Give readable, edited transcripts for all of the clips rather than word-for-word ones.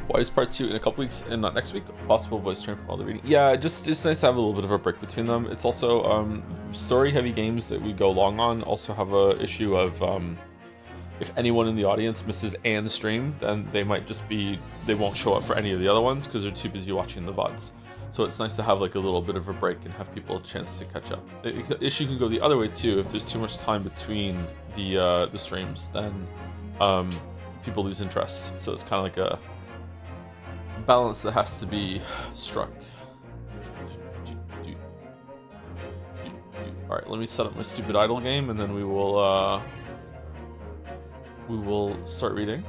Why is part 2 in a couple weeks and not next week? Possible voice train from all the reading. Yeah, just nice to have a little bit of a break between them. It's also story heavy games that we go long on also have a issue of if anyone in the audience misses Anne's stream, then they won't show up for any of the other ones because they're too busy watching the VODs. So it's nice to have like a little bit of a break and have people a chance to catch up. The issue can go the other way too. If there's too much time between the streams, then people lose interest. So it's kind of like a balance that has to be struck. All right, let me set up my stupid idle game, and then we will start reading.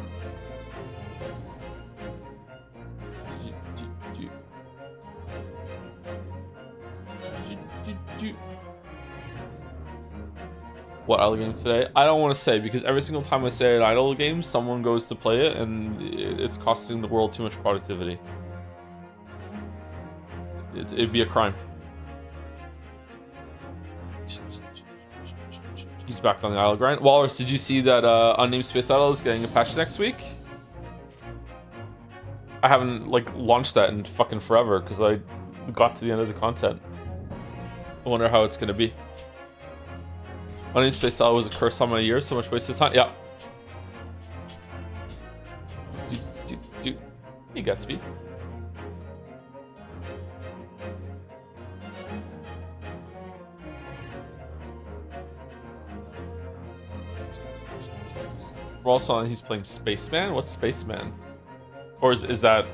What idle game today? I don't want to say, because every single time I say an idle game, someone goes to play it, and it's costing the world too much productivity. It'd be a crime. He's back on the idle grind. Walrus, did you see that Unnamed Space Idle is getting a patch next week? I haven't like launched that in fucking forever because I got to the end of the content. I wonder how it's gonna be. Unnamed Space Idle was a curse on my years, so much wasted time. Yeah. Hey, Gatsby. We're also on, he's playing Spaceman? What's Spaceman? Or is that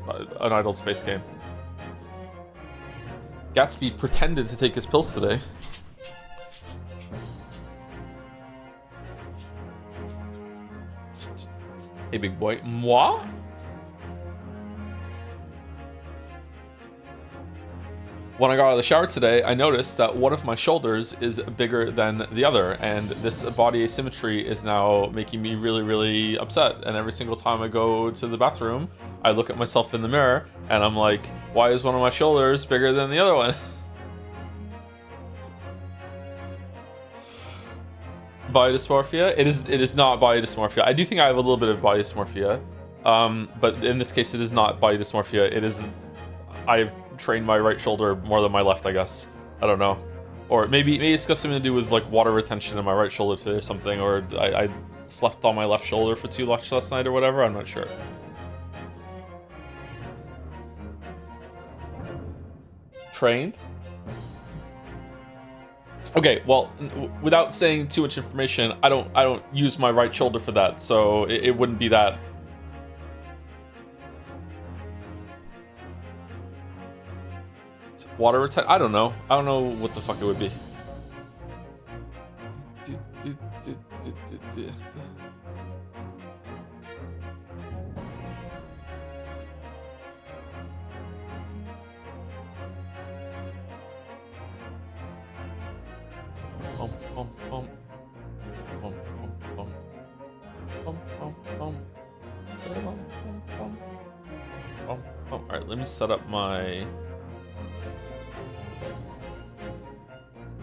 an idle space game? Gatsby pretended to take his pills today. Hey, big boy. Moi? When I got out of the shower today, I noticed that one of my shoulders is bigger than the other, and this body asymmetry is now making me really, really upset. And every single time I go to the bathroom, I look at myself in the mirror, and I'm like, why is one of my shoulders bigger than the other one? Body dysmorphia? It is not body dysmorphia. I do think I have a little bit of body dysmorphia, but in this case, it is not body dysmorphia. It is, I've trained my right shoulder more than my left, I guess. I don't know, or maybe it's got something to do with like water retention in my right shoulder today or something, or I slept on my left shoulder for too much last night or whatever. I'm not sure. Trained. Okay, well, without saying too much information, I don't use my right shoulder for that, so it wouldn't be that. Water retention? I don't know. I don't know what the fuck it would be. Alright, let me set up my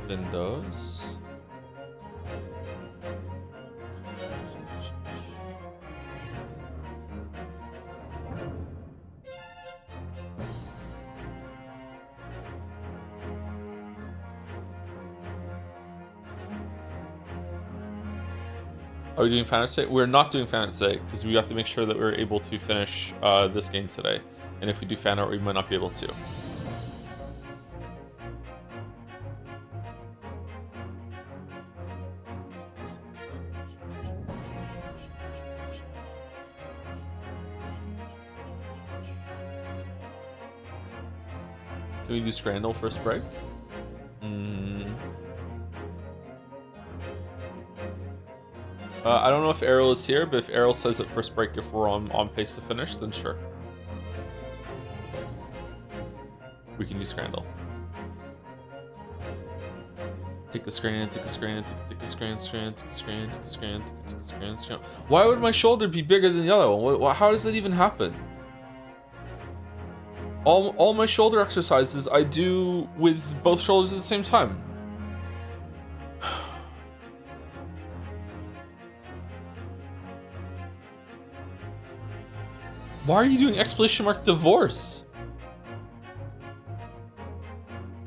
windows. Are we doing fantasy? We're not doing fantasy because we have to make sure that we're able to finish this game today. And if we do fan art, we might not be able to. Can we do Scrandal first break? I don't know if Errol is here, but if Errol says at first break if we're on pace to finish, then sure. We can do Scrandal. Take a scran, take a scran, take a scran, scran, take a scran, take a scran, take a scran, scran. Why would my shoulder be bigger than the other one? How does that even happen? All my shoulder exercises I do with both shoulders at the same time. Why are you doing exclamation mark divorce?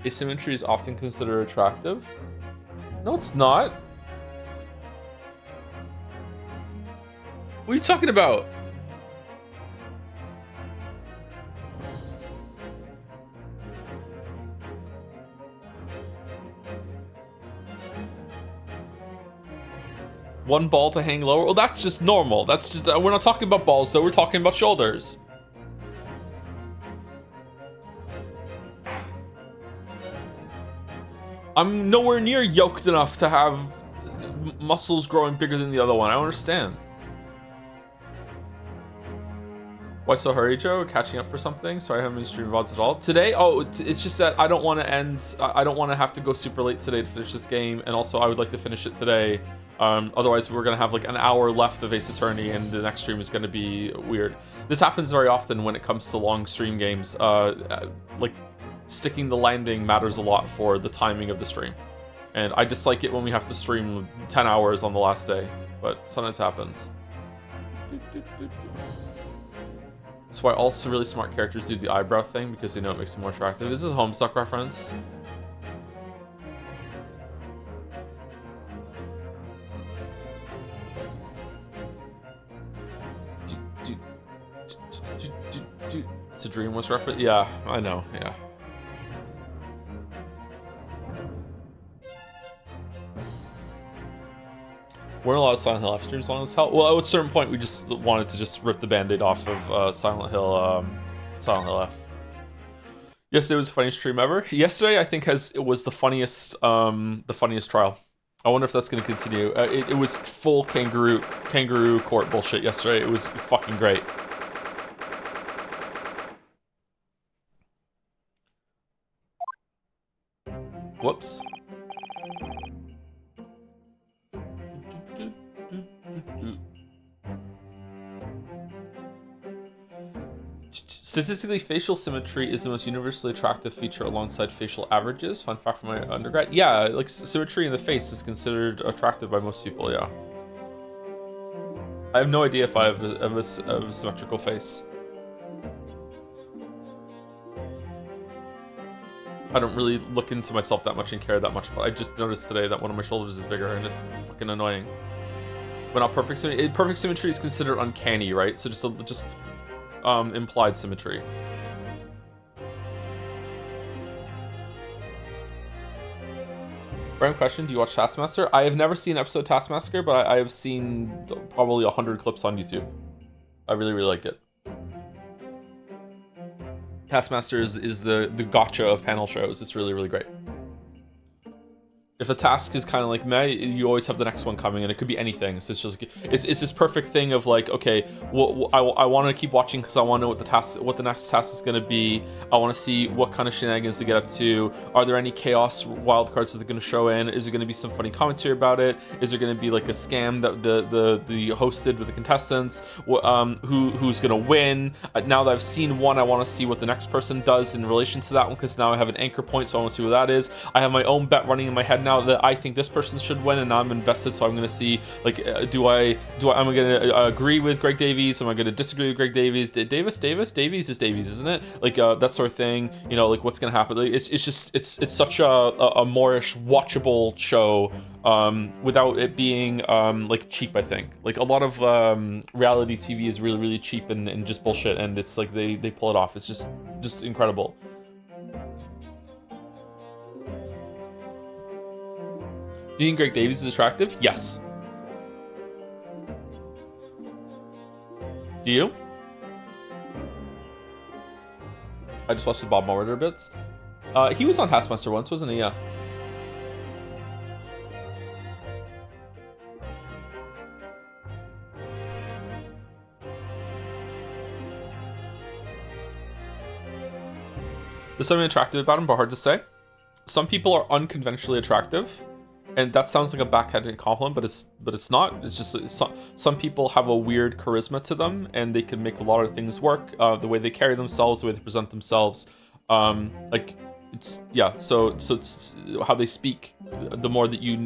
Asymmetry is often considered attractive. No, it's not. What are you talking about? One ball to hang lower. Oh, that's just normal. That's just, we're not talking about balls though. We're talking about shoulders. I'm nowhere near yoked enough to have muscles growing bigger than the other one. I don't understand. Why so hurry, Joe? Catching up for something? Sorry, I haven't been streaming VODs at all. Today? Oh, it's just that I don't want to end... I don't want to have to go super late today to finish this game, and also I would like to finish it today. Otherwise, we're going to have like an hour left of Ace Attorney, and the next stream is going to be weird. This happens very often when it comes to long stream games. Like, sticking the landing matters a lot for the timing of the stream. And I dislike it when we have to stream 10 hours on the last day, but sometimes happens. That's why all really smart characters do the eyebrow thing, because they know it makes them more attractive. This is a Homestuck reference. It's a DreamWorks reference? Yeah, I know, yeah. Weren't a lot of Silent Hill live streams long as hell. Well, at a certain point, we just wanted to just rip the Band-Aid off of Silent Hill F. Yesterday was the funniest stream ever. Yesterday, I think it was the funniest trial. I wonder if that's going to continue. It was full kangaroo court bullshit yesterday. It was fucking great. Whoops. Statistically, facial symmetry is the most universally attractive feature alongside facial averages. Fun fact from my undergrad. Yeah, like symmetry in the face is considered attractive by most people, yeah. I have no idea if I have a symmetrical face. I don't really look into myself that much and care that much, but I just noticed today that one of my shoulders is bigger and it's fucking annoying. But not perfect symmetry. Perfect symmetry is considered uncanny, right? So just implied symmetry. Random question, do you watch Taskmaster? I have never seen an episode of Taskmaster, but I have seen probably 100 clips on YouTube. I really, really like it. Taskmaster is the gotcha of panel shows. It's really, really great. If a task is kind of like meh, you always have the next one coming, and it could be anything. So it's just it's this perfect thing of like, okay, I want to keep watching because I want to know what the next task is going to be. I want to see what kind of shenanigans to get up to. Are there any chaos wildcards that they're going to show in? Is there going to be some funny commentary about it? Is there going to be like a scam that the host did with the contestants? Who's going to win? Now that I've seen one, I want to see what the next person does in relation to that one, because now I have an anchor point, so I want to see what that is. I have my own bet running in my head now that I think this person should win, and now I'm invested, so I'm going to see, like, am I going to agree with Greg Davies? Am I going to disagree with Greg Davies? Davies is Davies, isn't it? Like, that sort of thing, you know, like, what's going to happen? Like, it's such a more-ish watchable show, without it being, like, cheap, I think. Like, a lot of, reality TV is really, really cheap and just bullshit, and it's like, they pull it off. It's just incredible. Do you think Greg Davies is attractive? Yes. Do you? I just watched the Bob Molitor bits. He was on Taskmaster once, wasn't he? Yeah. There's something attractive about him, but hard to say. Some people are unconventionally attractive. And that sounds like a backhanded compliment, but it's not. It's just some people have a weird charisma to them, and they can make a lot of things work. The way they carry themselves, the way they present themselves, like it's yeah. So it's how they speak. The more that you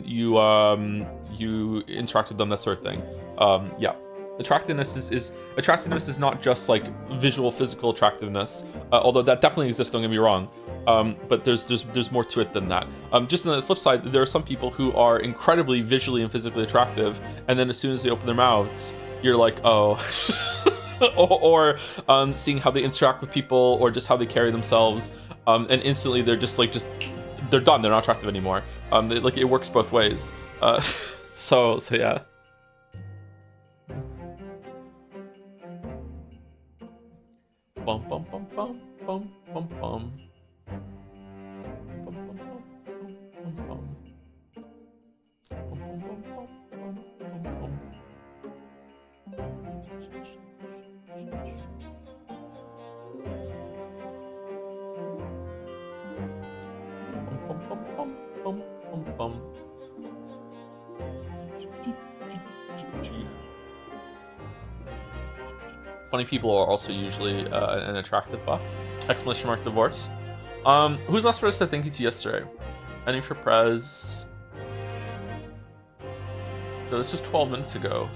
interact with them, that sort of thing. Yeah. Attractiveness is attractiveness is not just like visual, physical attractiveness, although that definitely exists. Don't get me wrong, but there's more to it than that. Just on the flip side, there are some people who are incredibly visually and physically attractive, and then as soon as they open their mouths, you're like, oh. or seeing how they interact with people, or just how they carry themselves, and instantly they're just they're done. They're not attractive anymore. Like, it works both ways. So yeah. Bum bum bum bum bum bum bum. Funny people are also usually an attractive buff. Exclamation mark divorce. Who's last person said thank you to yesterday? Ending for Prez. No, this was 12 minutes ago.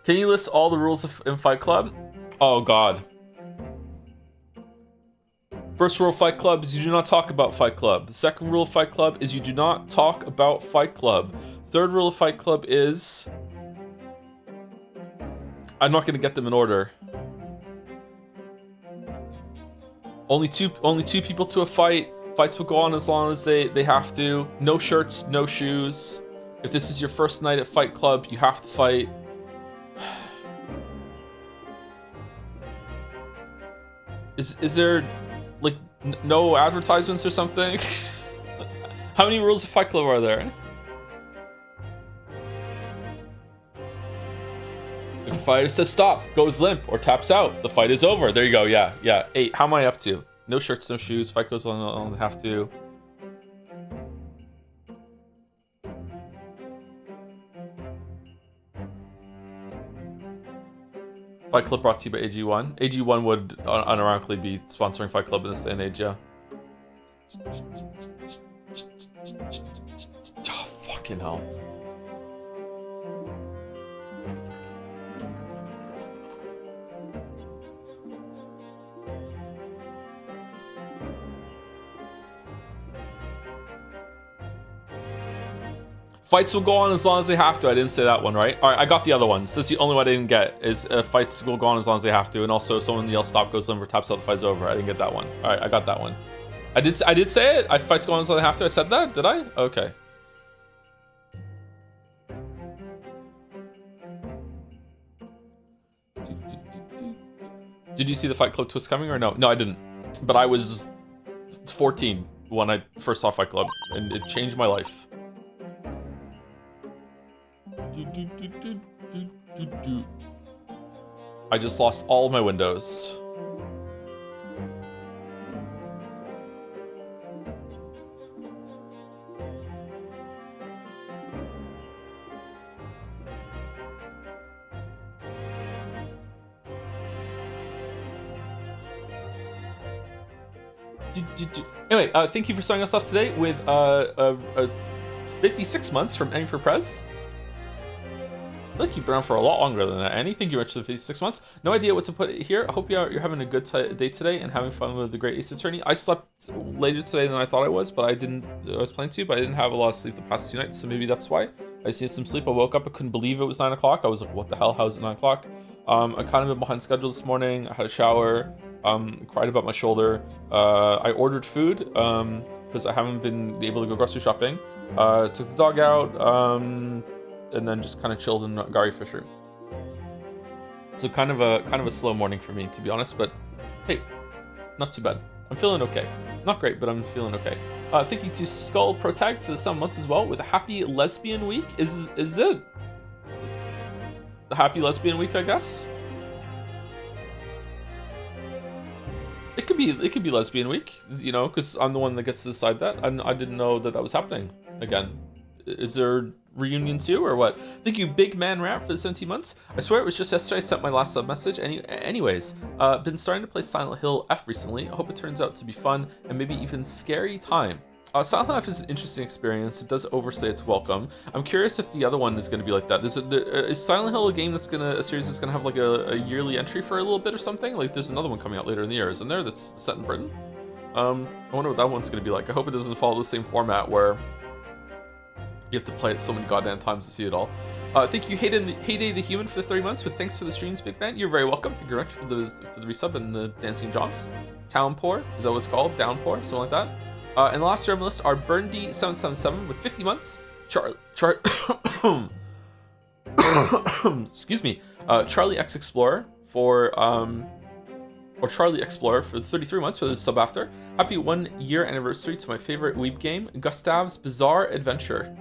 Can you list all the rules in Fight Club? Oh god. First rule of Fight Club is you do not talk about Fight Club. The second rule of Fight Club is you do not talk about Fight Club. Third rule of Fight Club is... I'm not going to get them in order. Only two people to a fight. Fights will go on as long as they have to. No shirts, no shoes. If this is your first night at Fight Club, you have to fight. Is there like no advertisements or something? How many rules of Fight Club are there? If a fighter says stop, goes limp, or taps out, the fight is over. There you go. Yeah. 8. How am I up to? No shirts, no shoes. Fight goes on have to. Fight Club brought to you by AG1. AG1 would unironically be sponsoring Fight Club in this day and age, yeah. Oh, fucking hell. Fights will go on as long as they have to. I didn't say that one, right? All right, I got the other ones. That's the only one I didn't get, is fights will go on as long as they have to. And also, someone yells stop, goes limber, taps out, the fight's over. I didn't get that one. All right, I got that one. I did say it. Fights go on as long as they have to. I said that, did I? Okay. Did you see the Fight Club twist coming or no? No, I didn't. But I was 14 when I first saw Fight Club, and it changed my life. I just lost all of my windows. Anyway, thank you for starting us off today with 56 months from Ending for Prez. I feel like you've been around for a lot longer than that, Annie. Thank you very much for the 56 months. No idea what to put here. I hope you're having a good day today and having fun with the Great Ace Attorney. I slept later today than I thought I was, but I was planning to, but I didn't have a lot of sleep the past 2 nights, so maybe that's why. I just needed some sleep. I woke up, I couldn't believe it was 9 o'clock. I was like, what the hell? How is it 9 o'clock? I kind of been behind schedule this morning. I had a shower, cried about my shoulder. I ordered food because I haven't been able to go grocery shopping. Took the dog out, and then just kind of chilled in Gary Fisher. So kind of a slow morning for me, to be honest, but hey, not too bad. I'm feeling okay. Not great, but I'm feeling okay. Thank you to Skull Protag for the 7 months as well, with a happy lesbian week. Is it a happy lesbian week, I guess? It could be lesbian week, you know, because I'm the one that gets to decide that. I didn't know that was happening again. Is there reunion too, or what? Thank you, Big Man Rap, for the 17 months. I swear it was just yesterday I sent my last sub message. Anyways, been starting to play Silent Hill F recently. I hope it turns out to be fun and maybe even scary time. Silent Life is an interesting experience. It does overstay its welcome. I'm curious if the other one is going to be like that. Is Silent Hill a game a series that's going to have like a yearly entry for a little bit or something? Like there's another one coming out later in the year, isn't there? That's set in Britain. I wonder what that one's going to be like. I hope it doesn't follow the same format where you have to play it so many goddamn times to see it all. Thank you, Heyday the Human, for the 30 months. With thanks for the streams, Big Man. You're very welcome. Thank you very much for the resub and the dancing jobs. Townpour, is that what it's called? Downpour, something like that. And the last year on the list are Burndy777 with 50 months. Excuse me. Charlie X Explorer for Charlie Explorer for 33 months for the sub after. Happy 1 year anniversary to my favorite weeb game, Gustav's Bizarre Adventure.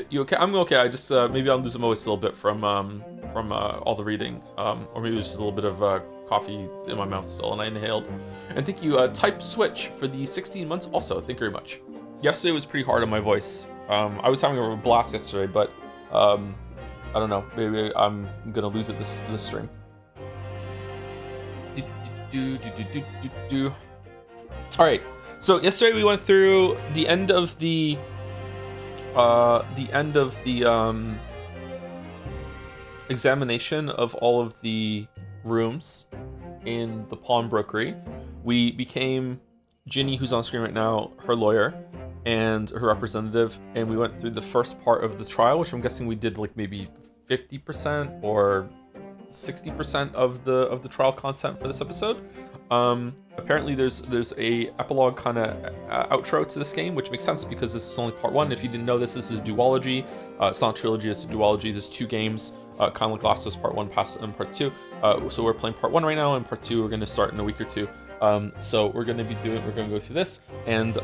You okay? I'm okay. I just maybe I'm losing my voice a little bit from all the reading, or maybe it's just a little bit of coffee in my mouth still, and I inhaled. And thank you, Type Switch, for the 16 months also. Thank you very much. Yesterday was pretty hard on my voice. I was having a blast yesterday, but I don't know. Maybe I'm gonna lose it this stream. All right. So yesterday we went through the end of the examination of all of the rooms in the pawnbrokery. We became Ginny, who's on screen right now, her lawyer and her representative, and we went through the first part of the trial, which I'm guessing we did like maybe 50% or 60% of the trial content for this episode. Apparently there's a epilogue kind of outro to this game, which makes sense because this is only part one. If you didn't know this is a duology. It's not a trilogy, it's a duology. There's 2 games, kind of like Last of Us Part 1 and Part 2. So we're playing Part 1 right now, and Part 2 we're going to start in a week or 2. So we're going to go through this, and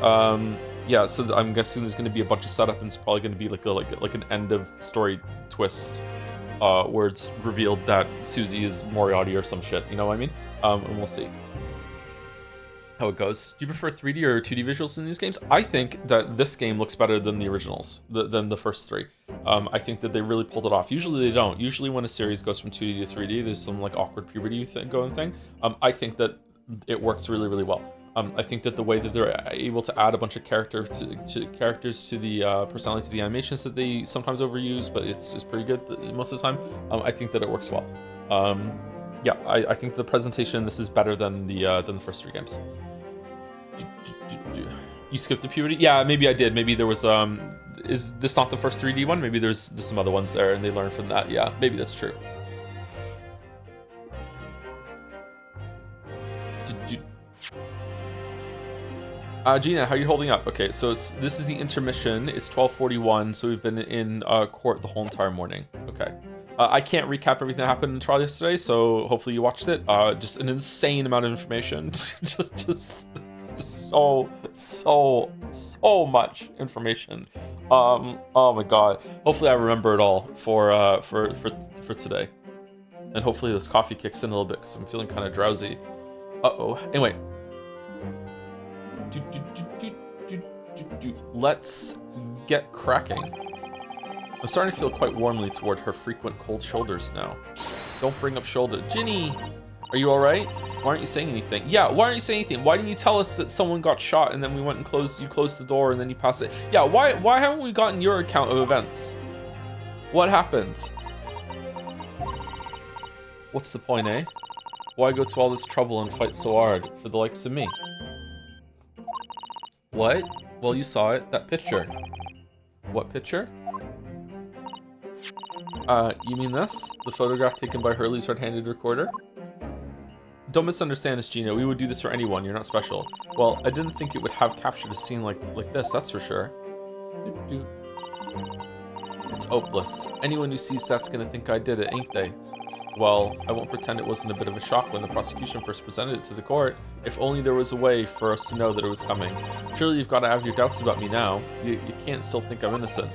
yeah, so I'm guessing there's going to be a bunch of setup, and it's probably going to be like an end of story twist, where it's revealed that Susie is Moriarty or some shit, you know what I mean? And we'll see how it goes. Do you prefer 3D or 2D visuals in these games? I think that this game looks better than the originals, than the first 3. I think that they really pulled it off. Usually they don't. Usually when a series goes from 2D to 3D, there's some like awkward puberty going thing. I think that it works really, really well. I think that the way that they're able to add a bunch of characters to the personality to the animations that they sometimes overuse, but it's pretty good most of the time. I think that it works well. Yeah, I think the presentation in this is better than the first 3 games. You skipped the puberty? Yeah, maybe I did. Maybe there was is this not the first 3D one? Maybe there's some other ones there and they learned from that. Yeah, maybe that's true. Gina, how are you holding up? Okay, so this is the intermission. It's 12:41, so we've been in court the whole entire morning. Okay. I can't recap everything that happened in the trial yesterday, so hopefully you watched it. Just an insane amount of information. just so much information. Oh my god. Hopefully I remember it all for today. And hopefully this coffee kicks in a little bit because I'm feeling kind of drowsy. Uh-oh. Anyway. Let's get cracking. I'm starting to feel quite warmly toward her frequent cold shoulders now. Don't bring up shoulder. Ginny, are you all right? Why aren't you saying anything? Yeah, why aren't you saying anything? Why didn't you tell us that someone got shot and then we went and you closed the door and then you passed it? Yeah, why haven't we gotten your account of events? What happened? What's the point, eh? Why go to all this trouble and fight so hard for the likes of me? What? Well, you saw it. That picture. What picture? You mean this? The photograph taken by Hurley's red-handed recorder? Don't misunderstand us, Gina. We would do this for anyone. You're not special. Well, I didn't think it would have captured a scene like this, that's for sure. It's hopeless. Anyone who sees that's gonna think I did it, ain't they? Well, I won't pretend it wasn't a bit of a shock when the prosecution first presented it to the court. If only there was a way for us to know that it was coming. Surely you've got to have your doubts about me now. You can't still think I'm innocent.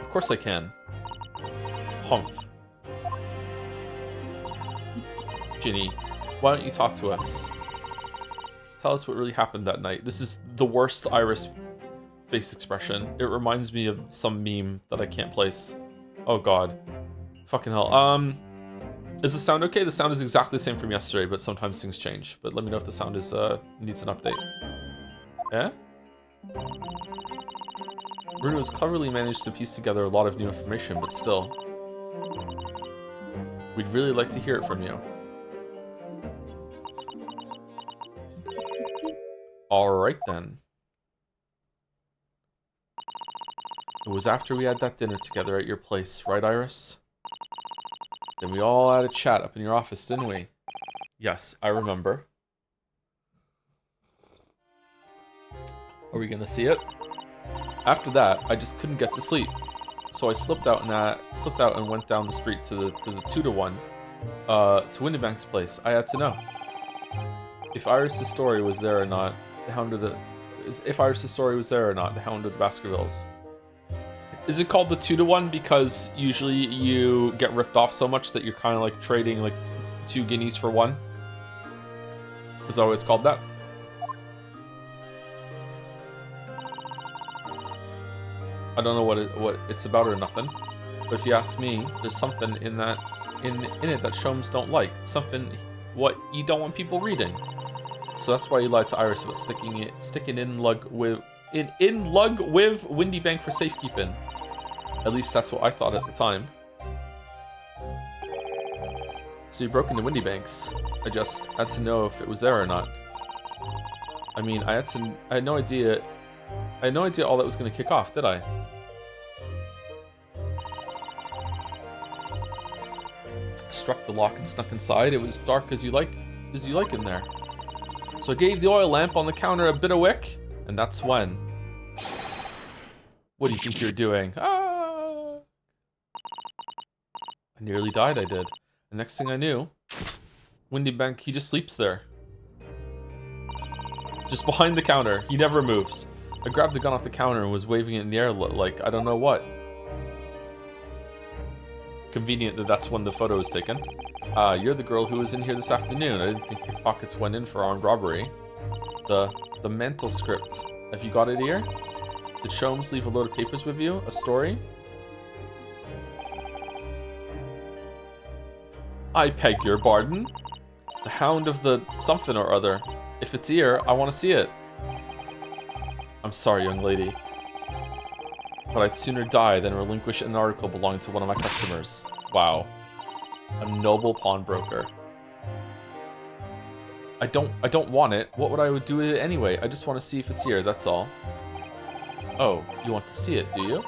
Of course I can. Humph. Ginny, why don't you talk to us? Tell us what really happened that night. This is the worst Iris face expression. It reminds me of some meme that I can't place. Oh god. Fucking hell. Is the sound okay? The sound is exactly the same from yesterday, but sometimes things change. But let me know if the sound is needs an update. Yeah? Bruno has cleverly managed to piece together a lot of new information, but still. We'd really like to hear it from you. Alright then. It was after we had that dinner together at your place, right, Iris? Then we all had a chat up in your office, didn't we? Yes, I remember. Are we gonna see it? After that, I just couldn't get to sleep. So I slipped out and went down the street to the 2-to-1 to Windybank's place. I had to know if Iris' story was there or not. The Hound of the Baskervilles. Is it called the 2-to-1 because usually you get ripped off so much that you're kind of like trading like 2 guineas for 1? Is that what it's called that? I don't know what it's about or nothing, but if you ask me, there's something in it that Shomes don't like. Something what you don't want people reading. So that's why you lied to Iris about sticking in lug with Windybank for safekeeping. At least that's what I thought at the time. So you broke into Windybank's. I just had to know if it was there or not. I mean, I had no idea all that was going to kick off, did I? Struck the lock and snuck inside. It was dark as you like in there. So I gave the oil lamp on the counter a bit of wick, and that's when. What do you think you're doing? Ah! I nearly died, I did. The next thing I knew, Windybank, he just sleeps there. Just behind the counter. He never moves. I grabbed the gun off the counter and was waving it in the air like I don't know what. Convenient that that's when the photo was taken. You're the girl who was in here this afternoon. I didn't think pickpockets went in for armed robbery. The mental script. Have you got it here? Did Shomes leave a load of papers with you? A story? I beg your pardon? The Hound of the something or other. If it's here, I want to see it. I'm sorry, young lady. But I'd sooner die than relinquish an article belonging to one of my customers. Wow. A noble pawnbroker. I don't want it. What would I do with it anyway? I just want to see if it's here, that's all. Oh, you want to see it, do you?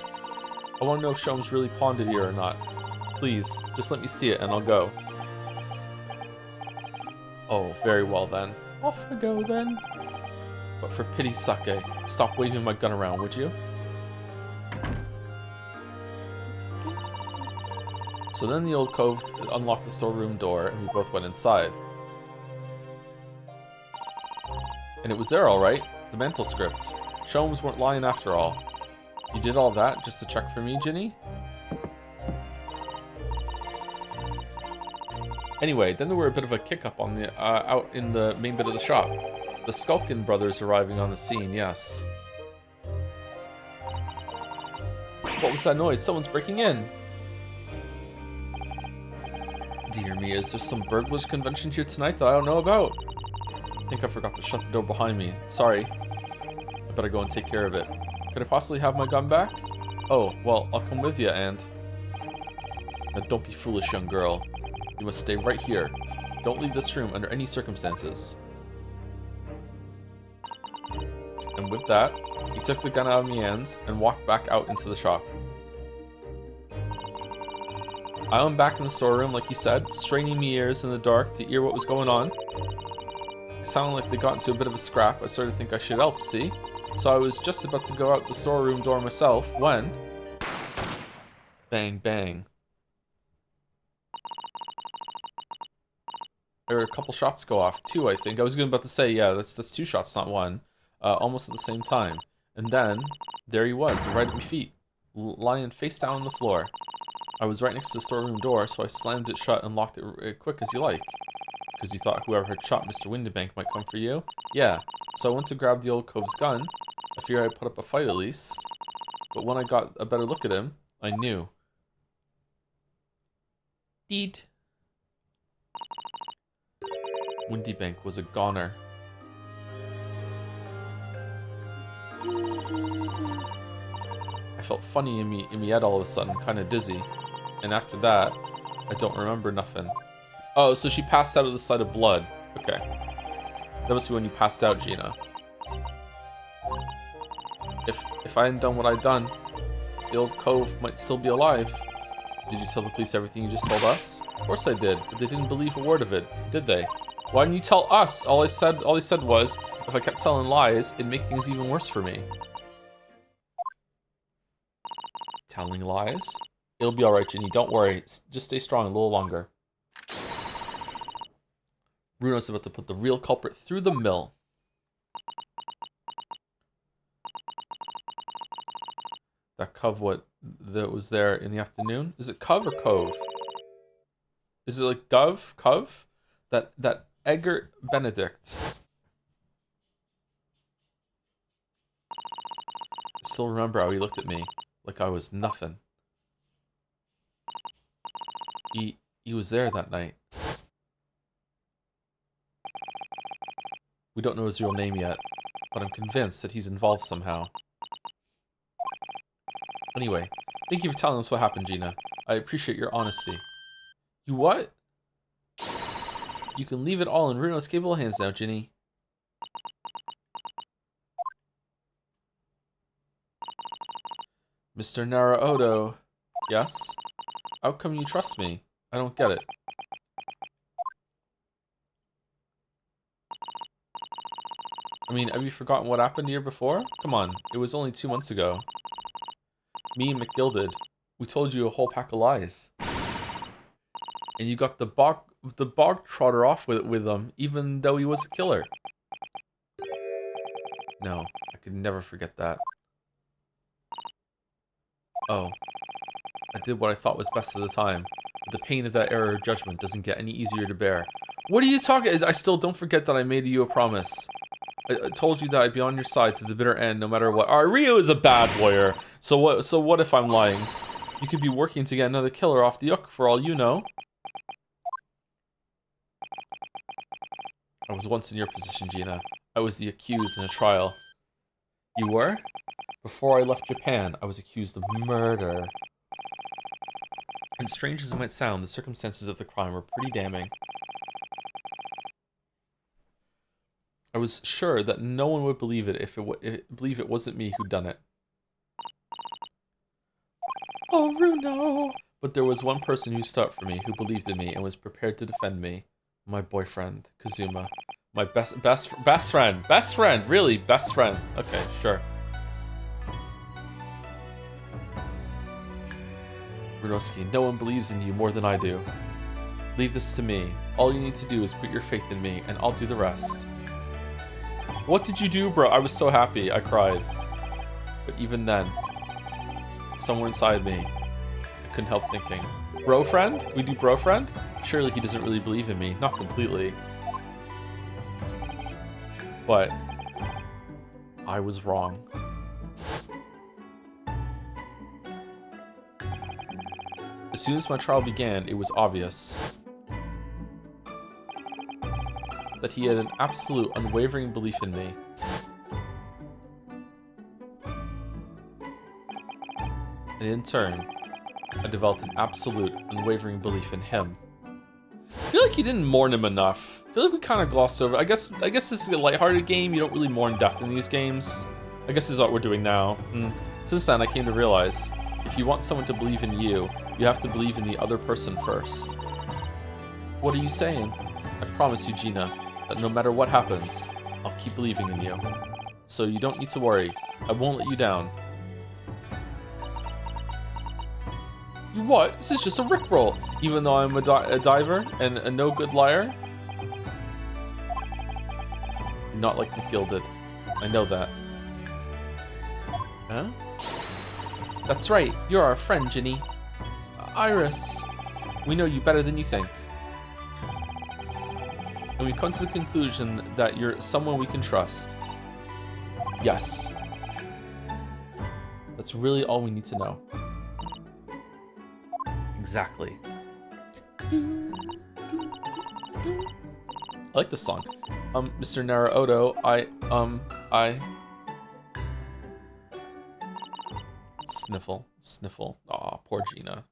I want to know if Shomes really pawned it here or not. Please, just let me see it and I'll go. Oh, very well then. Off I go then. But for pity's sake, stop waving my gun around, would you? So then the old cove unlocked the storeroom door and we both went inside. And it was there alright, the mental script. Shomes weren't lying after all. You did all that just to check for me, Ginny? Anyway, then there were a bit of a kick-up on the out in the main bit of the shop. The Skulkin brothers arriving on the scene, yes. What was that noise? Someone's breaking in. Dear me, is there some burglars convention here tonight that I don't know about? I think I forgot to shut the door behind me. Sorry. I better go and take care of it. Could I possibly have my gun back? Oh, well, I'll come with you, and... Now don't be foolish, young girl. You must stay right here. Don't leave this room under any circumstances. And with that, he took the gun out of my hands and walked back out into the shop. I went back in the storeroom, like he said, straining my ears in the dark to hear what was going on. It sounded like they got into a bit of a scrap. I started to think I should help, see? So I was just about to go out the storeroom door myself when... Bang, bang. There were a couple shots go off. 2, I think. I was about to say, yeah, that's 2 shots, not 1. Almost at the same time. And then, there he was, right at my feet. Lying face down on the floor. I was right next to the storeroom door, so I slammed it shut and locked it quick as you like. Because you thought whoever had shot Mr. Windybank might come for you? Yeah, so I went to grab the old cove's gun. I figured I'd put up a fight at least. But when I got a better look at him, I knew. Deed. Windy Bank was a goner. I felt funny in me head all of a sudden, kind of dizzy. And after that, I don't remember nothing. Oh, so she passed out of the sight of blood. Okay. That must be when you passed out, Gina. If I hadn't done what I'd done, the old cove might still be alive. Did you tell the police everything you just told us? Of course I did, but they didn't believe a word of it, did they? Why didn't you tell us? All he said was, if I kept telling lies, it'd make things even worse for me. Telling lies? It'll be alright, Ginny, don't worry. Just stay strong a little longer. Bruno's about to put the real culprit through the mill. That cove that was there in the afternoon? Is it cove or cove? Is it like gov? Cove? That Eggert Benedict. I still remember how he looked at me like I was nothing. He was there that night. We don't know his real name yet, but I'm convinced that he's involved somehow. Anyway, thank you for telling us what happened, Gina. I appreciate your honesty. You what? You can leave it all in Runo's capable hands now, Ginny. Mr. Naraoto. Yes? How come you trust me? I don't get it. I mean, have you forgotten what happened the year before? Come on, it was only 2 months ago. Me and McGilded, we told you a whole pack of lies. And you got the bog trotter off with him, even though he was a killer. No, I could never forget that. Oh, I did what I thought was best at the time. But the pain of that error of judgment doesn't get any easier to bear. What are you talking? I still don't forget that I made you a promise. I told you that I'd be on your side to the bitter end, no matter what. Ryu is a bad lawyer. So what if I'm lying? You could be working to get another killer off the hook for all you know. I was once in your position, Gina. I was the accused in a trial. You were? Before I left Japan, I was accused of murder. And strange as it might sound, the circumstances of the crime were pretty damning. I was sure that no one would believe it believe it wasn't me who'd done it. Oh, Runo! But there was one person who stood up for me, who believed in me, and was prepared to defend me. My boyfriend, Kazuma. My best friend. Best friend, really, best friend. Okay, sure. Runoski, no one believes in you more than I do. Leave this to me. All you need to do is put your faith in me, and I'll do the rest. What did you do, bro? I was so happy. I cried. But even then, somewhere inside me, I couldn't help thinking, bro friend? We do bro friend? Surely he doesn't really believe in me. Not completely. But I was wrong. As soon as my trial began, it was obvious that he had an absolute, unwavering belief in me. And in turn, I developed an absolute, unwavering belief in him. I feel like you didn't mourn him enough. I feel like we kind of glossed over. I guess this is a lighthearted game. You don't really mourn death in these games. I guess this is what we're doing now. Since then, I came to realize, if you want someone to believe in you, you have to believe in the other person first. What are you saying? I promise you, Gina, that no matter what happens, I'll keep believing in you. So you don't need to worry. I won't let you down. You what? This is just a rickroll. Even though I'm a diver and a no-good liar? Not like McGilded. I know that. Huh? That's right. You're our friend, Ginny. Iris. We know you better than you think. And we've come to the conclusion that you're someone we can trust. Yes. That's really all we need to know. Exactly. I like this song. Mr. Naruto, I... Sniffle, sniffle. Aw, poor Gina.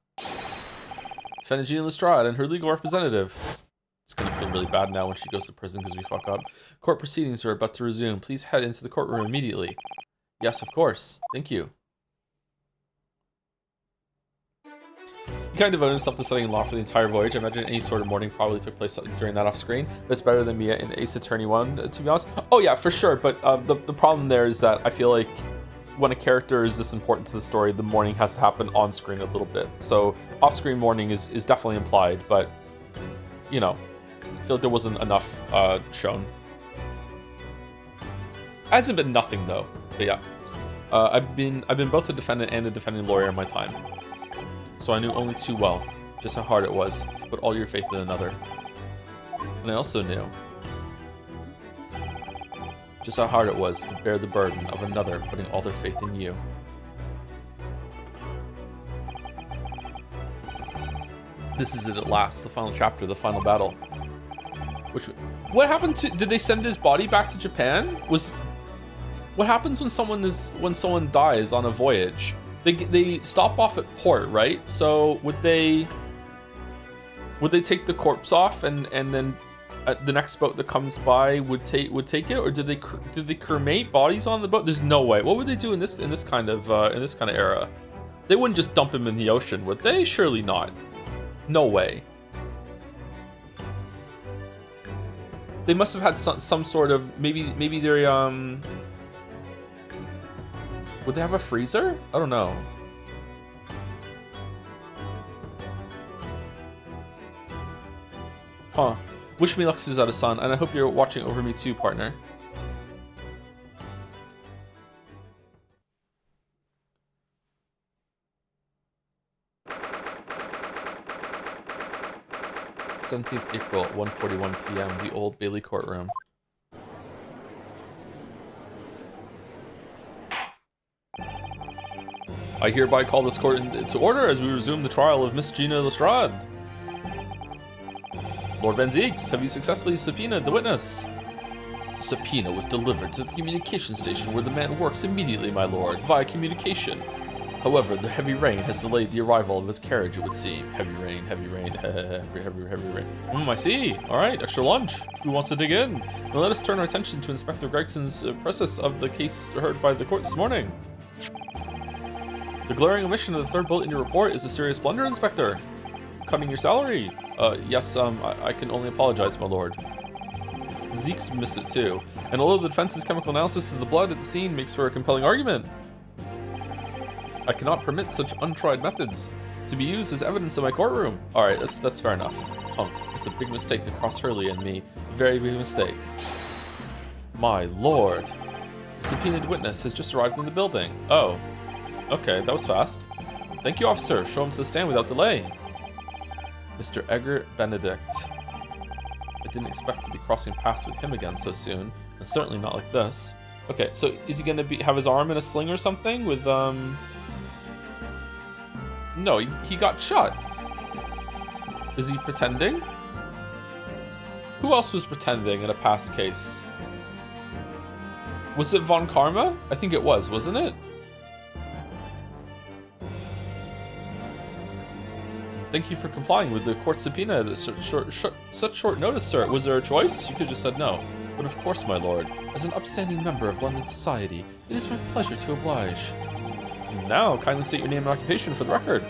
Defendant Gina Lestrade and her legal representative. It's gonna feel really bad now when she goes to prison because we fuck up. Court proceedings are about to resume. Please head into the courtroom immediately. Yes, of course. Thank you. He kind of devoted himself to studying law for the entire voyage. I imagine any sort of mourning probably took place during that off screen. That's better than me in Ace Attorney 1, to be honest. Oh yeah, for sure. But the problem there is that I feel like when a character is this important to the story, the mourning has to happen on screen a little bit. So off-screen mourning is definitely implied, but you know, I feel like there wasn't enough shown. Hasn't been nothing though. But yeah, I've been both a defendant and a defending lawyer in my time, so I knew only too well just how hard it was to put all your faith in another, and I also knew just how hard it was to bear the burden of another putting all their faith in you. This is it at last, the final chapter, the final battle. What happened to? Did they send his body back to Japan? What happens when someone dies on a voyage? They stop off at port, right? So would they take the corpse off and then the next boat that comes by would take it, or did they cremate bodies on the boat? There's no way. What would they do in this kind of era? They wouldn't just dump him in the ocean, would they? Surely not. No way. They must have had some sort of maybe they're would they have a freezer? I don't know. Huh. Wish me luck, Suzada-san, and I hope you're watching over me too, partner. "17th April, 1:41 p.m., the Old Bailey courtroom. I hereby call this court to order as we resume the trial of Miss Gina Lestrade. Lord Van Zieks, have you successfully subpoenaed the witness?" "The subpoena was delivered to the communication station where the man works immediately, my lord, via communication. However, the heavy rain has delayed the arrival of his carriage, it would seem. Heavy rain, heavy rain, heavy rain. I see. All right, extra lunch. Who wants to dig in? Now let us turn our attention to Inspector Gregson's process of the case heard by the court this morning. The glaring omission of the third bullet in your report is a serious blunder, Inspector. Cutting your salary. Yes, I can only apologize, my lord. Zeke's missed it too. And although the defense's chemical analysis of the blood at the scene makes for a compelling argument, I cannot permit such untried methods to be used as evidence in my courtroom. All right, that's fair enough. Humph, it's a big mistake to cross Hurley and me. A very big mistake. My lord. The subpoenaed witness has just arrived in the building. Oh, okay, that was fast. Thank you, officer. Show him to the stand without delay. Mr. Edgar Benedict. I didn't expect to be crossing paths with him again so soon, and certainly not like this. Okay, so is he gonna have his arm in a sling or something with, No, he got shot. Is he pretending? Who else was pretending in a past case? Was it Von Karma? I think it was, wasn't it? Thank you for complying with the court subpoena at such short notice, sir. Was there a choice? You could have just said no. But of course, my lord. As an upstanding member of London society, it is my pleasure to oblige. Now, kindly state your name and occupation for the record.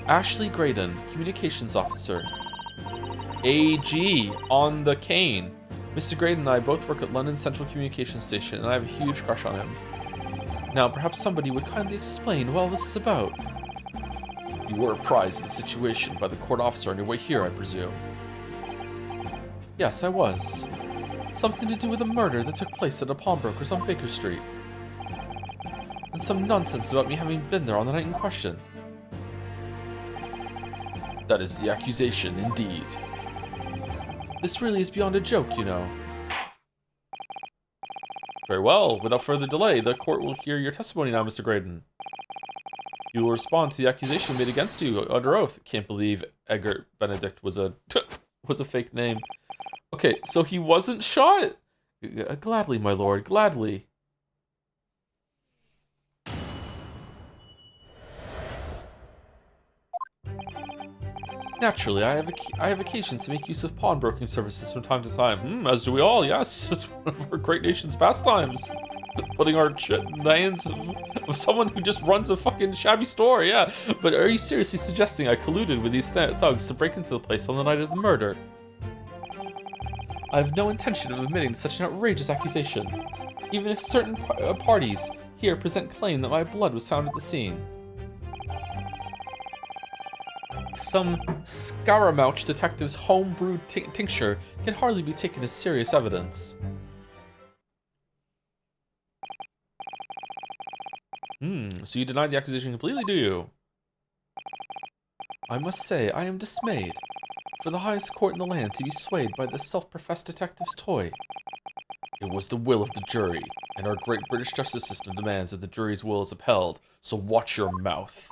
Ashley Graydon, Communications Officer. AG, on the cane. Mr. Graydon and I both work at London Central Communications Station, and I have a huge crush on him. Now, perhaps somebody would kindly explain what all this is about. You were apprised of the situation by the court officer on your way here, I presume. Yes, I was. Something to do with a murder that took place at a pawnbroker's on Baker Street. And some nonsense about me having been there on the night in question. That is the accusation, indeed. This really is beyond a joke, you know. Very well. Without further delay, the court will hear your testimony now, Mr. Graydon. You will respond to the accusation made against you under oath. Can't believe Edgar Benedict was a was a fake name. Okay, so he wasn't shot? Gladly, my lord, gladly. Naturally, I have occasion to make use of pawnbroking services from time to time. As do we all, yes. It's one of our great nation's pastimes. Putting our shit in the hands of someone who just runs a fucking shabby store, yeah. But are you seriously suggesting I colluded with these thugs to break into the place on the night of the murder? I have no intention of admitting to such an outrageous accusation, even if certain parties here present claim that my blood was found at the scene. Some Scaramouche detective's home-brewed tincture can hardly be taken as serious evidence. So you deny the accusation completely, do you? I must say, I am dismayed. For the highest court in the land to be swayed by this self-professed detective's toy. It was the will of the jury, and our great British justice system demands that the jury's will is upheld, so watch your mouth.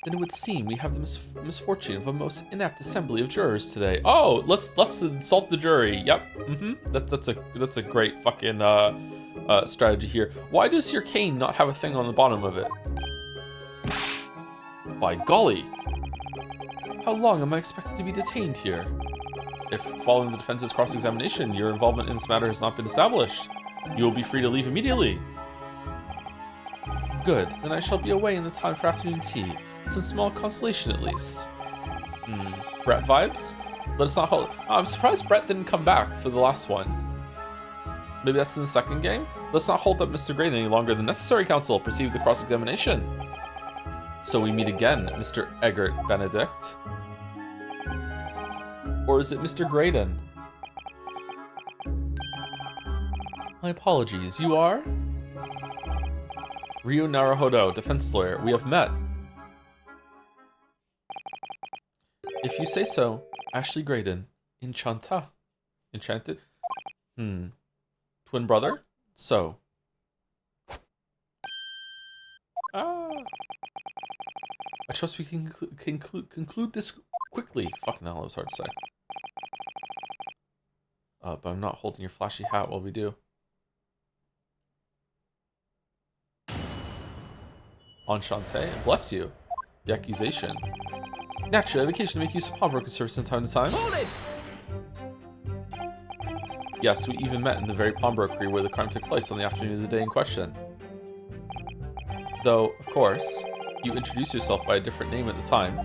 Then it would seem we have the misfortune of a most inept assembly of jurors today. Oh, let's insult the jury. Yep. That's a great fucking strategy here. Why does your cane not have a thing on the bottom of it? By golly. How long am I expected to be detained here? If, following the defense's cross-examination, your involvement in this matter has not been established, you will be free to leave immediately. Good, then I shall be away in the time for afternoon tea. Some small consolation at least. Brett vibes? Let us not hold. Oh, I'm surprised Brett didn't come back for the last one. Maybe that's in the second game? Let's not hold up Mr. Graydon any longer than necessary, counsel. Proceed with the cross-examination. So we meet again, Mr. Eggert Benedict. Or is it Mr. Graydon? My apologies, you are? Ryo Naruhodo, defense lawyer. We have met. If you say so, Ashley Graydon. Enchanta. Enchanted? Twin brother? So. I trust we can conclude this quickly. Fucking hell, that was hard to say. But I'm not holding your flashy hat while we do. Enchante, bless you. The accusation. Naturally, I have occasion to make use of pawnbroking service from time to time. Hold it! Yes, we even met in the very pawnbrokery where the crime took place on the afternoon of the day in question. Though, of course, you introduced yourself by a different name at the time.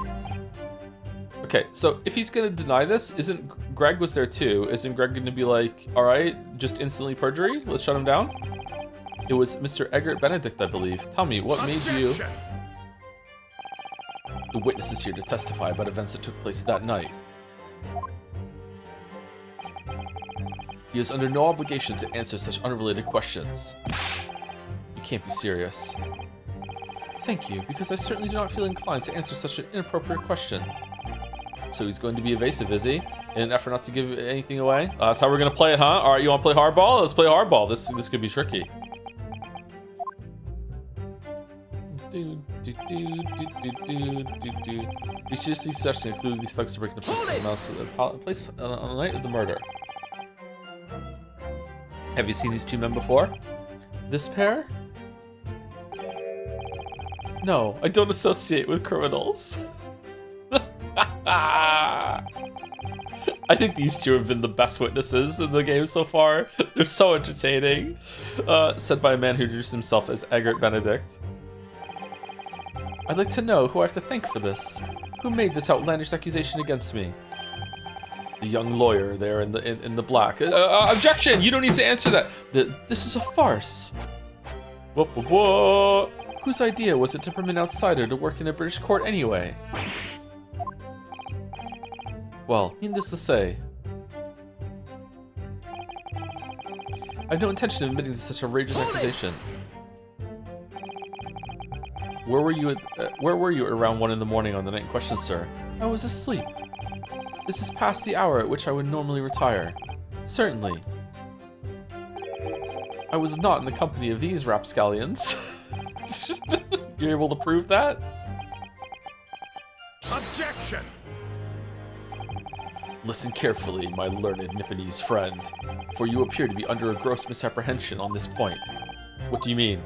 Okay, so if he's gonna deny this, isn't Greg was there too? Isn't Greg gonna be like, all right, just instantly perjury? Let's shut him down? It was Mr. Eggert Benedict, I believe. Tell me, what made you... The witness is here to testify about events that took place that night. He is under no obligation to answer such unrelated questions. You can't be serious. Thank you, because I certainly do not feel inclined to answer such an inappropriate question. So he's going to be evasive, is he? In an effort not to give anything away? That's how we're gonna play it, huh? All right, you want to play hardball? Let's play hardball. This could be tricky. You seriously suggesting including these thugs to break into place on the night of the murder? Have you seen these two men before? This pair? No, I don't associate with criminals. I think these two have been the best witnesses in the game so far. They're so entertaining. Said by a man who introduced himself as Eggert Benedict. I'd like to know who I have to thank for this. Who made this outlandish accusation against me? The young lawyer there in the black. Objection! You don't need to answer that. This is a farce. Whoa, whoa, whoa. Whose idea was it to permit an outsider to work in a British court anyway? Well, needless to say, I have no intention of admitting to such a outrageous accusation. Where were you at around 1 in the morning on the night in question, sir? I was asleep. This is past the hour at which I would normally retire. Certainly. I was not in the company of these rapscallions. You're able to prove that? Objection! Listen carefully, my learned Nipponese friend, for you appear to be under a gross misapprehension on this point. What do you mean?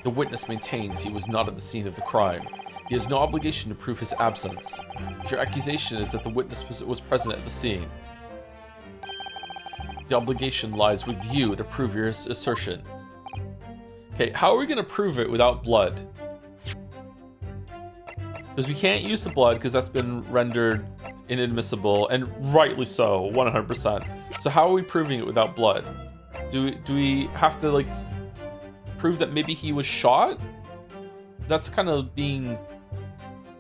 The witness maintains he was not at the scene of the crime. He has no obligation to prove his absence. If your accusation is that the witness was present at the scene, the obligation lies with you to prove your assertion. Okay, how are we going to prove it without blood? Because we can't use the blood because that's been rendered inadmissible, and rightly so, 100%. So how are we proving it without blood? Do we have to, like, prove that maybe he was shot? That's kind of being...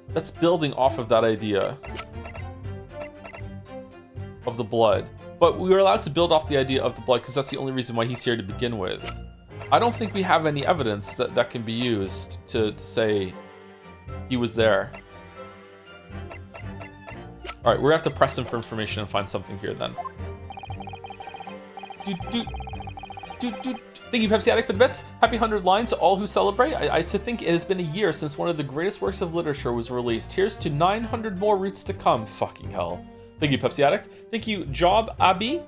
That's building off of that idea of the blood. But we were allowed to build off the idea of the blood because that's the only reason why he's here to begin with. I don't think we have any evidence that can be used to say he was there. All right, we're gonna have to press him for information and find something here then. Thank you, Pepsi Addict, for the bits. Happy 100 lines to all who celebrate. I to think it has been a year since one of the greatest works of literature was released. Here's to 900 more roots to come. Fucking hell. Thank you, Pepsi Addict. Thank you, Job Abby,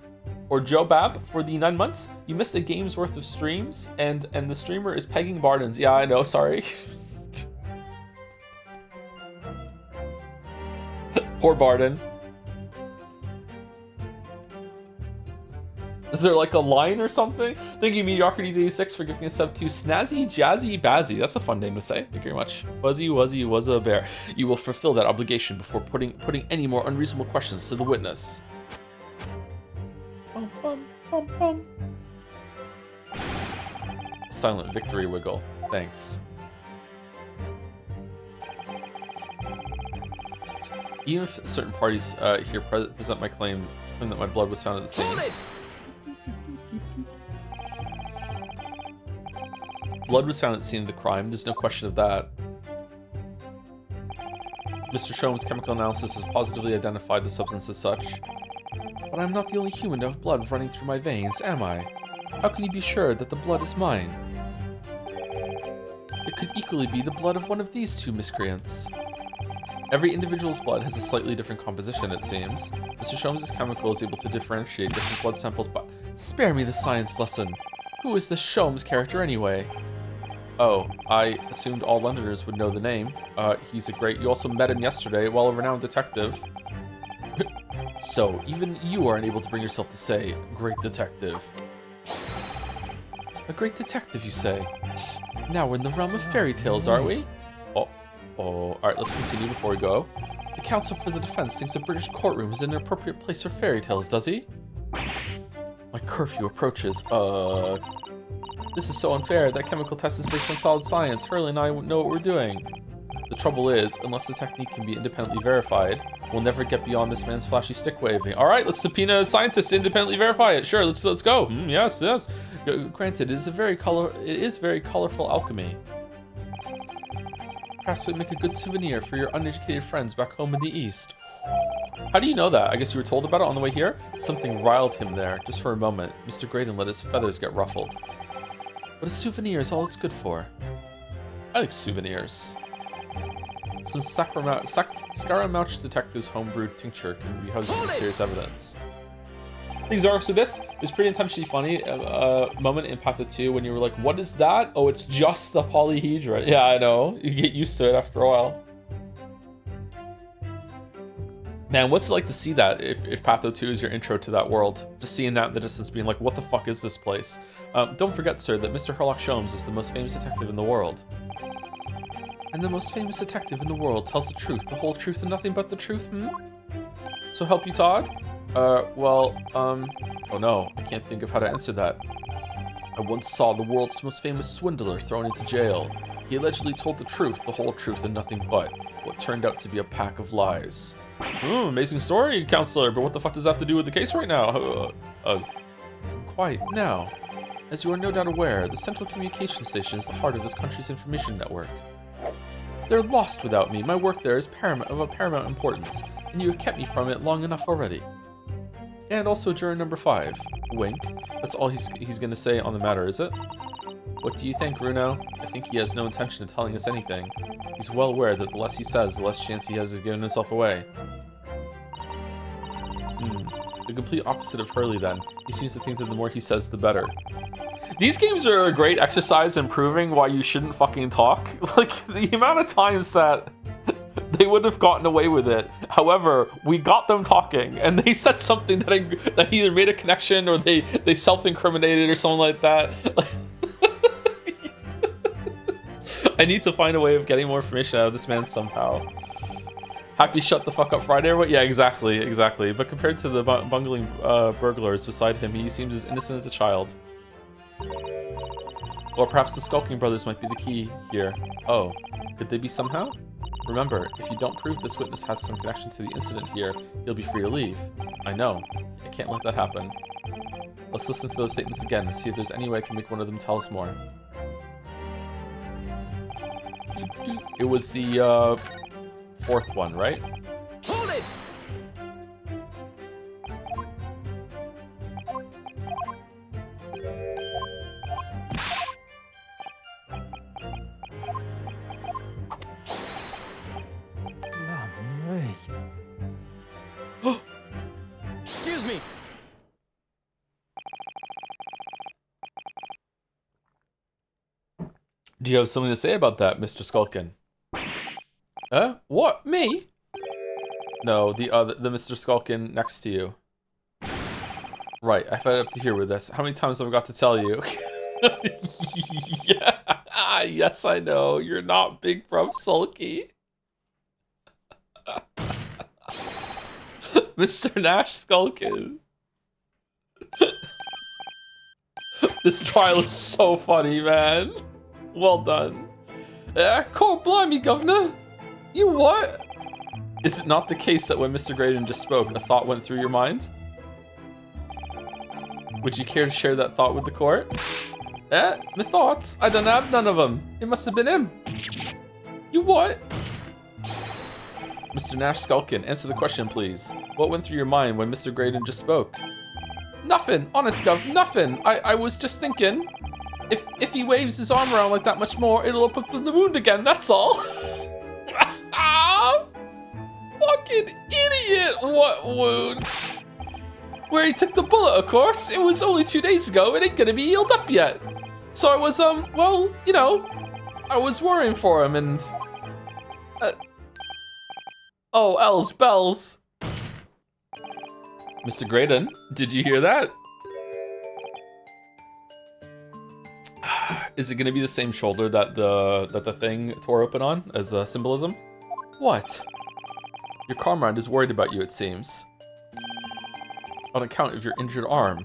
or Jobab, for the 9 months. You missed a game's worth of streams, and the streamer is pegging Bardens. Yeah, I know, sorry. Poor Barden. Is there like a line or something? Thank you, Mediocrities86, for gifting a sub to Snazzy Jazzy Bazzy. That's a fun name to say. Thank you very much. Fuzzy Wuzzy was a bear. You will fulfill that obligation before putting any more unreasonable questions to the witness. Bum, bum, bum, bum. Silent victory wiggle. Thanks. Even if certain parties here present my claim that my blood was found at the scene. Blood was found at the scene of the crime. There's no question of that. Mr. Shom's chemical analysis has positively identified the substance as such. But I'm not the only human to have blood running through my veins, am I? How can you be sure that the blood is mine? It could equally be the blood of one of these two miscreants. Every individual's blood has a slightly different composition, it seems. Mr. Sholmes' chemical is able to differentiate different blood samples, but spare me the science lesson. Who is this Sholmes character anyway? Oh, I assumed all Londoners would know the name. He's a great... You also met him yesterday, while a renowned detective. So, even you are unable to bring yourself to say, great detective. A great detective, you say? Now we're in the realm of fairy tales, are we? Alright, let's continue before we go. The counsel for the defense thinks a British courtroom is an appropriate place for fairy tales, does he? My curfew approaches. This is so unfair. That chemical test is based on solid science. Hurley and I know what we're doing. The trouble is, unless the technique can be independently verified, we'll never get beyond this man's flashy stick waving. Alright, let's subpoena a scientist to independently verify it. Sure, let's go. Yes. Granted, it is very colorful alchemy. Perhaps it would make a good souvenir for your uneducated friends back home in the East. How do you know that? I guess you were told about it on the way here? Something riled him there, just for a moment. Mr. Graydon let his feathers get ruffled. But a souvenir is all it's good for. I like souvenirs. Some Scaramouche Detective's homebrewed tincture can be held as serious evidence. These are some bits. It's pretty intentionally funny moment in Patha 2 when you were like, what is that? Oh, it's just the polyhedron. Yeah, I know. You get used to it after a while. Man, what's it like to see that if Patho 2 is your intro to that world? Just seeing that in the distance being like, what the fuck is this place? Don't forget, sir, that Mr. Herlock Sholmes is the most famous detective in the world. And the most famous detective in the world tells the truth, the whole truth, and nothing but the truth, So help you, Todd? Oh no, I can't think of how to answer that. I once saw the world's most famous swindler thrown into jail. He allegedly told the truth, the whole truth, and nothing but what turned out to be a pack of lies. Amazing story, counselor, but what the fuck does that have to do with the case right now? Quite. Now, as you are no doubt aware, the Central Communication Station is the heart of this country's information network. They're lost without me. My work there is of paramount importance, and you have kept me from it long enough already. And also juror number 5. Wink. That's all he's gonna say on the matter, is it? What do you think, Bruno? I think he has no intention of telling us anything. He's well aware that the less he says, the less chance he has of giving himself away. The complete opposite of Hurley, then. He seems to think that the more he says, the better. These games are a great exercise in proving why you shouldn't fucking talk. Like, the amount of times that they would have gotten away with it. However, we got them talking, and they said something that either made a connection or they self-incriminated or something like that. I need to find a way of getting more information out of this man somehow. Happy shut the fuck up Friday or what? Yeah, exactly. But compared to the bungling burglars beside him, he seems as innocent as a child. Or perhaps the skulking brothers might be the key here. Oh, could they be somehow? Remember, if you don't prove this witness has some connection to the incident here, he'll be free to leave. I know. I can't let that happen. Let's listen to those statements again and see if there's any way I can make one of them tell us more. It was the fourth one, right? Hold it! Excuse me. Do you have something to say about that, Mr. Skulkin? What? Me? No, the Mr. Skulkin next to you. Right, I fed up to here with this. How many times have I got to tell you? Yeah, yes, I know. You're not Big Bruv Sulky. Mr. Nash Skulkin. This trial is so funny, man. Well done. Cold blimey, governor. You what? Is it not the case that when Mr. Graydon just spoke, a thought went through your mind? Would you care to share that thought with the court? My thoughts? I don't have none of them. It must have been him. You what? Mr. Nash Skulkin, answer the question, please. What went through your mind when Mr. Graydon just spoke? Nothing, honest gov, nothing. I was just thinking, if he waves his arm around like that much more, it'll open up the wound again, that's all. Fucking idiot, what wound? Where he took the bullet, of course. It was only 2 days ago, it ain't gonna be healed up yet. So I was, well, you know, I was worrying for him and... oh, L's bells. Mr. Graydon, did you hear that? Is it gonna be the same shoulder that the thing tore open on as symbolism? What? Your comrade is worried about you, it seems. On account of your injured arm.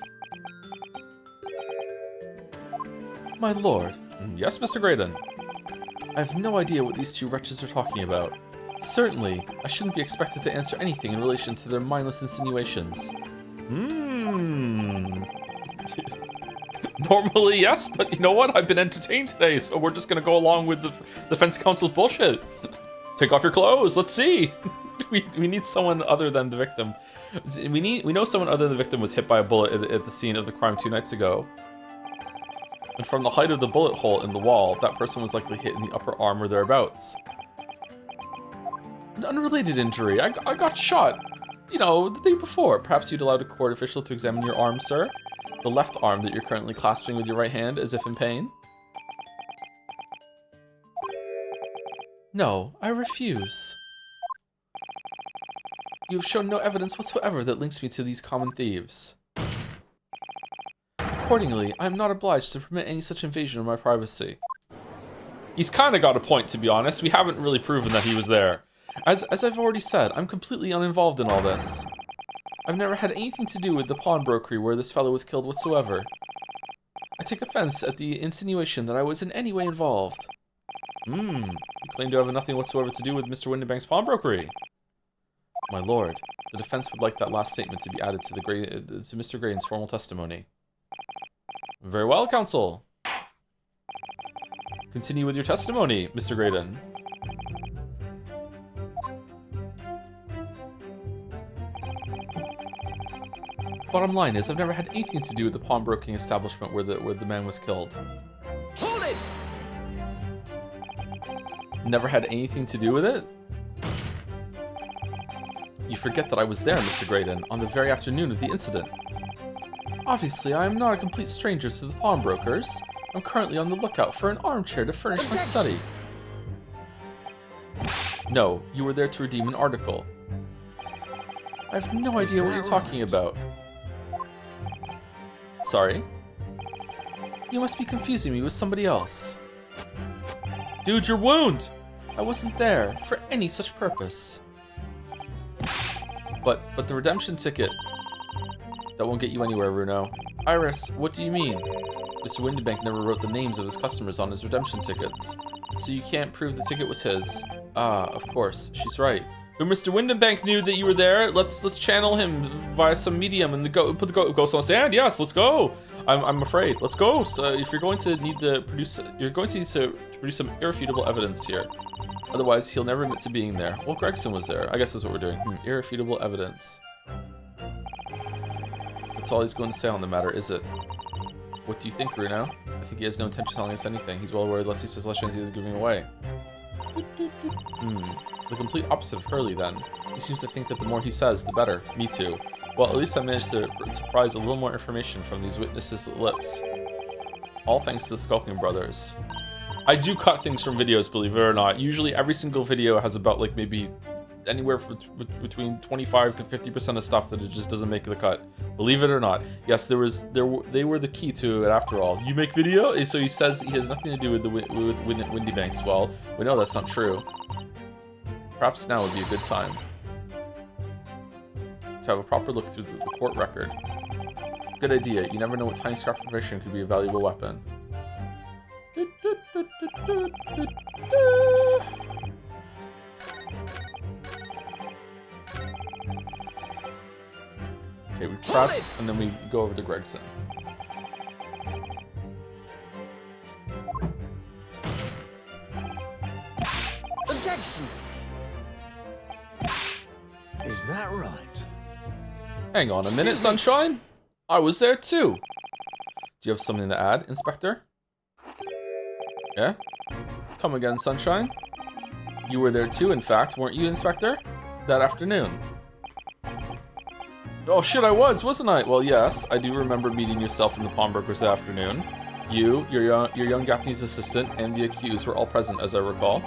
My lord. Yes, Mr. Graydon. I have no idea what these two wretches are talking about. Certainly, I shouldn't be expected to answer anything in relation to their mindless insinuations. Normally, yes, but you know what? I've been entertained today, so we're just gonna go along with the defense counsel's bullshit. Take off your clothes, let's see. We need someone other than the victim. We know someone other than the victim was hit by a bullet at the scene of the crime 2 nights ago. And from the height of the bullet hole in the wall, that person was likely hit in the upper arm or thereabouts. An unrelated injury. I got shot, you know, the day before. Perhaps you'd allowed a court official to examine your arm, sir? The left arm that you're currently clasping with your right hand as if in pain? No, I refuse. You have shown no evidence whatsoever that links me to these common thieves. Accordingly, I am not obliged to permit any such invasion of my privacy. He's kind of got a point, to be honest. We haven't really proven that he was there. As I've already said, I'm completely uninvolved in all this. I've never had anything to do with the pawnbrokery where this fellow was killed whatsoever. I take offense at the insinuation that I was in any way involved. You claim to have nothing whatsoever to do with Mr. Windibank's pawnbrokery. My lord, the defense would like that last statement to be added to Mr. Graydon's formal testimony. Very well, counsel. Continue with your testimony, Mr. Graydon. Bottom line is, I've never had anything to do with the pawnbroking establishment where the man was killed. Never had anything to do with it? You forget that I was there, Mr. Graydon, on the very afternoon of the incident. Obviously, I am not a complete stranger to the pawnbrokers. I'm currently on the lookout for an armchair to furnish my study. No, you were there to redeem an article. I have no idea what you're talking about. Sorry? You must be confusing me with somebody else. Dude, your wound! I wasn't there for any such purpose. But the redemption ticket, that won't get you anywhere, Runo. Iris, what do you mean? Mr. Windybank never wrote the names of his customers on his redemption tickets, so you can't prove the ticket was his. Ah, of course, she's right. But Mr. Windybank knew that you were there. Let's channel him via some medium and put the ghost on stand. Yes, let's go. I'm afraid. Let's go. If you're going to need to produce, produce some irrefutable evidence here. Otherwise, he'll never admit to being there. Well, Gregson was there. I guess that's what we're doing. Irrefutable evidence. That's all he's going to say on the matter, is it? What do you think, Runo? I think he has no intention of telling us anything. He's well aware unless he says less chance he is giving away. The complete opposite of Hurley, then. He seems to think that the more he says, the better. Me too. Well, at least I managed to prize a little more information from these witnesses' lips. All thanks to the Skulking Brothers. I do cut things from videos, believe it or not. Usually every single video has about like maybe anywhere between 25 to 50% of stuff that it just doesn't make the cut. Believe it or not. Yes, they were the key to it after all. You make video? So he says he has nothing to do with Windybanks. Well, we know that's not true. Perhaps now would be a good time to have a proper look through the court record. Good idea. You never know what tiny scrap of information could be a valuable weapon. Okay, we press and then we go over to Gregson. Objection! Is that right? Hang on a minute, Sunshine. I was there too. Do you have something to add, Inspector? Yeah? Come again, Sunshine. You were there too, in fact, weren't you, Inspector? That afternoon. Oh shit, I was, wasn't I? Well, yes, I do remember meeting yourself in the pawnbrokers that afternoon. You, your young Japanese assistant, and the accused were all present, as I recall.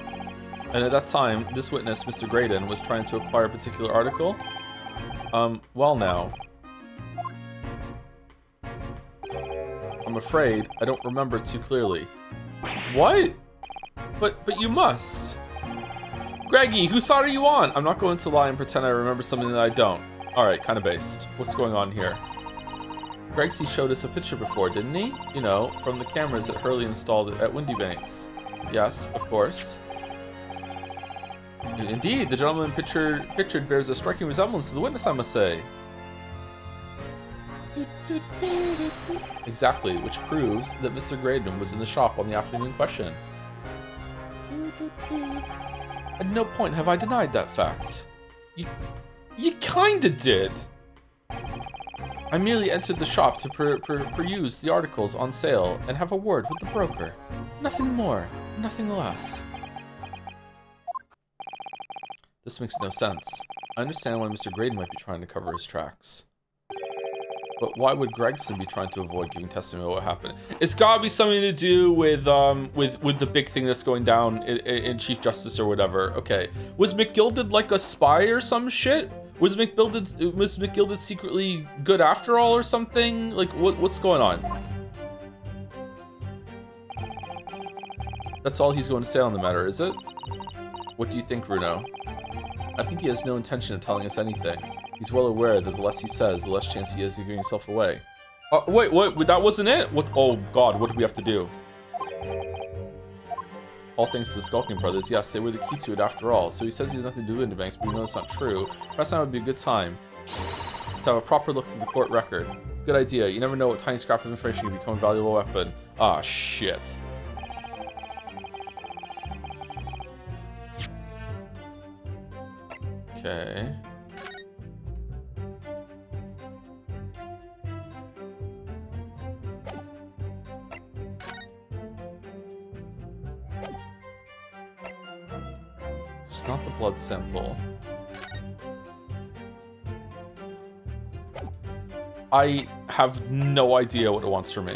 And at that time, this witness, Mr. Graydon, was trying to acquire a particular article. Well now. I'm afraid I don't remember too clearly. What? But you must. Greggy, whose side are you on? I'm not going to lie and pretend I remember something that I don't. Alright, kind of based. What's going on here? Gregsy showed us a picture before, didn't he? You know, from the cameras that Hurley installed at Windybanks. Yes, of course. Indeed, the gentleman pictured bears a striking resemblance to the witness, I must say. Exactly, which proves that Mr. Graydon was in the shop on the afternoon in question. At no point have I denied that fact. You kinda did. I merely entered the shop to peruse the articles on sale and have a word with the broker. Nothing more, nothing less. This makes no sense. I understand why Mr. Graydon might be trying to cover his tracks. But why would Gregson be trying to avoid giving testimony about what happened? It's gotta be something to do with the big thing that's going down in Chief Justice or whatever. Okay. Was McGilded like a spy or some shit? Was McGilded secretly good after all or something? Like what's going on? That's all he's going to say on the matter, is it? What do you think, Runo? I think he has no intention of telling us anything. He's well aware that the less he says, the less chance he has of giving himself away. Wait, what? That wasn't it? What? Oh God, what do we have to do? All thanks to the Skulking Brothers. Yes, they were the key to it after all. So he says he has nothing to do with Windybanks, but we know that's not true. Perhaps now would be a good time to have a proper look through the court record. Good idea. You never know what tiny scrap of information can become a valuable weapon. Ah, shit. Okay. It's not the blood sample. I have no idea what it wants from me.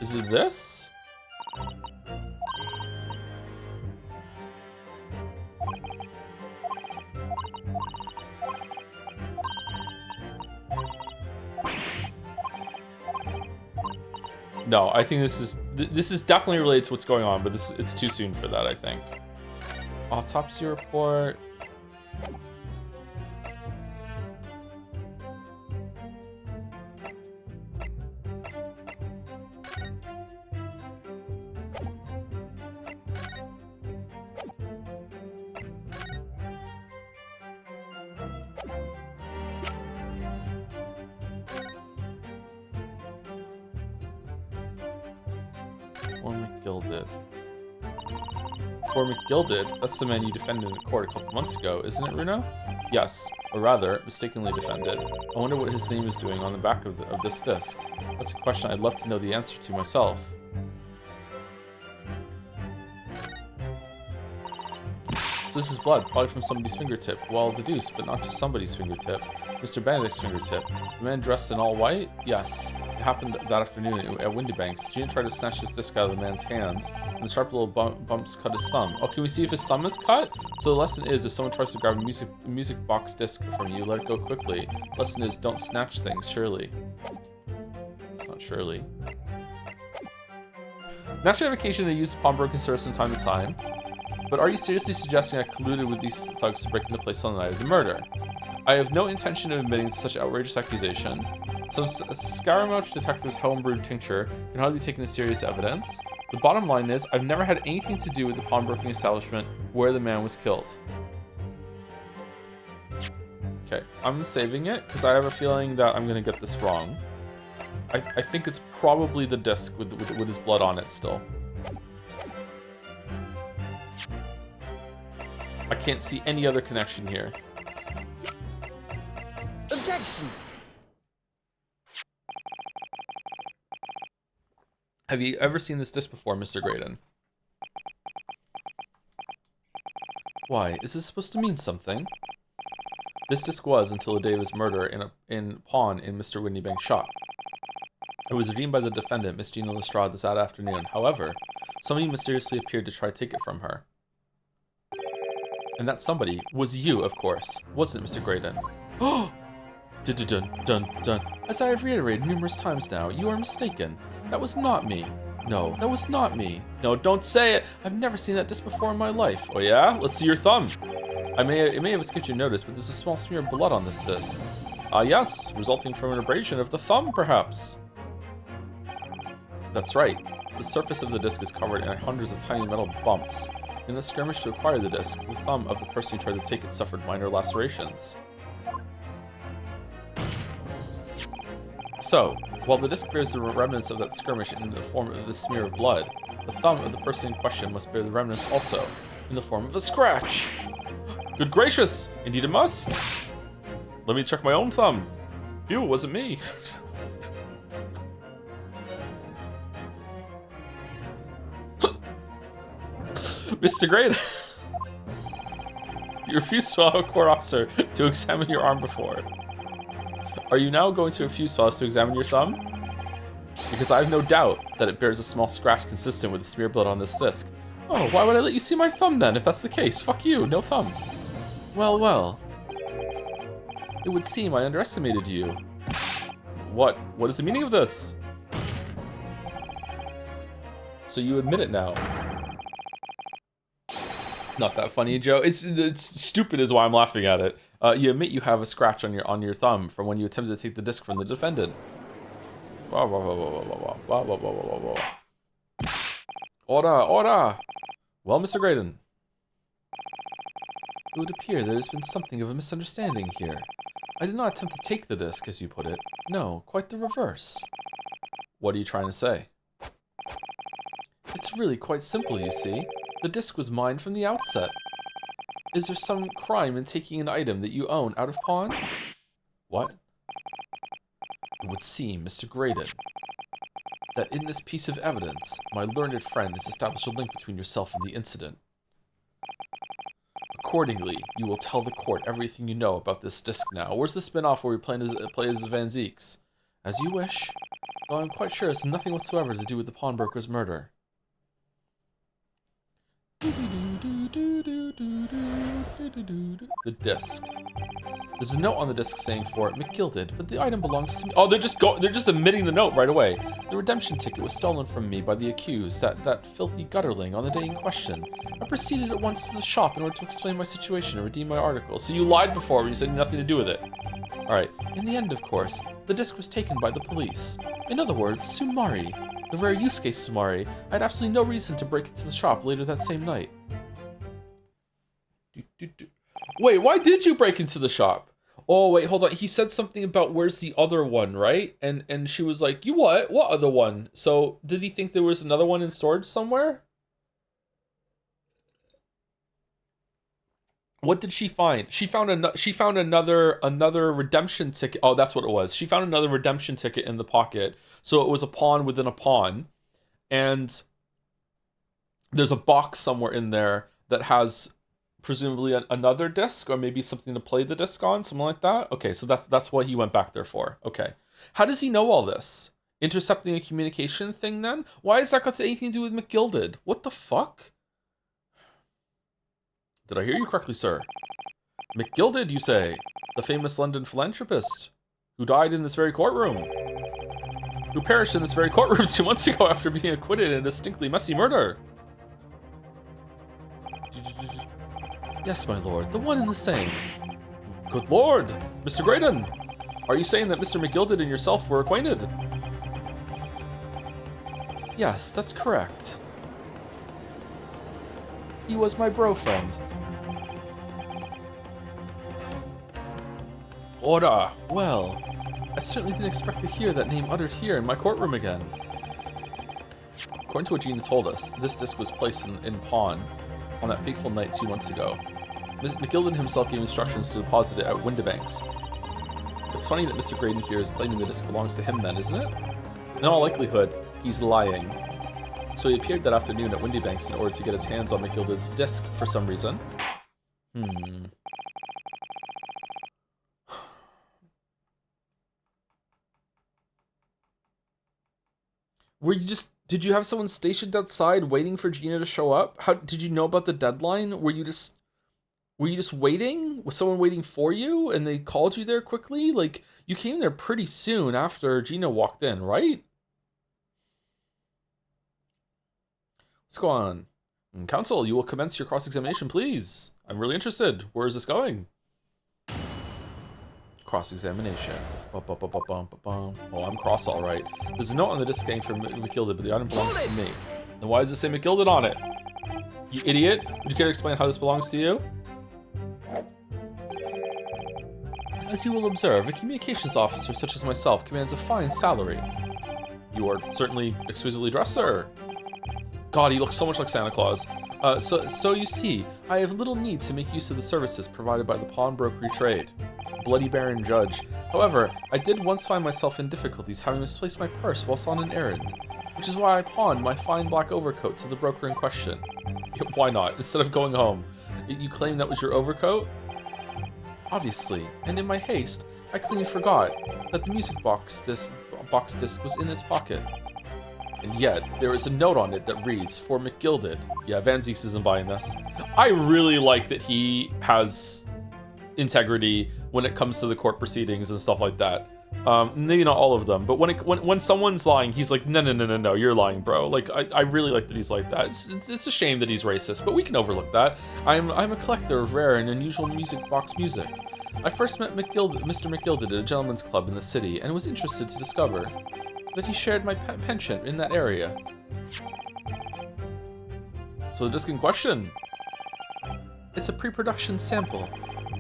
Is it this? No, I think this is definitely related to what's going on, but it's too soon for that, I think. Autopsy report. Gilded, that's the man you defended in court a couple months ago, isn't it, Runa? Yes, or rather, mistakenly defended. I wonder what his name is doing on the back of this disc. That's a question I'd love to know the answer to myself. So this is blood, probably from somebody's fingertip. Well deduced, but not just somebody's fingertip. Mr. Benedict's fingertip. The man dressed in all white? Yes. It happened that afternoon at Windybanks. Gina tried to snatch his disc out of the man's hands, and the sharp little bumps cut his thumb. Oh, can we see if his thumb is cut? So the lesson is, if someone tries to grab a music box disc from you, let it go quickly. The lesson is, don't snatch things, surely. It's not surely. Naturally, on occasion, they use the pawnbroking service from time to time. But are you seriously suggesting I colluded with these thugs to break into place on the night of the murder? I have no intention of admitting to such outrageous accusation. Some Scaramouche detective's homebrewed tincture can hardly be taken as serious evidence. The bottom line is, I've never had anything to do with the pawnbroking establishment where the man was killed. Okay, I'm saving it because I have a feeling that I'm going to get this wrong. I think it's probably the disc with his blood on it still. I can't see any other connection here. Objection! Have you ever seen this disc before, Mr. Graydon? Why, is this supposed to mean something? This disc was until the day of his murder in pawn in Mr. Windybank's shop. It was redeemed by the defendant, Miss Gina Lestrade, this afternoon. However, somebody mysteriously appeared to try to take it from her. And that somebody was you, of course, wasn't it, Mr. Graydon? Oh! Dun. As I have reiterated numerous times now, you are mistaken. That was not me. No, that was not me. No, don't say it. I've never seen that disc before in my life. Oh yeah? Let's see your thumb. It may have escaped your notice, but there's a small smear of blood on this disc. Ah, yes, resulting from an abrasion of the thumb, perhaps. That's right. The surface of the disc is covered in hundreds of tiny metal bumps. In the skirmish to acquire the disc, the thumb of the person who tried to take it suffered minor lacerations. So, while the disc bears the remnants of that skirmish in the form of the smear of blood, the thumb of the person in question must bear the remnants also, in the form of a scratch. Good gracious! Indeed it must! Let me check my own thumb. Phew, it wasn't me. Mr. Grade, you refused to allow a court officer to examine your arm before. Are you now going to refuse to allow us to examine your thumb? Because I have no doubt that it bears a small scratch consistent with the smear blood on this disc. Oh, why would I let you see my thumb then, if that's the case? Fuck you, no thumb. Well. It would seem I underestimated you. What? What is the meaning of this? So you admit it now. Not that funny, Joe. It's stupid is why I'm laughing at it. You admit you have a scratch on your thumb from when you attempted to take the disc from the defendant. Whoa. Order! Well, Mr. Graydon. It would appear there has been something of a misunderstanding here. I did not attempt to take the disc, as you put it. No, quite the reverse. What are you trying to say? It's really quite simple, you see. The disc was mine from the outset. Is there some crime in taking an item that you own out of pawn? What? It would seem, Mr. Graydon. that in this piece of evidence, my learned friend has established a link between yourself and the incident. Accordingly, you will tell the court everything you know about this disc now. Where's the spin-off where we play as Van Zeeks? As you wish. Though I'm quite sure it's nothing whatsoever to do with the pawnbroker's murder. The disc. There's a note on the disc saying for McGilded, but the item belongs to me. Oh, they're just omitting the note right away. The redemption ticket was stolen from me by the accused, that filthy gutterling on the day in question. I proceeded at once to the shop in order to explain my situation and redeem my article. So you lied before when you said nothing to do with it. Alright, in the end, of course, the disc was taken by the police. In other words, sumari. The rare use case sumari. I had absolutely no reason to break into the shop later that same night. Wait, why did you break into the shop? Oh, wait, hold on. He said something about where's the other one, right? And she was like, you what? What other one? So did he think there was another one in storage somewhere? What did she find? She found another redemption ticket. Oh, that's what it was. She found another redemption ticket in the pocket. So it was a pawn within a pawn. And there's a box somewhere in there that has presumably another disc, or maybe something to play the disc on, something like that. Okay, so that's what he went back there for. Okay. How does he know all this? Intercepting a communication thing then? Why has that got anything to do with McGilded? What the fuck? Did I hear you correctly, sir? McGilded, you say? The famous London philanthropist who died in this very courtroom. Who perished in this very courtroom 2 months ago after being acquitted in a distinctly messy murder. Yes, my lord, the one and the same. Good lord, Mr. Graydon. Are you saying that Mr. McGilded and yourself were acquainted? Yes, that's correct. He was my bro friend. Order. Well, I certainly didn't expect to hear that name uttered here in my courtroom again. According to what Gina told us, this disc was placed in pawn on that fateful night 2 months ago. Mr. McGilded himself gave instructions to deposit it at Windibanks. It's funny that Mr. Graydon here is claiming the disc belongs to him then, isn't it? In all likelihood, he's lying. So he appeared that afternoon at Windibanks in order to get his hands on McGilded's disc for some reason. Did you have someone stationed outside waiting for Gina to show up? How did you know about the deadline? Were you just waiting? Was someone waiting for you and they called you there quickly? Like, you came there pretty soon after Gina walked in, right? What's going on? Counsel, you will commence your cross-examination, please. I'm really interested. Where is this going? Cross-examination. Oh, I'm cross, all right. There's a note on the disc saying for McGilded, but the item belongs to me. Then why does it say McGilded on it? You idiot. Would you care to explain how this belongs to you? As you will observe, a communications officer such as myself commands a fine salary. You are certainly exquisitely dressed, sir. God, he looks so much like Santa Claus. So you see, I have little need to make use of the services provided by the pawnbrokery trade. Bloody Baron Judge. However, I did once find myself in difficulties having misplaced my purse whilst on an errand, which is why I pawned my fine black overcoat to the broker in question. Why not? Instead of going home. You claim that was your overcoat? Obviously, and in my haste, I clearly forgot that the music box disc was in its pocket. And yet, there is a note on it that reads, for McGilded. Yeah, Van Zeeks isn't buying this. I really like that he has integrity when it comes to the court proceedings and stuff like that. Maybe not all of them, but when someone's lying, he's like, no, you're lying, bro. Like, I really like that he's like that. It's a shame that he's racist, but we can overlook that. I'm a collector of rare and unusual music box music. I first met Mr. McGilded at a gentleman's club in the city and was interested to discover that he shared my penchant in that area. So the disc in question. It's a pre-production sample.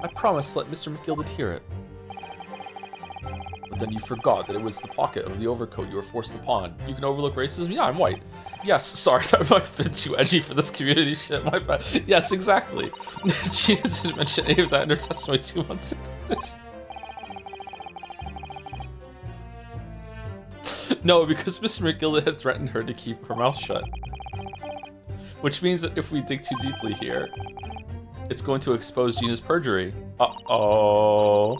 I promise to let Mr. McGilded hear it. But then you forgot that it was the pocket of the overcoat you were forced to pawn. You can overlook racism? Yeah, I'm white. Yes, sorry, that might have been too edgy for this community shit, my bad. Yes, exactly. She didn't mention any of that in her testimony 2 months ago, did she? No, because Mr. McGilda had threatened her to keep her mouth shut. Which means that if we dig too deeply here, it's going to expose Gina's perjury. Uh-oh.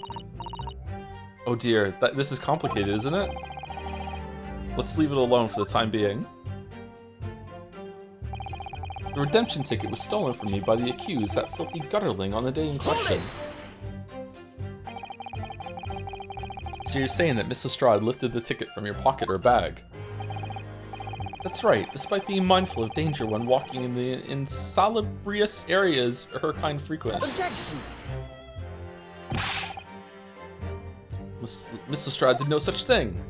Oh dear, this is complicated, isn't it? Let's leave it alone for the time being. The redemption ticket was stolen from me by the accused, that filthy gutterling, on the day in question. So you're saying that Miss Lestrade lifted the ticket from your pocket or bag? That's right, despite being mindful of danger when walking in the insalubrious areas her kind frequent. Objection! Miss Lestrade did no such thing.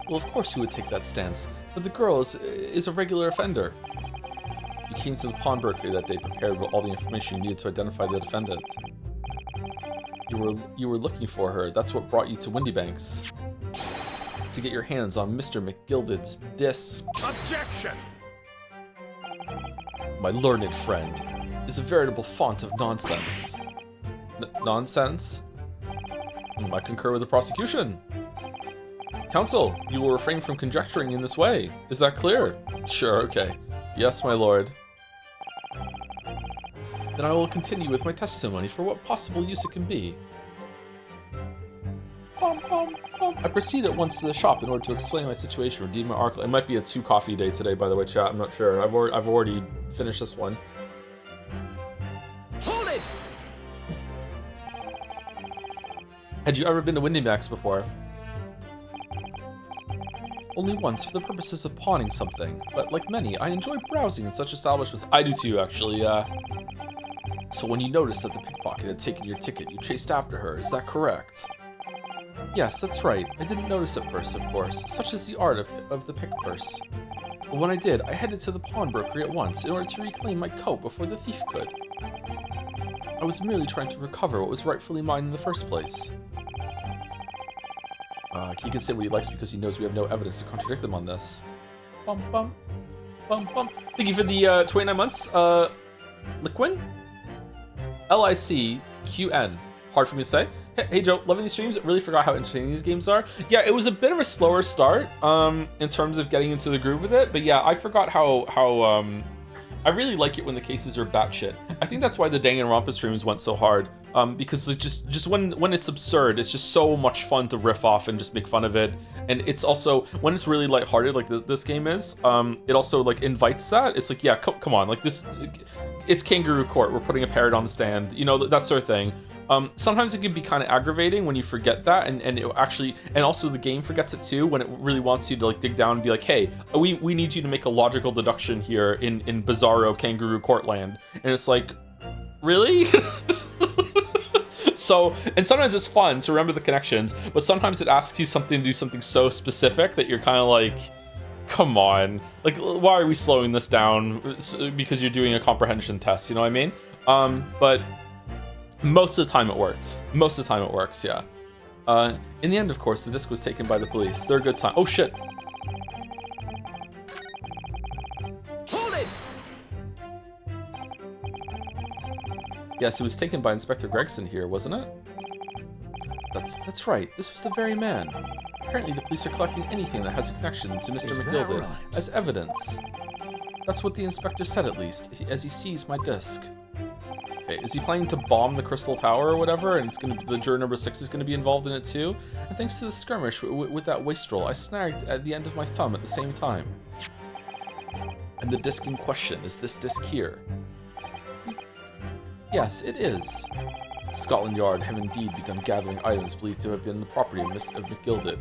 Well, of course you would take that stance, but the girl is a regular offender. You came to the pawnbroker that day prepared with all the information you needed to identify the defendant. You were looking for her. That's what brought you to Windybanks. To get your hands on Mr. McGilded's disc. Objection! My learned friend is a veritable font of nonsense. Nonsense? I concur with the prosecution. Counsel, you will refrain from conjecturing in this way. Is that clear? Sure, okay. Yes, my lord. Then I will continue with my testimony for what possible use it can be. I proceed at once to the shop in order to explain my situation, redeem my article. It might be a 2-coffee day today, by the way, chat. I'm not sure. I've already finished this one. Hold it! Had you ever been to Windymax before? Only once for the purposes of pawning something, but like many, I enjoy browsing in such establishments. I do too, actually, So when you noticed that the pickpocket had taken your ticket, you chased after her, is that correct? Yes, that's right. I didn't notice at first, of course. Such is the art of the pick purse. But when I did, I headed to the pawnbroker at once in order to reclaim my coat before the thief could. I was merely trying to recover what was rightfully mine in the first place. He can say what he likes because he knows we have no evidence to contradict him on this. Bum bum. Bum bum. Thank you for the 29 months. Liquin? LICQN. Hard for me to say. Hey Joe, loving these streams. Really forgot how interesting these games are. Yeah, it was a bit of a slower start in terms of getting into the groove with it, but yeah, I forgot how I really like it when the cases are batshit. I think that's why the Danganronpa streams went so hard, because it's just when it's absurd, it's just so much fun to riff off and just make fun of it. And it's also when it's really lighthearted, like this game is. It also like invites that. It's like, yeah, come on, like this. It's Kangaroo Court. We're putting a parrot on the stand, you know, that sort of thing. Sometimes it can be kind of aggravating when you forget that, and it actually, and also the game forgets it too when it really wants you to like dig down and be like, hey, we need you to make a logical deduction here in bizarro Kangaroo Court land, and it's like, really? So, and sometimes it's fun to remember the connections, but sometimes it asks you something to do something so specific that you're kind of like, come on, like, why are we slowing this down? Because you're doing a comprehension test, you know what I mean? But most of the time it works. Most of the time it works, yeah. In the end, of course, the disc was taken by the police. They're a good sign. Oh, shit. Hold it! Yes, it was taken by Inspector Gregson here, wasn't it? That's right. This was the very man. Apparently, the police are collecting anything that has a connection to Mr. McGilden as evidence. That's what the inspector said, at least, as he seized my disc. Okay, is he planning to bomb the Crystal Tower or whatever, and the juror number 6 is going to be involved in it too? And thanks to the skirmish with that wastrel, I snagged at the end of my thumb at the same time. And the disc in question is this disc here. Yes, it is. Scotland Yard have indeed begun gathering items believed to have been the property of McGilded,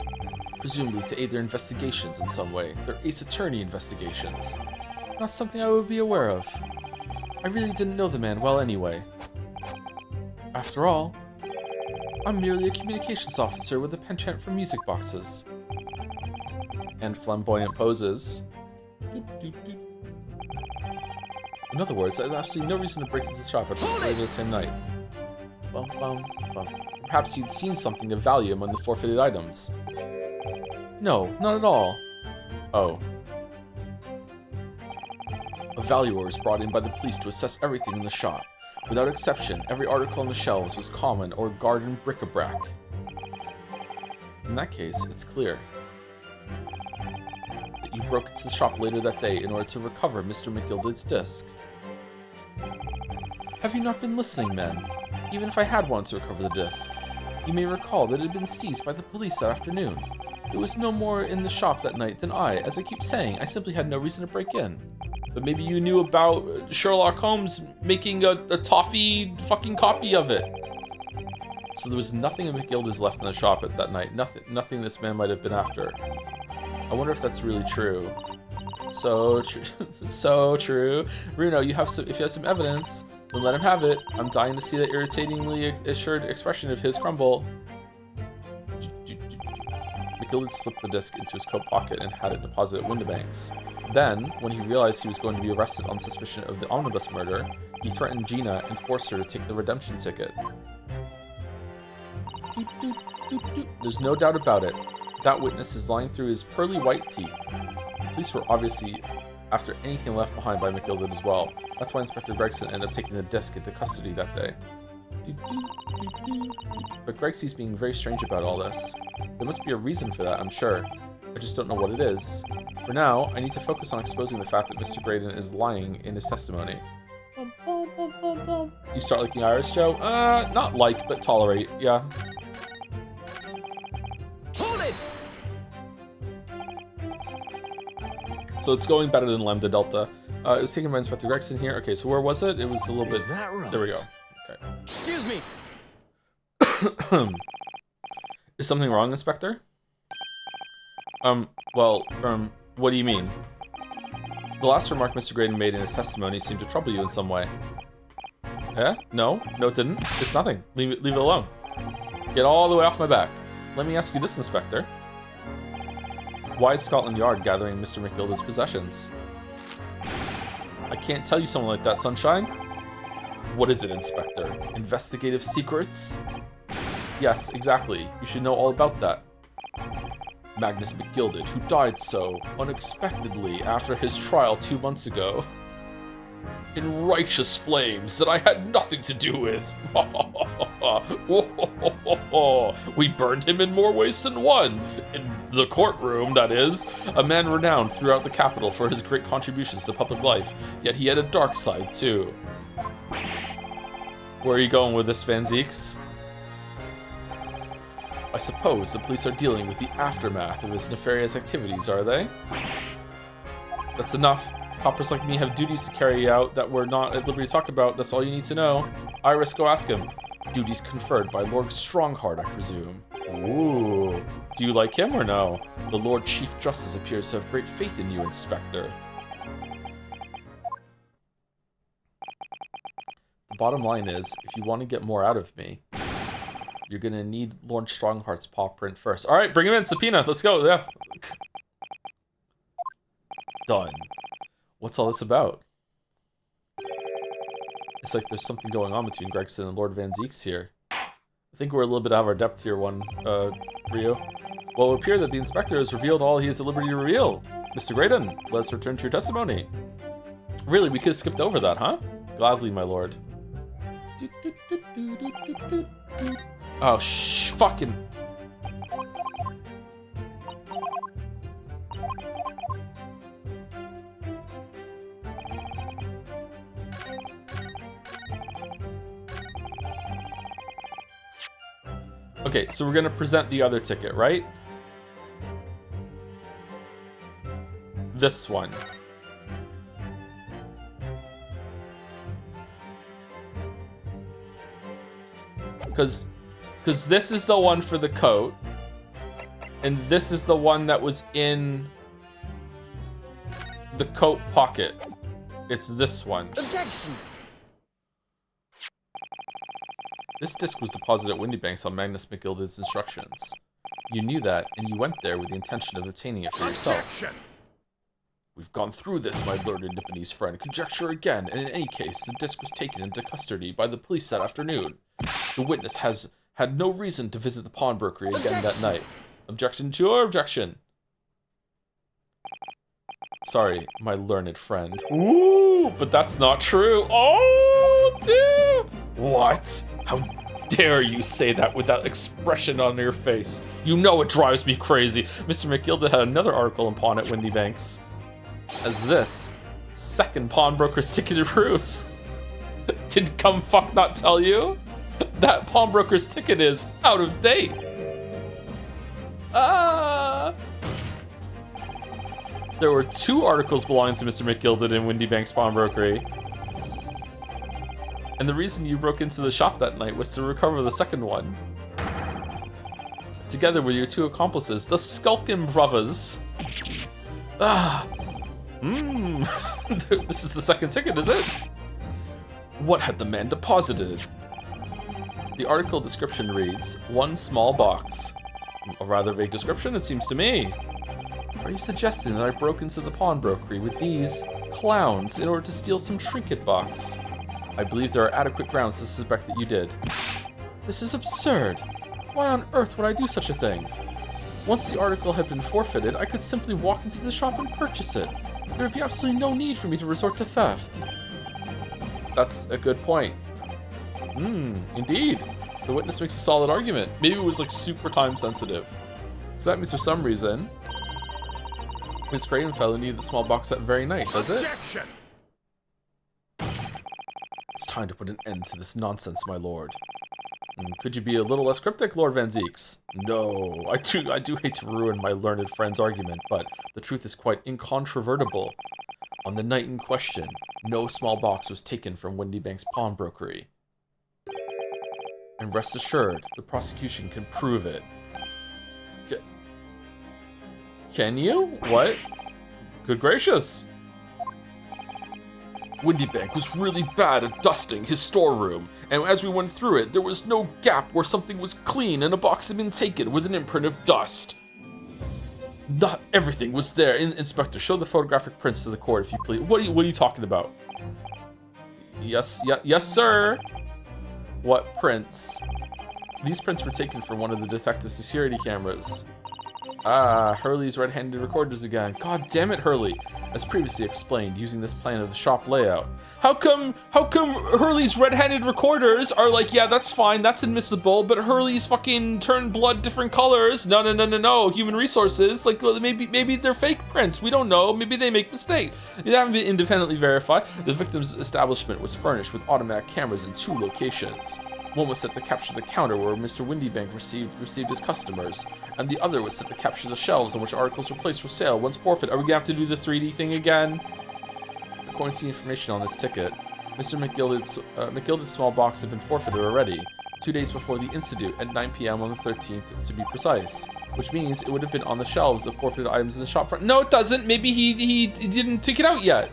presumably to aid their investigations in some way, their Ace Attorney investigations. Not something I would be aware of. I really didn't know the man well anyway. After all, I'm merely a communications officer with a penchant for music boxes. And flamboyant poses. In other words, I have absolutely no reason to break into the shop at the same night. Bum, bum, bum. Perhaps you'd seen something of value among the forfeited items. No, not at all. Oh. A valuer was brought in by the police to assess everything in the shop. Without exception, every article on the shelves was common or garden bric-a-brac. In that case, it's clear that you broke into the shop later that day in order to recover Mr. McGilded's disc. Have you not been listening, men? Even if I had wanted to recover the disc, you may recall that it had been seized by the police that afternoon. It was no more in the shop that night than I, as I keep saying, I simply had no reason to break in. But maybe you knew about Sherlock Holmes making a toffee fucking copy of it. So there was nothing of McGilda's left in the shop at that night. Nothing this man might have been after. I wonder if that's really true. So true. So true. Bruno, if you have some evidence, then let him have it. I'm dying to see that irritatingly assured expression of his crumble. McGilded slipped the disc into his coat pocket and had it deposited at Windibank's. Then, when he realized he was going to be arrested on suspicion of the omnibus murder, he threatened Gina and forced her to take the redemption ticket. There's no doubt about it. That witness is lying through his pearly white teeth. The police were obviously after anything left behind by McGilded as well. That's why Inspector Gregson ended up taking the disc into custody that day. But Gregsy's being very strange about all this. There must be a reason for that, I'm sure. I just don't know what it is. For now, I need to focus on exposing the fact that Mr. Graydon is lying in his testimony. You start liking Iris, Joe? Not like, but tolerate, yeah. Hold it! So it's going better than Lambda Delta. It was taken by Inspector Gregson here. Okay, so where was it? It was a little bit... Is that right? There we go. Okay. Excuse me. Is something wrong, Inspector? What do you mean? The last remark Mr. Graydon made in his testimony seemed to trouble you in some way. Eh? No, it didn't. It's nothing. Leave it alone. Get all the way off my back. Let me ask you this, Inspector. Why is Scotland Yard gathering Mr. McGilded's possessions? I can't tell you something like that, Sunshine. What is it, Inspector? Investigative secrets? Yes, exactly. You should know all about that. Magnus McGilded, who died so unexpectedly after his trial 2 months ago. In righteous flames that I had nothing to do with. We burned him in more ways than one. In the courtroom, that is. A man renowned throughout the capital for his great contributions to public life. Yet he had a dark side, too. Where are you going with this, Van Zeeks? I suppose the police are dealing with the aftermath of his nefarious activities, are they? That's enough. Coppers like me have duties to carry out that we're not at liberty to talk about. That's all you need to know. Iris, go ask him. Duties conferred by Lord Strongheart, I presume. Ooh. Do you like him or no? The Lord Chief Justice appears to have great faith in you, Inspector. The bottom line is, if you want to get more out of me, you're gonna need Lord Strongheart's paw print first. All right, bring him in, subpoena. Let's go. Yeah. Done. What's all this about? It's like there's something going on between Gregson and Lord Van Zeeks here. I think we're a little bit out of our depth here, Rio. Well, it would appear that the inspector has revealed all he is at liberty to reveal. Mr. Graydon, let's return to your testimony. Really, we could have skipped over that, huh? Gladly, my lord. Oh, fucking... Okay, so we're gonna present the other ticket, right? This one. Because this is the one for the coat, and this is the one that was in the coat pocket. It's this one. Objection. This disc was deposited at Windibank's on Magnus McGilded's instructions. You knew that, and you went there with the intention of obtaining it for yourself. Objection! We've gone through this, my learned Nipponese friend. Conjecture again, and in any case, the disc was taken into custody by the police that afternoon. The witness has had no reason to visit the pawnbroker again that night. Objection to your objection. Sorry, my learned friend. Ooh, but that's not true. Oh, dude! What? How dare you say that with that expression on your face? You know it drives me crazy. Mr. McGilded had another article in Pawn at Windy Banks as this. Second pawnbroker's ticket approved. Did Come Fuck not tell you? That pawnbroker's ticket is out of date. There were 2 articles belonging to Mr. McGilded in Windy Banks Pawnbrokery. And the reason you broke into the shop that night was to recover the second one. Together with your 2 accomplices, the Skulkin Brothers. This is the second ticket, is it? What had the man deposited? The article description reads, 1 small box. A rather vague description, it seems to me. Are you suggesting that I broke into the pawnbrokery with these clowns in order to steal some trinket box? I believe there are adequate grounds to suspect that you did. This is absurd. Why on earth would I do such a thing? Once the article had been forfeited, I could simply walk into the shop and purchase it. There would be absolutely no need for me to resort to theft. That's a good point. Indeed. The witness makes a solid argument. Maybe it was like super time sensitive. So that means for some reason, Miss Gravenfellow needed the small box that very night, does it? Objection! It's time to put an end to this nonsense, my lord. Could you be a little less cryptic, Lord Van Zeeks? No, I do hate to ruin my learned friend's argument, but the truth is quite incontrovertible. On the night in question, no small box was taken from Windy Bank's pawnbrokery. And rest assured, the prosecution can prove it. Can you? What? Good gracious. Windy Bank was really bad at dusting his storeroom, and as we went through it, there was no gap where something was clean and a box had been taken with an imprint of dust. Not everything was there. Inspector, show the photographic prints to the court if you please. What are you talking about? Yes, sir. What prints? These prints were taken from one of the detective's security cameras. Hurley's red-handed recorders again. God damn it, Hurley. As previously explained, using this plan of the shop layout. How come Hurley's red-handed recorders are like, yeah, that's fine, that's admissible, but Hurley's fucking turn blood different colors? No. Human resources, like, well, maybe they're fake prints. We don't know. Maybe they make mistakes. They haven't been independently verified. The victim's establishment was furnished with automatic cameras in 2 locations. One was set to capture the counter where Mr. Windybank received his customers, and the other was set to capture the shelves on which articles were placed for sale once forfeit. Are we gonna have to do the 3D thing again? According to the information on this ticket, Mr. McGilded's small box had been forfeited already, 2 days before the incident at 9 p.m. on the 13th to be precise, which means it would have been on the shelves of forfeited items in the shop front. No, it doesn't. Maybe he didn't take it out yet.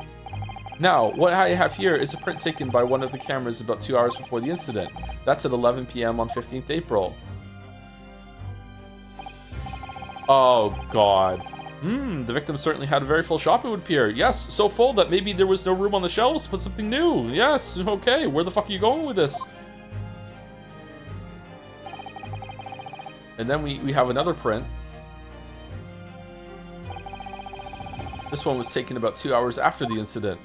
Now, what I have here is a print taken by one of the cameras about 2 hours before the incident. That's at 11 p.m. on 15th April. Oh, God. The victim certainly had a very full shop, it would appear. Yes, so full that maybe there was no room on the shelves to put something new. Yes, okay, where the fuck are you going with this? And then we have another print. This one was taken about 2 hours after the incident.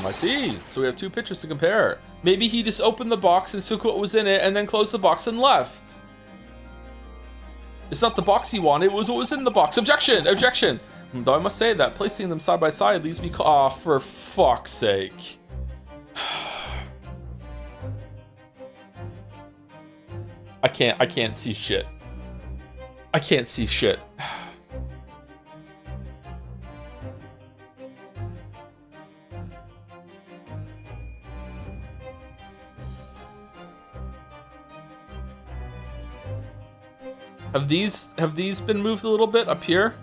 I see. So we have 2 pictures to compare. Maybe he just opened the box and took what was in it and then closed the box and left. It's not the box he wanted, it was what was in the box. Objection! Objection! Though I must say that placing them side by side leaves me for fuck's sake. I can't see shit. I can't see shit. Have these been moved a little bit up here?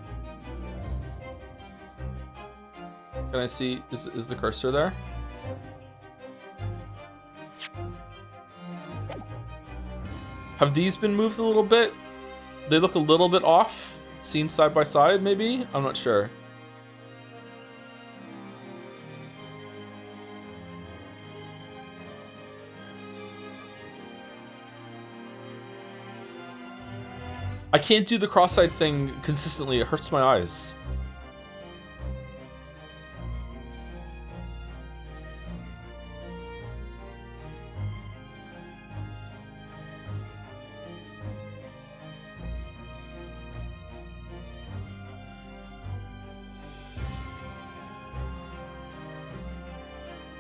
Can I see, is the cursor there? Have these been moved a little bit? They look a little bit off, seen side by side maybe? I'm not sure. I can't do the cross-eyed thing consistently, it hurts my eyes.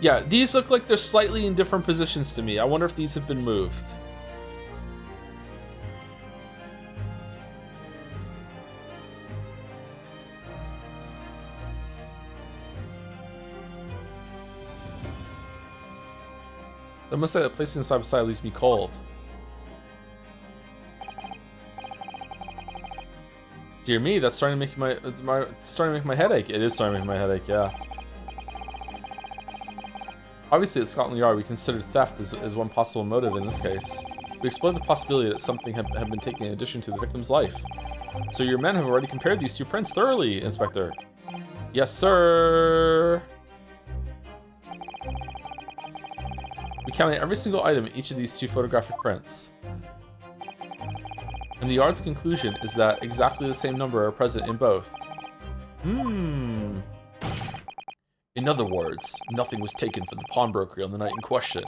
Yeah, these look like they're slightly in different positions to me. I wonder if these have been moved. I must say that placing them side by side leaves me cold. Dear me, that's starting to make starting to make my head ache. It is starting to make my head ache, yeah. Obviously, at Scotland Yard, we considered theft as one possible motive in this case. We explored the possibility that something had been taken in addition to the victim's life. So your men have already compared these two prints thoroughly, Inspector. Yes, sir. We counted every single item in each of these two photographic prints. And the Yard's conclusion is that exactly the same number are present in both. In other words, nothing was taken from the pawnbroker on the night in question,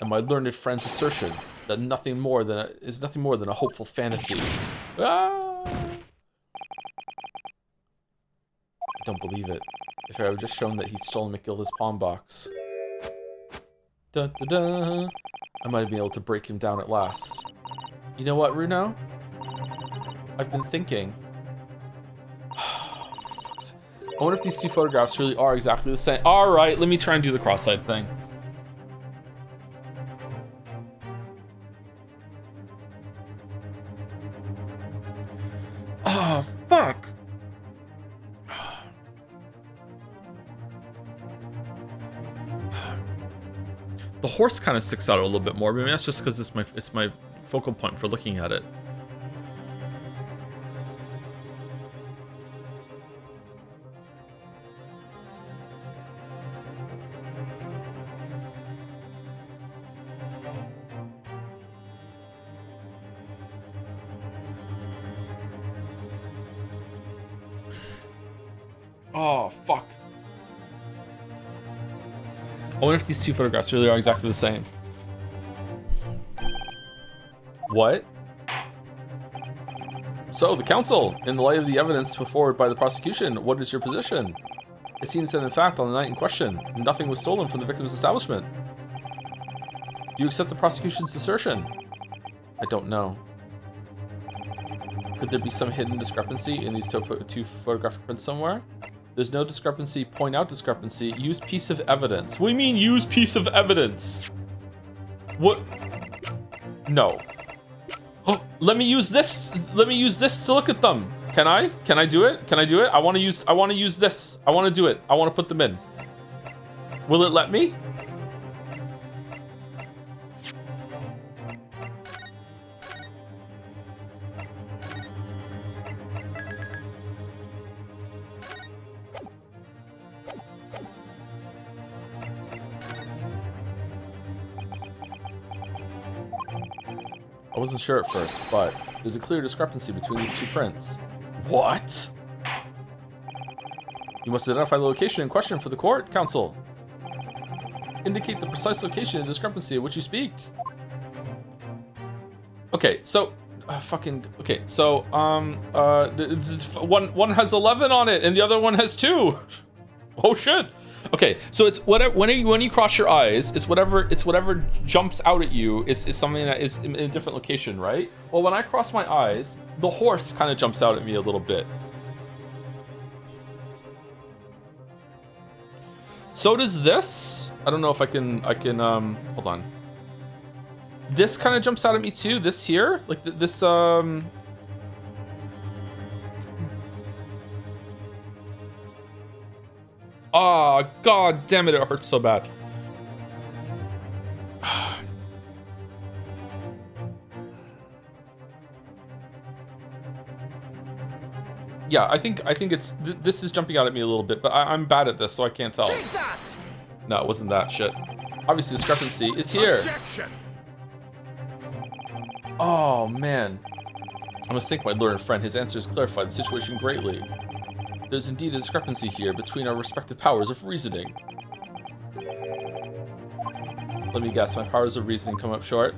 and my learned friend's assertion that nothing more than a hopeful fantasy. Ah! I don't believe it. If I had just shown that he'd stolen McGilda's pawn box. Da da da. I might have been able to break him down at last. You know what, Runo? I've been thinking. I wonder if these two photographs really are exactly the same. All right, let me try and do the cross-eyed thing. Oh, fuck. The horse kind of sticks out a little bit more, but maybe that's just because it's my focal point for looking at it. Oh, fuck. I wonder if these two photographs really are exactly the same. What? So, the council, in the light of the evidence put forward by the prosecution, what is your position? It seems that, in fact, on the night in question, nothing was stolen from the victim's establishment. Do you accept the prosecution's assertion? I don't know. Could there be some hidden discrepancy in these two photographic prints somewhere? There's no discrepancy. Point out discrepancy. Use piece of evidence. What do you mean use piece of evidence? What? No. Oh, let me use this. Let me use this to look at them. Can I? Can I do it? Can I do it? I want to use this. I want to do it. I want to put them in. Will it let me? I wasn't sure at first, but there's a clear discrepancy between these two prints. What? You must identify the location in question for the court, counsel. Indicate the precise location and discrepancy of which you speak. Okay, so one has 11 on it and the other one has 2. Oh shit. Okay, so it's whatever when you cross your eyes, it's whatever jumps out at you is something that is in a different location, right? Well, when I cross my eyes, the horse kind of jumps out at me a little bit. So does this. I don't know if I can hold on. This kind of jumps out at me too. This here, like this Oh, god damn it, it hurts so bad. Yeah, I think it's this is jumping out at me a little bit, but I'm bad at this, so I can't tell. Take that! No, it wasn't that shit. Obviously, discrepancy is here. Objection! Oh man, I must thank my learned friend. His answers clarified the situation greatly. There's indeed a discrepancy here between our respective powers of reasoning. Let me guess, my powers of reasoning come up short.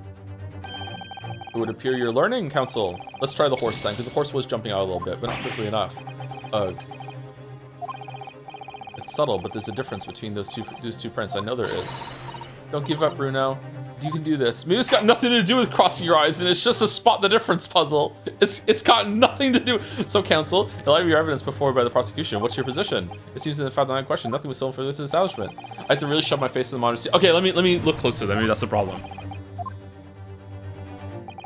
It would appear you're learning, counsel. Let's try the horse then, because the horse was jumping out a little bit, but not quickly enough. Ugh. it's subtle, but there's a difference between those two prints. I know there is. Don't give up, Bruno. You can do this. Maybe it's got nothing to do with crossing your eyes, and it's just a spot the difference puzzle. It's got nothing to do. So, counsel, in light of your evidence put forward by the prosecution, what's your position? It seems in the fact that I question nothing was stolen for this establishment. I have to really shove my face in the monitor. Okay, let me look closer. Then maybe that's the problem.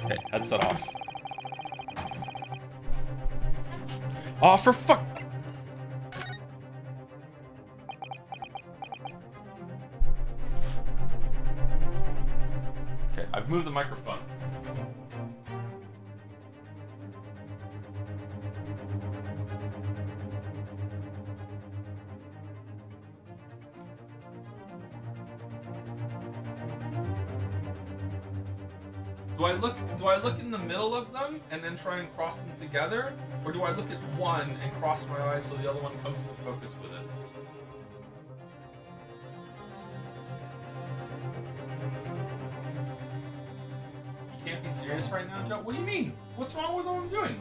Okay, headset off. Oh, for fuck. Okay, I've moved the microphone. Do I look in the middle of them and then try and cross them together? Or do I look at one and cross my eyes so the other one comes into focus with it? You can't be serious right now, Joe? What do you mean? What's wrong with what I'm doing?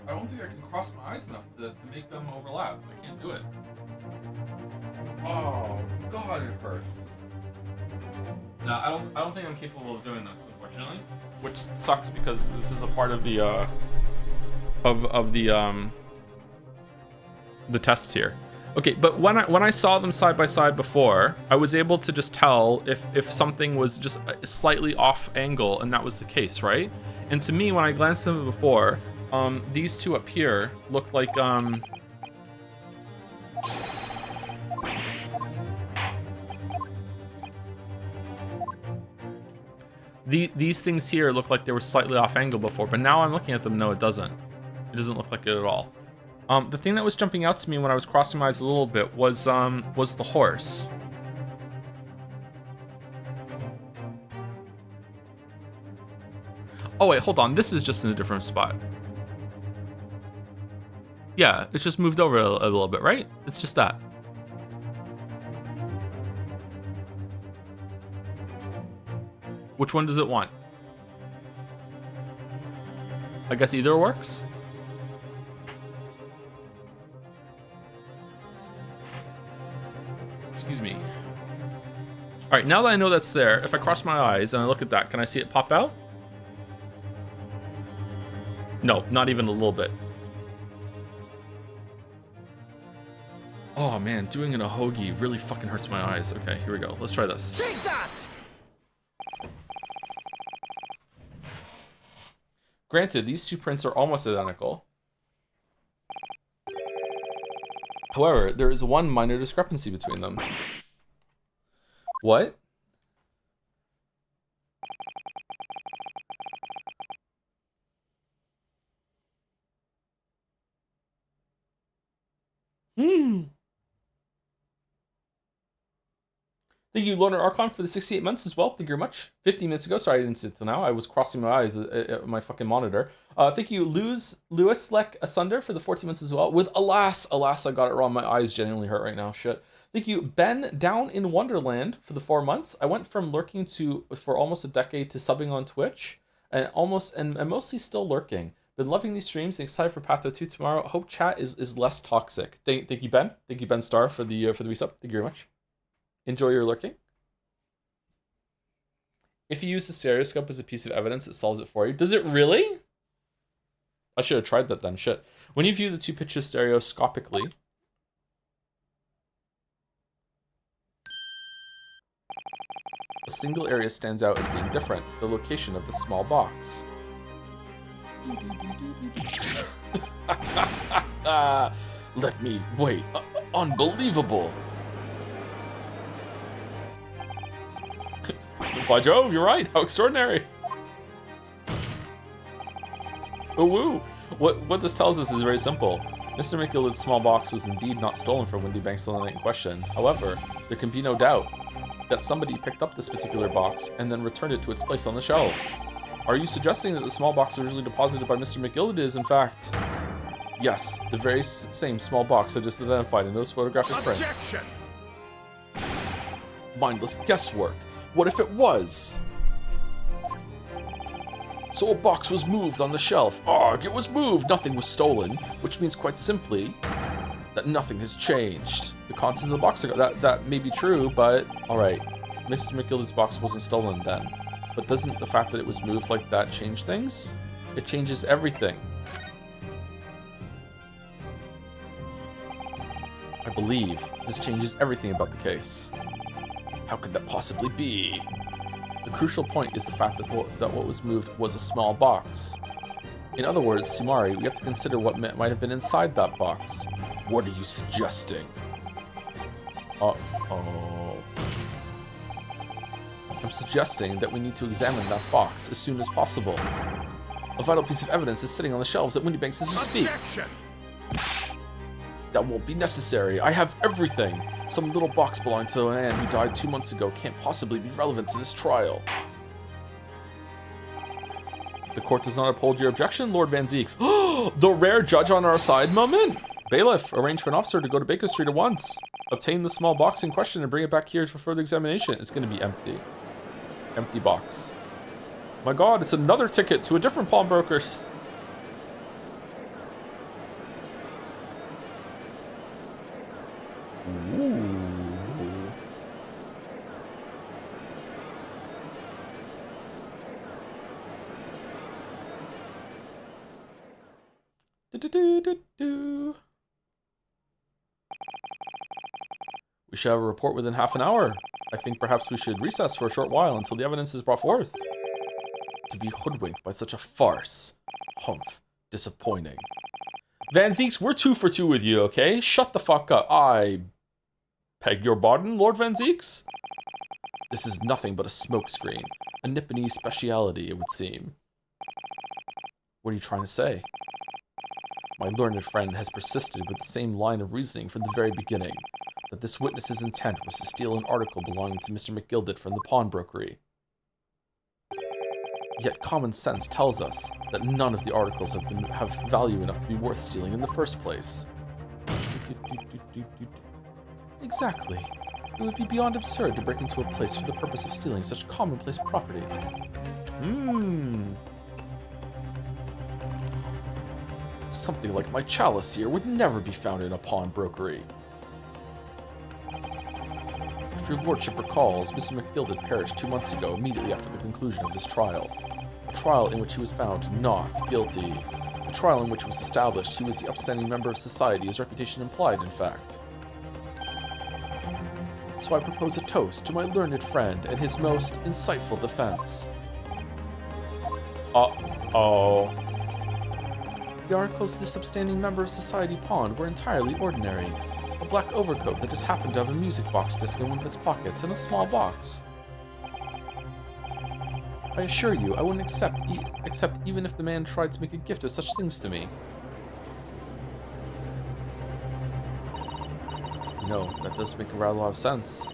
I don't think I can cross my eyes enough to make them overlap. I can't do it. Oh God, it hurts. No, I don't think I'm capable of doing this, unfortunately. Which sucks because this is a part of the the test here. Okay, but when I saw them side by side before, I was able to just tell if something was just a slightly off angle, and that was the case, right? And to me, when I glanced at them before, these two up here look like these things here look like they were slightly off angle before, but now I'm looking at them, no, it doesn't. It doesn't look like it at all. The thing that was jumping out to me when I was crossing my eyes a little bit was the horse. Oh wait, hold on. This is just in a different spot. Yeah, it's just moved over a little bit, right? It's just that. Which one does it want? I guess either works. Excuse me. All right, now that I know that's there, if I cross my eyes and I look at that, can I see it pop out? No, not even a little bit. Oh man, doing an ahogi really fucking hurts my eyes. Okay, here we go. Let's try this. Take that! Granted, these two prints are almost identical. However, there is one minor discrepancy between them. What? Thank you, Loner Archon, for the 68 months as well. Thank you very much. 50 minutes ago. Sorry I didn't see it till now. I was crossing my eyes at my fucking monitor. Thank you, Lewis Leck Asunder, for the 14 months as well. With alas, I got it wrong. My eyes genuinely hurt right now. Shit. Thank you, Ben Down in Wonderland, for the 4 months. I went from lurking for almost a decade to subbing on Twitch, and mostly still lurking. Been loving these streams and excited for Patho 2 tomorrow. Hope chat is less toxic. Thank you, Ben. Thank you, Ben Star, for the resub. Thank you very much. Enjoy your lurking. If you use the stereoscope as a piece of evidence, it solves it for you. Does it really? I should have tried that then. Shit. When you view the two pictures stereoscopically, a single area stands out as being different. The location of the small box. Let me wait. Unbelievable. By Jove, you're right. How extraordinary. Oh, woo. What this tells us is very simple. Mr. McGillicud's small box was indeed not stolen from Windy Banks on the night in question. However, there can be no doubt that somebody picked up this particular box and then returned it to its place on the shelves. Are you suggesting that the small box originally deposited by Mr. McGillicud is, in fact... Yes, the very same small box I just identified in those photographic prints. Objection! Mindless guesswork. What if it was? So a box was moved on the shelf. Arg, it was moved, nothing was stolen, which means quite simply that nothing has changed. The contents of the box are that may be true, but all right, Mr. McGillicud's box wasn't stolen then. But doesn't the fact that it was moved like that change things? It changes everything. I believe this changes everything about the case. How could that possibly be? The crucial point is the fact that what was moved was a small box. In other words, Sumari, we have to consider what might have been inside that box. What are you suggesting? Uh-oh. I'm suggesting that we need to examine that box as soon as possible. A vital piece of evidence is sitting on the shelves at Windy Banks as we speak. Objection! That won't be necessary. I have everything. Some little box belonging to a man who died 2 months ago can't possibly be relevant to this trial. The court does not uphold your objection, Lord Van Zeeks. The rare judge on our side moment? Bailiff, arrange for an officer to go to Baker Street at once. Obtain the small box in question and bring it back here for further examination. It's going to be empty. Empty box. My God, it's another ticket to a different pawnbroker. We shall have a report within half an hour. I think perhaps we should recess for a short while until the evidence is brought forth. To be hoodwinked by such a farce. Humph. Disappointing. Van Zeeks, we're 2 for 2 with you, okay? Shut the fuck up. I beg your pardon, Lord Van Zeeks? This is nothing but a smokescreen. A Nipponese speciality, it would seem. What are you trying to say? My learned friend has persisted with the same line of reasoning from the very beginning, that this witness's intent was to steal an article belonging to Mr. McGillicud from the pawnbrokery. Yet common sense tells us that none of the articles have value enough to be worth stealing in the first place. Exactly. It would be beyond absurd to break into a place for the purpose of stealing such commonplace property. Something like my chalice here would never be found in a pawnbrokery. If your lordship recalls, Mr. McGillicud perished 2 months ago, immediately after the conclusion of his trial. A trial in which he was found not guilty. A trial in which it was established he was the upstanding member of society, his reputation implied, in fact. So I propose a toast to my learned friend and his most insightful defense. Uh-oh. The articles this upstanding member of society pawned were entirely ordinary. A black overcoat that just happened to have a music box disc in one of its pockets and a small box. I assure you, I wouldn't accept even if the man tried to make a gift of such things to me. You know, that does make a rather lot of sense.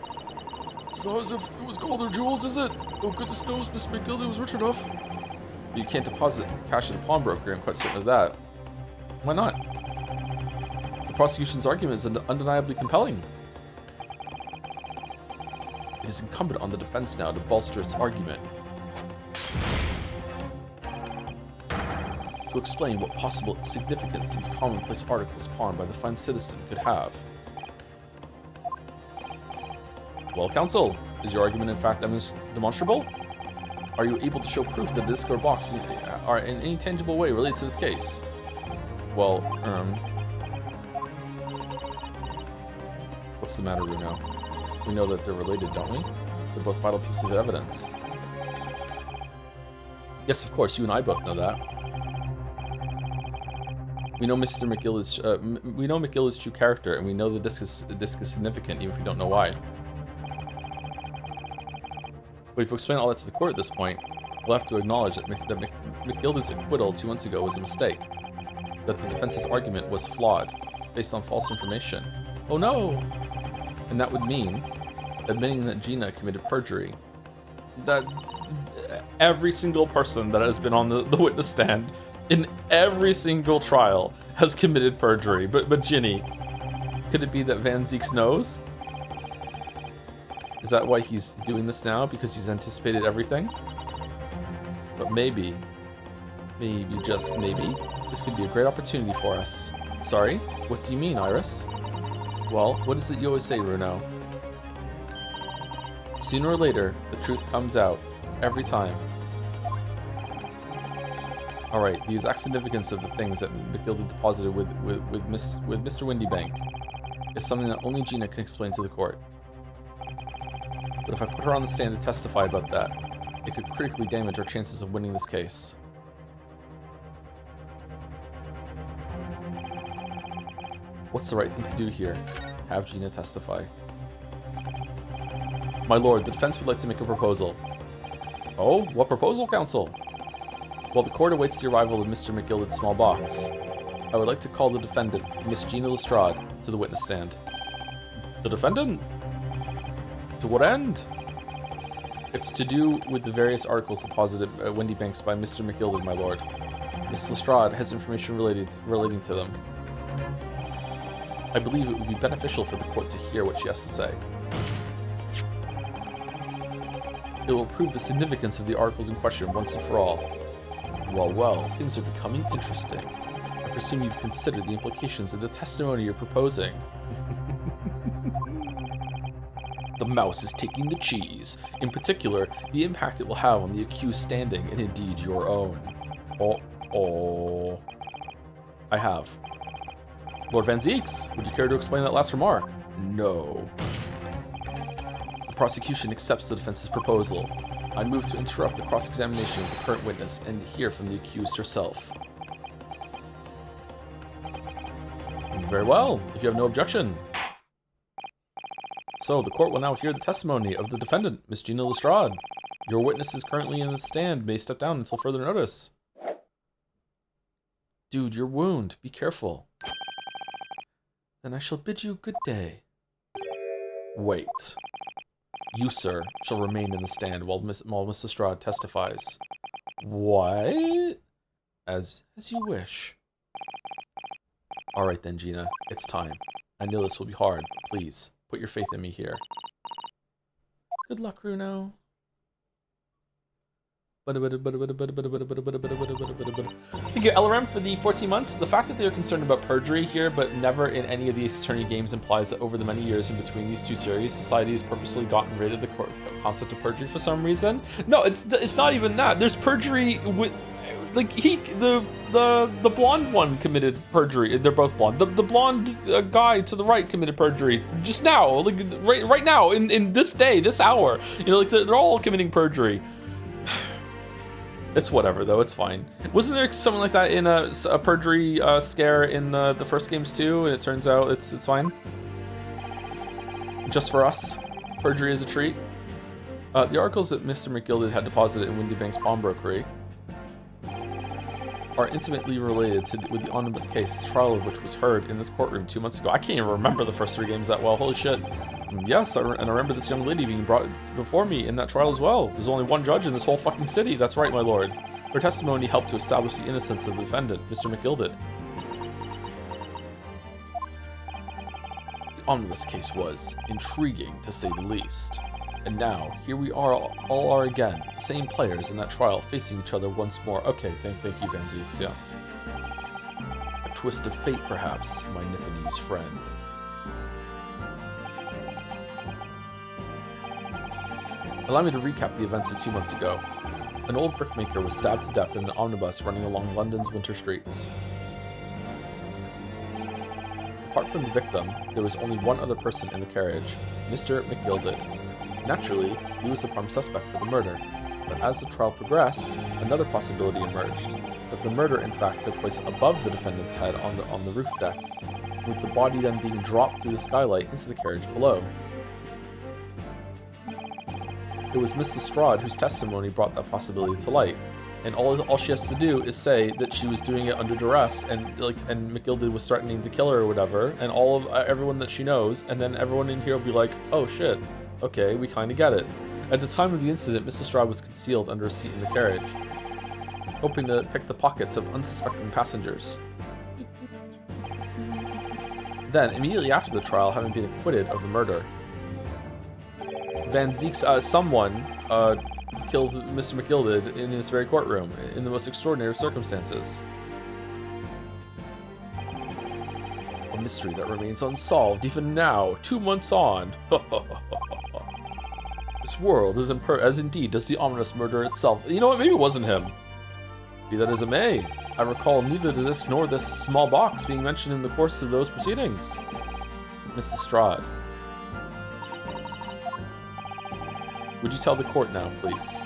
It's not as if it was gold or jewels, is it? Oh, goodness knows, Miss McGillicud was rich enough. But you can't deposit cash at a pawnbroker, I'm quite certain of that. Why not? The prosecution's argument is undeniably compelling. It is incumbent on the defense now to bolster its argument. To explain what possible significance these commonplace articles pawned by the fine citizen could have. Well, counsel, is your argument in fact demonstrable? Are you able to show proof that the disc or box are in any tangible way related to this case? Well, what's the matter, Runo? We know that they're related, don't we? They're both vital pieces of evidence. Yes, of course, you and I both know that. We know Mr. McGillicud's true character, and we know the disc is significant, even if we don't know why. But if we explain all that to the court at this point, we'll have to acknowledge that McGillicud's acquittal 2 months ago was a mistake. that the defense's argument was flawed, based on false information. Oh no! And that would mean admitting that Gina committed perjury. That every single person that has been on the witness stand in every single trial has committed perjury. But Ginny, could it be that Van Zieks knows? Is that why he's doing this now? Because he's anticipated everything? But maybe, just maybe, this could be a great opportunity for us. Sorry? What do you mean, Iris? Well, what is it you always say, Runo? Sooner or later, the truth comes out. Every time. Alright, the exact significance of the things that McGilda deposited with Mr. Windybank is something that only Gina can explain to the court. But if I put her on the stand to testify about that, it could critically damage our chances of winning this case. What's the right thing to do here? Have Gina testify. My lord, the defense would like to make a proposal. Oh, what proposal, counsel? While the court awaits the arrival of Mr. McGilda's small box, I would like to call the defendant, Miss Gina Lestrade, to the witness stand. The defendant? To what end? It's to do with the various articles deposited at Windybanks by Mr. McGilda, my lord. Miss Lestrade has information relating to them. I believe it would be beneficial for the court to hear what she has to say. It will prove the significance of the articles in question once and for all. Well, things are becoming interesting. I presume you've considered the implications of the testimony you're proposing. The mouse is taking the cheese. In particular, the impact it will have on the accused standing, and indeed your own. Oh. I have. Lord Van Zieks, would you care to explain that last remark? No. The prosecution accepts the defense's proposal. I move to interrupt the cross-examination of the current witness and hear from the accused herself. Very well, if you have no objection. So, the court will now hear the testimony of the defendant, Miss Gina Lestrade. Your witness is currently in the stand, may step down until further notice. Dude, your wound, be careful. Then I shall bid you good day. Wait. You, sir, shall remain in the stand while Miss Lestrade testifies. What? As you wish. All right then, Gina. It's time. I know this will be hard. Please, put your faith in me here. Good luck, Runo. Thank you, LRM, for the 14 months. The fact that they're concerned about perjury here, but never in any of these attorney games, implies that over the many years in between these two series, society has purposely gotten rid of the concept of perjury for some reason. No, it's not even that. There's perjury with, like, the blonde one committed perjury. They're both blonde. The blonde guy to the right committed perjury just now, like right now in this day, this hour. You know, like they're all committing perjury. It's whatever, though. It's fine. Wasn't there something like that in a perjury scare in the first games too? And it turns out it's fine. Just for us, perjury is a treat. The articles that Mr. McGilda had deposited in Windybank's pawnbrokery are intimately related with the omnibus case, the trial of which was heard in this courtroom 2 months ago. I can't even remember the first 3 games that well. Holy shit. Yes, and I remember this young lady being brought before me in that trial as well. There's only one judge in this whole fucking city. That's right, my lord. Her testimony helped to establish the innocence of the defendant, Mr. McGilda. The omnibus case was intriguing, to say the least. And now, here we all are again, the same players in that trial, facing each other once more. Okay, thank you, Van Zieks, yeah. A twist of fate, perhaps, my Nipponese friend. Allow me to recap the events of 2 months ago. An old brickmaker was stabbed to death in an omnibus running along London's winter streets. Apart from the victim, there was only one other person in the carriage, Mr. McGilda. Naturally, he was the prime suspect for the murder, but as the trial progressed, another possibility emerged, that the murder in fact took place above the defendant's head on the roof deck, with the body then being dropped through the skylight into the carriage below. It was Miss Lestrade whose testimony brought that possibility to light. And all she has to do is say that she was doing it under duress, and McGilded was threatening to kill her or whatever, and all of everyone that she knows, and then everyone in here will be like, oh shit, okay, we kind of get it. At the time of the incident, Mrs. Straub was concealed under a seat in the carriage, hoping to pick the pockets of unsuspecting passengers. Then, immediately after the trial, having been acquitted of the murder, Van Zeek's someone killed Mr. McGilded in this very courtroom in the most extraordinary circumstances. A mystery that remains unsolved even now, 2 months on. This world is as indeed does the ominous murder itself. You know what? Maybe it wasn't him. Be that as it may, I recall neither this nor this small box being mentioned in the course of those proceedings. Mrs. Strahd. Would you tell the court now, please,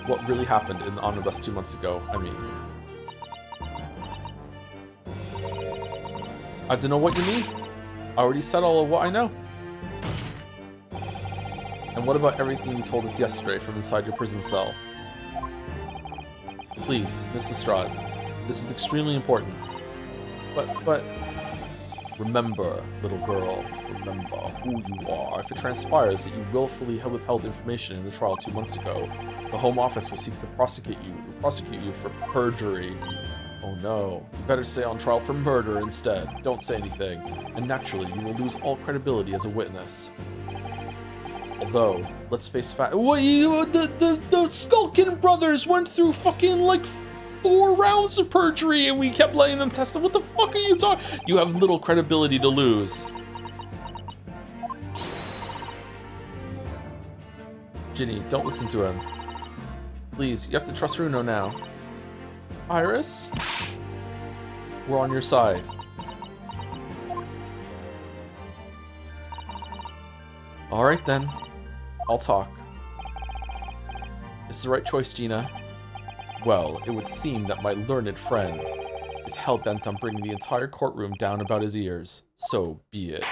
what really happened in the omnibus 2 months ago? I mean, I don't know what you mean. I already said all of what I know. And what about everything you told us yesterday from inside your prison cell? Please, Mrs. Strahd, this is extremely important. But... Remember, little girl, remember who you are. If it transpires that you willfully withheld information in the trial 2 months ago, the Home Office will seek to prosecute you for perjury. Oh no, you better stay on trial for murder instead. Don't say anything, and naturally you will lose all credibility as a witness. Although, let's face fact. The Skulkin brothers went through fucking like 4 rounds of perjury and we kept letting them testify. What the fuck are you talking? You have little credibility to lose. Ginny, don't listen to him. Please, you have to trust Runo now. Iris? We're on your side. Alright then. I'll talk. It's the right choice, Gina. Well, it would seem that my learned friend is hell-bent on bringing the entire courtroom down about his ears. So be it.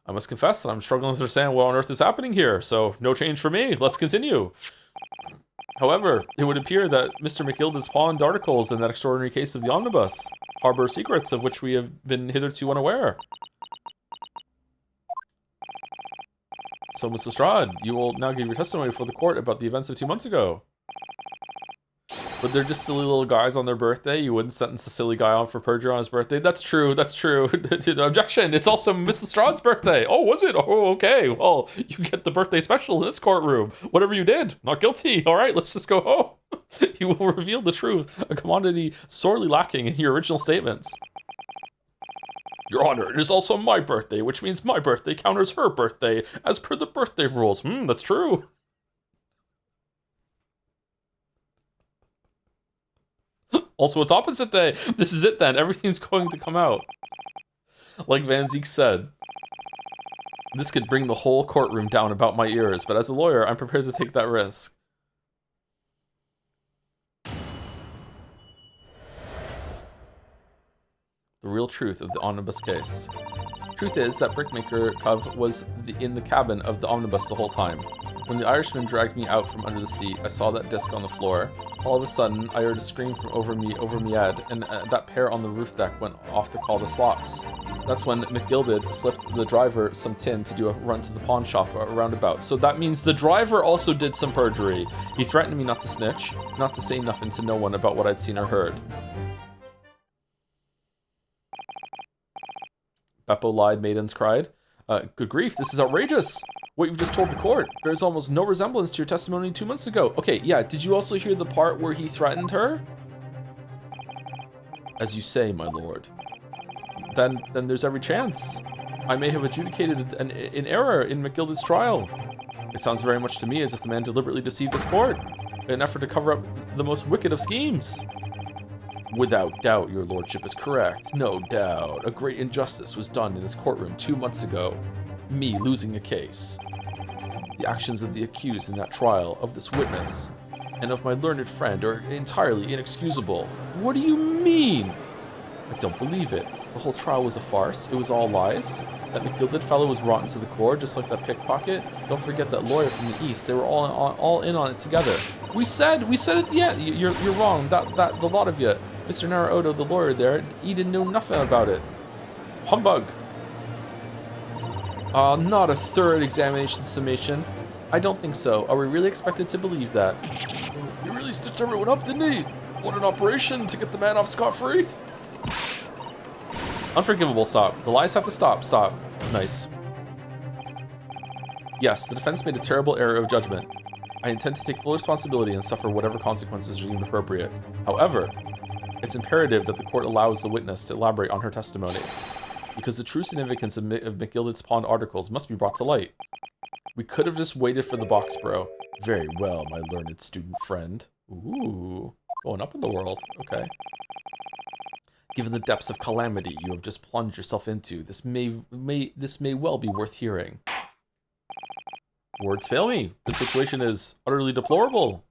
I must confess that I'm struggling to understand what on earth is happening here, so no change for me. Let's continue. However, it would appear that Mr. McGilded's pawned articles in that extraordinary case of the omnibus harbor secrets of which we have been hitherto unaware. So, Mr. Strahd, you will now give your testimony before the court about the events of 2 months ago. But they're just silly little guys on their birthday. You wouldn't sentence a silly guy on for perjury on his birthday. That's true. That's true. Objection. It's also Mrs. Strahd's birthday. Oh, was it? Oh, okay. Well, you get the birthday special in this courtroom. Whatever you did, not guilty. All right, let's just go home. You will reveal the truth, a commodity sorely lacking in your original statements. Your Honor, it is also my birthday, which means my birthday counters her birthday, as per the birthday rules. That's true. Also, it's opposite day. This is it then. Everything's going to come out. Like Van Zeek said, this could bring the whole courtroom down about my ears, but as a lawyer, I'm prepared to take that risk. The real truth of the omnibus case. Truth is that Brickmaker Cove was in the cabin of the omnibus the whole time. When the Irishman dragged me out from under the seat, I saw that disc on the floor. All of a sudden, I heard a scream from over me head, and that pair on the roof deck went off to call the slops. That's when McGilded slipped the driver some tin to do a run to the pawn shop roundabout. So that means the driver also did some perjury. He threatened me not to snitch, not to say nothing to no one about what I'd seen or heard. Beppo lied, maidens cried. Good grief, this is outrageous. What you've just told the court bears almost no resemblance to your testimony 2 months ago. Okay, yeah, did you also hear the part where he threatened her? As you say, my lord. Then there's every chance. I may have adjudicated an error in McGilded's trial. It sounds very much to me as if the man deliberately deceived this court in an effort to cover up the most wicked of schemes. Without doubt, your lordship is correct. No doubt. A great injustice was done in this courtroom 2 months ago. Me losing a case. The actions of the accused in that trial, of this witness, and of my learned friend are entirely inexcusable. What do you mean? I don't believe it. The whole trial was a farce. It was all lies. That McGilded fellow was rotten to the core, just like that pickpocket. Don't forget that lawyer from the east. They were all in on it together. We said at the end. You're wrong. The lot of you, Mr. Naruto, the lawyer there, he didn't know nothing about it. Humbug. Not a third examination summation. I don't think so. Are we really expected to believe that? He really stitched everyone up, didn't he? What an operation to get the man off scot-free. Unforgivable, stop. The lies have to stop, stop. Nice. Yes, the defense made a terrible error of judgment. I intend to take full responsibility and suffer whatever consequences are deemed appropriate. However, it's imperative that the court allows the witness to elaborate on her testimony, because the true significance of McGilded's pawned articles must be brought to light. We could have just waited for the box, bro. Very well, my learned student friend. Ooh, going up in the world. Okay. Given the depths of calamity you have just plunged yourself into, this may well be worth hearing. Words fail me. This situation is utterly deplorable.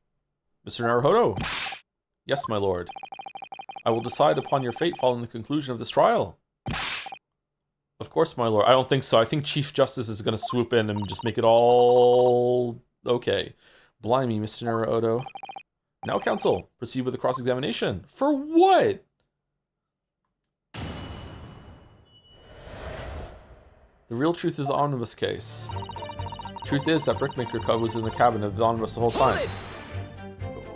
Mr. Naruhodo. Yes, my lord. I will decide upon your fate following the conclusion of this trial. Of course, my lord. I don't think so. I think Chief Justice is going to swoop in and just make it all okay. Blimey, Mr. Naruhodo. Now, counsel, proceed with the cross-examination. For what? The real truth of the omnibus case. Truth is that Brickmaker Cub was in the cabin of the omnibus the whole time.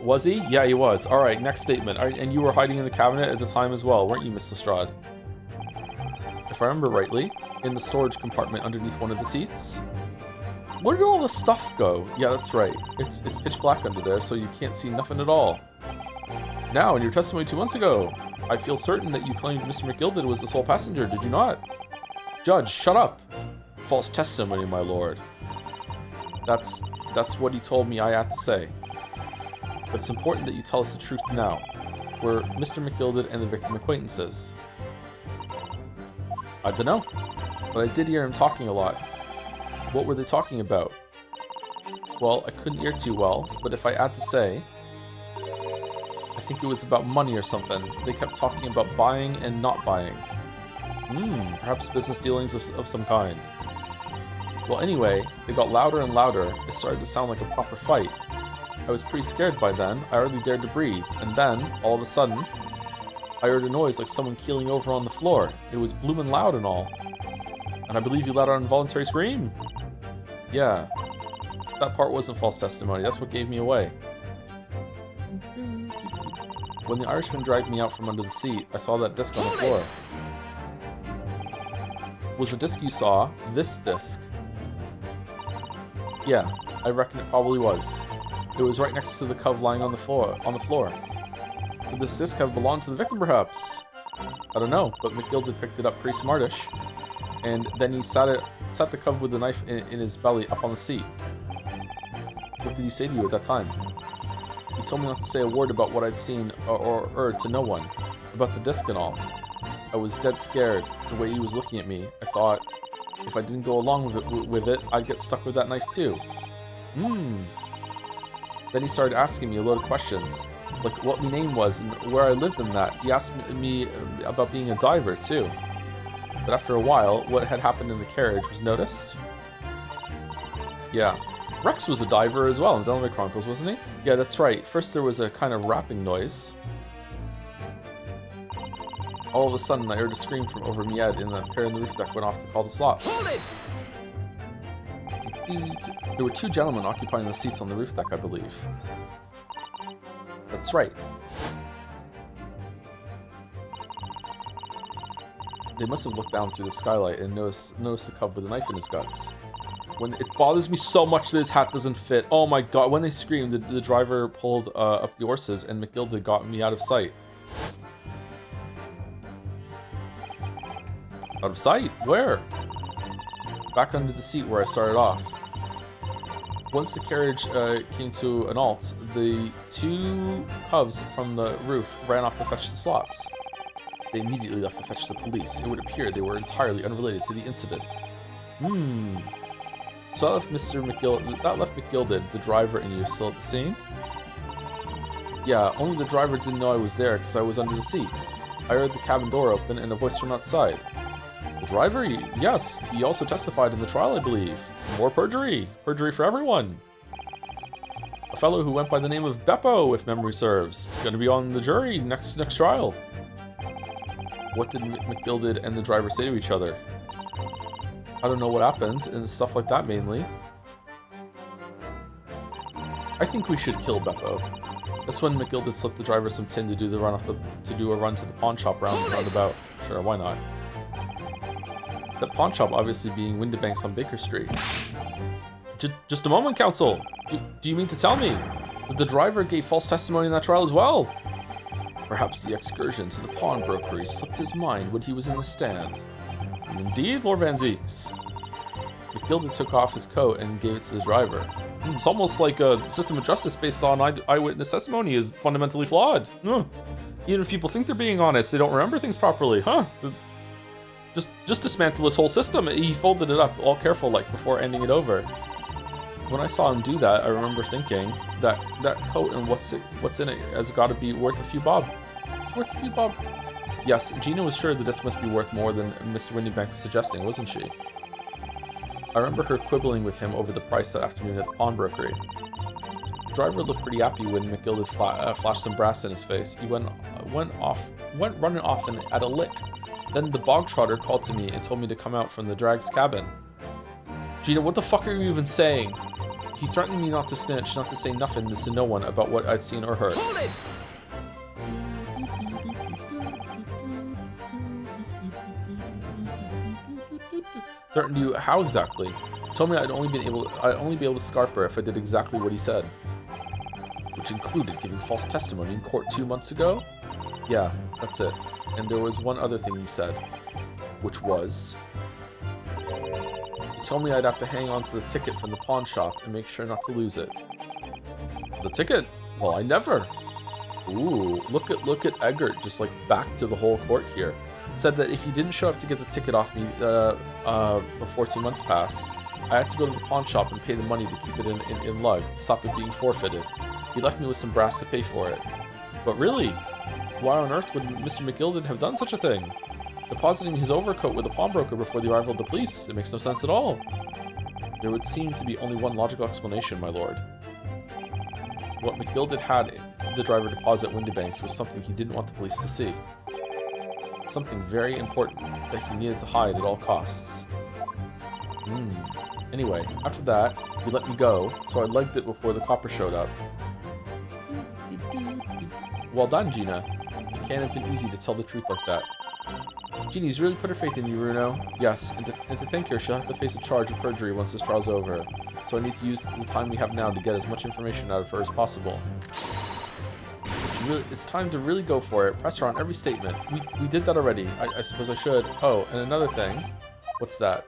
Was he? Yeah, he was. All right, next statement. And you were hiding in the cabinet at the time as well, weren't you, Miss Lestrade? If I remember rightly, in the storage compartment underneath one of the seats. Where did all the stuff go? Yeah, that's right. It's pitch black under there, so you can't see nothing at all. Now, in your testimony 2 months ago, I feel certain that you claimed Mr. McGilded was the sole passenger, did you not? Judge, shut up. False testimony, my lord. That's what he told me I had to say. But it's important that you tell us the truth now. We're Mr. McGilded and the victim acquaintances. I don't know, but I did hear him talking a lot. What were they talking about? Well, I couldn't hear too well, but if I had to say, I think it was about money or something. They kept talking about buying and not buying. Perhaps business dealings of some kind. Well, anyway, they got louder and louder. It started to sound like a proper fight. I was pretty scared by then. I hardly dared to breathe. And then, all of a sudden, I heard a noise like someone keeling over on the floor. It was bloomin' loud and all. And I believe you let out an involuntary scream. Yeah. That part wasn't false testimony. That's what gave me away. When the Irishman dragged me out from under the seat, I saw that disc on the floor. Was the disc you saw this disc? Yeah, I reckon it probably was. It was right next to the cove lying on the floor. Would this disc have belonged to the victim, perhaps? I don't know, but McGilded picked it up pretty smartish, and then he sat the cove with the knife in his belly up on the seat. What did he say to you at that time? He told me not to say a word about what I'd seen or heard to no one, about the disc and all. I was dead scared, the way he was looking at me. I thought, if I didn't go along with it, I'd get stuck with that knife too. Then he started asking me a load of questions, like what my name was and where I lived and that. He asked me about being a diver too. But after a while, what had happened in the carriage was noticed. Yeah. Rex was a diver as well in Xenoblade Chronicles, wasn't he? Yeah, that's right. First there was a kind of rapping noise. All of a sudden, I heard a scream from over my head, and the pair in the roof deck went off to call the slops. There were 2 gentlemen occupying the seats on the roof deck, I believe. That's right. They must have looked down through the skylight and noticed the cub with a knife in his guts. When it bothers me so much that his hat doesn't fit. Oh my god, when they screamed, the driver pulled up the horses, and McGilded got me out of sight. Out of sight? Where? Back under the seat where I started off. Once the carriage came to an halt, the 2 cubs from the roof ran off to fetch the slops. They immediately left to fetch the police. It would appear they were entirely unrelated to the incident. So that left McGilded, the driver, and you still at the scene? Yeah, only the driver didn't know I was there because I was under the seat. I heard the cabin door open and a voice from outside. The driver? Yes, he also testified in the trial, I believe. More perjury. Perjury for everyone. A fellow who went by the name of Beppo, if memory serves. Gonna be on the jury next trial. What did McGilded and the driver say to each other? I don't know what happened, and stuff like that mainly. I think we should kill Beppo. That's when McGilded slipped the driver some tin to do a run to the pawn shop roundabout. Sure, why not? That pawn shop obviously being Windibanks on Baker Street. Just a moment, counsel. Do you mean to tell me that the driver gave false testimony in that trial as well? Perhaps the excursion to the pawnbrokery slipped his mind when he was in the stand. And indeed, Lord Van Zeeks. McGilded took off his coat and gave it to the driver. It's almost like a system of justice based on eyewitness testimony is fundamentally flawed. Even if people think they're being honest, they don't remember things properly, huh? Just dismantle this whole system. He folded it up all careful like before ending it over. When I saw him do that, I remember thinking that coat and what's in it has got to be worth a few bob. It's worth a few bob. Yes, Gina was sure that this must be worth more than Mr. Windibank was suggesting, wasn't she? I remember her quibbling with him over the price that afternoon at the pawnbrokery. The driver looked pretty happy when McGilded flashed some brass in his face. He went running off and at a lick. Then the bog trotter called to me and told me to come out from the drag's cabin. Gina, what the fuck are you even saying? He threatened me not to snitch, not to say nothing to no one about what I'd seen or heard. Hold it! Threatened you how exactly? Told me I'd only be able to scarp her if I did exactly what he said. Which included giving false testimony in court 2 months ago? Yeah, that's it. And there was one other thing he said. Which was... He told me I'd have to hang on to the ticket from the pawn shop and make sure not to lose it. The ticket? Well, I never. Ooh, look at Eggert, just like back to the whole court here. Said that if he didn't show up to get the ticket off me before 2 months passed, I had to go to the pawn shop and pay the money to keep it in lug, to stop it being forfeited. He left me with some brass to pay for it. But really, why on earth would Mr. McGilded have done such a thing? Depositing his overcoat with a pawnbroker before the arrival of the police, it makes no sense at all. There would seem to be only one logical explanation, my lord. What McGilded had the driver deposit at Windibanks was something he didn't want the police to see. Something very important that he needed to hide at all costs. Anyway, after that, he let me go, so I legged it before the copper showed up. Well done, Gina. It can't have been easy to tell the truth like that. Jeannie's really put her faith in you, Bruno. Yes, and to thank her, she'll have to face a charge of perjury once this trial's over. So I need to use the time we have now to get as much information out of her as possible. It's time to really go for it. Press her on every statement. We did that already. I suppose I should. Oh, and another thing. What's that?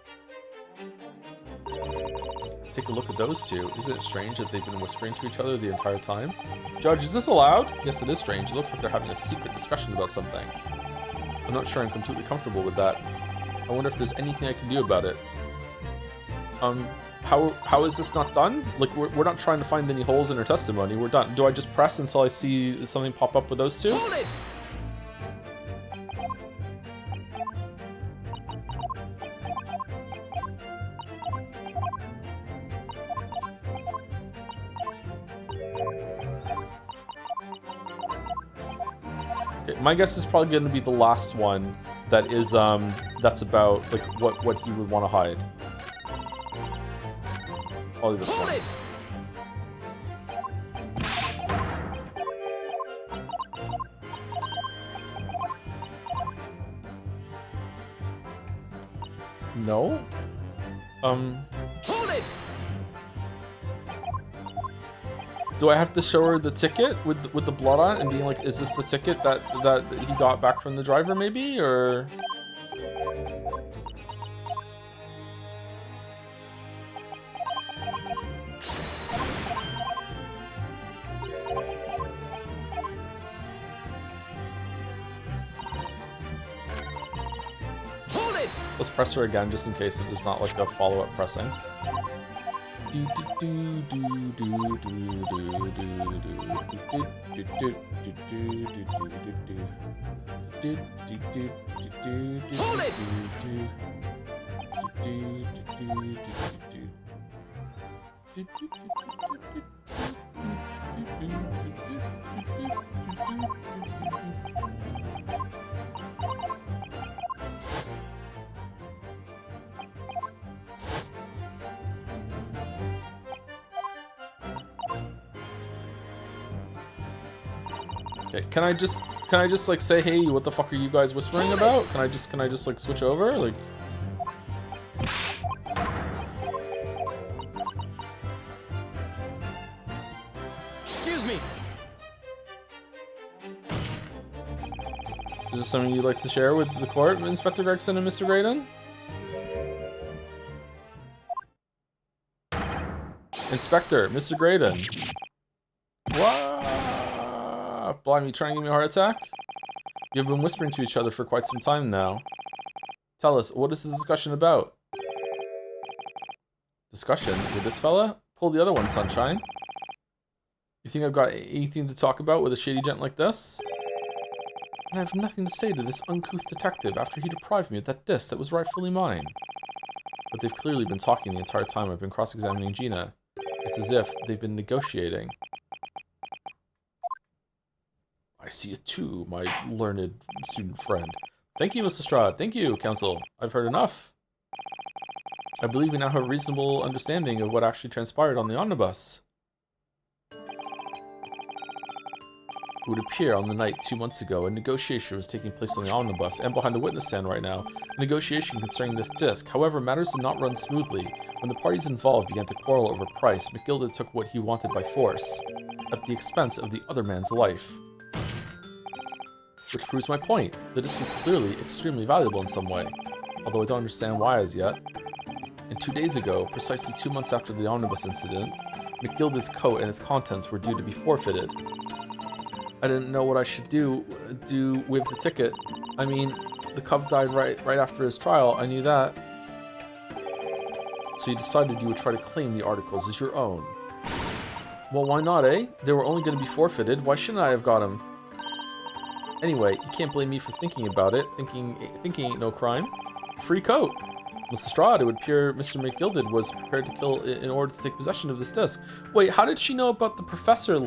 Take a look at those two. Isn't it strange that they've been whispering to each other the entire time? Judge, is this allowed? Yes, it is strange. It looks like they're having a secret discussion about something. I'm not sure I'm completely comfortable with that. I wonder if there's anything I can do about it. How is this not done? Like, we're not trying to find any holes in her testimony. We're done. Do I just press until I see something pop up with those two? Hold it! Okay, my guess is probably going to be the last one that is that's about like what he would want to hide. Probably this one. No? Hold it! Do I have to show her the ticket with the blood on it and being like, is this the ticket that he got back from the driver maybe, or? Hold it! Let's press her again just in case there's not like a follow-up pressing. Hold it! Okay, can I just like say, hey, what the fuck are you guys whispering about? Can I just like switch over? Like, Excuse me. is there something you'd like to share with the court, Inspector Gregson and Mr. Graydon? Inspector, Mr. Graydon. What? Blimey, you trying to give me a heart attack? You've been whispering to each other for quite some time now. Tell us, what is this discussion about? Discussion with this fella? Pull the other one, sunshine. You think I've got anything to talk about with a shady gent like this? And I have nothing to say to this uncouth detective after he deprived me of that disc that was rightfully mine. But they've clearly been talking the entire time I've been cross-examining Gina. It's as if they've been negotiating. I see it too, my learned student friend. Thank you, Mr. Strahd. Thank you, Counsel. I've heard enough. I believe we now have a reasonable understanding of what actually transpired on the omnibus. It would appear on the night 2 months ago, a negotiation was taking place on the omnibus and behind the witness stand right now. A negotiation concerning this disc. However, matters did not run smoothly. When the parties involved began to quarrel over price, McGilda took what he wanted by force, at the expense of the other man's life. Which proves my point. The disc is clearly extremely valuable in some way, although I don't understand why as yet. And 2 days ago, precisely 2 months after the omnibus incident, McGilda's coat and its contents were due to be forfeited. I didn't know what I should do with the ticket. I mean, the Cub died right after his trial. I knew that. So you decided you would try to claim the articles as your own. Well, why not, eh? They were only going to be forfeited. Why shouldn't I have got them? Anyway, you can't blame me for thinking about it. Thinking ain't no crime. Free coat. Mr. Strahd, it would appear Mr. McGilded was prepared to kill in order to take possession of this disc. Wait, how did she know about the professor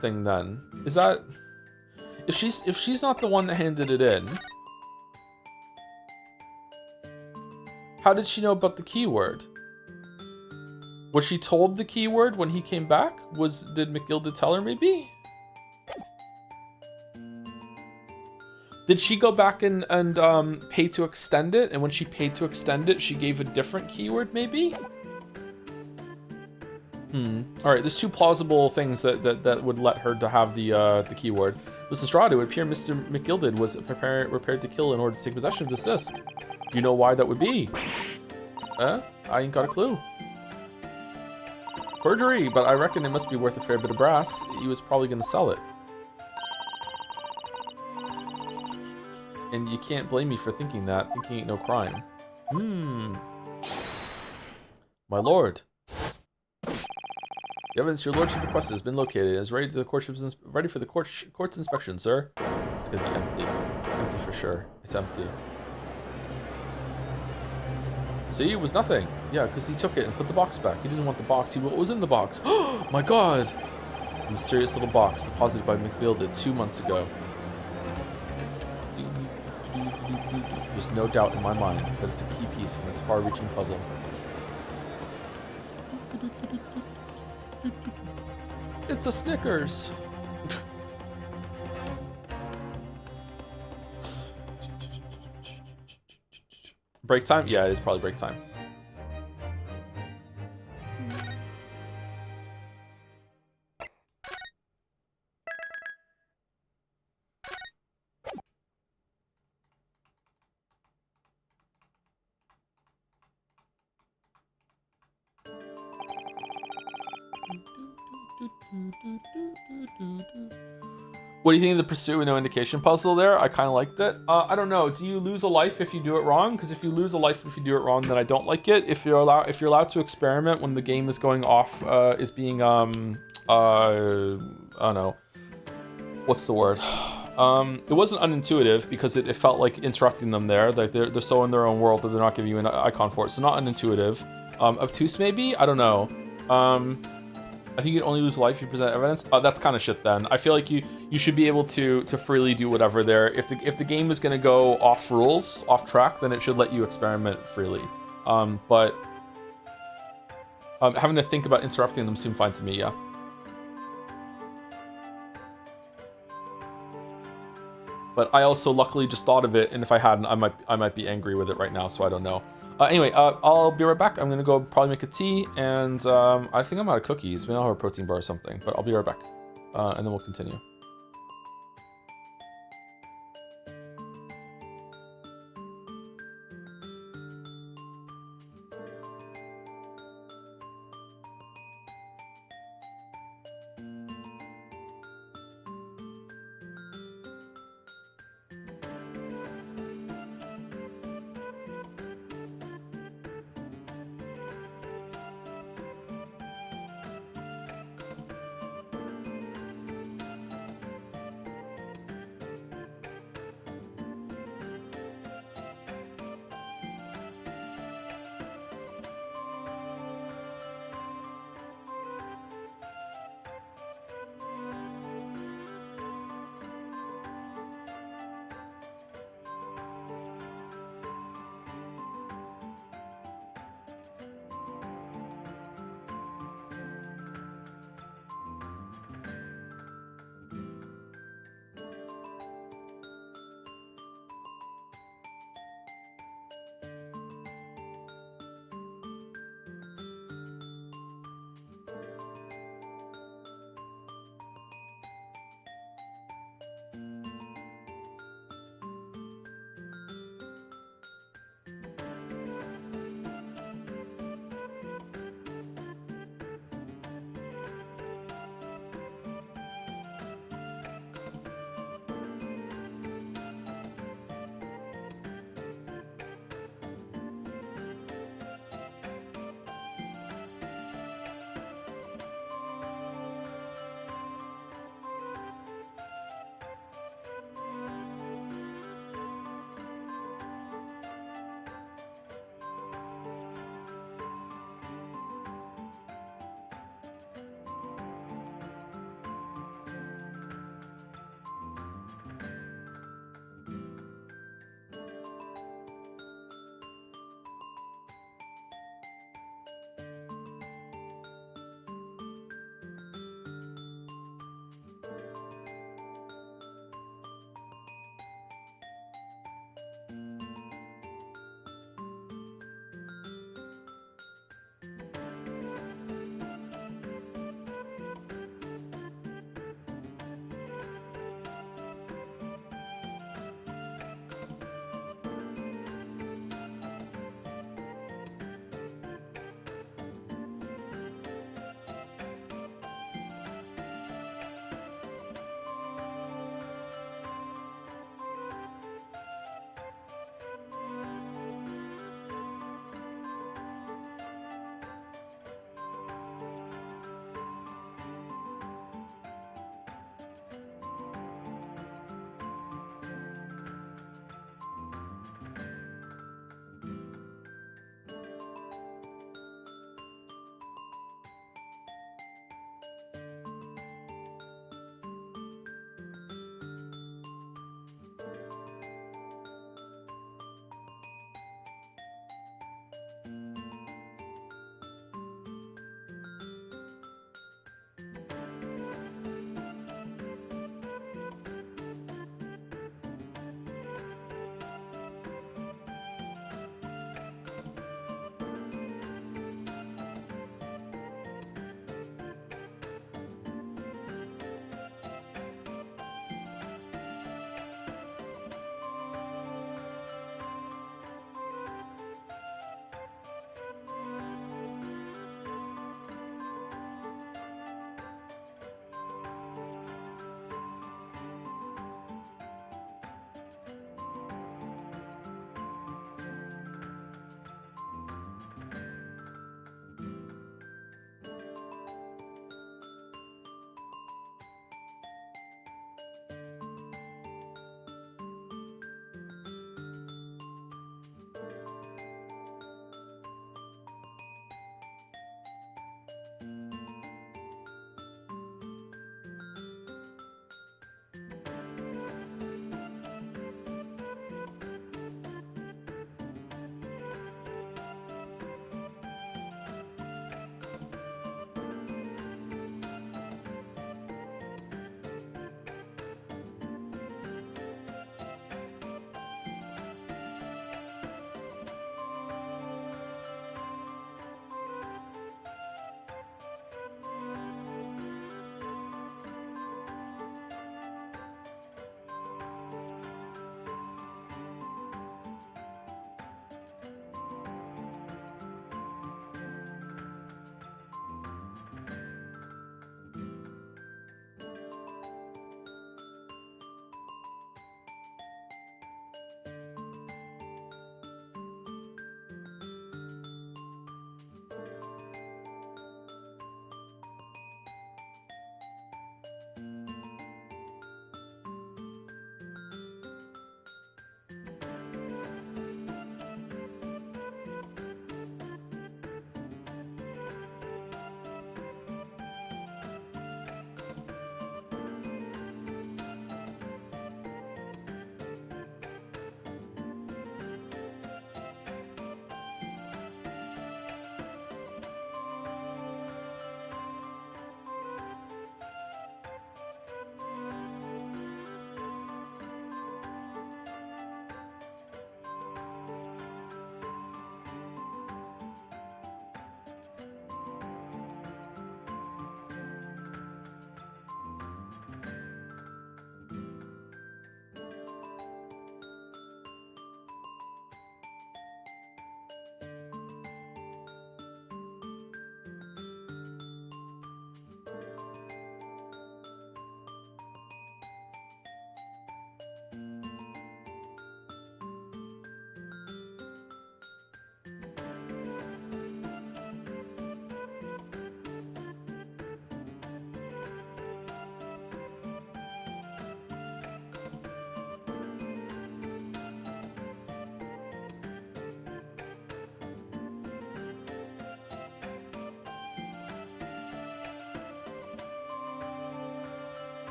thing then? Is that... If she's not the one that handed it in, how did she know about the keyword? Was she told the keyword when he came back? Did McGilded tell her maybe? Did she go back and pay to extend it? And when she paid to extend it, she gave a different keyword, maybe? All right, there's two plausible things that would let her to have the keyword. Mr. Strahd, it would appear Mr. McGilded was prepared to kill in order to take possession of this disc. Do you know why that would be? I ain't got a clue. Perjury, but I reckon it must be worth a fair bit of brass. He was probably going to sell it. And you can't blame me for thinking that. Thinking ain't no crime. My lord. The evidence your lordship requested has been located. It is ready for the court's inspection, sir. It's gonna be empty. Empty for sure. It's empty. See, it was nothing. Yeah, because he took it and put the box back. He didn't want the box. What was in the box? Oh my god! A mysterious little box deposited by McBilded 2 months ago. There's no doubt in my mind that it's a key piece in this far-reaching puzzle. It's a Snickers! Break time? Yeah, it is probably break time. What do you think of the pursue with no indication puzzle there? I kind of liked it. I don't know. Do you lose a life if you do it wrong? Because if you lose a life if you do it wrong, then I don't like it. If you're allowed to experiment when the game is going off, is being I don't know. What's the word? It wasn't unintuitive because it felt like interrupting them there. Like they're so in their own world that they're not giving you an icon for it. So not unintuitive. Obtuse maybe? I don't know. I think you'd only lose life if you present evidence. That's kind of shit then. I feel like you should be able to freely do whatever there. If the game is gonna go off rules, off track, then it should let you experiment freely. But having to think about interrupting them seemed fine to me, yeah. But I also luckily just thought of it, and if I hadn't, I might be angry with it right now, so I don't know. Anyway, I'll be right back. I'm gonna go probably make a tea, and I think I'm out of cookies. Maybe I'll have a protein bar or something, but I'll be right back. And then we'll continue.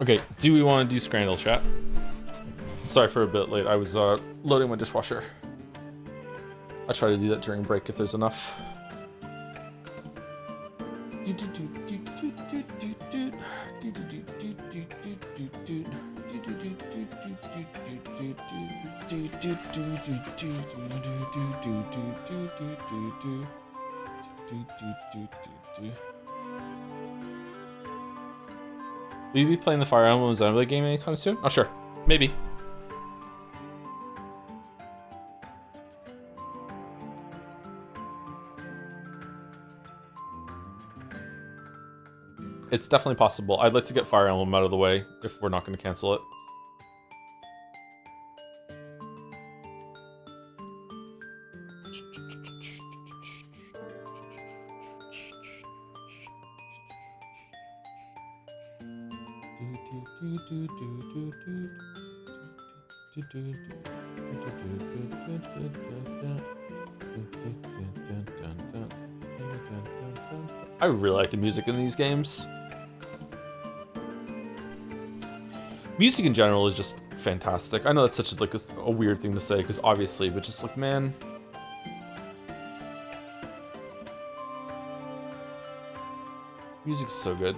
Okay, do we want to do Scrandle, chat? Sorry for a bit late. I was loading my dishwasher. I try to do that during break if there's enough. Will you be playing the Fire Emblem Xenoblade game anytime soon? Oh, sure. Maybe. It's definitely possible. I'd like to get Fire Emblem out of the way if we're not going to cancel it. I really like the music in these games. Music in general is just fantastic. I know that's such like a weird thing to say because obviously, but just like, man. Music is so good.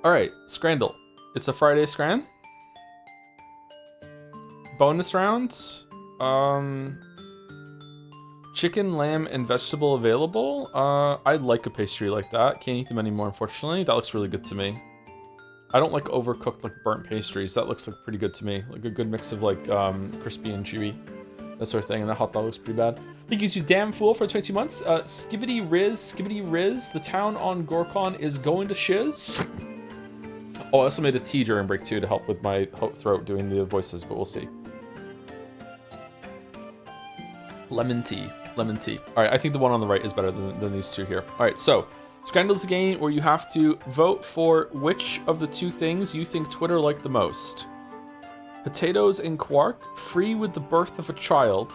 Alright, Scrandle. It's a Friday Scran. Bonus rounds. Chicken, lamb, and vegetable available. I like a pastry like that. Can't eat them anymore, unfortunately. That looks really good to me. I don't like overcooked, like burnt pastries. That looks like pretty good to me. Like a good mix of like crispy and chewy. That sort of thing. And the hot dog looks pretty bad. Thank you to Damn Fool for 22 months. Skibbity Riz. The town on Gorkon is going to shiz. Oh, I also made a tea during break too to help with my throat doing the voices, but we'll see. Lemon tea. All right, I think the one on the right is better than these two here. All right, so Scrandle's a game where you have to vote for which of the two things you think Twitter liked the most. Potatoes and quark, free with the birth of a child.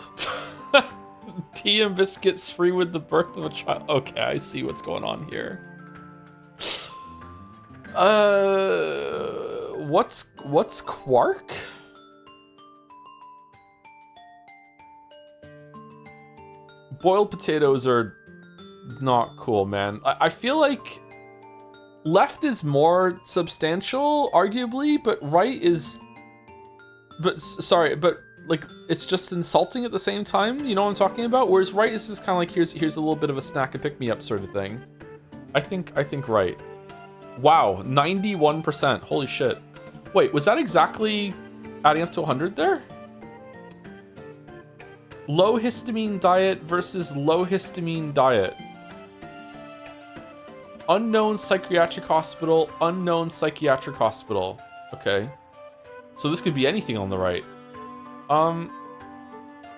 Tea and biscuits, free with the birth of a child. Okay, I see what's going on here. What's quark? Boiled potatoes are not cool, man. I feel like left is more substantial, arguably, but right is... Sorry, but like it's just insulting at the same time. You know what I'm talking about? Whereas right is just kind of like here's a little bit of a snack and pick me up sort of thing. I think right. Wow, 91%. Holy shit. Wait, was that exactly adding up to 100 there? Low histamine diet versus low histamine diet. Unknown psychiatric hospital, unknown psychiatric hospital. Okay. So this could be anything on the right.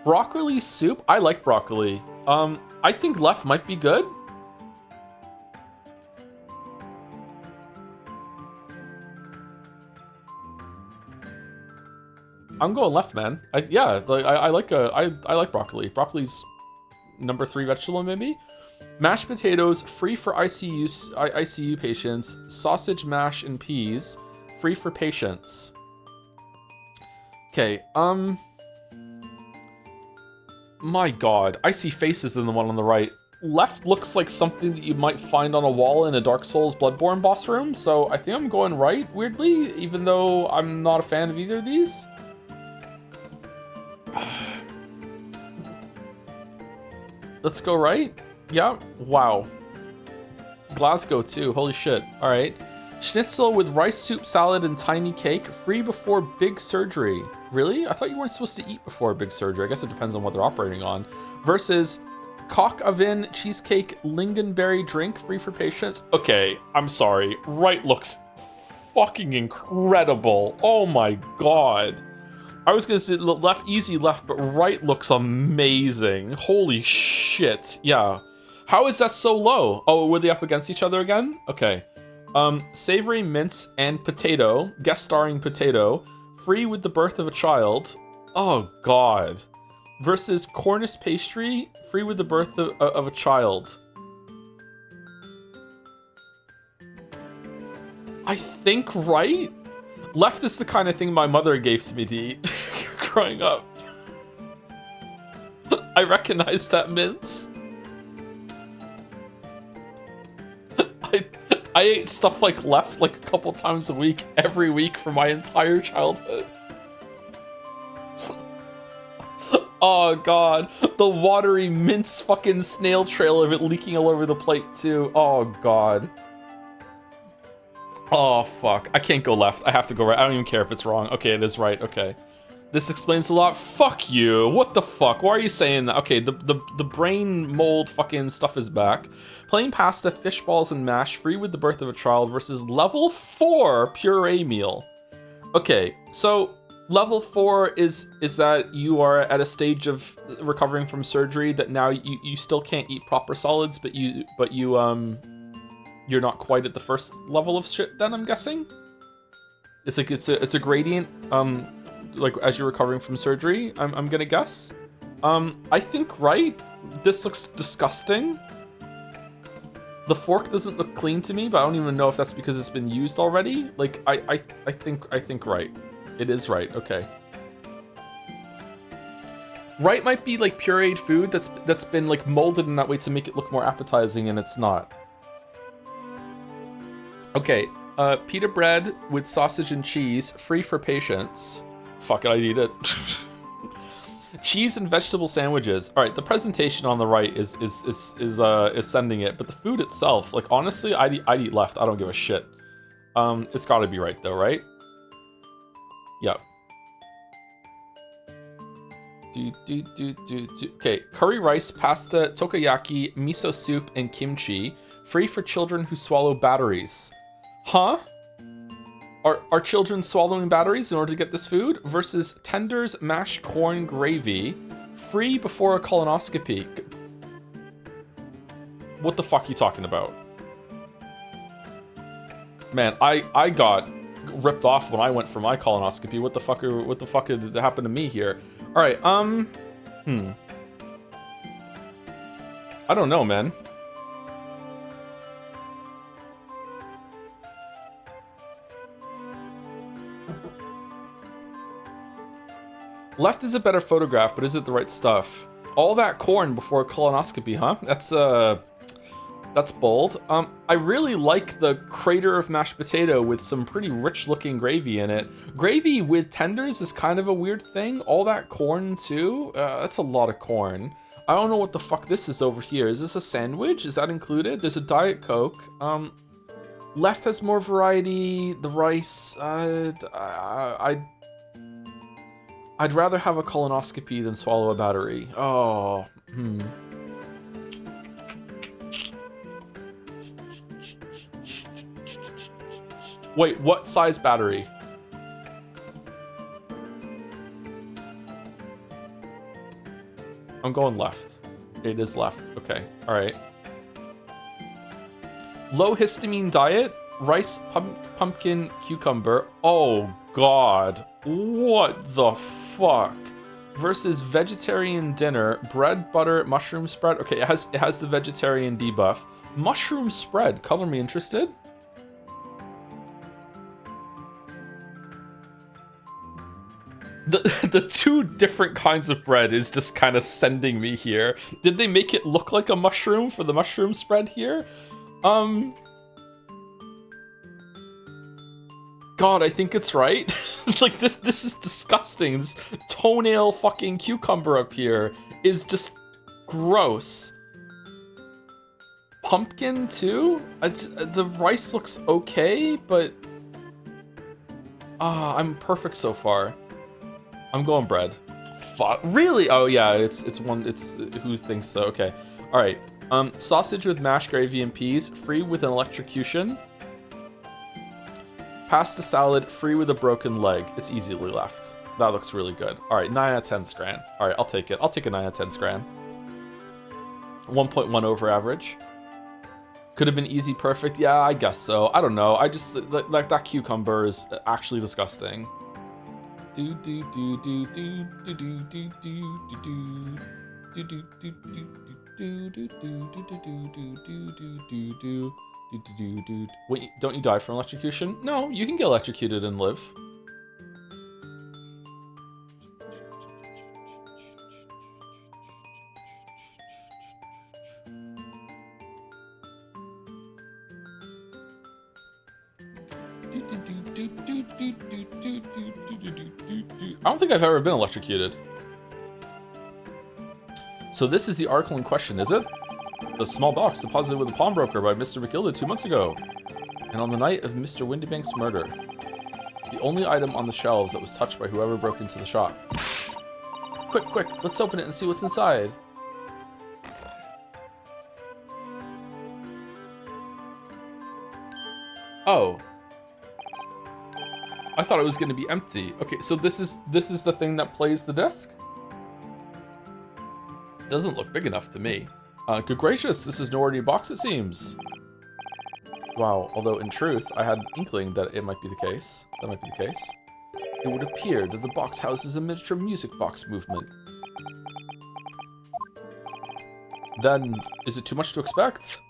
Broccoli soup? I like broccoli. I think left might be good. I'm going left, man. I like broccoli. Broccoli's number 3 vegetable, maybe. Mashed potatoes, free for ICU patients. Sausage, mash, and peas, free for patients. Okay. My God, I see faces in the one on the right. Left looks like something that you might find on a wall in a Dark Souls Bloodborne boss room, so I think I'm going right, weirdly, even though I'm not a fan of either of these. Let's go right. Yeah. Wow. Glasgow too. Holy shit. All right. Schnitzel with rice soup, salad, and tiny cake. Free before big surgery. Really? I thought you weren't supposed to eat before a big surgery. I guess it depends on what they're operating on. Versus cock oven cheesecake lingonberry drink. Free for patients. Okay. I'm sorry. Right looks fucking incredible. Oh my God. I was gonna say left, easy left, but right looks amazing. Holy shit. Yeah. How is that so low? Oh, were they up against each other again? Okay. Savory mince and potato, guest starring potato, free with the birth of a child. Oh god. Versus Cornish pastry, free with the birth of a child. I think right? Left is the kind of thing my mother gave to me to eat growing up. I recognize that mince. I ate stuff like left like a couple times a week, every week for my entire childhood. Oh god, the watery mince fucking snail trail of it leaking all over the plate too. Oh god. Oh fuck, I can't go left. I have to go right. I don't even care if it's wrong. Okay, it is right. Okay. This explains a lot. Fuck you. What the fuck? Why are you saying that? Okay, the brain mold fucking stuff is back. Plain pasta, fish balls, and mash, free with the birth of a child versus level 4 puree meal. Okay, so level 4 is that you are at a stage of recovering from surgery that now you still can't eat proper solids, but you're not quite at the first level of shit then, I'm guessing? It's like it's a gradient, like as you're recovering from surgery, I'm gonna guess. I think right. This looks disgusting. The fork doesn't look clean to me, but I don't even know if that's because it's been used already. Like I think right. It is right. Okay. Right might be like pureed food that's been like molded in that way to make it look more appetizing, and it's not. Okay. Pita bread with sausage and cheese, free for patients. Fuck it, I'd eat it. Cheese and vegetable sandwiches. All right, the presentation on the right is sending it, but the food itself, like honestly, I'd eat left. I don't give a shit. It's got to be right though, right? Yep. Okay, curry rice, pasta, takoyaki, miso soup, and kimchi, free for children who swallow batteries. Huh? Are children swallowing batteries in order to get this food? Versus tenders, mashed corn gravy, free before a colonoscopy. What the fuck are you talking about? Man, I got ripped off when I went for my colonoscopy. What the fuck did happen to me here? All right, I don't know, man. Left is a better photograph, but is it the right stuff? All that corn before a colonoscopy, huh? That's bold. I really like the crater of mashed potato with some pretty rich looking gravy in it. Gravy with tenders is kind of a weird thing. All that corn too? That's a lot of corn. I don't know what the fuck this is over here. Is this a sandwich? Is that included? There's a Diet Coke. Left has more variety. The rice, I'd rather have a colonoscopy than swallow a battery. Oh, Wait, what size battery? I'm going left. It is left. Okay, all right. Low histamine diet, rice, pumpkin, cucumber. Oh God, what the fuck? Versus vegetarian dinner, bread, butter, mushroom spread. Okay, it has the vegetarian debuff. Mushroom spread, color me interested. The two different kinds of bread is just kind of sending me here. Did they make it look like a mushroom for the mushroom spread here? God, I think it's right. Like this is disgusting. This toenail fucking cucumber up here is just gross. Pumpkin too? The rice looks okay, but I'm perfect so far. I'm going bread. Fuck. Really? Oh yeah, it's who thinks so? Okay. All right. Sausage with mashed gravy and peas, free with an electrocution. Pasta salad, free with a broken leg. It's easily left. That looks really good. All right, 9 out of 10 scran. All right, I'll take it. I'll take a 9 out of 10 scran. 1.1 over average. Could have been easy perfect. Yeah, I guess so. I don't know. I just like that cucumber is actually disgusting. Do do do do do do do do do do. Do do do do do do do do do do do do. Wait, don't you die from electrocution? No, you can get electrocuted and live. I don't think I've ever been electrocuted. So this is the article in question, is it? The small box deposited with a pawnbroker by Mr. McGilda 2 months ago. And on the night of Mr. Windybank's murder. The only item on the shelves that was touched by whoever broke into the shop. Quick, quick, let's open it and see what's inside. Oh. I thought it was going to be empty. Okay, so this is the thing that plays the disc? Doesn't look big enough to me. Good gracious, this is no ordinary box, it seems. Wow, although in truth, I had an inkling that it might be the case. That might be the case. It would appear that the box houses a miniature music box movement. Then, is it too much to expect?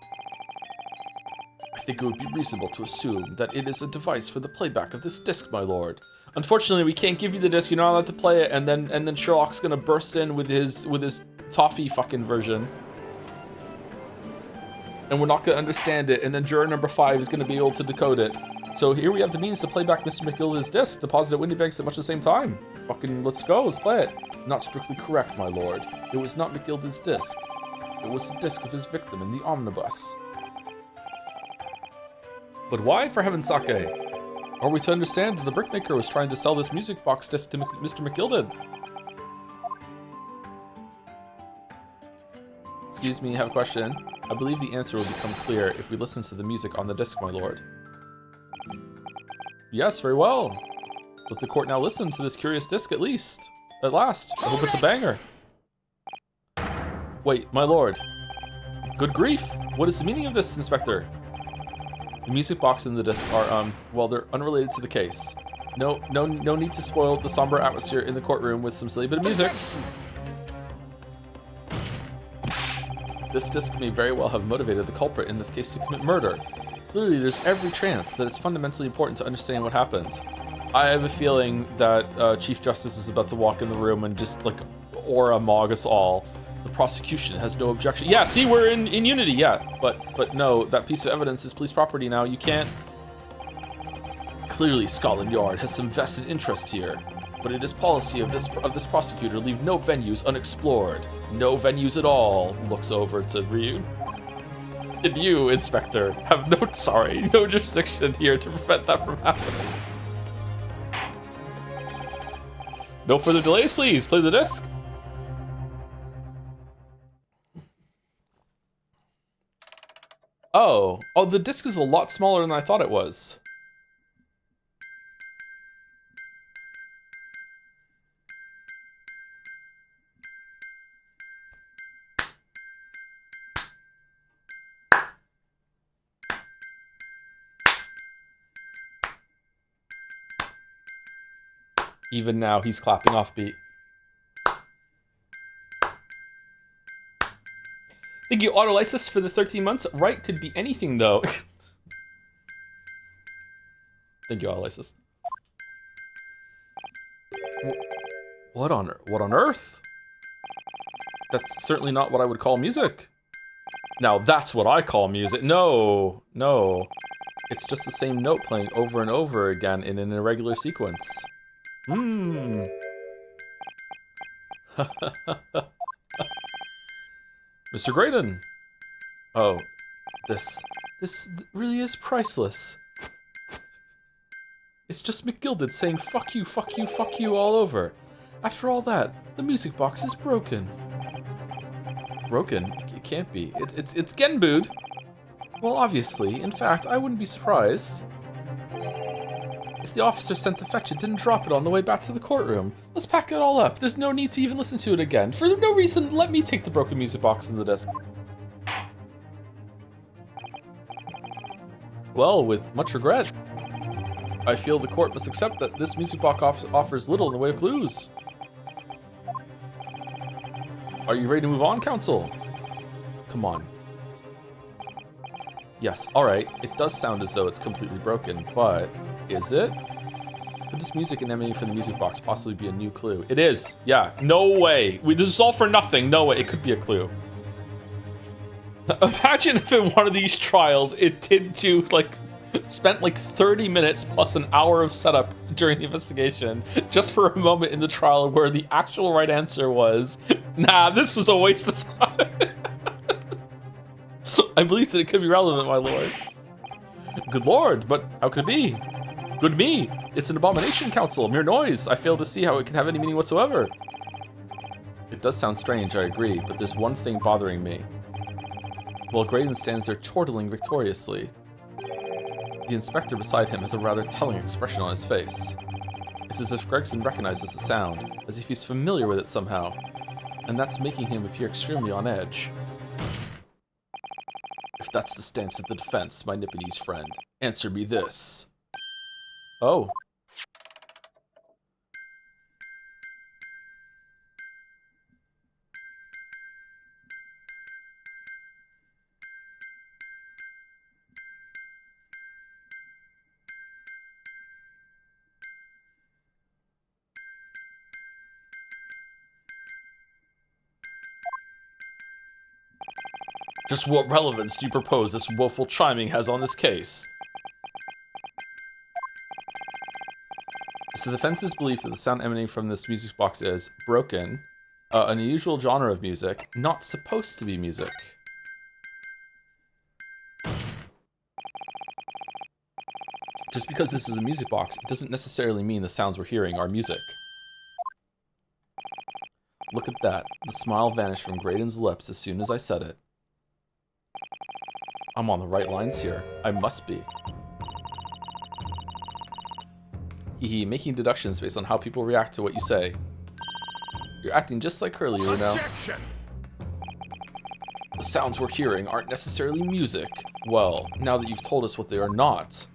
I think it would be reasonable to assume that it is a device for the playback of this disc, my lord. Unfortunately, we can't give you the disc. You're not allowed to play it, and then Sherlock's gonna burst in with his toffee fucking version, and we're not gonna understand it. And then juror number 5 is gonna be able to decode it. So here we have the means to play back Mr. McGilda's disc, deposited at Windybanks at much the same time. Fucking let's go, let's play it. Not strictly correct, my lord. It was not McGilda's disc. It was the disc of his victim in the omnibus. But why, for heaven's sake? Are we to understand that the brickmaker was trying to sell this music box disc to Mr. McGilda? Excuse me, I have a question. I believe the answer will become clear if we listen to the music on the disc, my lord. Yes, very well. Let the court now listen to this curious disc at least. At last. I hope it's a banger. Wait, my lord. Good grief. What is the meaning of this, Inspector? The music box and the disc are, well, they're unrelated to the case. No need to spoil the somber atmosphere in the courtroom with some silly bit of music. This disc may very well have motivated the culprit in this case to commit murder. Clearly, there's every chance that it's fundamentally important to understand what happened. I have a feeling that Chief Justice is about to walk in the room and just, like, aura mog us all. The prosecution has no objection. Yeah, see, we're in unity, yeah. But no, that piece of evidence is police property now. You can't... Clearly, Scotland Yard has some vested interest here. But it is policy of this prosecutor to leave no venues unexplored. No venues at all. Looks over to Ryu. And you, Inspector, have no jurisdiction here to prevent that from happening. No further delays, please. Play the disc. Oh, the disc is a lot smaller than I thought it was. Even now, he's clapping off beat. Thank you, Autolysis, for the 13 months. Right could be anything, though. Thank you, Autolysis. What on earth? That's certainly not what I would call music. Now, that's what I call music. No. It's just the same note playing over and over again in an irregular sequence. Mr. Graydon. Oh, this really is priceless. It's just McGilda saying fuck you, fuck you, fuck you all over. After all that, the music box is broken. Broken? It can't be. It's Genbooed. Well, obviously. In fact, I wouldn't be surprised if the officer sent to fetch it didn't drop it on the way back to the courtroom. Let's pack it all up. There's no need to even listen to it again. For no reason, let me take the broken music box and the disc. Well, with much regret, I feel the court must accept that this music box offers little in the way of clues. Are you ready to move on, Counsel? Come on. Yes, alright. It does sound as though it's completely broken, but is it? Could this music emanating from the music box possibly be a new clue? It is. Yeah. No way. This is all for nothing. No way. It could be a clue. Imagine if in one of these trials it did to, like, spent like 30 minutes plus an hour of setup during the investigation just for a moment in the trial where the actual right answer was, nah, this was a waste of time. I believe that it could be relevant, my lord. Good lord, but how could it be? Good me. It's an abomination, Counsel. Mere noise. I fail to see how it can have any meaning whatsoever. It does sound strange, I agree, but there's one thing bothering me. While Graydon stands there chortling victoriously, the inspector beside him has a rather telling expression on his face. It's as if Gregson recognizes the sound, as if he's familiar with it somehow, and that's making him appear extremely on edge. If that's the stance of the defense, my Nipponese friend, answer me this. Oh. Just what relevance do you propose this woeful chiming has on this case? It's the defense's belief that the sound emanating from this music box is broken, an unusual genre of music, not supposed to be music. Just because this is a music box, it doesn't necessarily mean the sounds we're hearing are music. Look at that. The smile vanished from Graydon's lips as soon as I said it. I'm on the right lines here. I must be. Hee making deductions based on how people react to what you say. You're acting just like Curly right now. Objection! The sounds we're hearing aren't necessarily music. Well, now that you've told us what they are not,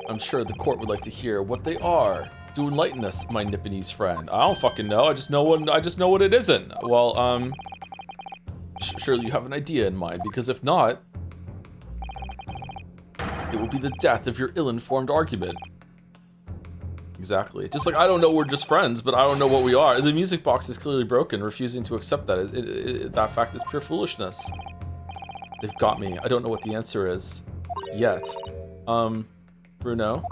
I'm sure the court would like to hear what they are. Do enlighten us, my Nipponese friend. I don't fucking know. I just know what it isn't. Well, surely you have an idea in mind, because if not, it will be the death of your ill-informed argument. Exactly. Just like I don't know we're just friends, but I don't know what we are. The music box is clearly broken. Refusing to accept that that fact is pure foolishness. They've got me. I don't know what the answer is yet. Bruno.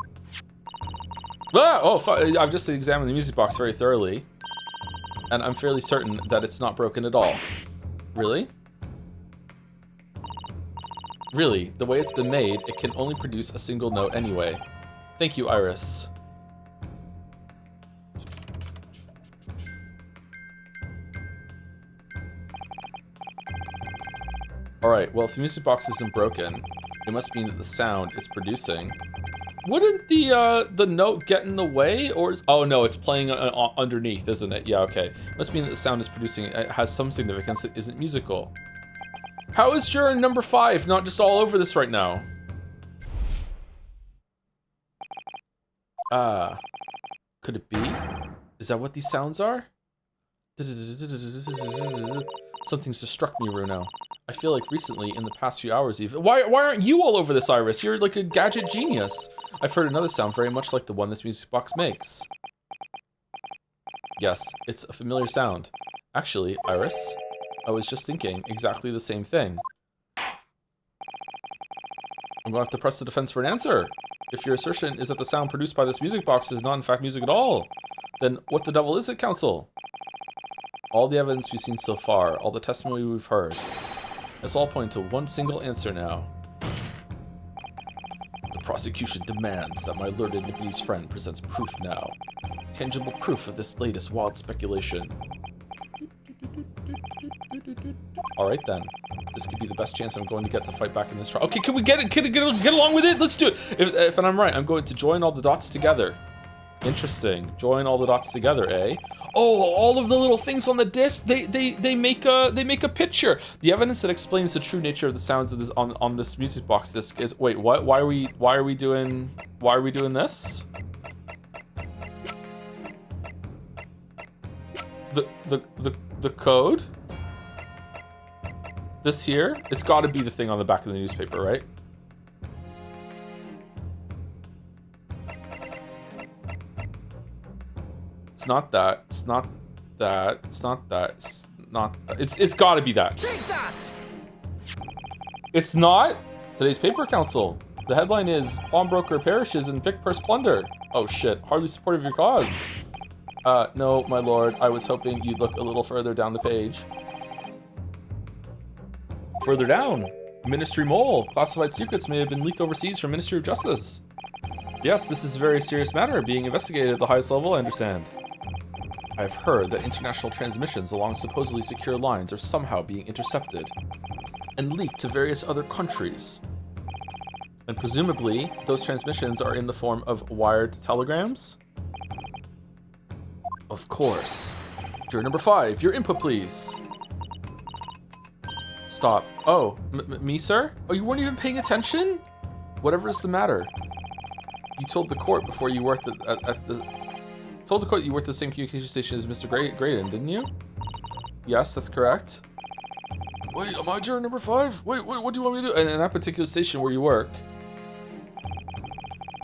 Ah! Oh, I've just examined the music box very thoroughly, and I'm fairly certain that it's not broken at all. Really? Really, the way it's been made, it can only produce a single note anyway. Thank you, Iris. Alright, well, if the music box isn't broken, it must mean that the sound it's producing... Wouldn't the note get in the way, or is... Oh, no, it's playing underneath, isn't it? Yeah, okay. Must mean that the sound it's producing has some significance that isn't musical. How is juror number 5 not just all over this right now? Could it be? Is that what these sounds are? Something's just struck me, Runo. I feel like recently, in the past few hours even... Why aren't you all over this, Iris? You're like a gadget genius. I've heard another sound very much like the one this music box makes. Yes, it's a familiar sound. Actually, Iris, I was just thinking exactly the same thing. I'm gonna have to press the defense for an answer. If your assertion is that the sound produced by this music box is not in fact music at all, then what the devil is it, counsel? All the evidence we've seen so far, all the testimony we've heard, it's all pointing to one single answer now. The prosecution demands that my learned Nipponese friend presents proof now. Tangible proof of this latest wild speculation. Alright then. This could be the best chance I'm going to get to fight back in this trial. Okay, can we get along with it? Let's do it. If I'm right, I'm going to join all the dots together. Interesting. Join all the dots together, eh? Oh, all of the little things on the disc, they make a picture. The evidence that explains the true nature of the sounds of this on this music box disc is, wait, what? Why are we doing this? The code? This here? It's got to be the thing on the back of the newspaper, right? It's not that. It's not that. It's not that. It's not that. It's got to be that. Take that! It's not. Today's paper council. The headline is Pawnbroker perishes in pick purse plunder. Oh shit. Hardly supportive of your cause. No, my lord. I was hoping you'd look a little further down the page. Further down. Ministry mole. Classified secrets may have been leaked overseas from Ministry of Justice. Yes, this is a very serious matter being investigated at the highest level, I understand. I've heard that international transmissions along supposedly secure lines are somehow being intercepted and leaked to various other countries. And presumably, those transmissions are in the form of wired telegrams? Of course. Juror number 5, your input, please. Stop. Oh, me, sir? Oh, you weren't even paying attention? Whatever is the matter? You told the court before you worked told the court you worked at the same communication station as Mr. Graydon, didn't you? Yes, that's correct. Wait, am I juror number 5? Wait, what do you want me to do? And that particular station where you work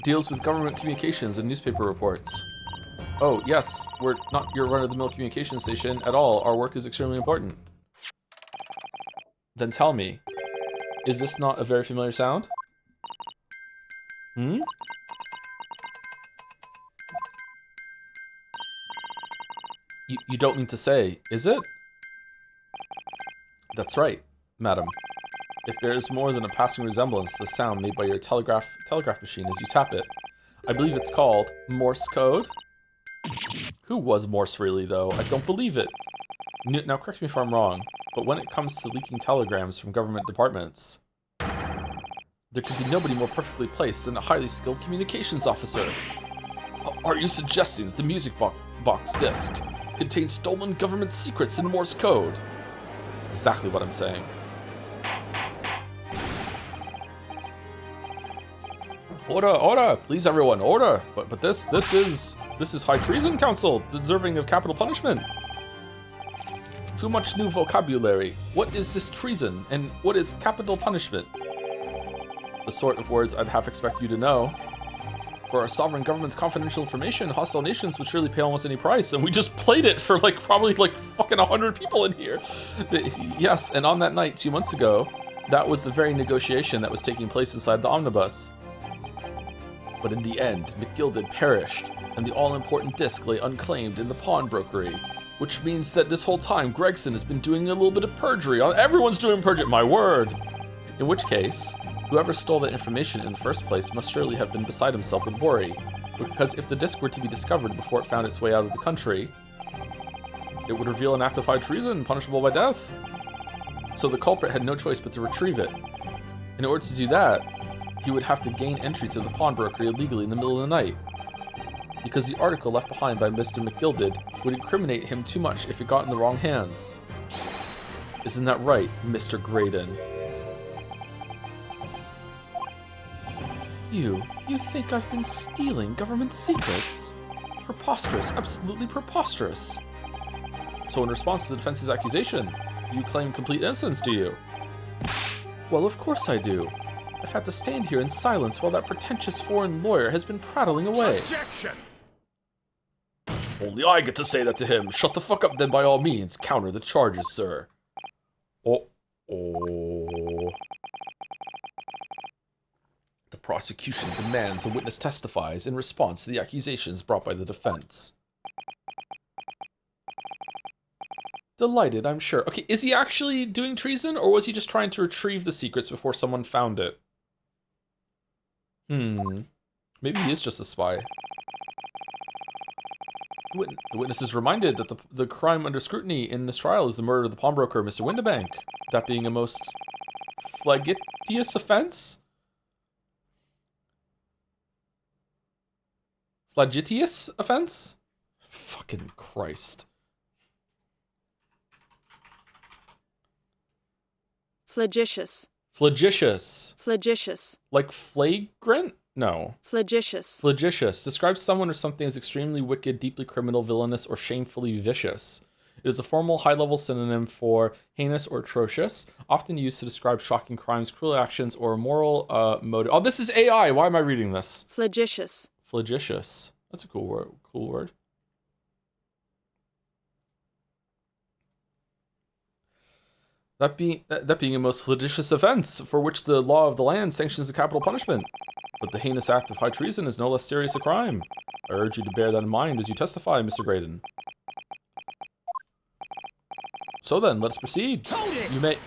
deals with government communications and newspaper reports. Oh, yes, we're not your run-of-the-mill communication station at all. Our work is extremely important. Then tell me, is this not a very familiar sound? Hmm? You don't mean to say, is it? That's right, madam. It bears more than a passing resemblance to the sound made by your telegraph machine as you tap it. I believe it's called Morse code. Who was Morse really, though? I don't believe it. Now correct me if I'm wrong, but when it comes to leaking telegrams from government departments, there could be nobody more perfectly placed than a highly skilled communications officer. Are you suggesting that the music box disc contains stolen government secrets in Morse code? That's exactly what I'm saying. Order, please everyone, order. But this is high treason, council, deserving of capital punishment. Too much new vocabulary. What is this treason, and what is capital punishment? The sort of words I'd half expect you to know. For our sovereign government's confidential information, hostile nations would surely pay almost any price, and we just played it for probably fucking 100 people in here. Yes, and on that night 2 months ago, that was the very negotiation that was taking place inside the omnibus. But in the end, McGilded perished, and the all-important disc lay unclaimed in the pawnbrokery, which means that this whole time Gregson has been doing a little bit of perjury. Everyone's doing perjury, my word! In which case, whoever stole that information in the first place must surely have been beside himself with worry, because if the disc were to be discovered before it found its way out of the country, it would reveal an act of high treason, punishable by death. So the culprit had no choice but to retrieve it. In order to do that, he would have to gain entry to the pawnbrokery illegally in the middle of the night, because the article left behind by Mr. McGilded would incriminate him too much if it got in the wrong hands. Isn't that right, Mr. Graydon? You think I've been stealing government secrets? Preposterous, absolutely preposterous. So in response to the defense's accusation, you claim complete innocence, do you? Well, of course I do. I've had to stand here in silence while that pretentious foreign lawyer has been prattling away. Objection! Only I get to say that to him. Shut the fuck up then by all means. Counter the charges, sir. Oh. The prosecution demands the witness testifies in response to the accusations brought by the defense. Delighted, I'm sure. Okay, is he actually doing treason, or was he just trying to retrieve the secrets before someone found it? Maybe he is just a spy. The witness is reminded that the crime under scrutiny in this trial is the murder of the pawnbroker, Mr. Windibank. That being a most flagitious offense? Flagitious offense? Fucking Christ. Flagitious. Flagitious. Flagitious. Like flagrant? No. Flagitious. Flagitious describes someone or something as extremely wicked, deeply criminal, villainous, or shamefully vicious. It is a formal, high-level synonym for heinous or atrocious, often used to describe shocking crimes, cruel actions, or moral motive. Oh, this is AI. Why am I reading this? Flagitious. Flagitious. That's a cool word. Cool word. That being a most flagitious offense, for which the law of the land sanctions a capital punishment. But the heinous act of high treason is no less serious a crime. I urge you to bear that in mind as you testify, Mr. Graydon. So then, let us proceed. Hold it! You may...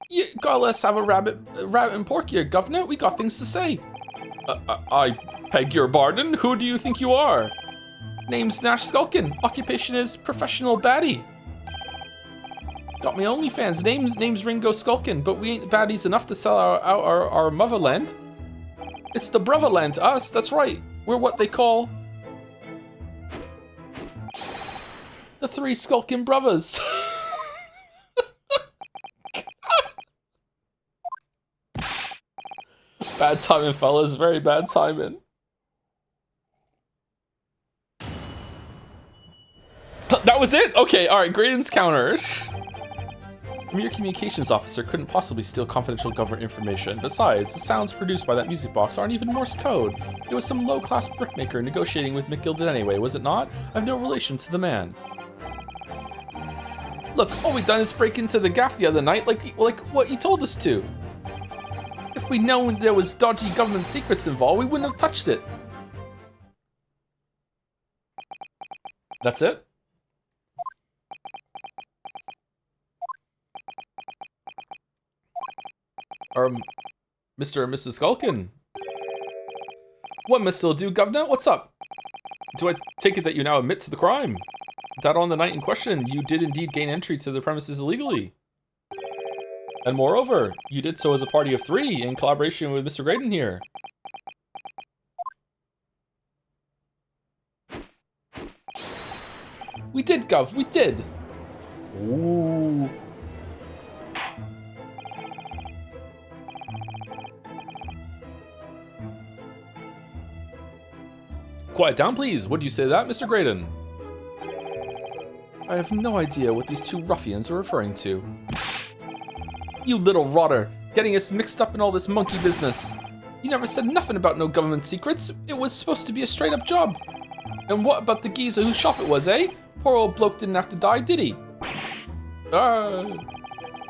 You gotta let's have a rabbit and pork here, governor. We got things to say. I beg your pardon. Who do you think you are? Name's Nash Skulkin. Occupation is professional baddie. Got my OnlyFans. Name's Ringo Skulkin, but we ain't baddies enough to sell our motherland. It's the brotherland to us. That's right. We're what they call the three Skulkin brothers. Bad timing, fellas. Very bad timing. That was it? Okay, alright. Graydon's counter. A mere communications officer couldn't possibly steal confidential government information. Besides, the sounds produced by that music box aren't even Morse code. It was some low-class brickmaker negotiating with McGilded anyway, was it not? I've no relation to the man. Look, all we've done is break into the gaff the other night, like what you told us to. If we'd known there was dodgy government secrets involved, we wouldn't have touched it. That's it? Mr. and Mrs. Skulkin. What must still do, governor? What's up? Do I take it that you now admit to the crime? That on the night in question, you did indeed gain entry to the premises illegally. And moreover, you did so as a party of three in collaboration with Mr. Graydon here. We did, Gov, we did. Ooh. Quiet down, please. What do you say to that, Mr. Graydon? I have no idea what these two ruffians are referring to. You little rotter, getting us mixed up in all this monkey business. You never said nothing about no government secrets. It was supposed to be a straight-up job. And what about the geezer whose shop it was, eh? Poor old bloke didn't have to die, did he?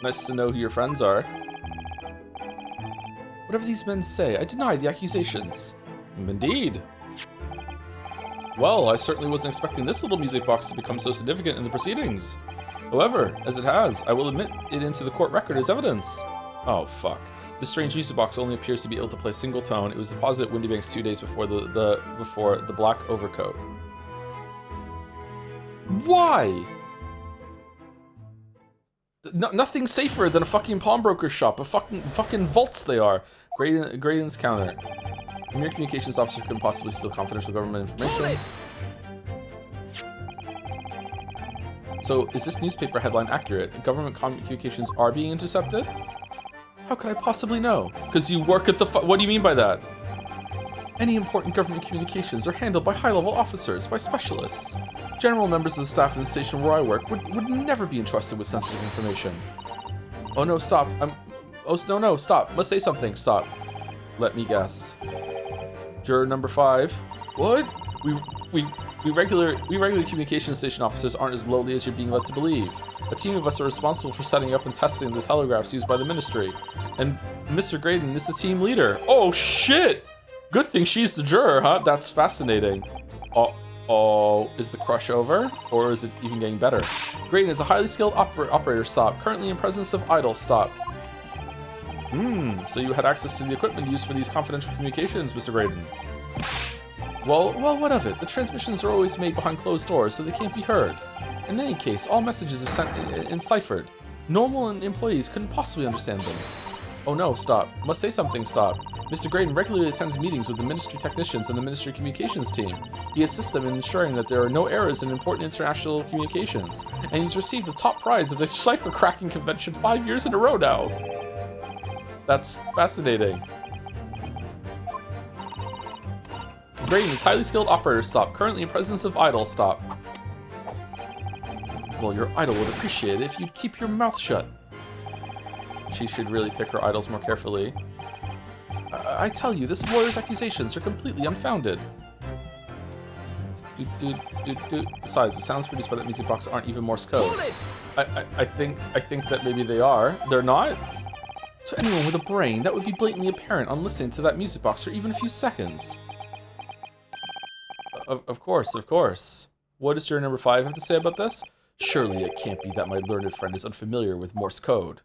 Nice to know who your friends are. Whatever these men say, I deny the accusations. Indeed. Well, I certainly wasn't expecting this little music box to become so significant in the proceedings. However, as it has, I will admit it into the court record as evidence. Oh, fuck. This strange music box only appears to be able to play a single tone. It was deposited at Windy Banks 2 days before the black overcoat. Why? Nothing safer than a fucking pawnbroker shop. A fucking vaults they are. Graydon's counter. A mere communications officer couldn't possibly steal confidential government information. So, is this newspaper headline accurate? Government communications are being intercepted? How could I possibly know? Because you work at the what do you mean by that? Any important government communications are handled by high-level officers, by specialists. General members of the staff in the station where I work would never be entrusted with sensitive information. Oh no, stop. No, stop. Must say something. Stop. Let me guess. Juror number 5. What? We regular communication station officers aren't as lowly as you're being led to believe. A team of us are responsible for setting up and testing the telegraphs used by the ministry. And Mr. Graydon is the team leader. Oh shit! Good thing she's the juror, huh? That's fascinating. Oh, is the crush over? Or is it even getting better? Graydon is a highly skilled operator, stop. Currently in presence of idle, stop. So you had access to the equipment used for these confidential communications, Mr. Graydon. Well, what of it? The transmissions are always made behind closed doors, so they can't be heard. In any case, all messages are sent enciphered. Normal employees couldn't possibly understand them. Oh no, stop. Must say something, stop. Mr. Graydon regularly attends meetings with the Ministry technicians and the Ministry communications team. He assists them in ensuring that there are no errors in important international communications. And he's received the top prize of the cipher cracking convention 5 years in a row now. That's fascinating. Graydon is highly skilled operator, stop. Currently in presence of idol, stop. Well, your idol would appreciate it if you'd keep your mouth shut. She should really pick her idols more carefully. I tell you, this lawyer's accusations are completely unfounded. Besides, the sounds produced by that music box aren't even Morse code. I think that maybe they are. They're not? To anyone with a brain, that would be blatantly apparent on listening to that music box for even a few seconds. Of course. What does your number 5 have to say about this? Surely it can't be that my learned friend is unfamiliar with Morse code.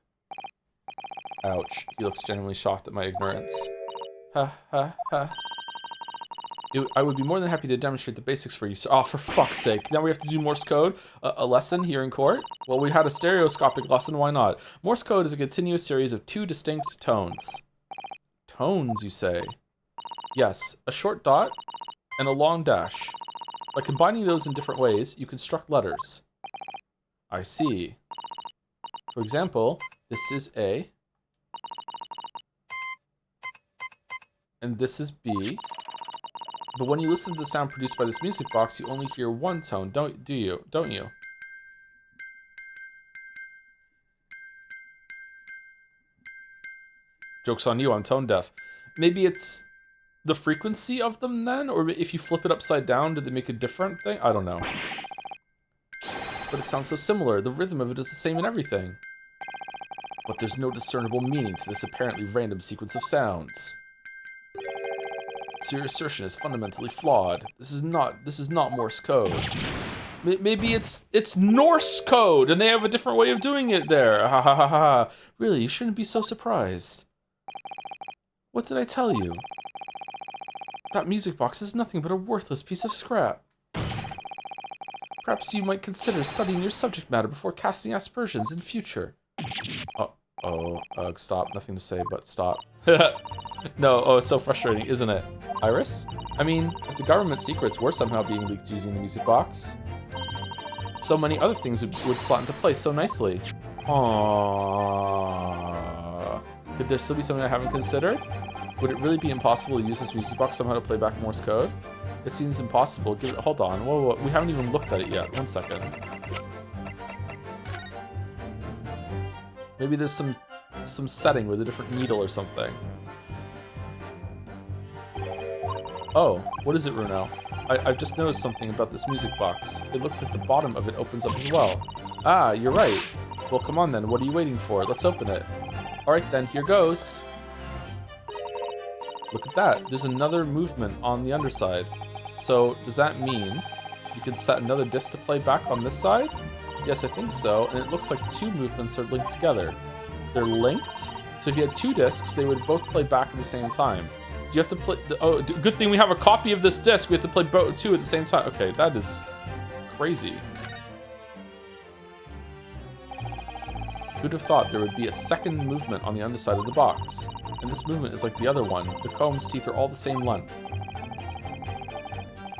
Ouch. He looks genuinely shocked at my ignorance. Ha. I would be more than happy to demonstrate the basics for you. So, oh, for fuck's sake. Now we have to do Morse code? A lesson here in court? Well, we had a stereoscopic lesson, why not? Morse code is a continuous series of 2 distinct tones. Tones, you say? Yes, a short dot and a long dash. By combining those in different ways, you construct letters. I see. For example, this is A. And this is B. But when you listen to the sound produced by this music box, you only hear one tone, don't you? Joke's on you, I'm tone deaf. Maybe it's the frequency of them then? Or if you flip it upside down, did they make a different thing? I don't know. But it sounds so similar. The rhythm of it is the same in everything. But there's no discernible meaning to this apparently random sequence of sounds. So your assertion is fundamentally flawed. This is not Morse code. Maybe it's Norse code, and they have a different way of doing it there. Ha ha ha ha. Really, you shouldn't be so surprised. What did I tell you? That music box is nothing but a worthless piece of scrap. Perhaps you might consider studying your subject matter before casting aspersions in future. Stop. Nothing to say, but stop. No, it's so frustrating, isn't it? Iris? I mean, if the government secrets were somehow being leaked using the music box, so many other things would slot into place so nicely. Aww. Could there still be something I haven't considered? Would it really be impossible to use this music box somehow to play back Morse code? It seems impossible. Hold on. Whoa. We haven't even looked at it yet. 1 second. Maybe there's some setting with a different needle or something. Oh, what is it, Runo? I've just noticed something about this music box. It looks like the bottom of it opens up as well. Ah, you're right. Well, come on then. What are you waiting for? Let's open it. Alright then, here goes. Look at that. There's another movement on the underside. So, does that mean you can set another disc to play back on this side? Yes, I think so. And it looks like 2 movements are linked together. They're linked? So if you had 2 discs, they would both play back at the same time. Do you have to play... good thing we have a copy of this disc. We have to play 2 at the same time. Okay, that is crazy. Who'd have thought there would be a second movement on the underside of the box? And this movement is like the other one. The comb's teeth are all the same length.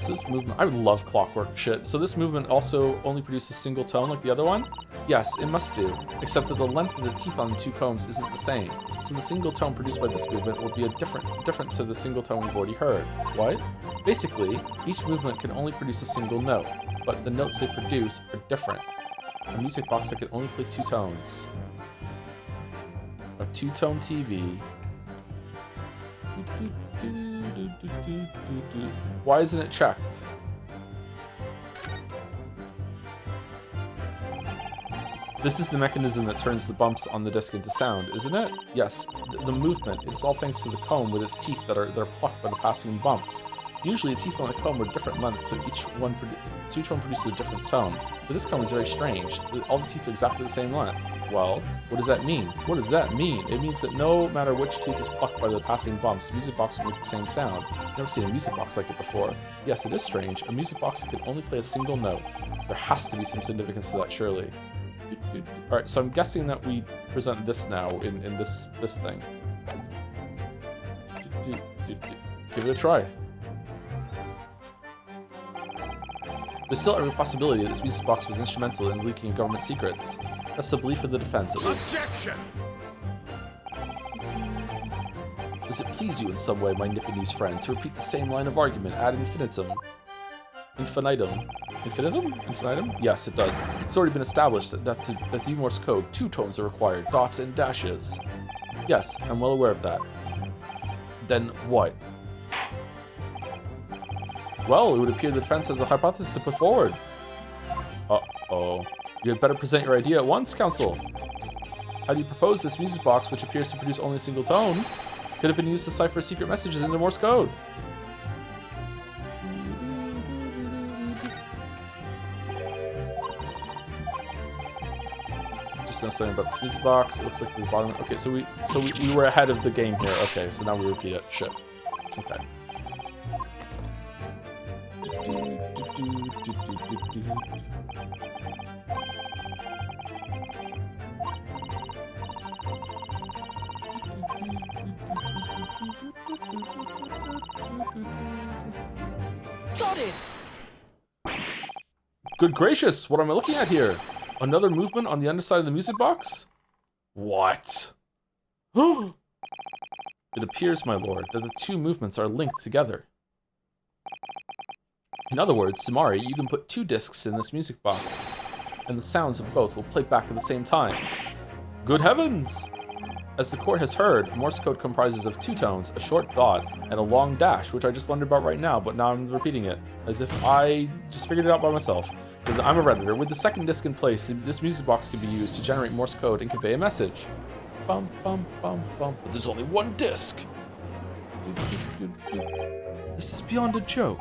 So this movement... I would love clockwork shit. So this movement also only produces a single tone like the other one? Yes, it must do. Except that the length of the teeth on the 2 combs isn't the same. So the single tone produced by this movement will be different to the single tone we've already heard. What? Basically, each movement can only produce a single note, but the notes they produce are different. A music box that can only play 2 tones. A 2-tone TV. Why isn't it checked? This is the mechanism that turns the bumps on the disc into sound, isn't it? Yes, the movement. It's all thanks to the comb with its teeth that are plucked by the passing bumps. Usually the teeth on the comb are different lengths, so each one produces a different tone. But this comb is very strange. All the teeth are exactly the same length. Well, what does that mean? What does that mean? It means that no matter which tooth is plucked by the passing bumps, the music box will make the same sound. I've never seen a music box like it before. Yes, it is strange. A music box that can only play a single note. There has to be some significance to that, surely. Alright, so I'm guessing that we present this now in this thing. Give it a try. There's still every possibility that this music box was instrumental in leaking government secrets. That's the belief of the defense, at least. Objection! Does it please you in some way, my Nipponese friend, to repeat the same line of argument ad infinitum? Infinitum? Infinitum? Yes, it does. It's already been established that to use Morse code, 2 tones are required, dots and dashes. Yes, I'm well aware of that. Then what? Well, it would appear the defense has a hypothesis to put forward. Uh-oh. You had better present your idea at once, Counsel. How do you propose this music box, which appears to produce only a single tone, could have been used to cipher secret messages into Morse code? Just know something about this music box. It looks like the bottom. Okay, so we were ahead of the game here. Okay, so now we repeat it. Shit. Okay. Got it! Good gracious, what am I looking at here? Another movement on the underside of the music box? What? It appears, my lord, that the 2 movements are linked together. In other words, Samari, you can put 2 discs in this music box, and the sounds of both will play back at the same time. Good heavens! As the court has heard, Morse code comprises of 2 tones, a short dot, and a long dash, which I just learned about right now, but now I'm repeating it, as if I just figured it out by myself. I'm a Redditor. With the 2nd disc in place, this music box can be used to generate Morse code and convey a message. Bum, bum, bum, bum. But there's only 1 disc! This is beyond a joke.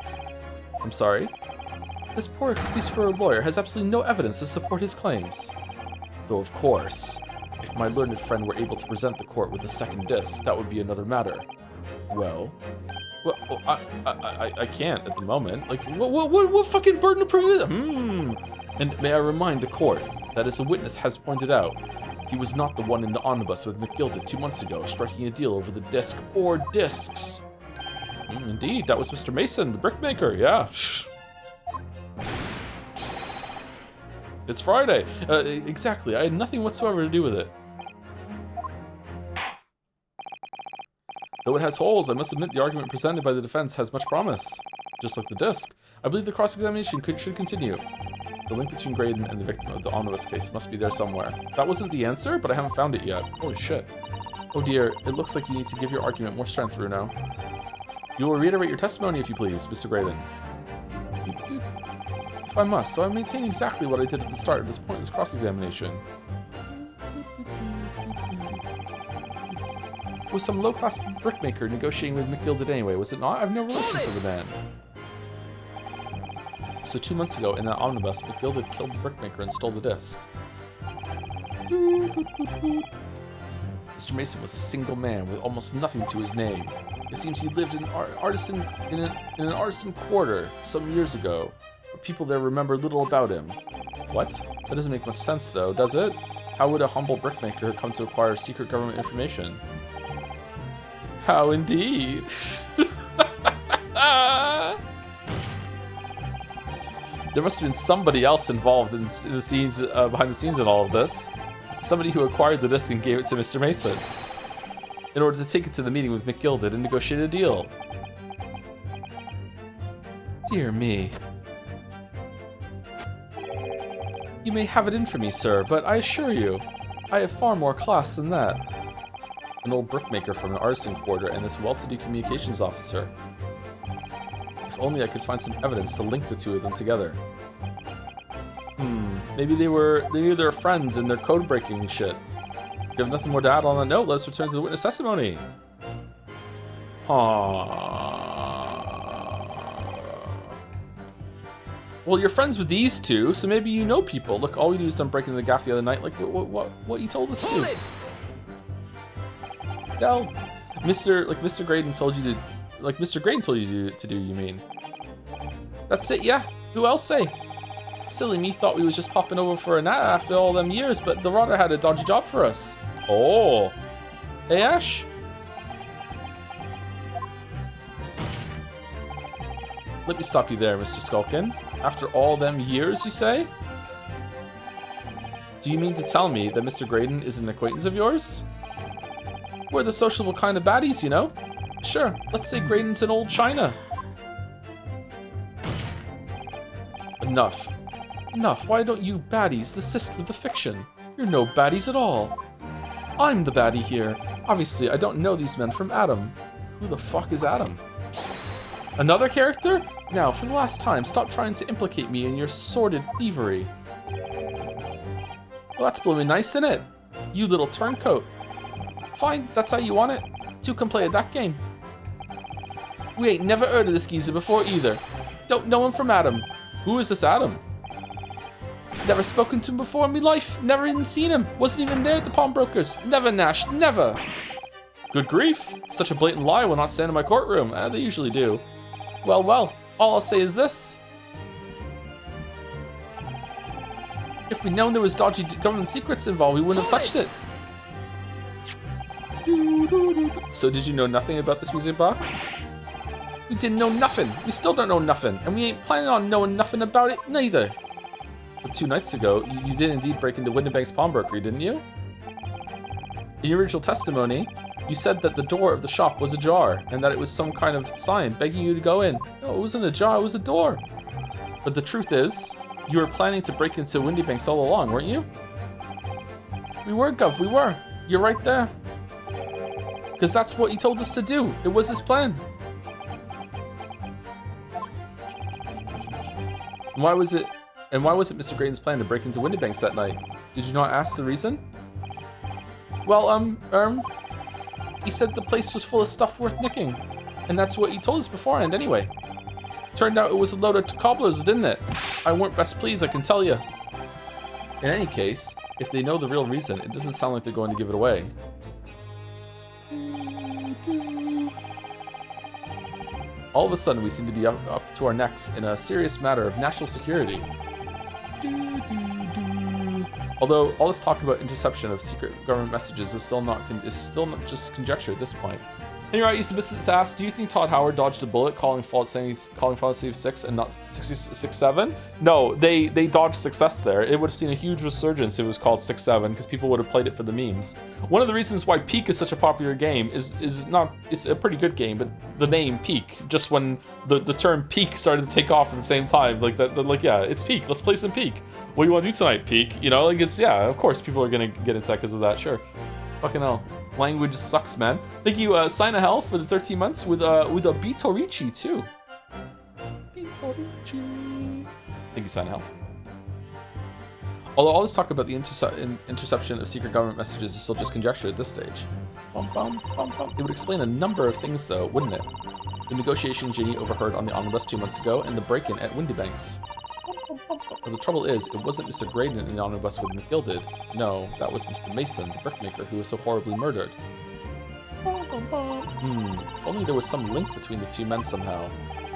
I'm sorry? This poor excuse for a lawyer has absolutely no evidence to support his claims. Though, of course, if my learned friend were able to present the court with a 2nd disc, that would be another matter. Well, I can't at the moment. Like, what fucking burden of proof is it? And may I remind the court that, as the witness has pointed out, he was not the one in the omnibus with McGilded 2 months ago, striking a deal over the disc or discs. Indeed, that was Mr. Mason, the brickmaker, yeah. It's Friday. Exactly, I had nothing whatsoever to do with it. Though it has holes, I must admit the argument presented by the defense has much promise. Just like the disc. I believe the cross-examination should continue. The link between Graydon and the victim of the omnibus case must be there somewhere. That wasn't the answer, but I haven't found it yet. Holy shit. Oh dear, it looks like you need to give your argument more strength, Runo. You will reiterate your testimony if you please, Mr. Graydon. If I must, so I maintain exactly what I did at the start of this pointless cross-examination. It was some low-class brickmaker negotiating with McGilded anyway, was it not? I have no relation to the man. So 2 months ago, in that omnibus, McGilded killed the brickmaker and stole the disc. Mr. Mason was a single man with almost nothing to his name. It seems he lived in an artisan quarter some years ago, but people there remember little about him. What? That doesn't make much sense, though, does it? How would a humble brickmaker come to acquire secret government information? How indeed? There must have been somebody else involved in the scenes, behind the scenes in all of this. Somebody who acquired the disc and gave it to Mr. Mason in order to take it to the meeting with McGilded and negotiate a deal. Dear me. You may have it in for me, sir, but I assure you, I have far more class than that. An old brickmaker from an artisan quarter and this well-to-do communications officer. If only I could find some evidence to link the 2 of them together. Maybe they're friends and they're code-breaking shit. If you have nothing more to add on that note, let us return to the witness testimony. Well, you're friends with these 2, so maybe you know people. Look, all we do is done breaking the gaff the other night, like what you told us to. Well, Mr. Graydon told you to do, you mean? That's it, yeah. Who else say? Silly me thought we was just popping over for a nap after all them years, but the rotter had a dodgy job for us. Oh. Hey, Ash? Let me stop you there, Mr. Skulkin. After all them years, you say? Do you mean to tell me that Mr. Graydon is an acquaintance of yours? We're the sociable kind of baddies, you know? Sure, let's say Graydon's an old China. Enough. Enough, why don't you baddies desist with the fiction? You're no baddies at all. I'm the baddie here. Obviously, I don't know these men from Adam. Who the fuck is Adam? Another character? Now, for the last time, stop trying to implicate me in your sordid thievery. Well, that's blooming nice, isn't it? You little turncoat. Fine, that's how you want it. Two can play at that game. We ain't never heard of this geezer before either. Don't know him from Adam. Who is this Adam? Never spoken to him before in my life. Never even seen him. Wasn't even there at the pawnbrokers. Never, Nash. Never. Good grief. Such a blatant lie will not stand in my courtroom. They usually do. Well, well. All I'll say is this. If we'd known there was dodgy government secrets involved, we wouldn't have touched it. So did you know nothing about this music box? We didn't know nothing. We still don't know nothing. And we ain't planning on knowing nothing about it neither. But 2 nights ago, you did indeed break into Windenbank's pawnbrokery, didn't you? In your original testimony, you said that the door of the shop was ajar and that it was some kind of sign begging you to go in. No, it wasn't a jar, it was a door. But the truth is, you were planning to break into Windenbank's all along, weren't you? We were, Gov, we were. You're right there. Because that's what he told us to do. It was his plan. And why was it Mr. Graydon's plan to break into Windenbank's that night? Did you not ask the reason? Well, he said the place was full of stuff worth nicking. And that's what he told us beforehand anyway. Turned out it was a load of cobblers, didn't it? I weren't best pleased, I can tell you. In any case, if they know the real reason, it doesn't sound like they're going to give it away. All of a sudden, we seem to be up to our necks in a serious matter of national security. Although all this talk about interception of secret government messages is still not just conjecture at this point. And you're right, you submitted to ask, do you think Todd Howard dodged a bullet calling Fallout 76 and not 67? No, they dodged success there. It would have seen a huge resurgence if it was called 67 because people would have played it for the memes. One of the reasons why Peak is such a popular game is not, it's a pretty good game, but the name Peak, just when the term Peak started to take off at the same time, like yeah, it's Peak, let's play some Peak. What do you want to do tonight, Peak? You know, like it's, yeah, of course people are gonna get into that because of that, sure. Fucking hell. Language sucks, man. Thank you, Sign of Hell, for the 13 months with a Bitorici, too. Bitorici. Thank you, Sign of Hell. Although all this talk about the interception of secret government messages is still just conjecture at this stage. It would explain a number of things, though, wouldn't it? The negotiation Ginny overheard on the omnibus 2 months ago, and the break-in at Windenbank's. But the trouble is, it wasn't Mr. Graydon in the omnibus with McGilded. No, that was Mr. Mason, the brickmaker, who was so horribly murdered. If only there was some link between the two men somehow.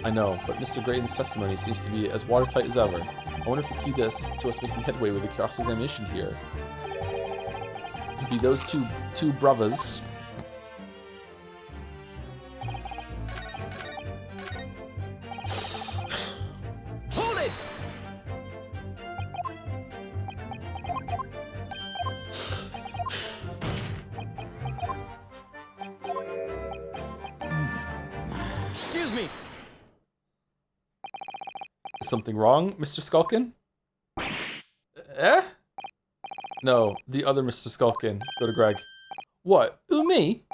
I know, but Mr. Graydon's testimony seems to be as watertight as ever. I wonder if the key to us making headway with the cross-examination here could be those two brothers. Something wrong, Mr. Skulkin? Eh? No, the other Mr. Skulkin. Go to Greg. What? Who, me?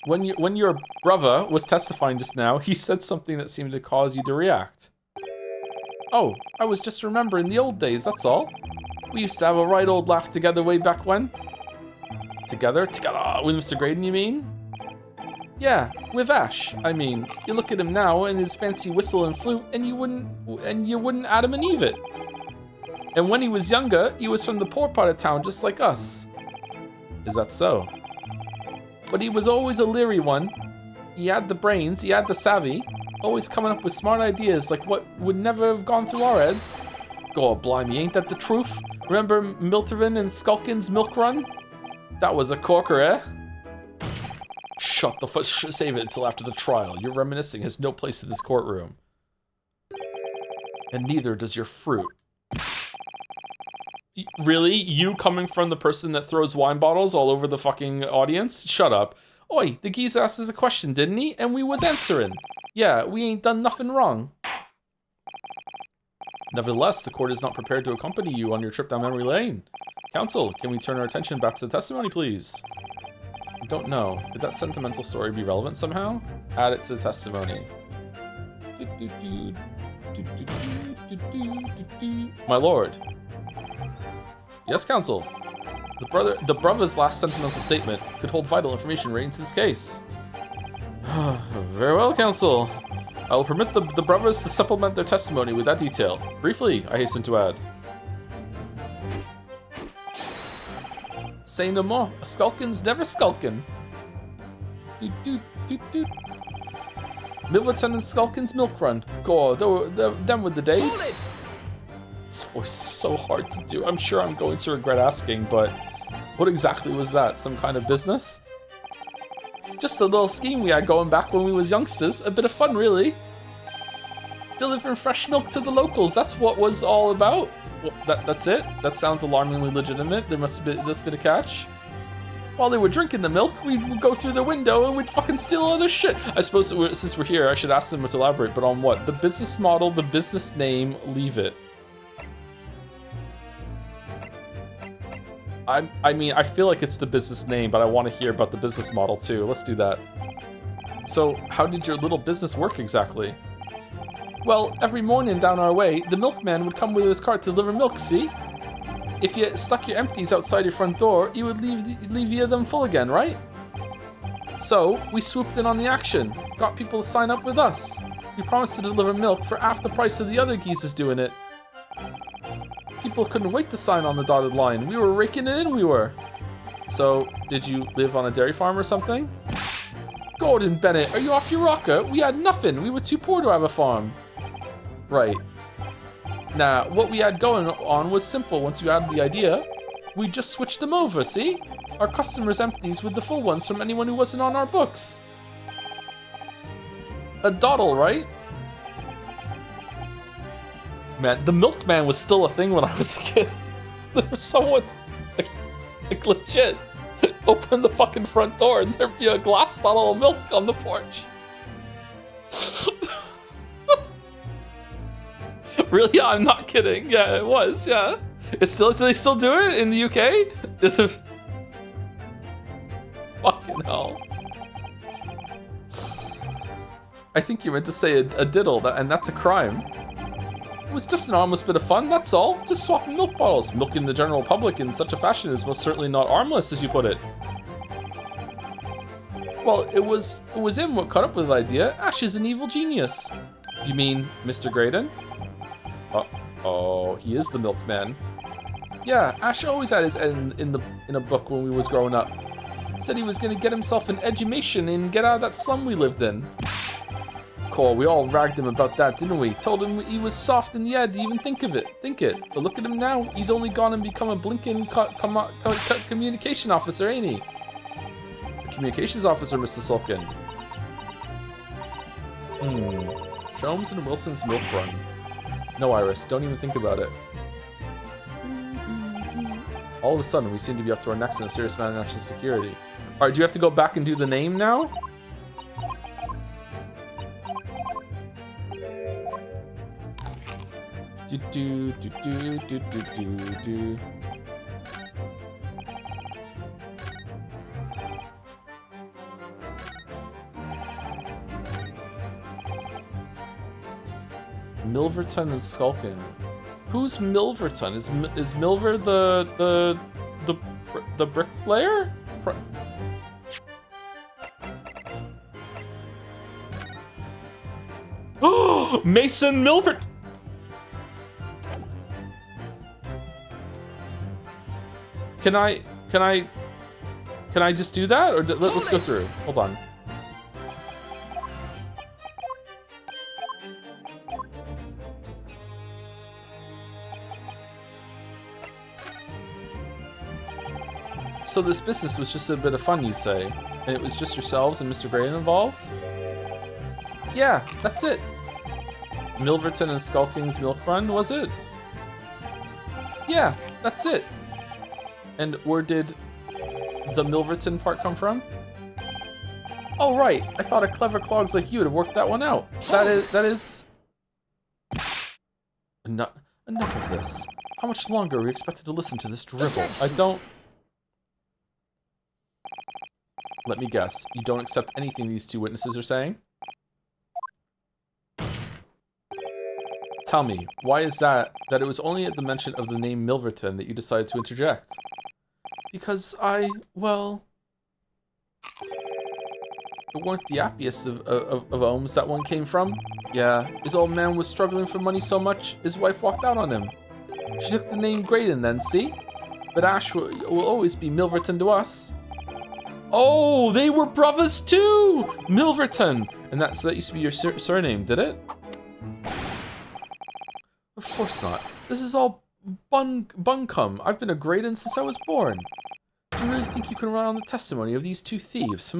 When your brother was testifying just now, he said something that seemed to cause you to react. Oh, I was just remembering the old days, that's all. We used to have a right old laugh together way back when. Together? Together with Mr. Graydon, you mean? Yeah, with Ash. I mean, you look at him now and his fancy whistle and flute, and you wouldn't Adam and Eve it. And when he was younger, he was from the poor part of town, just like us. Is that so? But he was always a leery one. He had the brains, he had the savvy, always coming up with smart ideas like what would never have gone through our heads. God blimey, ain't that the truth? Remember Miltervin and Skulkin's milk run? That was a corker, eh? Shut the fuck, save it until after the trial. Your reminiscing has no place in this courtroom. And neither does your fruit. Really? You coming from the person that throws wine bottles all over the fucking audience? Shut up. Oi, the geese asked us a question, didn't he? And we was answering. Yeah, we ain't done nothing wrong. Nevertheless, the court is not prepared to accompany you on your trip down memory lane. Counsel, can we turn our attention back to the testimony, please? I don't know. Could that sentimental story be relevant somehow? Add it to the testimony. My lord. Yes, counsel. The brother's last sentimental statement could hold vital information relating to this case. Very well, counsel. I will permit the brothers to supplement their testimony with that detail. Briefly, I hasten to add. Say no more. A skulkin's never skulkin'. Milverton and Skulkin's milk run. God, them were the days. This voice is so hard to do. I'm sure I'm going to regret asking, but what exactly was that? Some kind of business? Just a little scheme we had going back when we was youngsters. A bit of fun, really. Delivering fresh milk to the locals. That's what was all about. Well, that's it? That sounds alarmingly legitimate. There must have been a catch. While they were drinking the milk, we'd go through the window and we'd fucking steal all their shit. I suppose since we're here, I should ask them to elaborate, but on what? The business model, the business name, leave it. I mean, I feel like it's the business name, but I want to hear about the business model too. Let's do that. So, how did your little business work exactly? Well, every morning down our way, the milkman would come with his cart to deliver milk, see? If you stuck your empties outside your front door, he would leave you them full again, right? So, we swooped in on the action, got people to sign up with us. We promised to deliver milk for half the price of the other geezers doing it. People couldn't wait to sign on the dotted line. We were raking it in, we were. So, did you live on a dairy farm or something? Gordon Bennett, are you off your rocker? We had nothing. We were too poor to have a farm. Right. Nah, what we had going on was simple. Once you had the idea, we just switched them over, see? Our customers' empties with the full ones from anyone who wasn't on our books. A dawdle, right? Man, the milkman was still a thing when I was a kid. There was someone, like legit, open the fucking front door and there'd be a glass bottle of milk on the porch. Really? Yeah, I'm not kidding. Yeah, it was, yeah. It's still, do they still do it in the UK? Fucking hell. I think you meant to say a diddle, and that's a crime. It was just an harmless bit of fun, that's all. Just swapping milk bottles. Milking the general public in such a fashion is most certainly not harmless, as you put it. Well, it was him what caught up with the idea. Ash is an evil genius. You mean Mr. Graydon? Oh, he is the milkman. Yeah, Ash always had his head in a book when we was growing up. Said he was gonna get himself an education and get out of that slum we lived in. Cool, we all ragged him about that, didn't we? Told him he was soft in the head to even think it. But look at him now. He's only gone and become a blinking communication officer, ain't he? A communications officer, Mr. Sulkin. Sholmes and Wilson's milk run. No, Iris, don't even think about it. All of a sudden, we seem to be up to our necks in a serious matter of national security. Alright, do you have to go back and do the name now? Milverton and Skulkin. Who's Milverton? Is Milver the bricklayer? Oh, Mason Milver. Can I just do that, or let's go through? Hold on. So this business was just a bit of fun, you say? And it was just yourselves and Mr. Graydon involved? Yeah, that's it. Milverton and Skulking's milk run, was it? Yeah, that's it. And where did the Milverton part come from? Oh, right. I thought a clever clogs like you would have worked that one out. That is... Enough of this. How much longer are we expected to listen to this drivel? I don't... Let me guess. You don't accept anything these two witnesses are saying? Tell me, why is that it was only at the mention of the name Milverton that you decided to interject? Because well... It weren't the happiest of homes that one came from. Yeah, his old man was struggling for money so much, his wife walked out on him. She took the name Graydon then, see? But Ash will always be Milverton to us. Oh, they were brothers too! Milverton! And so that used to be your surname, did it? Of course not. This is all buncombe. I've been a Graydon since I was born. Do you really think you can rely on the testimony of these two thieves,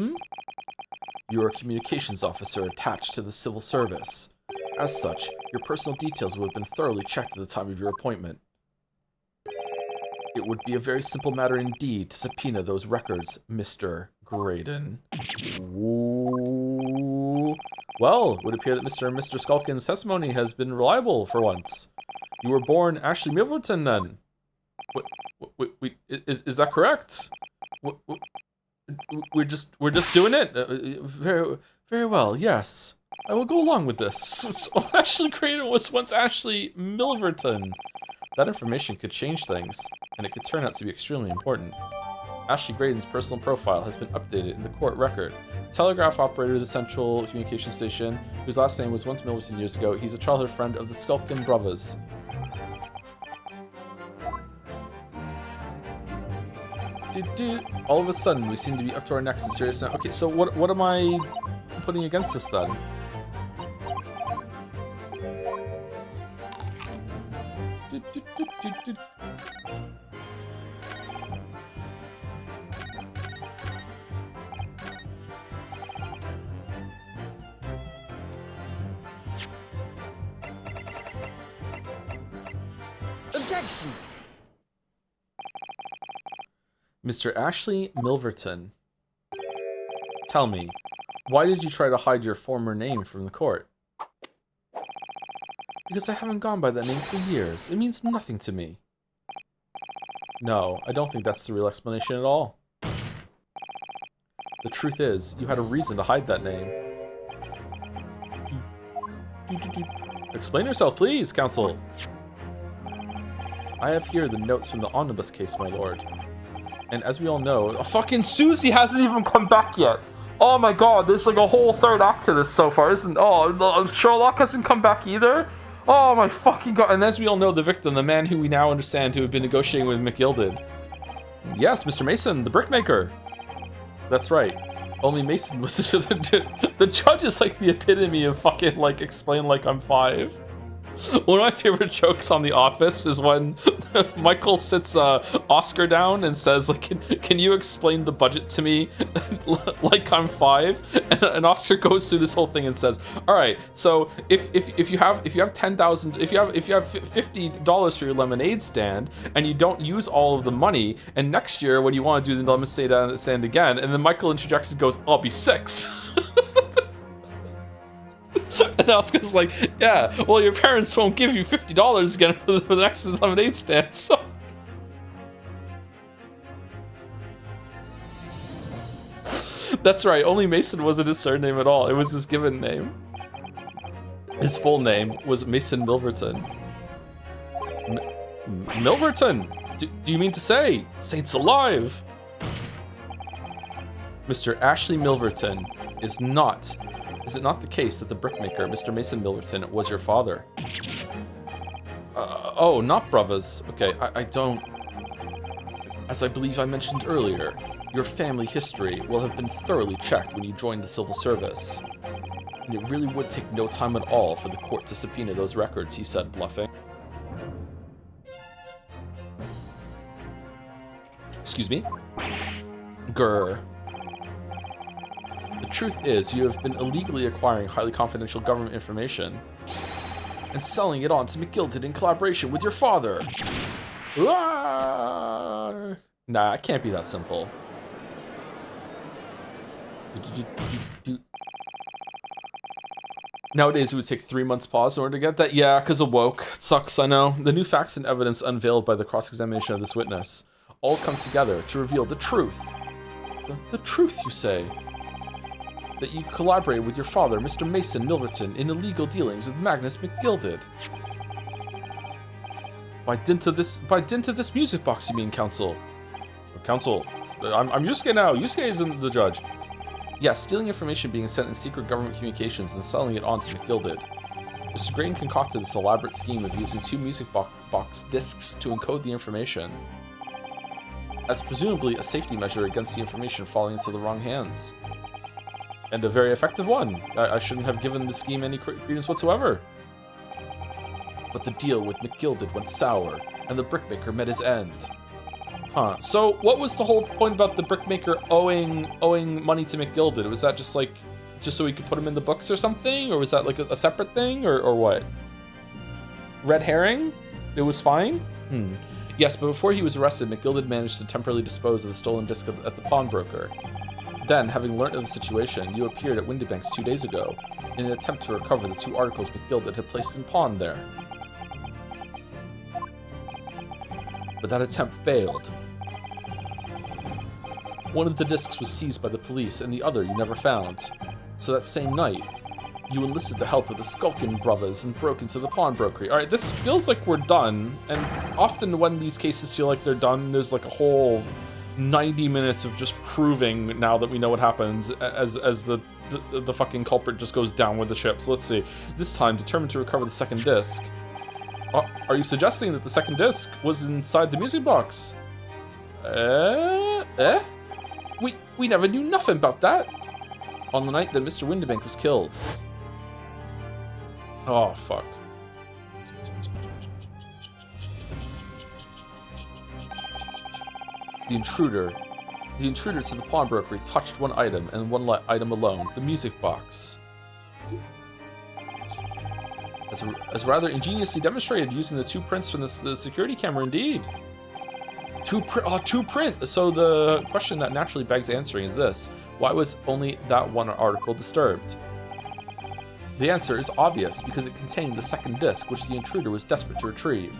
You are a communications officer attached to the civil service. As such, your personal details would have been thoroughly checked at the time of your appointment. It would be a very simple matter indeed to subpoena those records, Mr. Graydon. Ooh. Well, it would appear that Mr. and Mr. Skulkin's testimony has been reliable for once. You were born Ashley Milverton, then? Wait, is that correct? We're just doing it. Very well. Yes, I will go along with this. So Ashley Graydon was once Ashley Milverton. That information could change things, and it could turn out to be extremely important. Ashley Graydon's personal profile has been updated in the court record. Telegraph operator of the Central Communication Station, whose last name was once Milverton years ago. He's a childhood friend of the Skulkin brothers. All of a sudden, we seem to be up to our necks in serious now. Okay, so what am I putting against this then? Objection! Mr. Ashley Milverton, tell me, why did you try to hide your former name from the court? Because I haven't gone by that name for years. It means nothing to me. No, I don't think that's the real explanation at all. The truth is, you had a reason to hide that name. Explain yourself, please, counsel. I have here the notes from the omnibus case, my lord. And as we all know, fucking Susie hasn't even come back yet. Oh my god, there's like a whole third act to this so far, isn't? Oh, Sherlock hasn't come back either? Oh my fucking god. And as we all know, the victim, the man who we now understand to have been negotiating with McGilded. Yes, Mr. Mason, the brickmaker. That's right. Only Mason was the judge is like the epitome of fucking like explain like I'm 5. One of my favorite jokes on The Office is when Michael sits Oscar down and says, like, can you explain the budget to me like I'm 5? And Oscar goes through this whole thing and says, all right, so if you have $10,000, if you have $50 for your lemonade stand and you don't use all of the money, and next year when you want to do the lemonade stand again, and then Michael interjects and goes, I'll be 6. And Oscar's like, yeah, well, your parents won't give you $50 again for the next lemonade stand, so... That's right, only Mason wasn't his surname at all. It was his given name. His full name was Mason Milverton. Milverton? Do you mean to say? Saints alive! Mr. Ashley Milverton is not... Is it not the case that the brickmaker, Mr. Mason Milverton, was your father? Oh, not brothers. Okay, I don't... As I believe I mentioned earlier, your family history will have been thoroughly checked when you joined the civil service. And it really would take no time at all for the court to subpoena those records, he said, bluffing. Excuse me? Grr. The truth is, you have been illegally acquiring highly confidential government information and selling it on to McGilded in collaboration with your father. Nah, it can't be that simple. Nowadays, it would take 3 months pause in order to get that. Yeah, because of woke. It sucks, I know. The new facts and evidence unveiled by the cross-examination of this witness all come together to reveal the truth. The truth, you say? That you collaborated with your father, Mr. Mason Milverton, in illegal dealings with Magnus McGilded. By dint of this music box, you mean, Counsel? Counsel, I'm Yusuke now. Yusuke isn't the judge. Yes, stealing information being sent in secret government communications and selling it on to McGilded. Mr. Grayton concocted this elaborate scheme of using 2 music box discs to encode the information, as presumably a safety measure against the information falling into the wrong hands. And a very effective one. I shouldn't have given the scheme any credence whatsoever. But the deal with McGilded went sour, and the brickmaker met his end. Huh. So what was the whole point about the brickmaker owing money to McGilded? Was that just so he could put him in the books or something? Or was that like a separate thing or what? Red herring? It was fine? Yes, but before he was arrested, McGilded managed to temporarily dispose of the stolen disc at the pawnbroker. Then, having learnt of the situation, you appeared at Windybanks 2 days ago in an attempt to recover the 2 articles McGilded had placed in pawn there. But that attempt failed. One of the discs was seized by the police, and the other you never found. So that same night, you enlisted the help of the Skulkin brothers and broke into the pawnbrokery. Alright, this feels like we're done, and often when these cases feel like they're done, there's like a whole 90 minutes of just proving now that we know what happens as the fucking culprit just goes down with the ship. So let's see. This time, determined to recover the second disc. Are you suggesting that the second disc was inside the music box? We never knew nothing about that. On the night that Mr. Windybank was killed. Oh, fuck. The intruder to the pawnbrokery touched one item and one item alone, the music box. As rather ingeniously demonstrated using the 2 prints from the security camera, indeed. 2 print. So the question that naturally begs answering is this: why was only that one article disturbed? The answer is obvious, because it contained the second disc, which the intruder was desperate to retrieve.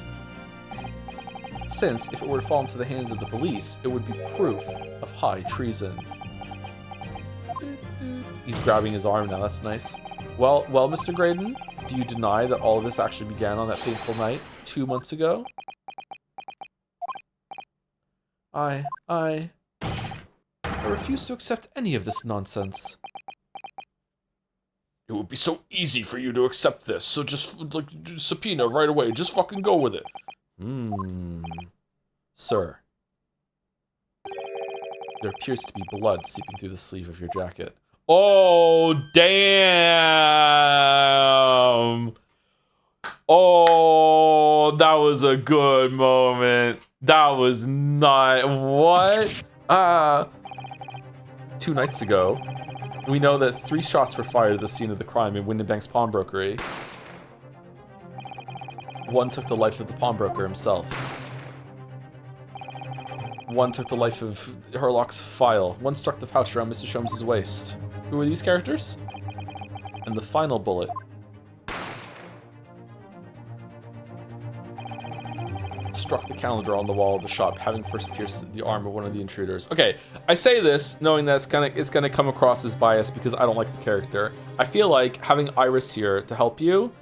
Since, if it were to fall into the hands of the police, it would be proof of high treason. He's grabbing his arm now, that's nice. Well, Mr. Grayton, do you deny that all of this actually began on that fateful night, 2 months ago? I refuse to accept any of this nonsense. It would be so easy for you to accept this, so just, like, subpoena right away, just fucking go with it. Sir. There appears to be blood seeping through the sleeve of your jacket. Oh, damn! Oh, that was a good moment. That was not... What? 2 nights ago, we know that 3 shots were fired at the scene of the crime in Windybank's pawnbrokery. One took the life of the pawnbroker himself. One took the life of Herlock's file. One struck the pouch around Mr. Sholmes' waist. Who are these characters? And the final bullet struck the calendar on the wall of the shop, having first pierced the arm of one of the intruders. Okay, I say this knowing that it's gonna come across as biased because I don't like the character. I feel like having Iris here to help you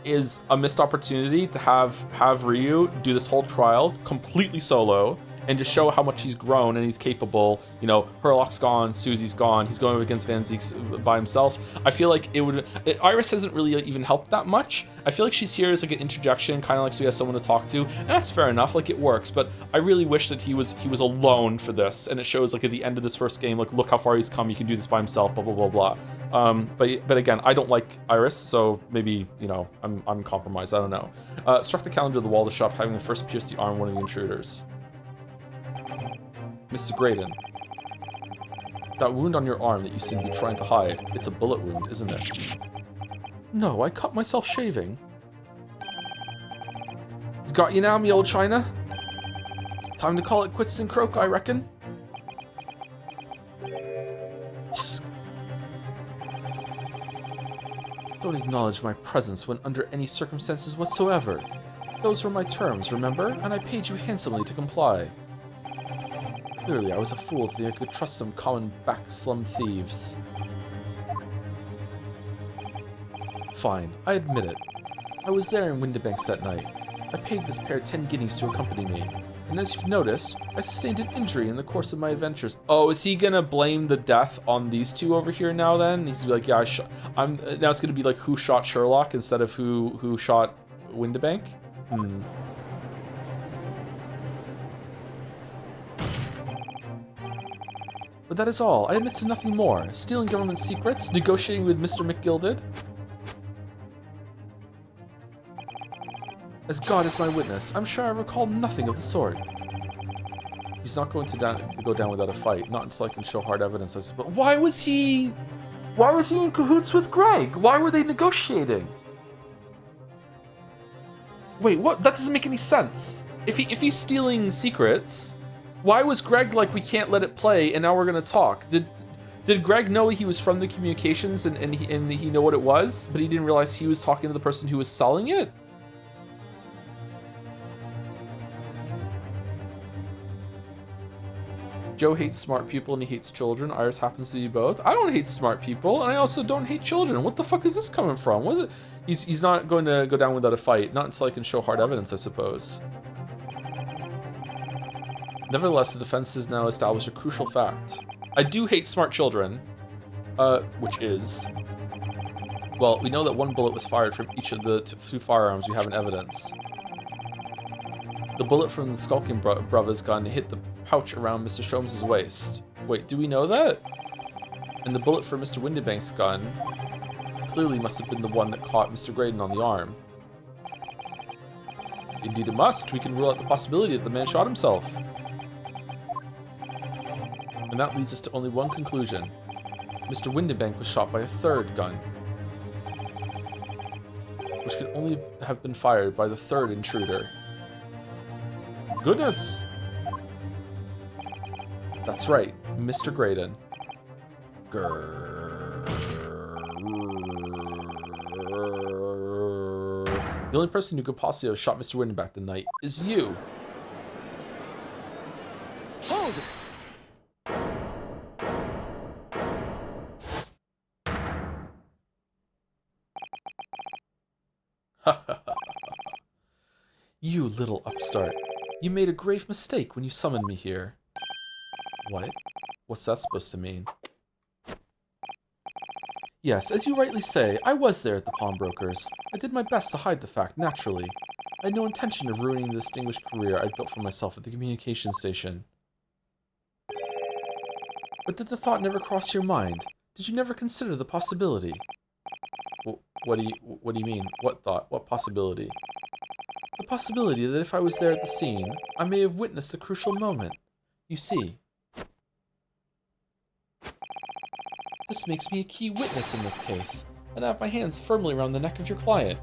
is a missed opportunity to have Ryu do this whole trial completely solo and just show how much he's grown and he's capable. You know, Herlock's gone, Susie's gone, he's going up against Van Ziek by himself. I feel like Iris hasn't really even helped that much. I feel like she's here as like an interjection, kind of like so he has someone to talk to, and that's fair enough, like it works, but I really wish that he was alone for this, and it shows like at the end of this first game, like look how far he's come, he can do this by himself, blah, blah, blah, blah. But again, I don't like Iris, so maybe, you know, I'm compromised, I don't know. Struck the calendar of the wall of the shop, having the first pierced the arm of one of the intruders. Mr. Grayton, That wound on your arm that you seem to be trying to hide, it's a bullet wound, isn't it? No, I cut myself shaving. It's got you now, me old China. Time to call it quits and croak, I reckon. Don't acknowledge my presence when under any circumstances whatsoever. Those were my terms, remember? And I paid you handsomely to comply. Clearly, I was a fool to think I could trust some common back slum thieves. Fine, I admit it. I was there in Windibanks that night. I paid this pair 10 guineas to accompany me. And as you've noticed, I sustained an injury in the course of my adventures. Oh, is he gonna blame the death on these two over here now then? He's gonna be like, yeah, now it's gonna be like who shot Sherlock instead of who shot Windibank? But that is all. I admit to nothing more. Stealing government secrets, negotiating with Mr. McGilded. As God is my witness, I'm sure I recall nothing of the sort. He's not going to go down without a fight, not until I can show hard evidence, I suppose. Why was he in cahoots with Greg? Why were they negotiating? Wait, what? That doesn't make any sense. If he's stealing secrets, why was Greg like, we can't let it play, and now we're gonna talk? Did Greg know he was from the communications and he know what it was, but he didn't realize he was talking to the person who was selling it? Joe hates smart people and he hates children. Iris happens to be both. I don't hate smart people, and I also don't hate children. What the fuck is this coming from? He's not going to go down without a fight. Not until I can show hard evidence, I suppose. Nevertheless, the defense has now established a crucial fact. I do hate smart children, which is... Well, we know that one bullet was fired from each of the two firearms we have in evidence. The bullet from the Skulking Brother's gun hit the pouch around Mr. Sholmes' waist. Wait, do we know that? And the bullet from Mr. Windibank's gun clearly must have been the one that caught Mr. Graydon on the arm. Indeed it must. We can rule out the possibility that the man shot himself. And that leads us to only one conclusion. Mr. Windibank was shot by a third gun, which could only have been fired by the third intruder. Goodness! That's right, Mr. Graydon. The only person who could possibly have shot Mr. Windibank that night is you. Hold it! You little upstart. You made a grave mistake when you summoned me here. What? What's that supposed to mean? Yes, as you rightly say, I was there at the pawnbroker's. I did my best to hide the fact, naturally. I had no intention of ruining the distinguished career I'd built for myself at the communication station. But did the thought never cross your mind? Did you never consider the possibility? What do you mean? What thought? What possibility? The possibility that if I was there at the scene, I may have witnessed a crucial moment. You see, this makes me a key witness in this case, and I have my hands firmly around the neck of your client.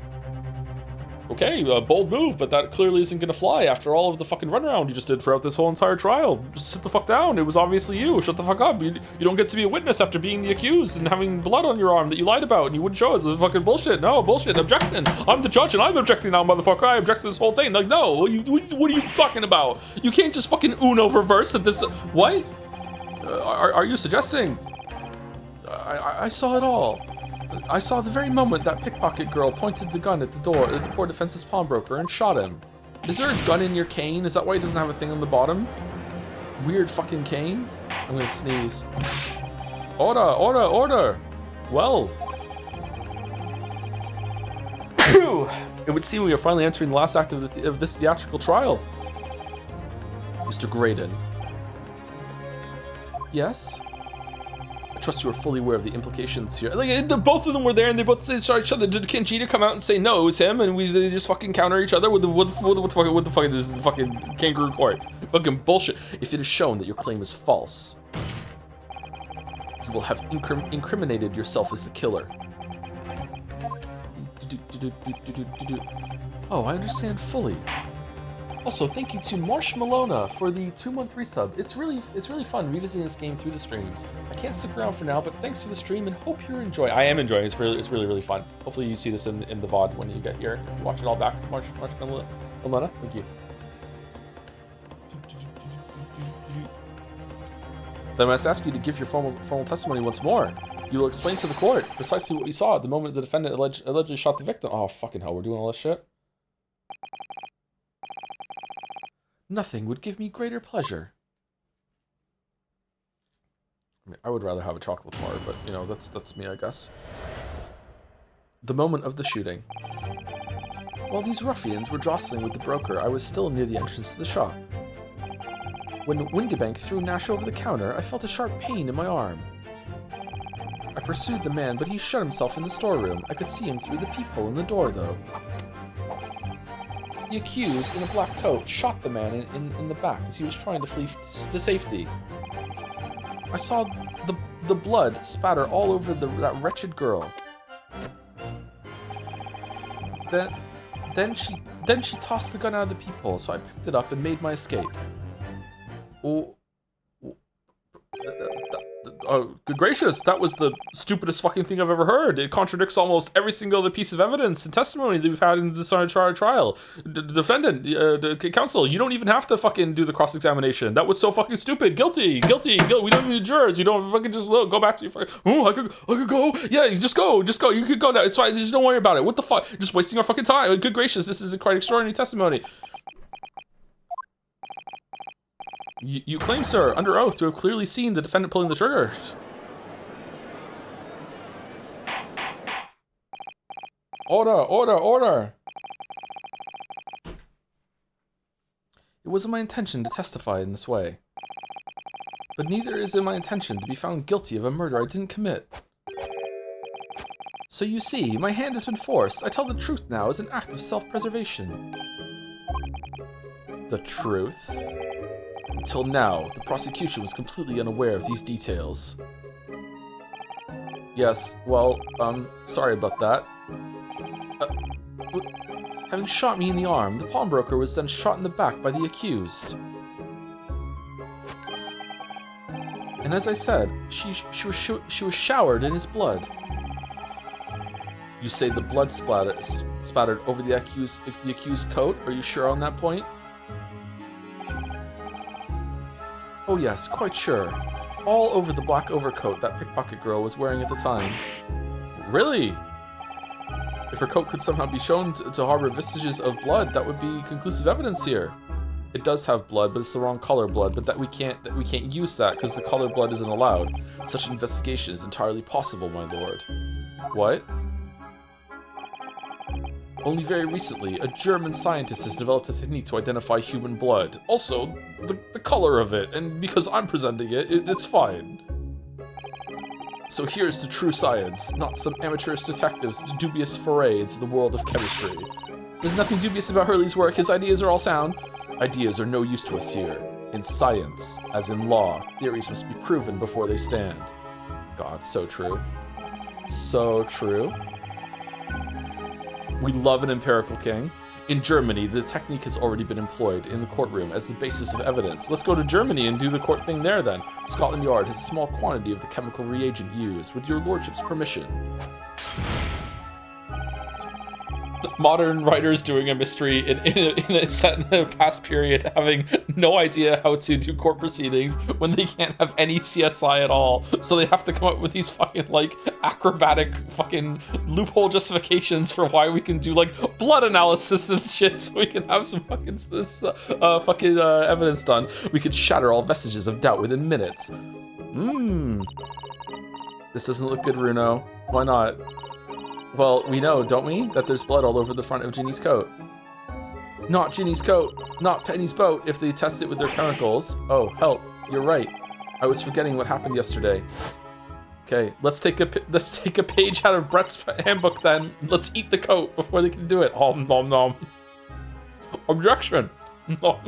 Okay, bold move, but that clearly isn't gonna fly after all of the fucking runaround you just did throughout this whole entire trial. Just sit the fuck down, it was obviously you, shut the fuck up. You don't get to be a witness after being the accused and having blood on your arm that you lied about and you wouldn't show us. It's fucking bullshit. No, bullshit, objection. I'm the judge and I'm objecting now, motherfucker. I object to this whole thing. Like, no, what are you talking about? You can't just fucking Uno reverse at this. What? Are you suggesting? I saw it all. I saw the very moment that pickpocket girl pointed the gun at the door at the poor defense's pawnbroker and shot him. Is there a gun in your cane? Is that why it doesn't have a thing on the bottom? Weird fucking cane? I'm gonna sneeze. Order, order, order! Well. Phew! It would seem we are finally entering the last act of this theatrical trial. Mr. Graydon. Yes? I trust you are fully aware of the implications here. Like, both of them were there and they both shot each other. Did Kenjita come out and say no, it was him, and they just fucking counter each other? What the fuck? This is fucking kangaroo court. Fucking bullshit. If it is shown that your claim is false, You will have incriminated yourself as the killer. Oh, I understand fully. Also, thank you to Marshmallowna for the 2-month resub. It's really fun revisiting this game through the streams. I can't stick around for now, but thanks for the stream and hope you're enjoying. I am enjoying. It's really fun. Hopefully you see this in the VOD when you get here. If you watch it all back, Marshmallowna, thank you. Then I must ask you to give your formal testimony once more. You will explain to the court precisely what you saw at the moment the defendant allegedly shot the victim. Oh, fucking hell, we're doing all this shit? Nothing would give me greater pleasure. I mean, I would rather have a chocolate bar, but, you know, that's me, I guess. The moment of the shooting. While these ruffians were jostling with the broker, I was still near the entrance to the shop. When Windybank threw Nash over the counter, I felt a sharp pain in my arm. I pursued the man, but he shut himself in the storeroom. I could see him through the peephole in the door, though. The accused, in a black coat, shot the man in the back as he was trying to flee to safety. I saw the blood spatter all over that wretched girl. Then she tossed the gun out of the peephole, so I picked it up and made my escape. Oh, good gracious, that was the stupidest fucking thing I've ever heard. It contradicts almost every single other piece of evidence and testimony that we've had in this trial. The defendant, the counsel, you don't even have to fucking do the cross-examination. That was so fucking stupid. Guilty. We don't need jurors. You don't fucking just go back to your fucking, I could go. Yeah, just go. You could go now. It's fine. Just don't worry about it. What the fuck? Just wasting our fucking time. Good gracious, this is a quite extraordinary testimony. You claim, sir, under oath, to have clearly seen the defendant pulling the trigger. Order! It wasn't my intention to testify in this way. But neither is it my intention to be found guilty of a murder I didn't commit. So you see, my hand has been forced. I tell the truth now as an act of self-preservation. The truth? Until now, the prosecution was completely unaware of these details. Yes, well, sorry about that. Having shot me in the arm, the pawnbroker was then shot in the back by the accused. And as I said, she was showered in his blood. You say the blood spattered over the accused coat? Are you sure on that point? Oh yes, quite sure. All over the black overcoat that pickpocket girl was wearing at the time. Really? If her coat could somehow be shown to harbor vestiges of blood, that would be conclusive evidence here. It does have blood, but it's the wrong color blood, but we can't use that because the color blood isn't allowed. Such an investigation is entirely possible, my lord. What? Only very recently, a German scientist has developed a technique to identify human blood. Also, the color of it, and because I'm presenting it's fine. So here's the true science, not some amateurish detective's dubious foray into the world of chemistry. There's nothing dubious about Hurley's work, his ideas are all sound. Ideas are no use to us here. In science, as in law, theories must be proven before they stand. God, so true. So true. We love an empirical king. In Germany, the technique has already been employed in the courtroom as the basis of evidence. Let's go to Germany and do the court thing there then. Scotland Yard has a small quantity of the chemical reagent used, with your lordship's permission. Modern writers doing a mystery in a set in a past period, having no idea how to do court proceedings when they can't have any CSI at all. So they have to come up with these fucking like acrobatic fucking loophole justifications for why we can do like blood analysis and shit, so we can have some fucking evidence done. We could shatter all vestiges of doubt within minutes. This doesn't look good, Runo. Why not? Well, we know, don't we, that there's blood all over the front of Ginny's coat. Not Ginny's coat, not Penny's boat if they test it with their chemicals. Oh, help, you're right. I was forgetting what happened yesterday. Okay, let's take a page out of Brett's handbook then. Let's eat the coat before they can do it. Nom nom nom. Objection. Nom.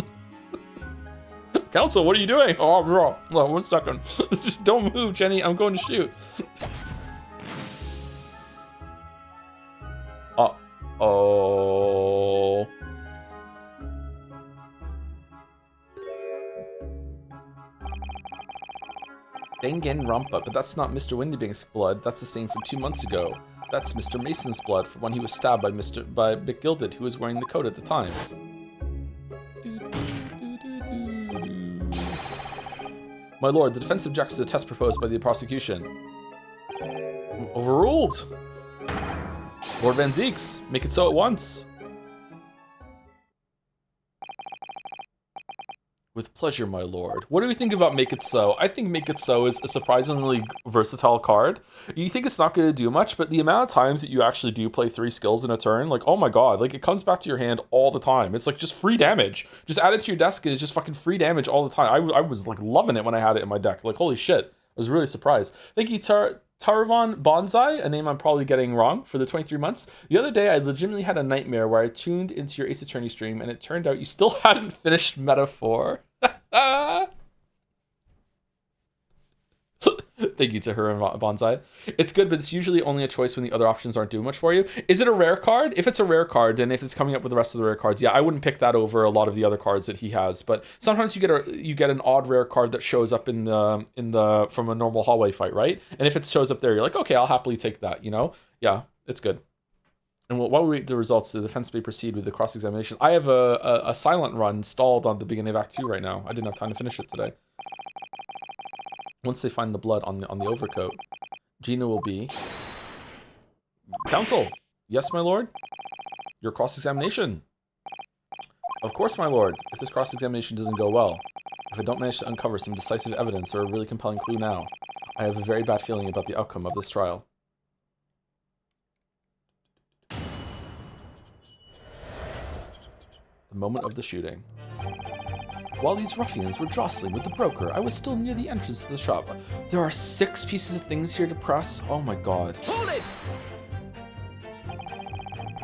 Council, what are you doing? Oh, bro. No, 1 second. Just don't move, Jenny. I'm going to shoot. Uh-oh. Danganronpa, but that's not Mr. Windybank's blood. That's the stain from 2 months ago. That's Mr. Mason's blood from when he was stabbed by McGilded, who was wearing the coat at the time. My lord, the defense objects to the test proposed by the prosecution. Overruled. Lord Van Zeeks, make it so at once. With pleasure, my lord. What do we think about Make It So? I think Make It So is a surprisingly versatile card. You think it's not going to do much, but the amount of times that you actually do play 3 skills in a turn, like, oh my god, like, it comes back to your hand all the time. It's like just free damage. Just add it to your desk and it's just fucking free damage all the time. I was like loving it when I had it in my deck. Like, holy shit. I was really surprised. Thank you, Taravan Bonsai, a name I'm probably getting wrong, for the 23 months. The other day, I legitimately had a nightmare where I tuned into your Ace Attorney stream and it turned out you still hadn't finished Metaphor. Thank you to her and Bonsai. It's good, but it's usually only a choice when the other options aren't doing much for you. Is it a rare card? If it's a rare card, then if it's coming up with the rest of the rare cards, yeah, I wouldn't pick that over a lot of the other cards that he has. But sometimes you get an odd rare card that shows up in the from a normal hallway fight, right? And if it shows up there, you're like, okay, I'll happily take that. You know, yeah, it's good. And while we wait the results, the defense may proceed with the cross-examination. I have a silent run stalled on the beginning of Act 2 right now. I didn't have time to finish it today. Once they find the blood on the overcoat, Gina will be... Counsel! Yes, my lord? Your cross-examination. Of course, my lord. If this cross-examination doesn't go well, if I don't manage to uncover some decisive evidence or a really compelling clue now, I have a very bad feeling about the outcome of this trial. The moment of the shooting. While these ruffians were jostling with the broker, I was still near the entrance to the shop. There are 6 pieces of things here to press? Oh my god. Hold it!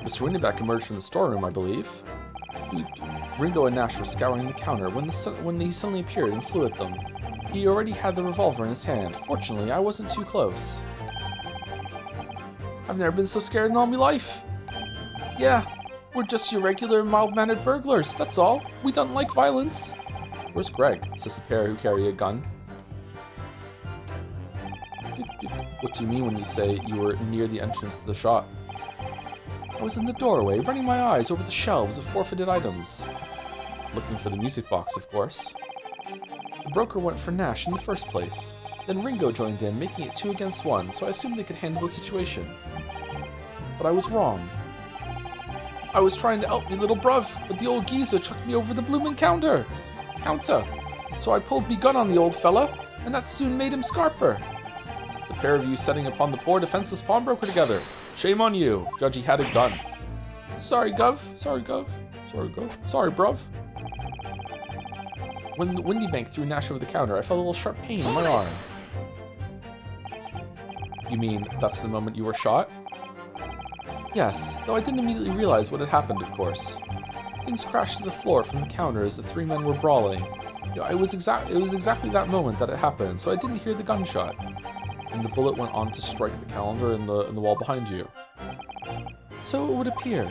Mr. Windyback emerged from the storeroom, I believe. Ringo and Nash were scouring the counter when he suddenly appeared and flew at them. He already had the revolver in his hand. Fortunately, I wasn't too close. I've never been so scared in all my life. Yeah, we're just your regular mild-mannered burglars, that's all. We don't like violence. Where's Greg? Says the pair who carry a gun. What do you mean when you say you were near the entrance to the shop? I was in the doorway, running my eyes over the shelves of forfeited items. Looking for the music box, of course. The broker went for Nash in the first place. Then Ringo joined in, making it 2 against 1, so I assumed they could handle the situation. But I was wrong. I was trying to help me little bruv, but the old geezer chucked me over the bloomin' counter. So I pulled me gun on the old fella, and that soon made him scarper. The pair of you setting upon the poor defenseless pawnbroker together. Shame on you. Judgy had a gun. Sorry, Gov. Sorry, Gov. Sorry, Gov. Sorry, bruv. When the Windybank threw Nash over the counter, I felt a little sharp pain in my arm. You mean that's the moment you were shot? Yes, though I didn't immediately realize what had happened, of course. Things crashed to the floor from the counter as the 3 men were brawling. It was exactly that moment that it happened, so I didn't hear the gunshot. And the bullet went on to strike the calendar in the wall behind you. So it would appear.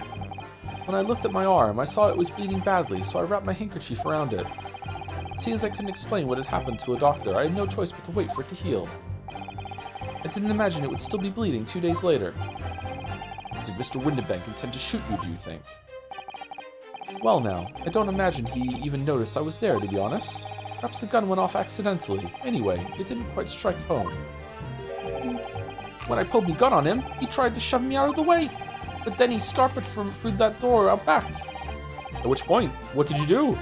When I looked at my arm, I saw it was bleeding badly, so I wrapped my handkerchief around it. Seeing as I couldn't explain what had happened to a doctor, I had no choice but to wait for it to heal. I didn't imagine it would still be bleeding 2 days later. Did Mr. Windybank intend to shoot you, do you think? Well now, I don't imagine he even noticed I was there, to be honest. Perhaps the gun went off accidentally. Anyway, it didn't quite strike home. When I pulled my gun on him, he tried to shove me out of the way. But then he scarpered through that door out back. At which point, what did you do?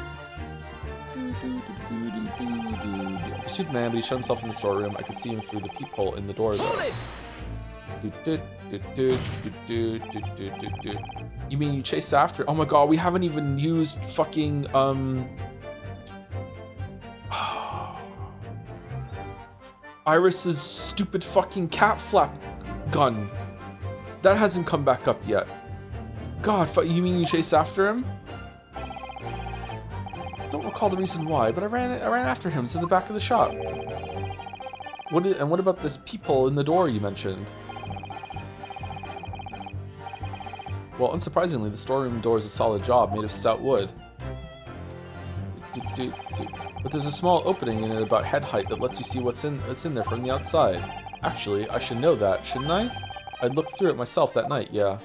I pursued the man, but he shut himself in the storeroom. I could see him through the peephole in the door though. You mean you chased after? Oh my god, we haven't even used fucking Iris's stupid fucking cat flap gun. That hasn't come back up yet. God, you mean you chased after him? Don't recall the reason why, but I ran after him to the back of the shop. What about this peephole in the door you mentioned? Well, unsurprisingly, the storeroom door is a solid job made of stout wood. But there's a small opening in it about head height that lets you see what's in there from the outside. Actually, I should know that, shouldn't I? I'd looked through it myself that night, yeah.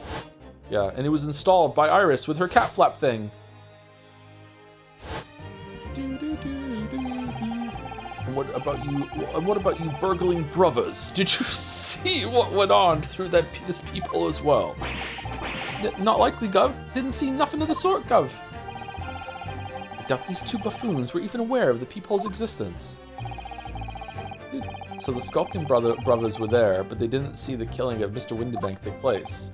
Yeah, and it was installed by Iris with her cat flap thing. And what about you burgling brothers? Did you see what went on through this peephole as well? Not likely, Gov. Didn't see nothing of the sort, Gov. I doubt these two buffoons were even aware of the peephole's existence. So the skulking brothers were there, but they didn't see the killing of Mr. Windybank take place.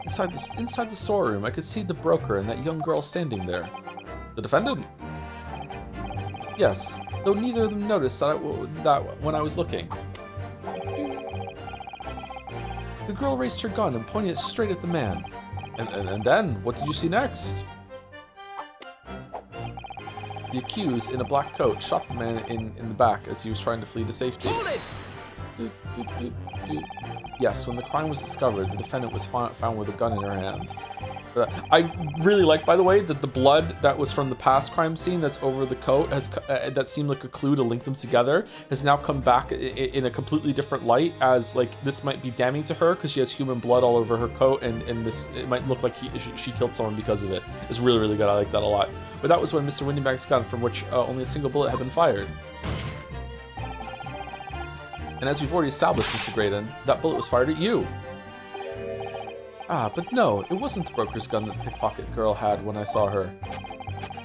Inside the storeroom, I could see the broker and that young girl standing there. The defendant? Yes, though neither of them noticed that when I was looking. The girl raised her gun and pointed it straight at the man. And then, what did you see next? The accused, in a black coat, shot the man in the back as he was trying to flee to safety. Yes, when the crime was discovered, the defendant was found with a gun in her hand. I really like, by the way, that the blood that was from the past crime scene that's over the coat that seemed like a clue to link them together has now come back in a completely different light, as like this might be damning to her because she has human blood all over her coat, and it might look like she killed someone because of it. It's really, really good. I like that a lot. But that was when Mr. Windybank's gun, from which only a single bullet had been fired. And as we've already established, Mr. Graydon, that bullet was fired at you. Ah, but no, it wasn't the broker's gun that the pickpocket girl had when I saw her.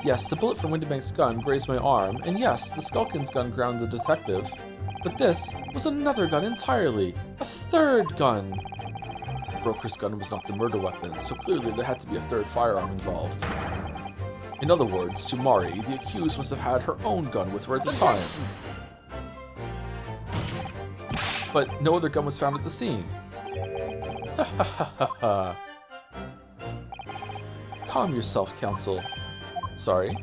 Yes, the bullet from Windybank's gun grazed my arm, and yes, the Skulkin's gun grounded the detective. But this was another gun entirely. A third gun! The broker's gun was not the murder weapon, so clearly there had to be a third firearm involved. In other words, Sumari, the accused, must have had her own gun with her at the time. But no other gun was found at the scene. Ha ha ha ha ha. Calm yourself, Counsel. Sorry.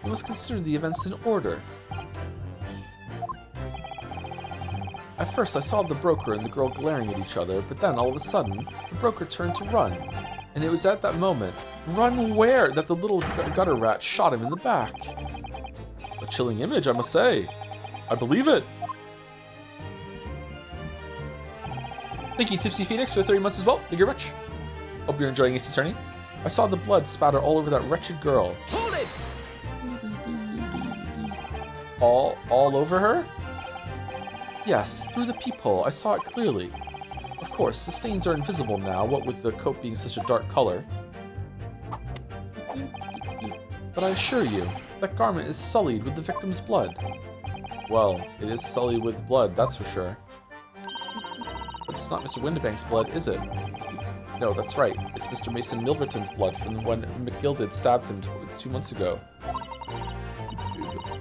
You must consider the events in order. At first I saw the broker and the girl glaring at each other, but then all of a sudden, the broker turned to run. And it was at that moment, run where, that the little gutter rat shot him in the back. A chilling image, I must say. I believe it. Thank you, Tipsy Phoenix, for 30 months as well. Thank you very much. Hope you're enjoying Ace Attorney. I saw the blood spatter all over that wretched girl. Hold it! All over her? Yes, through the peephole. I saw it clearly. Of course, the stains are invisible now, what with the coat being such a dark color. But I assure you, that garment is sullied with the victim's blood. Well, it is sullied with blood, that's for sure. But it's not Mr. Windybank's blood, is it? No, that's right. It's Mr. Mason Milverton's blood from when McGilded stabbed him 2 months ago.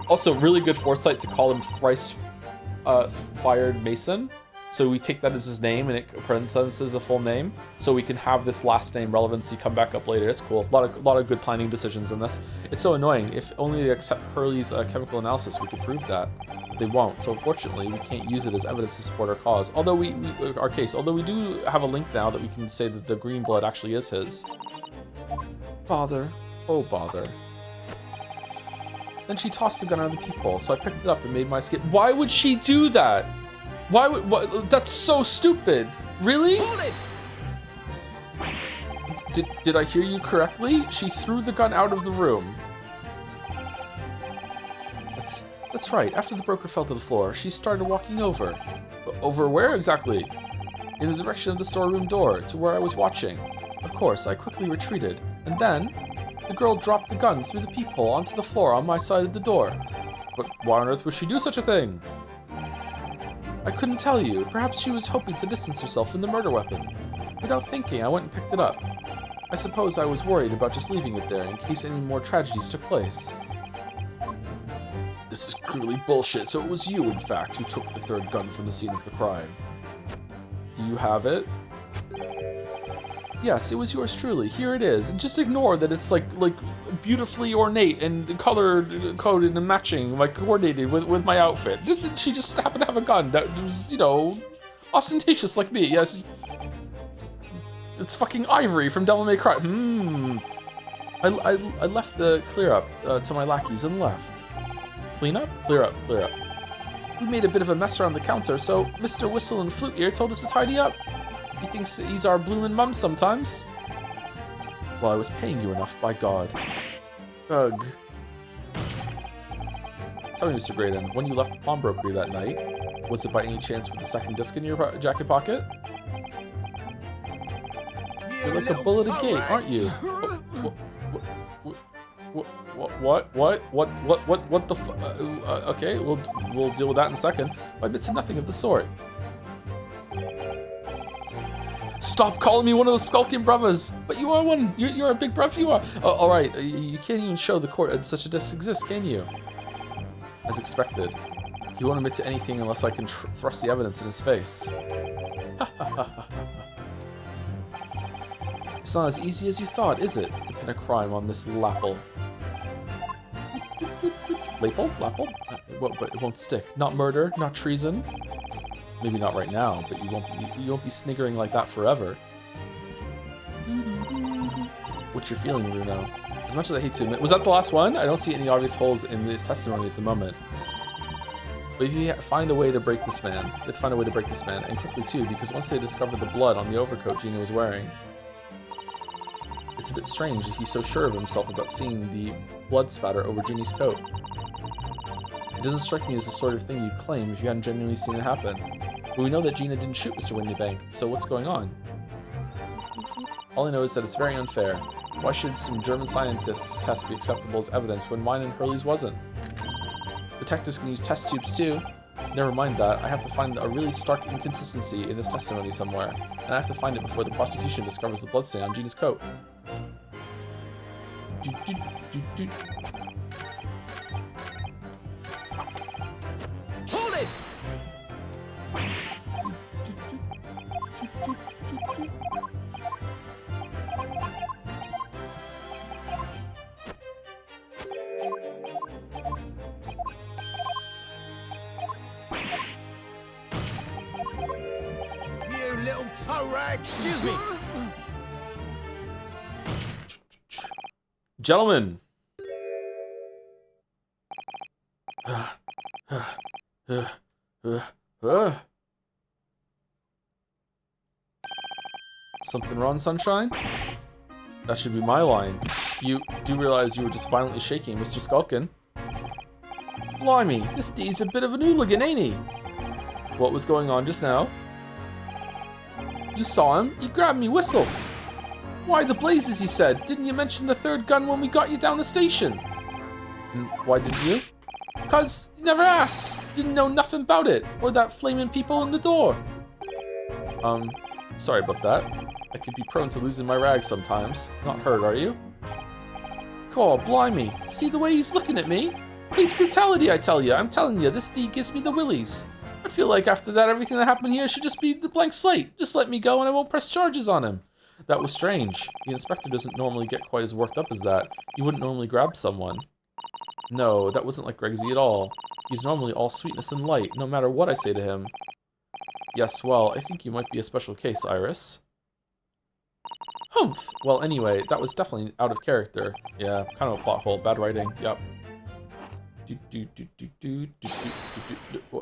Also, really good foresight to call him thrice fired Mason. So we take that as his name and it parentheses a full name. So we can have this last name relevancy come back up later. It's cool. A lot of good planning decisions in this. It's so annoying. If only they accept Hurley's chemical analysis, we could prove that. But they won't. So unfortunately, we can't use it as evidence to support our cause. Although Although we do have a link now that we can say that the green blood actually is his. Bother. Oh, bother. Then she tossed the gun out of the peephole, so I picked it up and made my escape. Why would she do that? Why would, that's so stupid. Really? Did I hear you correctly? She threw the gun out of the room. That's right. After the broker fell to the floor, she started walking over. Over where exactly? In the direction of the storeroom door, to where I was watching. Of course, I quickly retreated, and then the girl dropped the gun through the peephole onto the floor on my side of the door. But why on earth would she do such a thing? I couldn't tell you. Perhaps she was hoping to distance herself from the murder weapon. Without thinking, I went and picked it up. I suppose I was worried about just leaving it there in case any more tragedies took place. This is clearly bullshit, so it was you, in fact, who took the third gun from the scene of the crime. Do you have it? Yes, it was yours truly. Here it is. And just ignore that it's like beautifully ornate and color coded and matching, like coordinated with my outfit. Did she just happen to have a gun that was, you know, ostentatious like me? Yes. It's fucking Ivory from Devil May Cry. I left the clear up to my lackeys and left. Clean up? Clear up, clear up. We made a bit of a mess around the counter, so Mr. Whistle and Flute Ear told us to tidy up. He thinks he's our bloomin' mum sometimes. Well, I was paying you enough, by God. Ugh. Tell me, Mr. Graydon, when you left the pawnbrokery that night, was it by any chance with the second disc in your jacket pocket? You're like a bull at a gate, aren't you? What the okay, we'll deal with that in a second. I admit to nothing of the sort. Stop calling me one of those skulking brothers! But you are one! You're a big brother, you are! Alright, you can't even show the court that such a disc exists, can you? As expected. He won't admit to anything unless I can thrust the evidence in his face. It's not as easy as you thought, is it, to pin a crime on this lapple? Lapple? Lapple? But it won't stick. Not murder, not treason. Maybe not right now, but you won't be sniggering like that forever. What's your feeling, Bruno? As much as I hate to admit, was that the last one? I don't see any obvious holes in this testimony at the moment. But if you find a way to break this man, you have to find a way to break this man, and quickly too, because once they discovered the blood on the overcoat Gina was wearing, it's a bit strange that he's so sure of himself about seeing the blood spatter over Ginny's coat. It doesn't strike me as the sort of thing you'd claim if you hadn't genuinely seen it happen. But we know that Gina didn't shoot Mr. Windybank, so what's going on? All I know is that it's very unfair. Why should some German scientist's test be acceptable as evidence when mine and Hurley's wasn't? Detectives can use test tubes too. Never mind that, I have to find a really stark inconsistency in this testimony somewhere, and I have to find it before the prosecution discovers the bloodstain on Gina's coat. Hold it! You little toe rag! Excuse me. Gentlemen. Something wrong, Sunshine? That should be my line. You do realize you were just violently shaking Mr. Skulkin. Blimey, this D's a bit of an hooligan, ain't he? What was going on just now? You saw him. He grabbed me whistle. Why the blazes, he said. Didn't you mention the third gun when we got you down the station? And why didn't you? 'Cause you never asked. Didn't know nothing about it. Or that flaming people in the door. Sorry about that. I could be prone to losing my rag sometimes. Not hurt, are you? God, blimey. See the way he's looking at me? Police brutality, I tell you. I'm telling you, this D gives me the willies. I feel like after that, everything that happened here should just be the blank slate. Just let me go and I won't press charges on him. That was strange. The inspector doesn't normally get quite as worked up as that. He wouldn't normally grab someone. No, that wasn't like Gregsy at all. He's normally all sweetness and light, no matter what I say to him. Yes, well, I think you might be a special case, Iris. Humph! Well, anyway, that was definitely out of character. Yeah, kind of a plot hole. Bad writing. Yep.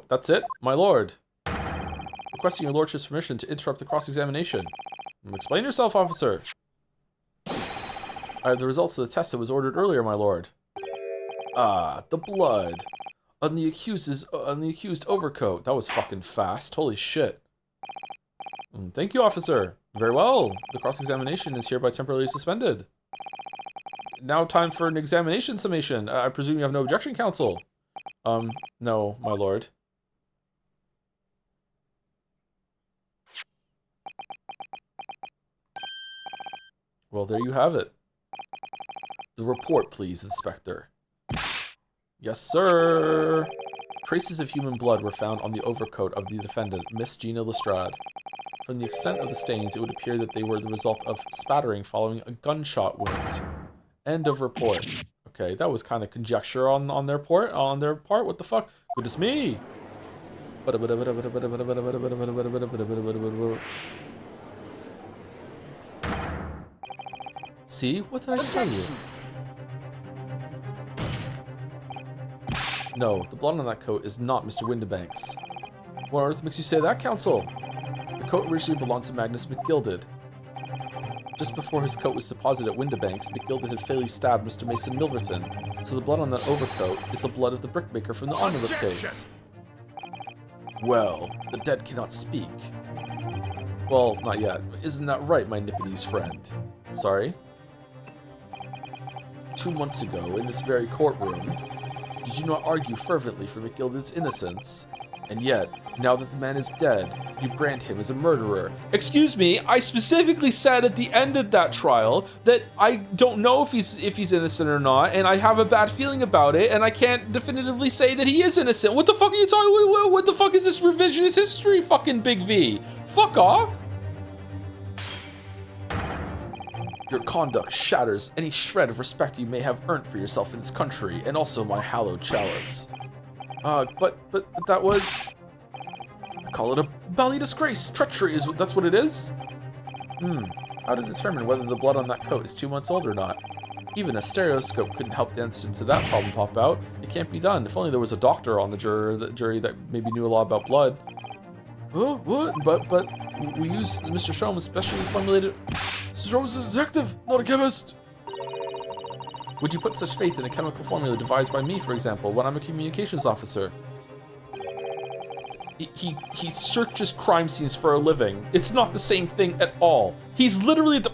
That's it? My lord. Requesting your lordship's permission to interrupt the cross-examination. Explain yourself, officer. I have the results of the test that was ordered earlier, my lord. Ah, the blood. On the accused overcoat. That was fucking fast. Holy shit. Thank you, officer. Very well. The cross-examination is hereby temporarily suspended. Now time for an examination summation. I presume you have no objection, counsel? No, my lord. Well, there you have it. The report, please, Inspector. Yes, sir. Traces of human blood were found on the overcoat of the defendant, Miss Gina Lestrade. From the extent of the stains, it would appear that they were the result of spattering following a gunshot wound. End of report. Okay, that was kind of conjecture on their part. What the fuck? Goodness me! See? What did I tell you? No, the blood on that coat is not Mr. Windibank's. What on earth makes you say that, Counsel? The coat originally belonged to Magnus McGilded. Just before his coat was deposited at Windibank's, McGilded had fatally stabbed Mr. Mason Milverton, so the blood on that overcoat is the blood of the brickmaker from the omnibus case. Well, the dead cannot speak. Well, not yet. Isn't that right, my Nipponese friend? Sorry? 2 months ago, in this very courtroom, did you not argue fervently for McGilded's innocence? And yet, now that the man is dead, you brand him as a murderer. Excuse me, I specifically said at the end of that trial that I don't know if he's innocent or not, and I have a bad feeling about it, and I can't definitively say that he is innocent. What the fuck are you talking? What the fuck is this revisionist history, fucking Big V? Fuck off. Your conduct shatters any shred of respect you may have earned for yourself in this country, and also my hallowed chalice. But that was... I call it a bally disgrace. Treachery is that's what it is? How to determine whether the blood on that coat is 2 months old or not? Even a stereoscope couldn't help the answer to that problem pop out. It can't be done. If only there was a doctor on the jury that maybe knew a lot about blood. Oh, what? But we used Mr. Sholmes' specially formulated... Mr. Sholmes is a detective, not a chemist! Would you put such faith in a chemical formula devised by me, for example, when I'm a communications officer? He searches crime scenes for a living. It's not the same thing at all. He's literally the...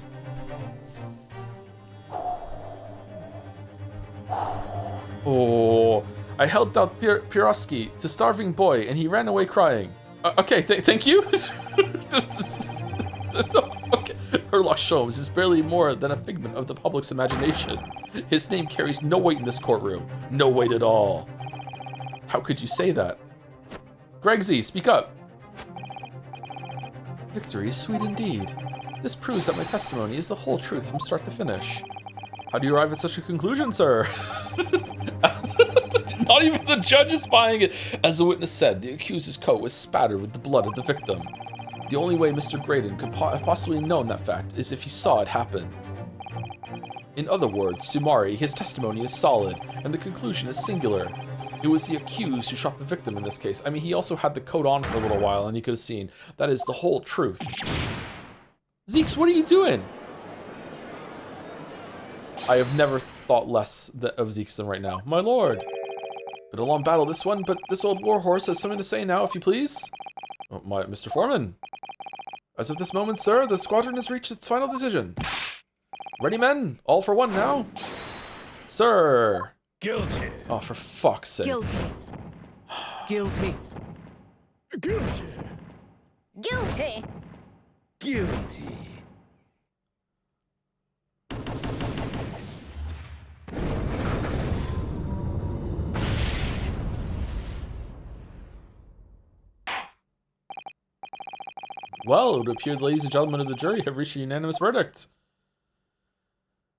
Oh, I held out Piroski to starving boy, and he ran away crying. Okay, thank you. Okay. Herlock Sholmes is barely more than a figment of the public's imagination. His name carries no weight in this courtroom. No weight at all. How could you say that? Gregsy, speak up. Victory is sweet indeed. This proves that my testimony is the whole truth from start to finish. How do you arrive at such a conclusion, sir? Not even the judge is buying it. As the witness said, the accused's coat was spattered with the blood of the victim. The only way Mr. Graydon could have possibly known that fact is if he saw it happen. In other words, sumari, his testimony is solid, and the conclusion is singular. It was the accused who shot the victim in this case. I mean, he also had the coat on for a little while, and you could have seen. That is the whole truth. Zeeks, what are you doing? I have never thought less of Zeeks than right now. My lord. Been a long battle this one, but this old warhorse has something to say now, if you please. Oh, Mr. Foreman. As of this moment, sir, the squadron has reached its final decision. Ready, men? All for one now? Sir. Guilty. Oh, for fuck's sake. Guilty. Guilty. Guilty. Guilty. Guilty. Well, it would appear the ladies and gentlemen of the jury have reached a unanimous verdict.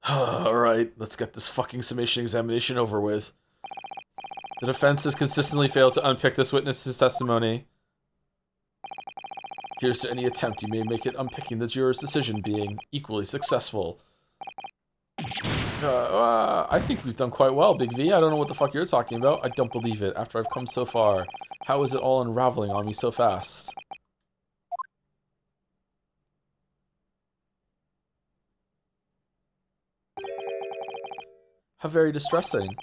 Alright, let's get this fucking summation examination over with. The defense has consistently failed to unpick this witness's testimony. Here's to any attempt you may make at unpicking the juror's decision being equally successful. I think we've done quite well, Big V. I don't know what the fuck you're talking about. I don't believe it, after I've come so far. How is it all unraveling on me so fast? How very distressing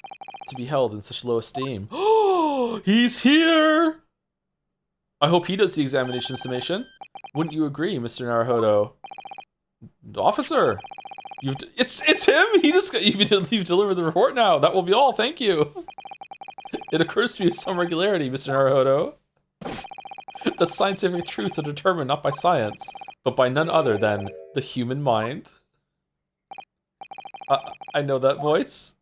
to be held in such low esteem. Oh, he's here! I hope he does the examination summation. Wouldn't you agree, Mr. Naruhodo? Officer! It's him! You've delivered the report now. That will be all, thank you. It occurs to me with some regularity, Mr. Naruhodo, that scientific truths are determined not by science, but by none other than the human mind. I know that voice.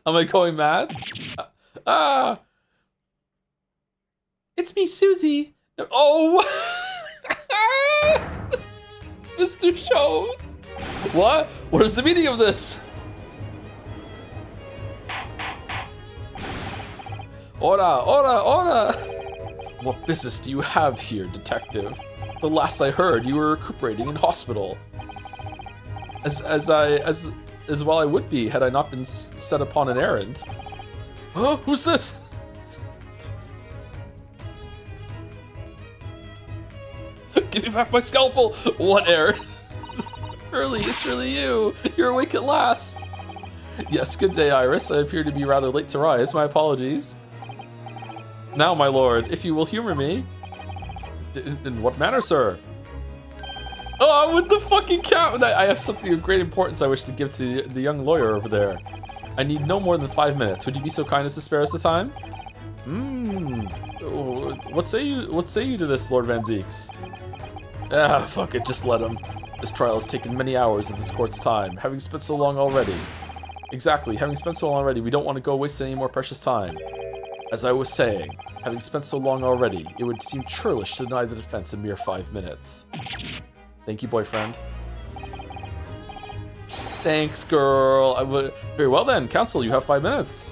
Am I going mad? It's me, Susie. Oh! Mr. Shows! What? What is the meaning of this? Ora, ora, ora! What business do you have here, detective? The last I heard, you were recuperating in hospital. As well I would be, had I not been set upon an errand. Huh? Who's this? Give me back my scalpel! What errand? Hurley, it's really you. You're awake at last. Yes, good day, Iris. I appear to be rather late to rise. My apologies. Now, my lord, if you will humor me. In what manner, sir? Oh, with the fucking cat! I have something of great importance I wish to give to the young lawyer over there. I need no more than 5 minutes. Would you be so kind as to spare us the time? What say you to this, Lord Van Zeeks? Ah, fuck it, just let him. This trial has taken many hours of this court's time, having spent so long already. Exactly, having spent so long already, we don't want to go waste any more precious time. As I was saying, having spent so long already, it would seem churlish to deny the defense a mere 5 minutes. Thank you, boyfriend. Thanks, girl. Very well then, counsel, you have 5 minutes.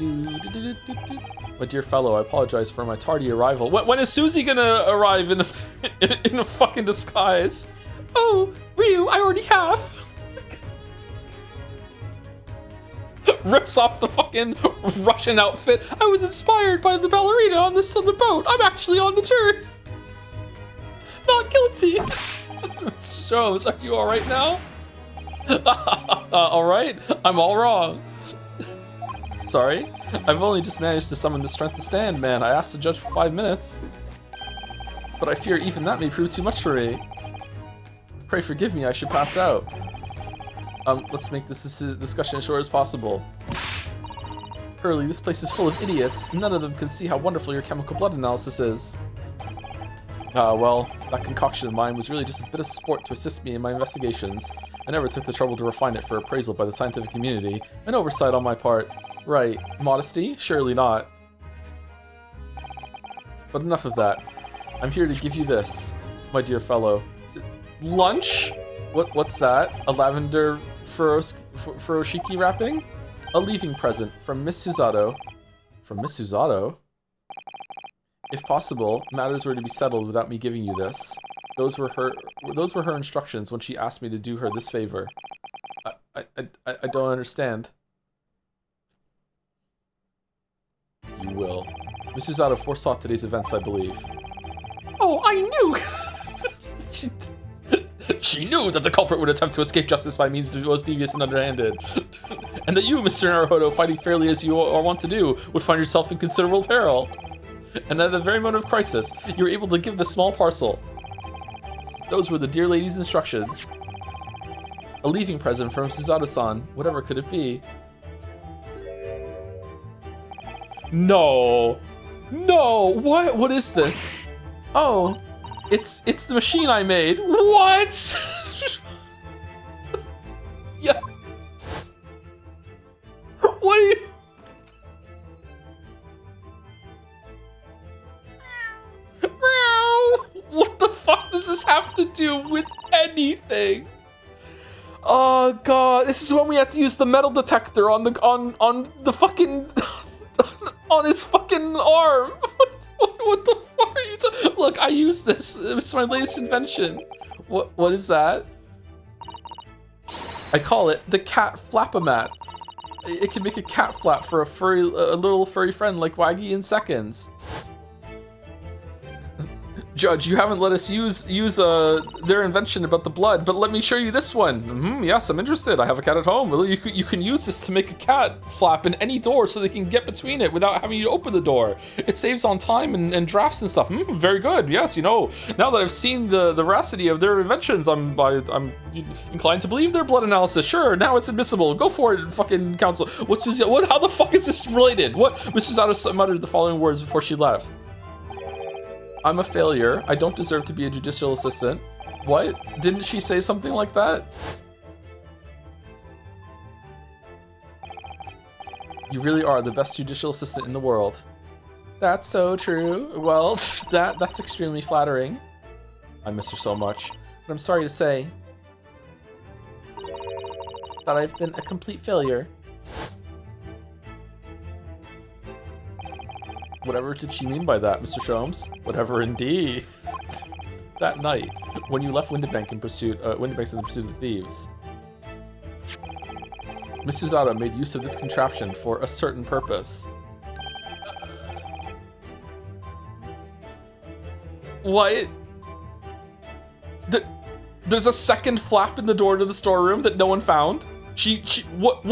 My dear fellow, I apologize for my tardy arrival. When is Susie gonna arrive in a fucking disguise? Oh, Ryu, I already have. Rips off the fucking Russian outfit. I was inspired by the ballerina on the boat. I'm actually on the turn. Not guilty. Shows, are you all right now? All right, I'm all wrong. Sorry, I've only just managed to summon the strength to stand, man. I asked the judge for 5 minutes, but I fear even that may prove too much for me. Pray forgive me, I should pass out. Let's make this discussion as short as possible. Hurley, this place is full of idiots. None of them can see how wonderful your chemical blood analysis is. Well, that concoction of mine was really just a bit of sport to assist me in my investigations. I never took the trouble to refine it for appraisal by the scientific community. An oversight on my part. Right. Modesty? Surely not. But enough of that. I'm here to give you this, my dear fellow. Lunch? What's that? A lavender furoshiki wrapping? A leaving present from Miss Susato. From Miss Susato? If possible, matters were to be settled without me giving you this. Those were her instructions when she asked me to do her this favor. I don't understand. You will. Miss Susato foresaw today's events, I believe. Oh, I knew! She knew that the culprit would attempt to escape justice by means that was devious and underhanded. And that you, Mr. Naruhodo, fighting fairly as you are wont to do, would find yourself in considerable peril. And at the very moment of crisis, you were able to give the small parcel. Those were the dear lady's instructions. A leaving present from Susato-san, whatever could it be? No! No! What is this? Oh, it's the machine I made. What? Yeah. What are you? What the fuck does this have to do with anything? Oh god, this is when we have to use the metal detector on the fucking on his fucking arm. What the fuck are you talking? Look, I use this. It's my latest invention. What is that? I call it the cat flapomat. It can make a cat flap for a little furry friend like Waggy in seconds. Judge, you haven't let us use their invention about the blood, but let me show you this one. Yes, I'm interested. I have a cat at home. Well, you can use this to make a cat flap in any door so they can get between it without having you to open the door. It saves on time and drafts and stuff. Very good. Yes, you know, now that I've seen the veracity of their inventions, I'm inclined to believe their blood analysis. Sure, now it's admissible. Go for it, fucking counsel. How the fuck is this related? What? Mrs. Otto muttered the following words before she left. I'm a failure. I don't deserve to be a judicial assistant. What? Didn't she say something like that? You really are the best judicial assistant in the world. That's so true. Well, that's extremely flattering. I miss her so much, but I'm sorry to say that I've been a complete failure. Whatever did she mean by that, Mr. Sholmes? Whatever indeed. That night, when you left Windibank in pursuit, Windibank's in the pursuit of the thieves, Miss Suzada made use of this contraption for a certain purpose. What? There's a second flap in the door to the storeroom that no one found? What,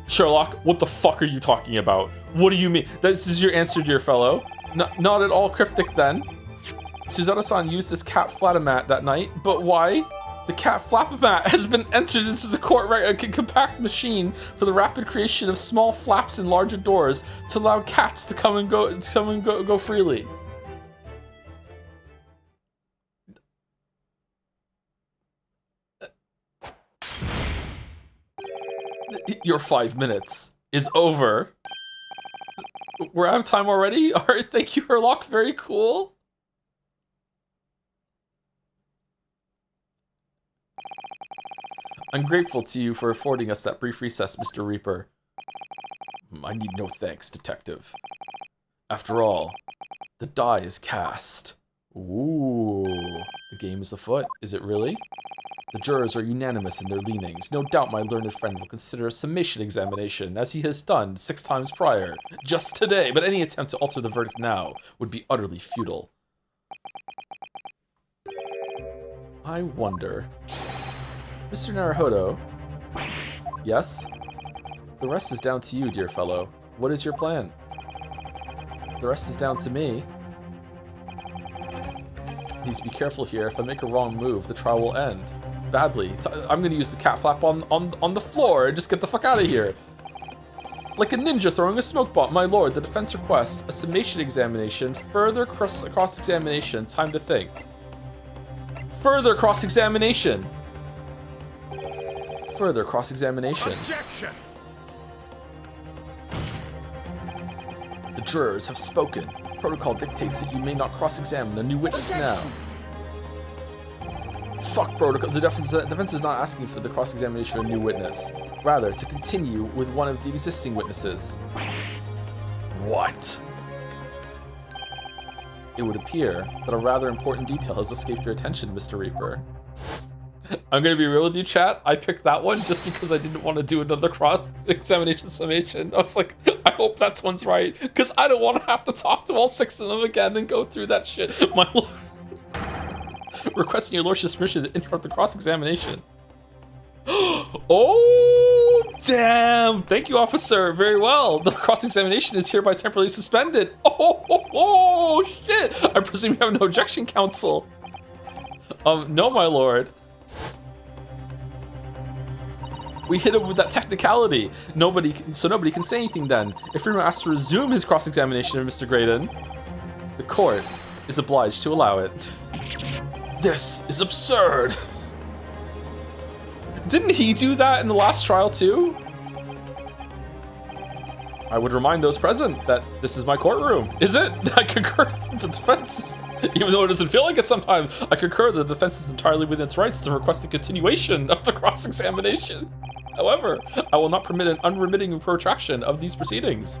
Sherlock, what the fuck are you talking about? What do you mean? This is your answer, dear fellow? Not at all cryptic then. Suzada-san used this cat flatomat that night, but why? The cat flapomat has been entered into the compact machine for the rapid creation of small flaps in larger doors to allow cats to come and go freely. Your 5 minutes is over. We're out of time already? Alright, thank you, Herlock. Very cool. I'm grateful to you for affording us that brief recess, Mr. Reaper. I need no thanks, Detective. After all, the die is cast. Ooh, the game is afoot. Is it really? The jurors are unanimous in their leanings. No doubt my learned friend will consider a summation examination, as he has done 6 times prior, just today, but any attempt to alter the verdict now would be utterly futile. I wonder... Mr. Naruhodo? Yes? The rest is down to you, dear fellow. What is your plan? The rest is down to me. Needs to be careful here. If I make a wrong move, the trial will end. Badly. I'm gonna use the cat flap on the floor and just get the fuck out of here. Like a ninja throwing a smoke bomb. My lord, the defense requests a summation examination, further cross-examination, time to think. Further cross-examination. Further cross-examination. Objection! The jurors have spoken. Protocol dictates that you may not cross-examine a new witness now. Fuck protocol. The defense is not asking for the cross-examination of a new witness. Rather, to continue with one of the existing witnesses. What? It would appear that a rather important detail has escaped your attention, Mr. Reaper. I'm gonna be real with you, chat. I picked that one just because I didn't want to do another cross-examination summation. I was like, I hope that one's right, because I don't want to have to talk to all 6 of them again and go through that shit. My lord. Requesting your lordship's permission to interrupt the cross-examination. Oh, damn. Thank you, officer. Very well. The cross-examination is hereby temporarily suspended. Oh, shit. I presume you have no objection, counsel. No, my lord. We hit him with that technicality. Nobody can say anything then. If Remo asks to resume his cross-examination of Mr. Graydon, the court is obliged to allow it. This is absurd. Didn't he do that in the last trial too? I would remind those present that this is my courtroom. Is it? I concur the defense, even though it doesn't feel like it sometimes, I concur the defense is entirely within its rights to request a continuation of the cross-examination. However, I will not permit an unremitting protraction of these proceedings.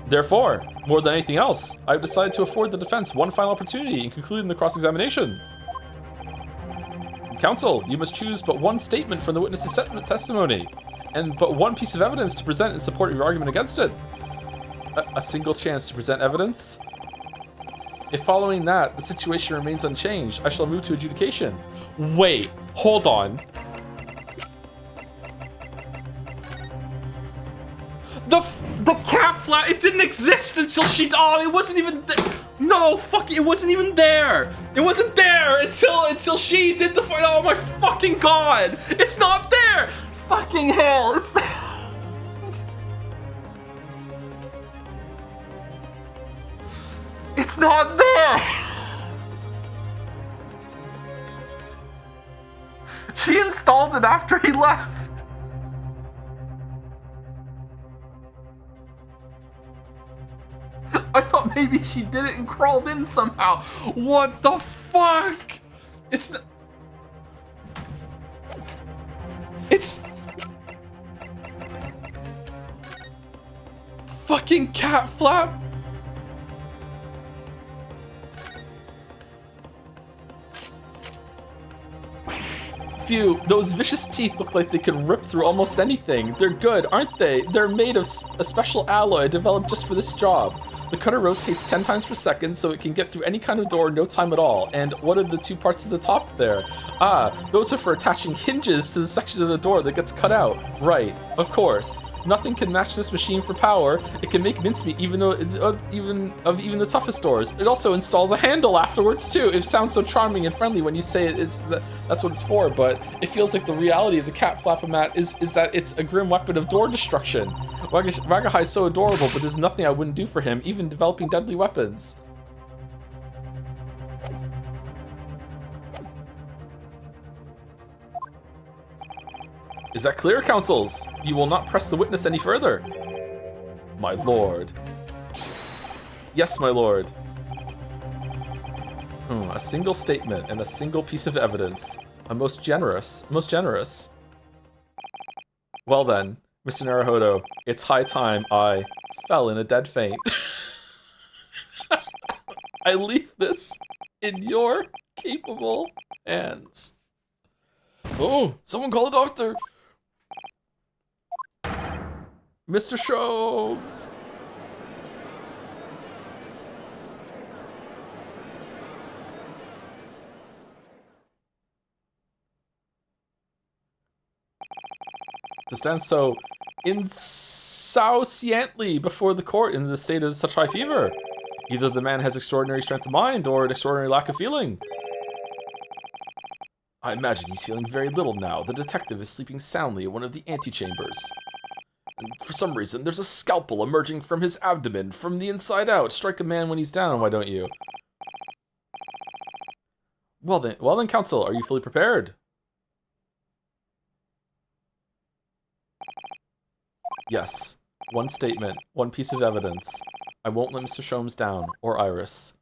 Therefore, more than anything else, I have decided to afford the defense one final opportunity in concluding the cross-examination. Counsel, you must choose but one statement from the witness's testimony, and but one piece of evidence to present in support of your argument against it. A single chance to present evidence? If following that, the situation remains unchanged, I shall move to adjudication. Wait, hold on. The cat flat, it didn't exist until she, it wasn't even there. No, fuck, it wasn't even there. It wasn't there until she did the, oh my fucking god. It's not there. Fucking hell, it's there. It's not there. She installed it after he left. maybe she did it and crawled in somehow. What the fuck? It's fucking cat flap. Phew, those vicious teeth look like they could rip through almost anything. They're good, aren't they? They're made of a special alloy developed just for this job. The cutter rotates 10 times per second, so it can get through any kind of door in no time at all. And what are the two parts at the top there? Ah, those are for attaching hinges to the section of the door that gets cut out. Right, of course. Nothing can match this machine for power. It can make mincemeat even the toughest doors. It also installs a handle afterwards too. It sounds so charming and friendly when you say that's what it's for, but it feels like the reality of the cat flap-o-mat is that it's a grim weapon of door destruction. Wagahai is so adorable, but there's nothing I wouldn't do for him, even developing deadly weapons. Is that clear, counsels? You will not press the witness any further. My lord. Yes, my lord. A single statement and a single piece of evidence. Most generous. Well then, Mr. Naruhodo, it's high time I fell in a dead faint. I leave this in your capable hands. Oh, someone call a doctor. Mr. Shrobes! To stand so insouciantly before the court in the state of such high fever. Either the man has extraordinary strength of mind or an extraordinary lack of feeling. I imagine he's feeling very little now. The detective is sleeping soundly in one of the antechambers. And for some reason, there's a scalpel emerging from his abdomen from the inside out. Strike a man when he's down, why don't you? Well then, counsel, are you fully prepared? Yes. One statement, one piece of evidence. I won't let Mr. Sholmes down, or Iris.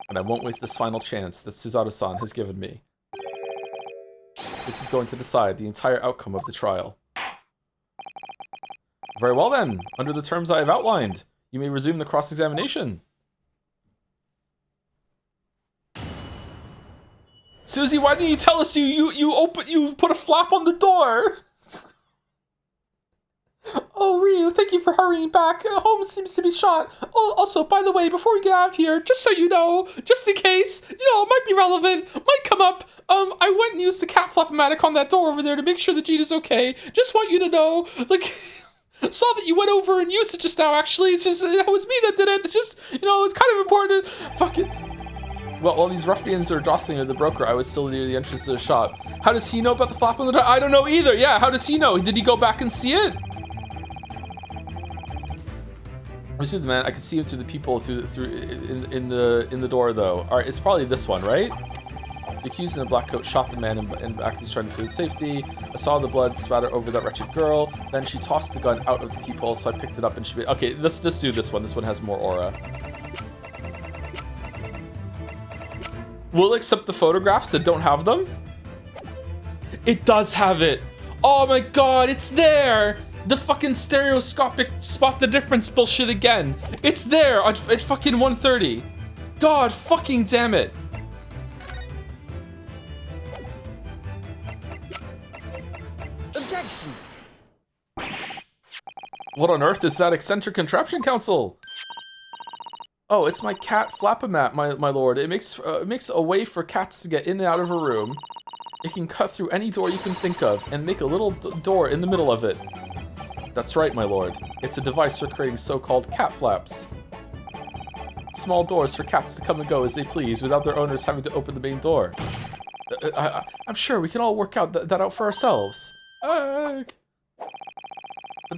And I won't waste this final chance that Suzato-san has given me. This is going to decide the entire outcome of the trial. Very well then, under the terms I have outlined, you may resume the cross-examination. Susie, why didn't you tell us you put a flap on the door? Oh, Ryu, thank you for hurrying back. Holmes seems to be shot. Oh, also, by the way, before we get out of here, just so you know, just in case, it might be relevant, might come up, I went and used the cat flap-o-matic on that door over there to make sure that Gina's okay. Just want you to know, saw that you went over and used it just now, actually. It's just, it was me that did it. It's just, it's kind of important. Fuck it. Well, while these ruffians are jostling with the broker, I was still near the entrance to the shop. How does he know about the flap on the door? I don't know either. Yeah, how does he know? Did he go back and see it? I see the man. I could see him through the people in the door though. All right, it's probably this one, right? The accused in a black coat shot the man and back. He's trying to flee safety. I saw the blood spatter over that wretched girl. Then she tossed the gun out of the peephole, so I picked it up and she. Okay, let's do this one. This one has more aura. We'll accept the photographs that don't have them. It does have it. Oh my god, it's there. The fucking stereoscopic spot the difference bullshit again. It's there at fucking 1:30. God fucking damn it. Objection. What on earth is that eccentric contraption, counsel? Oh, it's my cat flap-o-mat, my lord. It makes a way for cats to get in and out of a room. It can cut through any door you can think of and make a little door in the middle of it. That's right, my lord. It's a device for creating so-called cat flaps. Small doors for cats to come and go as they please without their owners having to open the main door. I'm sure we can all work out that out for ourselves. But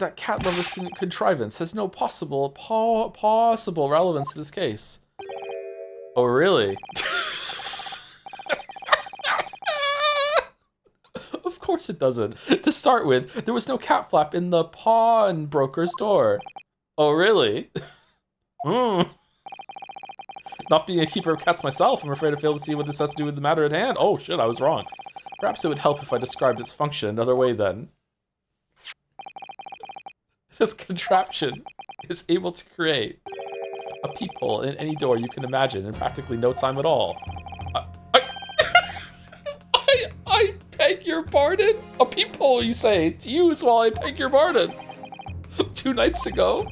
that cat lover's contrivance has no possible relevance to this case. Oh, really? Of course it doesn't. To start with, there was no cat flap in the pawnbroker's door. Oh, really? Not being a keeper of cats myself, I'm afraid I fail to see what this has to do with the matter at hand. Oh shit, I was wrong. Perhaps it would help if I described its function another way then. This contraption is able to create a peephole in any door you can imagine in practically no time at all. I beg your pardon? A peephole, you say, to use while I beg your pardon. 2 nights ago,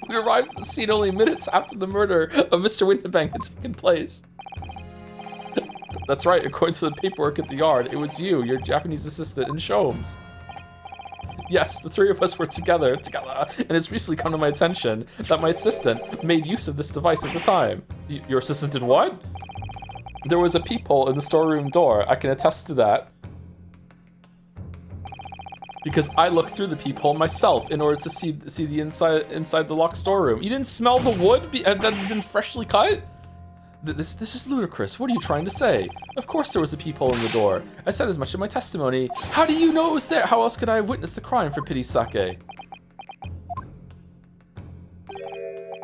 we arrived at the scene only minutes after the murder of Mr. Winterbank had taken place. That's right, according to the paperwork at the yard, it was you, your Japanese assistant, and Sholmes. Yes, the 3 of us were together, and it's recently come to my attention that my assistant made use of this device at the time. Your assistant did what? There was a peephole in the storeroom door, I can attest to that. Because I looked through the peephole myself in order to see the inside the locked storeroom. You didn't smell the wood that had been freshly cut? This is ludicrous. What are you trying to say? Of course there was a peephole in the door. I said as much in my testimony. How do you know it was there? How else could I have witnessed the crime, for pity's sake?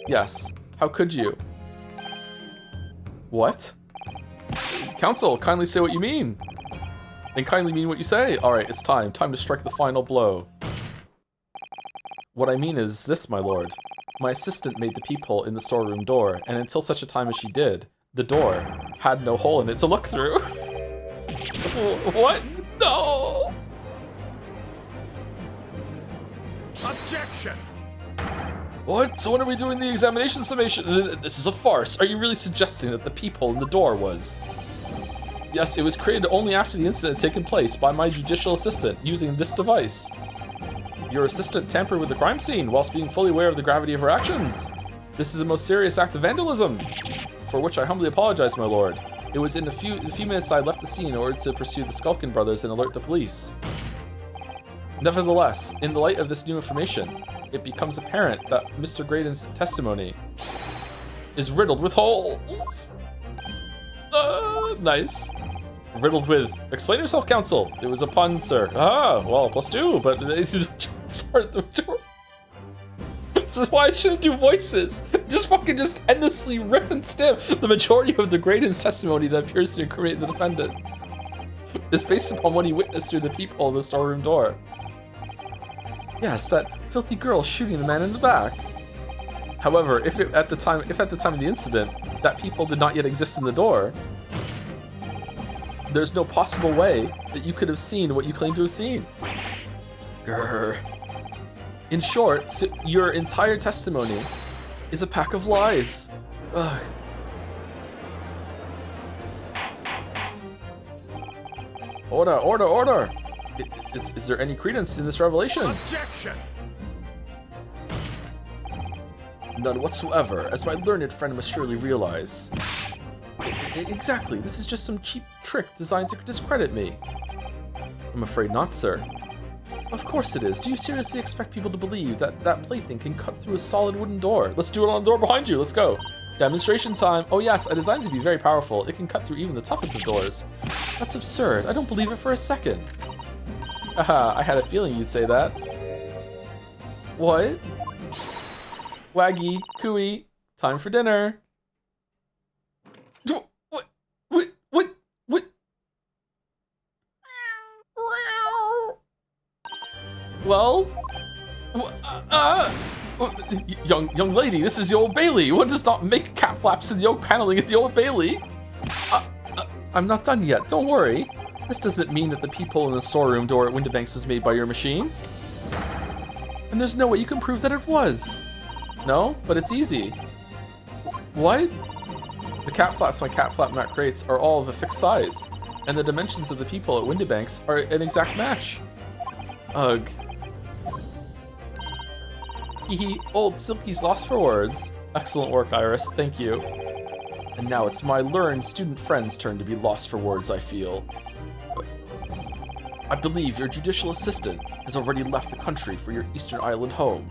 Yes. How could you? What? Counsel, kindly say what you mean. And kindly mean what you say. Alright, it's time. Time to strike the final blow. What I mean is this, my lord. My assistant made the peephole in the storeroom door, and until such a time as she did, the door had no hole in it to look through. What? No! Objection! What? So when are we doing the examination summation? This is a farce. Are you really suggesting that the peephole in the door was... Yes, it was created only after the incident had taken place by my judicial assistant using this device. Your assistant tampered with the crime scene whilst being fully aware of the gravity of her actions. This is a most serious act of vandalism, for which I humbly apologize, my lord. It was in the few minutes I left the scene in order to pursue the Skulkin brothers and alert the police. Nevertheless, in the light of this new information, it becomes apparent that Mr. Graydon's testimony is riddled with holes. Nice. Riddled with, explain yourself, counsel. It was a pun, sir. Ah, well, +2, but this is why I shouldn't do voices. Just endlessly rip and stim. The majority of the Graydon's testimony that appears to incriminate the defendant is based upon what he witnessed through the peephole of the storeroom door. Yes, that filthy girl shooting the man in the back. However, if at the time of the incident, that peephole did not yet exist in the door, there's no possible way that you could have seen what you claim to have seen. Grr. In short, your entire testimony is a pack of lies. Ugh. Order! Is there any credence in this revelation? Objection! None whatsoever, as my learned friend must surely realize. Exactly, this is just some cheap trick designed to discredit me. I'm afraid not, sir. Of course it is. Do you seriously expect people to believe that that plaything can cut through a solid wooden door? Let's do it on the door behind you, let's go. Demonstration time. Oh yes, I designed it to be very powerful. It can cut through even the toughest of doors. That's absurd. I don't believe it for a second. Haha, I had a feeling you'd say that. What? Waggy, cooey, time for dinner. What? Well, young lady, this is the Old Bailey. One does not make cat flaps in the oak paneling at the Old Bailey. I'm not done yet, don't worry. This doesn't mean that the peephole in the storeroom door at Winterbanks was made by your machine. And there's no way you can prove that it was. No, but it's easy. What? The cat flaps my cat flap mat creates are all of a fixed size, and the dimensions of the peephole at Winterbanks are an exact match. Ugh. Hehe, old Silky's lost for words. Excellent work, Iris, thank you. And now it's my learned student friend's turn to be lost for words, I feel. I believe your judicial assistant has already left the country for your Eastern Island home.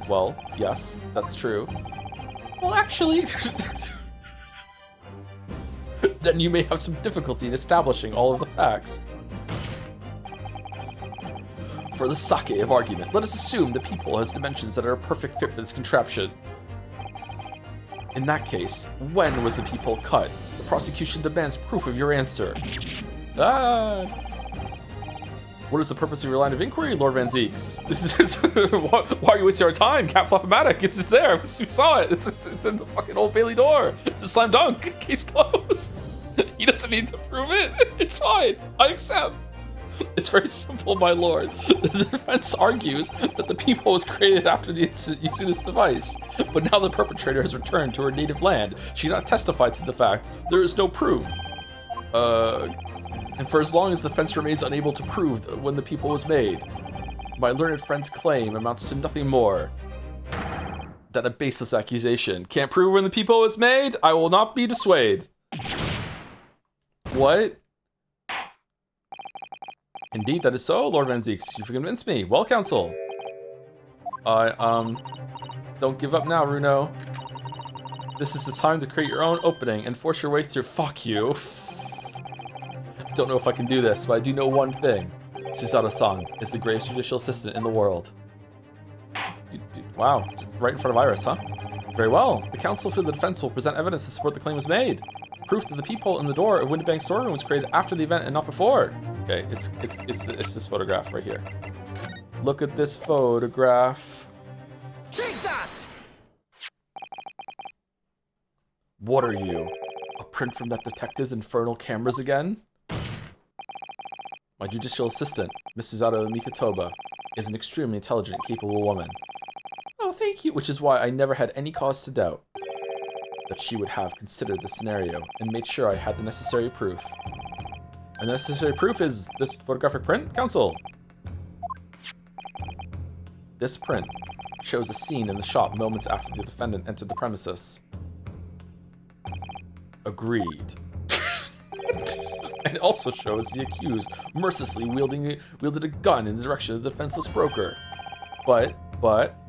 Well, yes, that's true. Well, actually... then you may have some difficulty in establishing all of the facts. For the sake of argument, let us assume the people has dimensions that are a perfect fit for this contraption. In that case, when was the people cut? The prosecution demands proof of your answer. What is the purpose of your line of inquiry, Lord Van Zeeks? Why are you wasting our time? Cat Flop-O-Matic, it's there. We saw it. It's in the fucking Old Bailey door. It's a slam dunk. Case closed. He doesn't need to prove it. It's fine. I accept. It's very simple, my lord. The defense argues that the people was created after the incident using this device, but now the perpetrator has returned to her native land. She cannot testify to the fact. There is no proof. And for as long as the defense remains unable to prove when the people was made, my learned friend's claim amounts to nothing more than a baseless accusation. Can't prove when the people was made? I will not be dissuaded. What? Indeed, that is so, Lord Van Zeeks. You've convinced me. Well, counsel. Don't give up now, Runo. This is the time to create your own opening and force your way through. Fuck you. Don't know if I can do this, but I do know one thing. Susato-san is the greatest judicial assistant in the world. Wow, just right in front of Iris, huh? Very well. The counsel for the defense will present evidence to support the claim was made. Proof that the peephole in the door of Windybank's storeroom was created after the event and not before. Okay, it's this photograph right here. Look at this photograph. Take that! What are you? A print from that detective's infernal cameras again? My judicial assistant, Miss Susato Mikotoba, is an extremely intelligent and capable woman. Oh, thank you. Which is why I never had any cause to doubt that she would have considered this scenario and made sure I had the necessary proof. And the necessary proof is this photographic print, counsel. This print shows a scene in the shop moments after the defendant entered the premises. Agreed. And it also shows the accused mercilessly wielded a gun in the direction of the defenseless broker. But,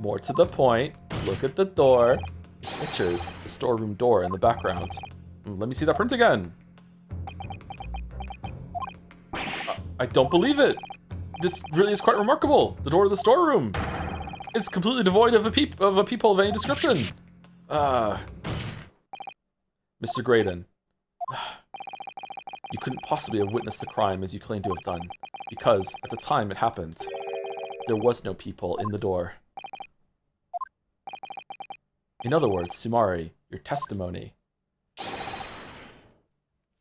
more to the point, look at the door. It pictures the storeroom door in the background. Let me see that print again. I don't believe it. This really is quite remarkable. The door to the storeroom. It's completely devoid of a peephole of any description. Mr. Graydon. You couldn't possibly have witnessed the crime as you claim to have done, because at the time it happened, there was no peephole in the door. In other words, Sumari, your testimony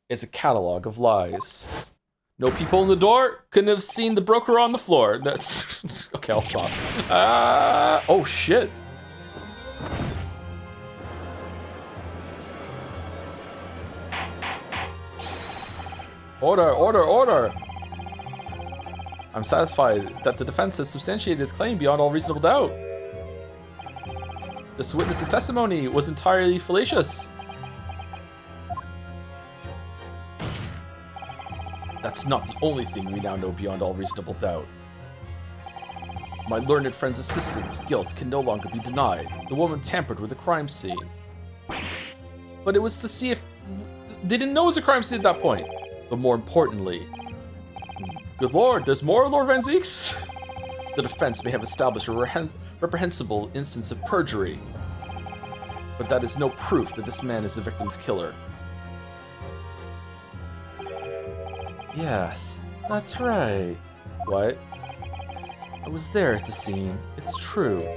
is a catalog of lies. No peephole in the door, couldn't have seen the broker on the floor. That's okay, I'll stop. Oh shit. Order! I'm satisfied that the defense has substantiated its claim beyond all reasonable doubt. This witness's testimony was entirely fallacious. That's not the only thing we now know beyond all reasonable doubt. My learned friend's assistant's guilt can no longer be denied. The woman tampered with the crime scene. But it was to see if... They didn't know it was a crime scene at that point. But more importantly... Good lord, there's more, Lord Van Zeeks? The defense may have established a reprehensible instance of perjury. But that is no proof that this man is the victim's killer. Yes, that's right. What? I was there at the scene. It's true.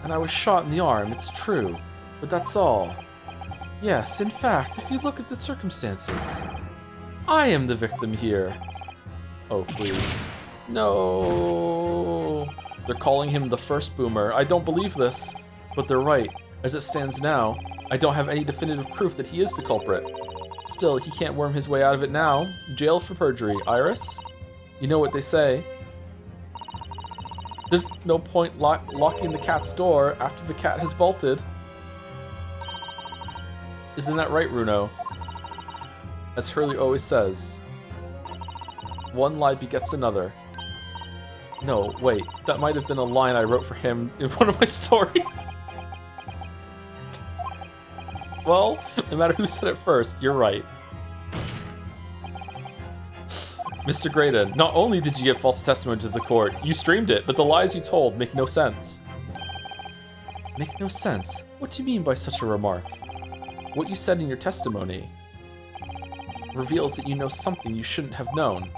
And I was shot in the arm. It's true. But that's all. Yes, in fact, if you look at the circumstances, I am the victim here. Oh, please. No. They're calling him the first boomer. I don't believe this. But they're right. As it stands now, I don't have any definitive proof that he is the culprit. Still, he can't worm his way out of it now. Jail for perjury. Iris? You know what they say. There's no point locking the cat's door after the cat has bolted. Isn't that right, Runo? As Hurley always says, one lie begets another. No, wait, that might have been a line I wrote for him in one of my stories. Well, no matter who said it first, you're right. Mr. Graydon, not only did you give false testimony to the court, you streamed it, but the lies you told make no sense. Make no sense? What do you mean by such a remark? What you said in your testimony reveals that you know something you shouldn't have known.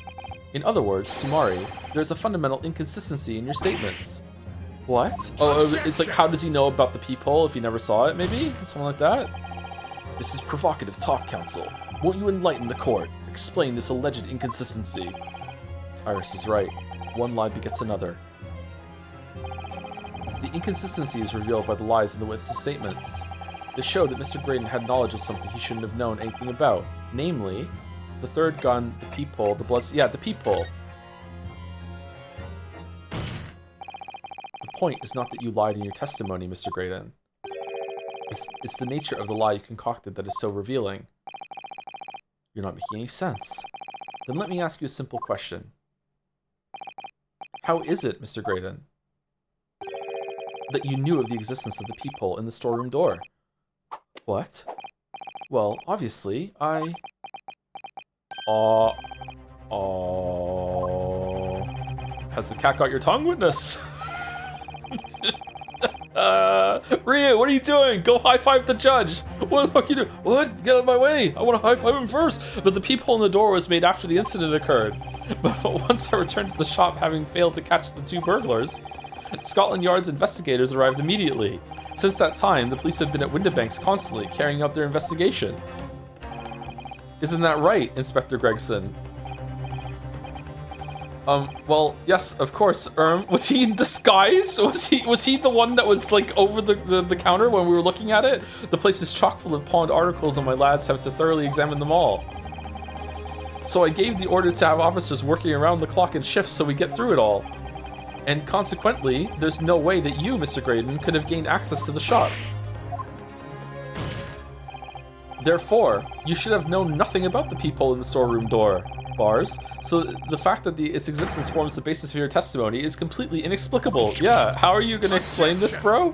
In other words, Sumari, there's a fundamental inconsistency in your statements. What? Oh, it's like, how does he know about the peephole if he never saw it, maybe? Something like that? This is provocative talk, counsel. Won't you enlighten the court? Explain this alleged inconsistency. Iris is right. One lie begets another. The inconsistency is revealed by the lies in the witness' statements. They show that Mr. Graydon had knowledge of something he shouldn't have known anything about. Namely, the third gun, the peephole, the blood... Yeah, the peephole. The point is not that you lied in your testimony, Mr. Graydon. It's the nature of the lie you concocted that is so revealing. You're not making any sense. Then let me ask you a simple question. How is it, Mr. Graydon, that you knew of the existence of the peephole in the storeroom door? What? Well, obviously, I... Has the cat got your tongue, witness? Ryu, what are you doing? Go high-five the judge. What the fuck are you doing? What? Get out of my way. I want to high-five him first. But the peephole in the door was made after the incident occurred. But once I returned to the shop, having failed to catch the two burglars, Scotland Yard's investigators arrived immediately. Since that time, the police have been at Windibanks constantly, carrying out their investigation. Isn't that right, Inspector Gregson? Well, yes, of course. Was he in disguise? Was he the one that was like over the counter when we were looking at it? The place is chock full of pawned articles and my lads have to thoroughly examine them all. So I gave the order to have officers working around the clock in shifts so we get through it all. And consequently, there's no way that you, Mr. Graydon, could have gained access to the shop. Therefore, you should have known nothing about the peephole in the storeroom door, Bars. So the fact that its existence forms the basis for your testimony is completely inexplicable. Yeah, how are you gonna explain this, bro?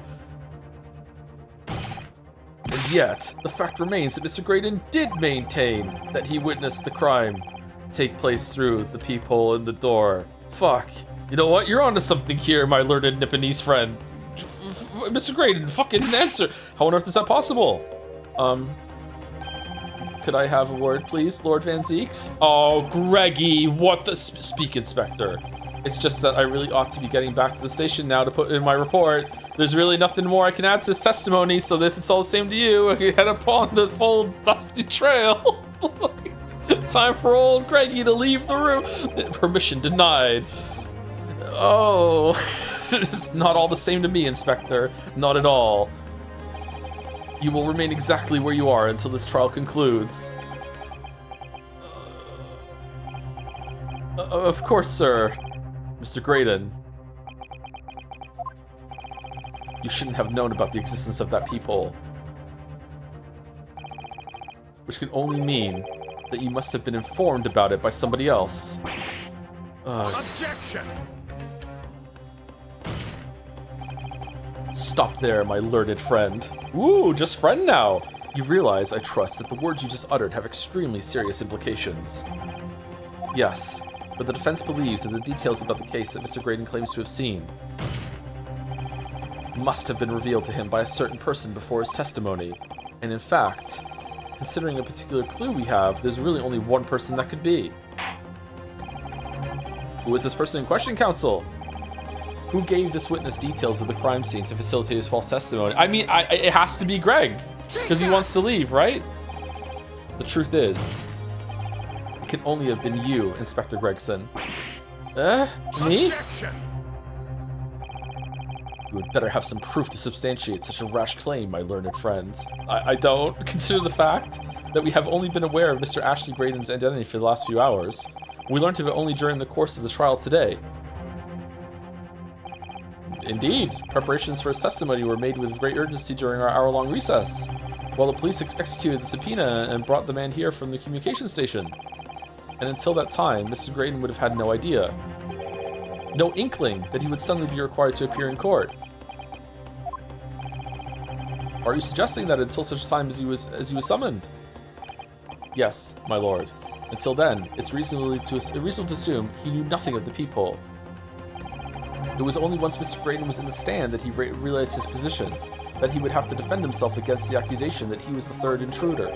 And yet, the fact remains that Mr. Graydon did maintain that he witnessed the crime take place through the peephole in the door. Fuck. You know what? You're onto something here, my learned Nipponese friend. Mr. Graydon, fucking answer. How on earth is that possible? Could I have a word, please, Lord Van Zeeks? Oh, Greggy, what the... Speak, Inspector. It's just that I really ought to be getting back to the station now to put in my report. There's really nothing more I can add to this testimony, so if it's all the same to you, I can head upon the full dusty trail. Time for old Greggy to leave the room. Permission denied. Oh, it's not all the same to me, Inspector. Not at all. You will remain exactly where you are until this trial concludes. Of course, sir. Mr. Graydon. You shouldn't have known about the existence of that peephole. Which can only mean that you must have been informed about it by somebody else. Objection! Stop there, my learned friend. Ooh, just friend now. You realize, I trust, that the words you just uttered have extremely serious implications. Yes, but the defense believes that the details about the case that Mr. Graydon claims to have seen must have been revealed to him by a certain person before his testimony. And in fact, considering a particular clue we have, there's really only one person that could be. Who is this person in question, counsel? Who gave this witness details of the crime scene to facilitate his false testimony? I mean, it has to be Greg, because he wants to leave, right? The truth is, it can only have been you, Inspector Gregson. Me? Objection! You would better have some proof to substantiate such a rash claim, my learned friends. I don't. Consider the fact that we have only been aware of Mr. Ashley Graydon's identity for the last few hours. We learned of it only during the course of the trial today. Indeed, preparations for his testimony were made with great urgency during our hour-long recess, while the police executed the subpoena and brought the man here from the communication station. And until that time, Mr. Graydon would have had no idea, no inkling that he would suddenly be required to appear in court. Are you suggesting that until such time as he was summoned? Yes, my lord. Until then, it's reasonable to assume he knew nothing of the peephole. It was only once Mr. Graydon was in the stand that he realized his position, that he would have to defend himself against the accusation that he was the third intruder.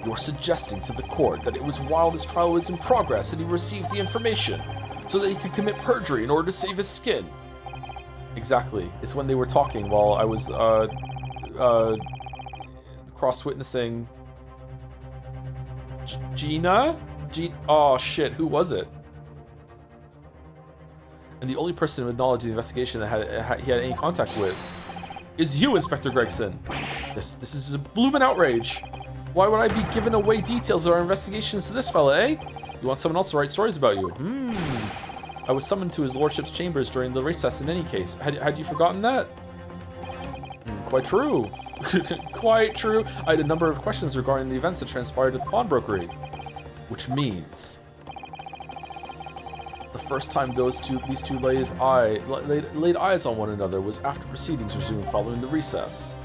You're suggesting to the court that it was while this trial was in progress that he received the information, so that he could commit perjury in order to save his skin. Exactly. It's when they were talking while I was, cross-witnessing... Gina? Oh shit, who was it? And the only person with knowledge of the investigation that he had any contact with is you, Inspector Gregson. This is a bloomin' outrage. Why would I be giving away details of our investigations to this fella, eh? You want someone else to write stories about you? I was summoned to his lordship's chambers during the recess in any case. Had you forgotten that? Quite true. Quite true. I had a number of questions regarding the events that transpired at the pawnbrokery. Which means... the first time these two laid eyes on one another was after proceedings resumed following the recess.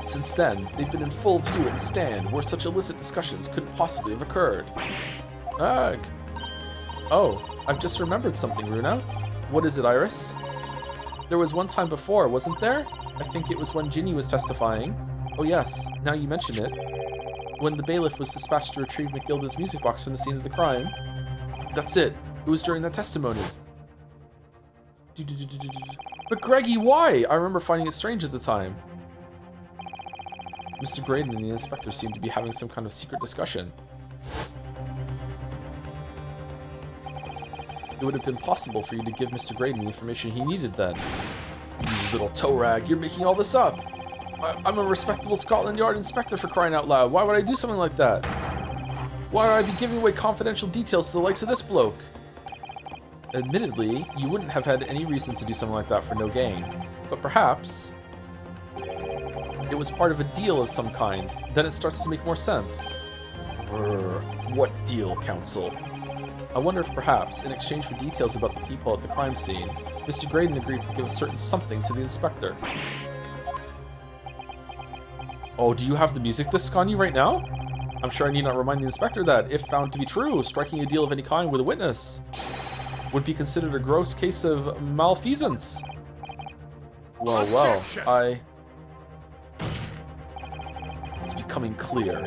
Since then, they've been in full view at the stand, where such illicit discussions couldn't possibly have occurred. Ugh. Oh, I've just remembered something, Runa. What is it, Iris? There was one time before, wasn't there? I think it was when Ginny was testifying. Oh yes, now you mention it. When the bailiff was dispatched to retrieve McGilda's music box from the scene of the crime. That's it. It was during that testimony. But Greggy, why? I remember finding it strange at the time. Mr. Graydon and the inspector seemed to be having some kind of secret discussion. It would have been possible for you to give Mr. Graydon the information he needed then. You little toe rag, you're making all this up. I'm a respectable Scotland Yard inspector, for crying out loud. Why would I do something like that? Why would I be giving away confidential details to the likes of this bloke? Admittedly, you wouldn't have had any reason to do something like that for no gain. But perhaps it was part of a deal of some kind. Then it starts to make more sense. What deal, counsel? I wonder if perhaps, in exchange for details about the people at the crime scene, Mr. Graydon agreed to give a certain something to the inspector. Oh, do you have the music disc on you right now? I'm sure I need not remind the inspector that, if found to be true, striking a deal of any kind with a witness would be considered a gross case of malfeasance. Well, it's becoming clear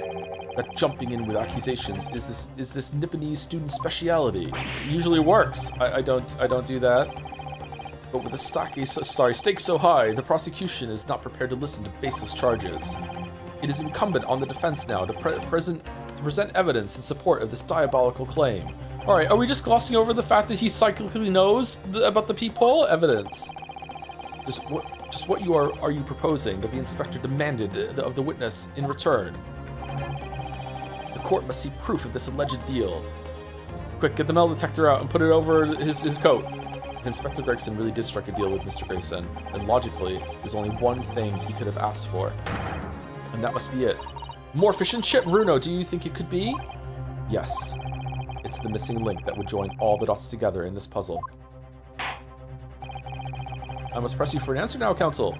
that jumping in with accusations is this Nipponese student speciality. It usually works. I don't do that. But with the stakes so high, the prosecution is not prepared to listen to baseless charges. It is incumbent on the defense now to present evidence in support of this diabolical claim. All right, are we just glossing over the fact that he psychically knows about the peephole? Evidence. Just what are you proposing that the inspector demanded of the witness in return? The court must see proof of this alleged deal. Quick, get the metal detector out and put it over his coat. If Inspector Gregson really did strike a deal with Mr. Grayson, then logically, there's only one thing he could have asked for. And that must be it. More fish and chip, Bruno, do you think it could be? Yes. It's the missing link that would join all the dots together in this puzzle. I must press you for an answer now, counsel.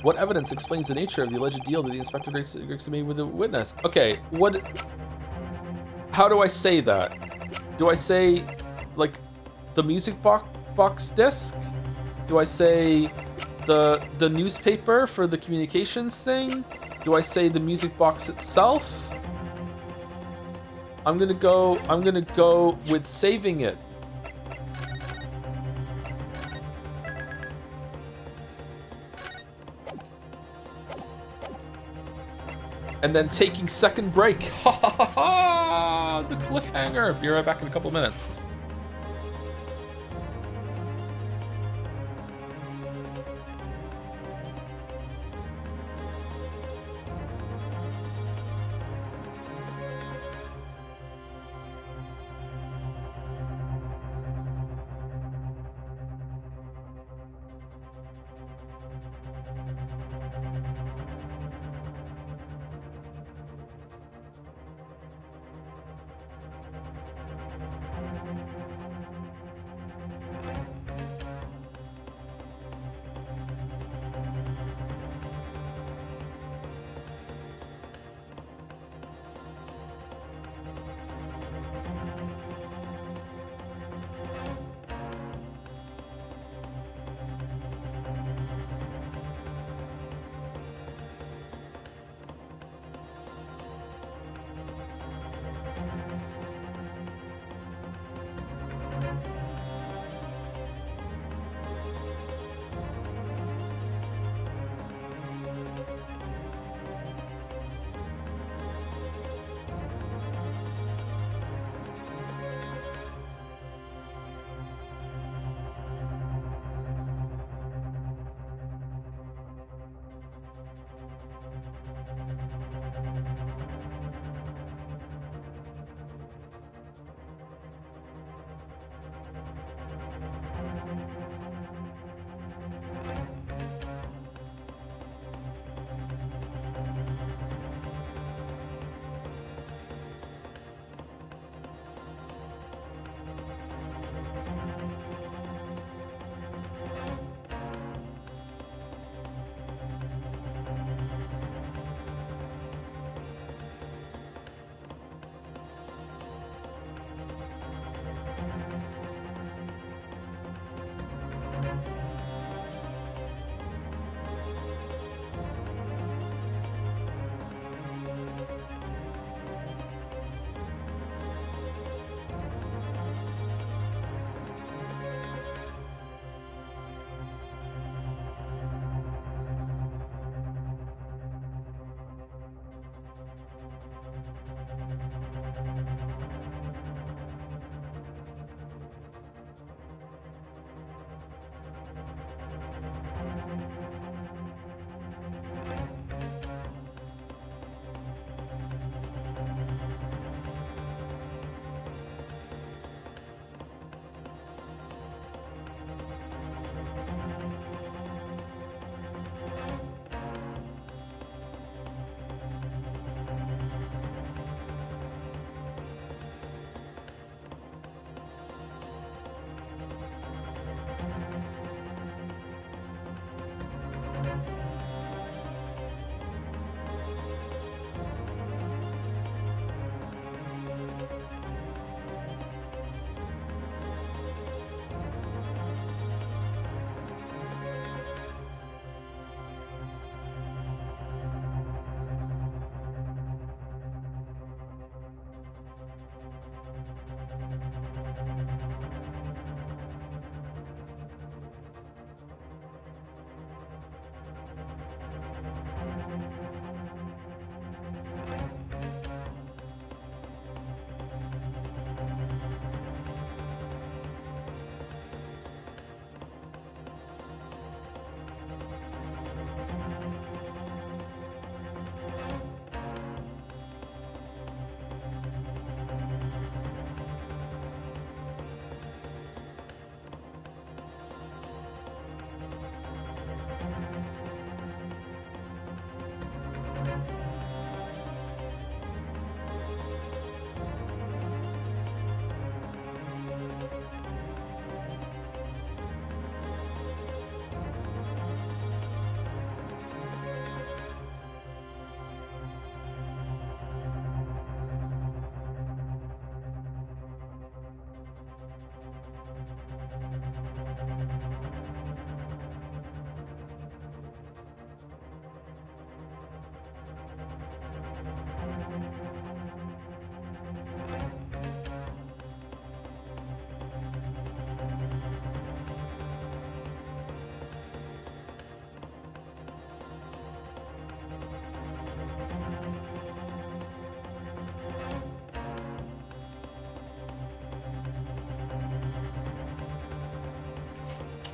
What evidence explains the nature of the alleged deal that the Inspector Gregson made with the witness? Okay, how do I say that? Do I say, like, the music box disc? Do I say the newspaper for the communications thing? Do I say the music box itself? I'm gonna go with saving it. And then taking second break. Ha ha ha ha! The cliffhanger. Be right back in a couple of minutes.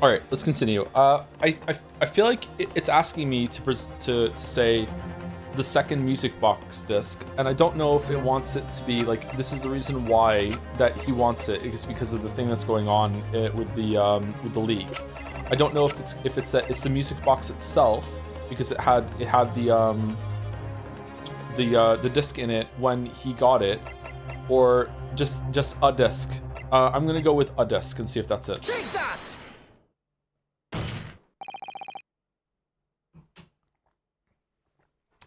All right, let's continue. I feel like it's asking me to say the second music box disc, and I don't know if it wants it to be like this is the reason why that he wants it is because of the thing that's going on with the leak. I don't know if it's that it's the music box itself because it had the disc in it when he got it, or just a disc. I'm gonna go with a disc and see if that's it. Take that!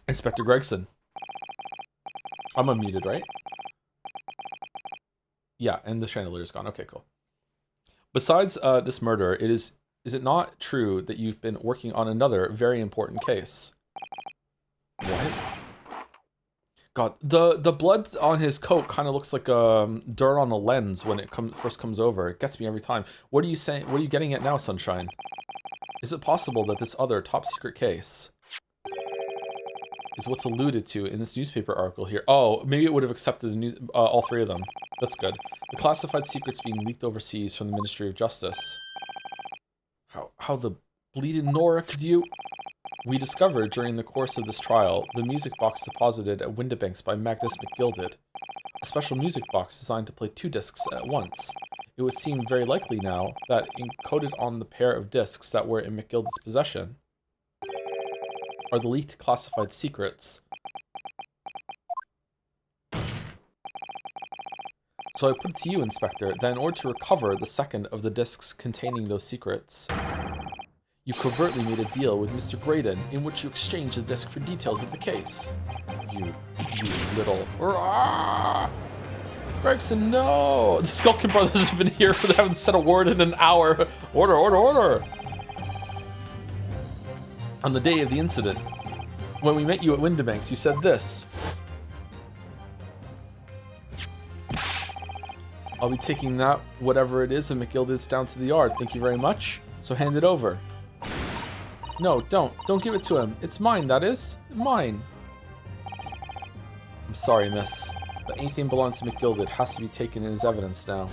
Inspector Gregson. I'm unmuted, right? Yeah, and the chandelier's gone. Okay, cool. Besides this murder, is it not true that you've been working on another very important case? What? God, the blood on his coat kind of looks like dirt on a lens when it first comes over. It gets me every time. What are you saying? What are you getting at now, Sunshine? Is it possible that this other top secret case is what's alluded to in this newspaper article here? Oh, maybe it would have accepted the news, all three of them. That's good. The classified secrets being leaked overseas from the Ministry of Justice. How the bleeding Nora could you? We discovered during the course of this trial the music box deposited at Windibanks by Magnus McGilded. A special music box designed to play 2 discs at once. It would seem very likely now that encoded on the pair of discs that were in McGilded's possession are the leaked classified secrets. So I put it to you, Inspector, that in order to recover the second of the discs containing those secrets, you covertly made a deal with Mr. Graydon in which you exchanged the disc for details of the case. You little... Gregson, no! The Skulkin brothers have been here for they haven't said a word in an hour. Order, order, order! On the day of the incident, when we met you at Windibanks, you said this. I'll be taking that, whatever it is, and McGilded's down to the yard. Thank you very much. So hand it over. No, don't. Don't give it to him. It's mine, that is. Mine. I'm sorry, miss. But anything belonging to McGilded has to be taken in as evidence now.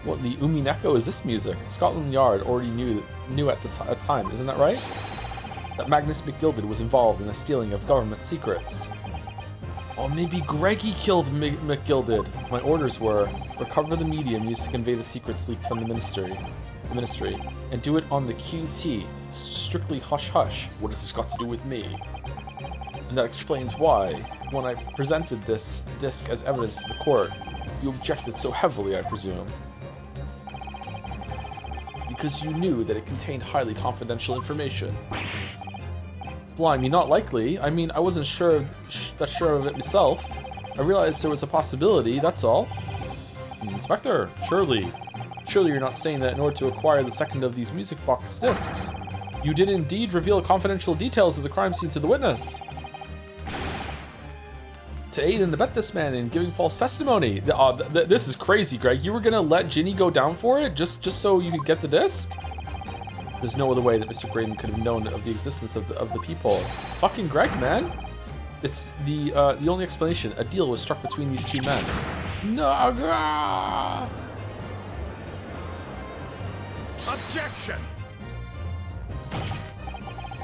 What the Umineko is this music? Scotland Yard already knew at the time, isn't that right? That Magnus McGilded was involved in the stealing of government secrets. Oh, maybe Greggy killed McGilded. My orders were, recover the medium used to convey the secrets leaked from the ministry, and do it on the QT, strictly hush-hush. What has this got to do with me? And that explains why, when I presented this disc as evidence to the court, you objected so heavily, I presume. Because you knew that it contained highly confidential information. Blimey, not likely. I mean, I wasn't sure of it myself. I realized there was a possibility, that's all. Inspector, surely you're not saying that in order to acquire the second of these music box discs, you did indeed reveal confidential details of the crime scene to the witness. To aid and abet this man in giving false testimony. This is crazy, Greg. You were gonna let Ginny go down for it just so you could get the disc? There's no other way that Mr. Graydon could have known of the existence of the people. Fucking Greg, man. It's the only explanation. A deal was struck between these two men. No. Objection!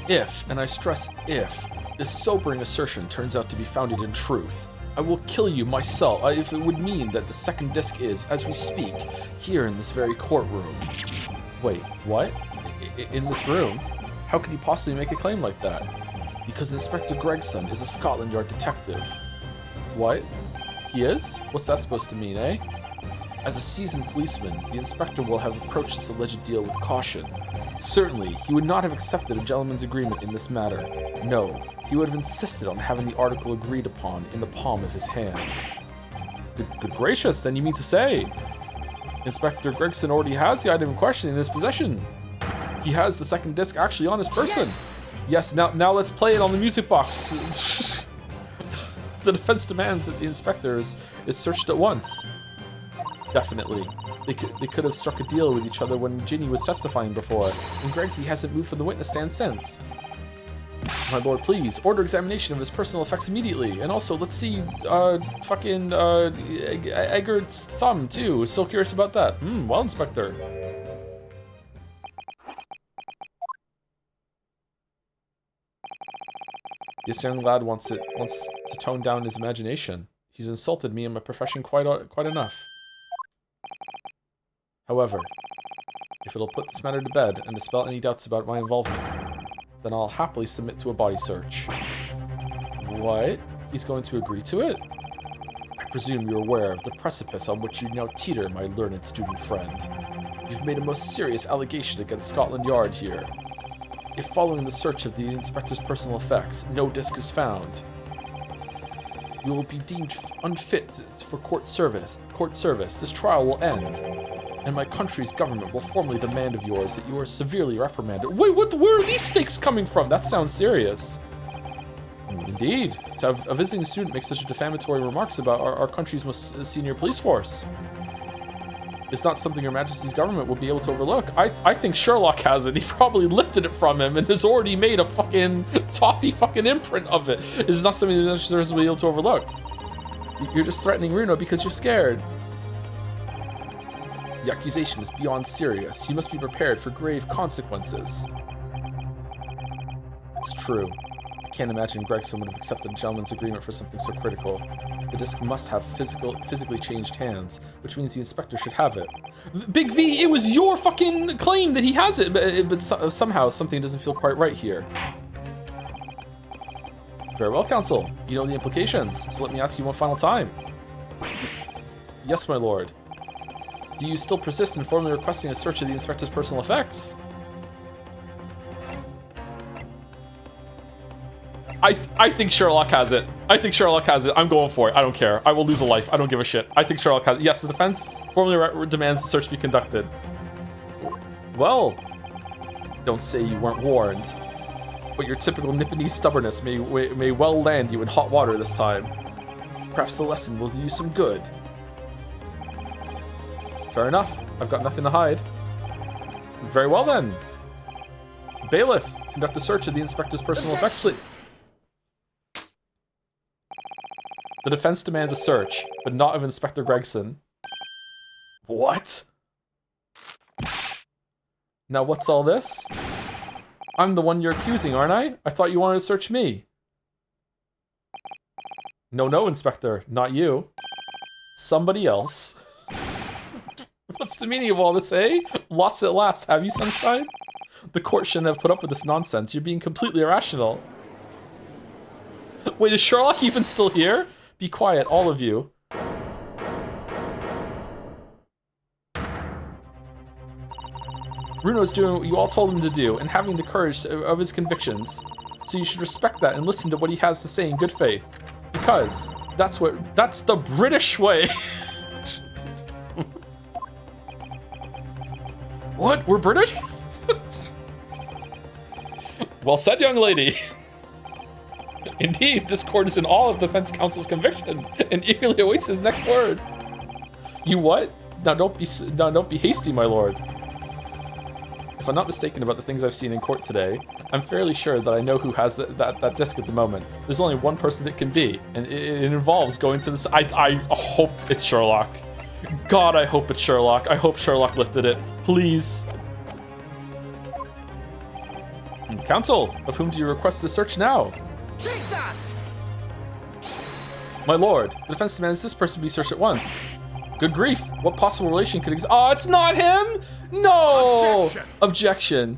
If, and I stress if, this sobering assertion turns out to be founded in truth, I will kill you myself if it would mean that the second disc is, as we speak, here in this very courtroom. Wait, what? In this room? How could he possibly make a claim like that? Because Inspector Gregson is a Scotland Yard detective. What? He is? What's that supposed to mean, eh? As a seasoned policeman, the inspector will have approached this alleged deal with caution. Certainly, he would not have accepted a gentleman's agreement in this matter. No, he would have insisted on having the article agreed upon in the palm of his hand. Good gracious, then you mean to say? Inspector Gregson already has the item in question in his possession. He has the second disc actually on his person. Yes, now let's play it on the music box. The defense demands that the inspectors is searched at once. Definitely. They could have struck a deal with each other when Ginny was testifying before, and Gregsy hasn't moved from the witness stand since. My lord, please, order examination of his personal effects immediately. And also, let's see, Eggert's thumb, too. Still curious about that. Well, Inspector. This young lad wants to tone down his imagination. He's insulted me and my profession quite enough. However, if it'll put this matter to bed and dispel any doubts about my involvement, then I'll happily submit to a body search. What? He's going to agree to it? I presume you're aware of the precipice on which you now teeter, my learned student friend. You've made a most serious allegation against Scotland Yard here. If following the search of the inspector's personal effects, no disc is found, you will be deemed unfit for court service. This trial will end, and my country's government will formally demand of yours that you are severely reprimanded. Wait, where are these stakes coming from? That sounds serious. Indeed, to have a visiting student make such defamatory remarks about our country's most senior police force is not something Your Majesty's government will be able to overlook. I think Sherlock has it. He probably lifted it from him and has already made a fucking toffee fucking imprint of it. It's not something the Majesty will be able to overlook. You're just threatening Runo because you're scared. The accusation is beyond serious. You must be prepared for grave consequences. It's true. I can't imagine Gregson would have accepted a gentleman's agreement for something so critical. The disc must have physically changed hands, which means the inspector should have it. Big V, it was your fucking claim that he has it, but somehow something doesn't feel quite right here. Very well, counsel. You know the implications, so let me ask you one final time. Yes, my lord. Do you still persist in formally requesting a search of the inspector's personal effects? I think Sherlock has it. I think Sherlock has it. I'm going for it. I don't care. I will lose a life. I don't give a shit. I think Sherlock has it. Yes, the defense formally demands the search be conducted. Well, don't say you weren't warned, but your typical Nipponese stubbornness may well land you in hot water this time. Perhaps the lesson will do you some good. Fair enough. I've got nothing to hide. Very well then. Bailiff, conduct a search of the inspector's personal effects, please. The defense demands a search, but not of Inspector Gregson. What? Now what's all this? I'm the one you're accusing, aren't I? I thought you wanted to search me. No, Inspector, not you. Somebody else. What's the meaning of all this, eh? Lost at last, have you, Sunshine? The court shouldn't have put up with this nonsense. You're being completely irrational. Wait, is Sherlock even still here? Be quiet, all of you. Runo's doing what you all told him to do and having the courage of his convictions. So you should respect that and listen to what he has to say in good faith. Because that's the British way. What? We're British? Well said, young lady. Indeed, this court is in awe of the defense counsel's conviction and eagerly awaits his next word. You what? Now don't be hasty, my lord. If I'm not mistaken about the things I've seen in court today, I'm fairly sure that I know who has that disc at the moment. There's only one person it can be, and it involves going to this. I hope it's Sherlock. God, I hope it's Sherlock. I hope Sherlock lifted it. Please. Counsel, of whom do you request the search now? Take that! My lord, the defense demands this person be searched at once. Good grief, what possible relation could exist? Oh, it's not him! No! Objection.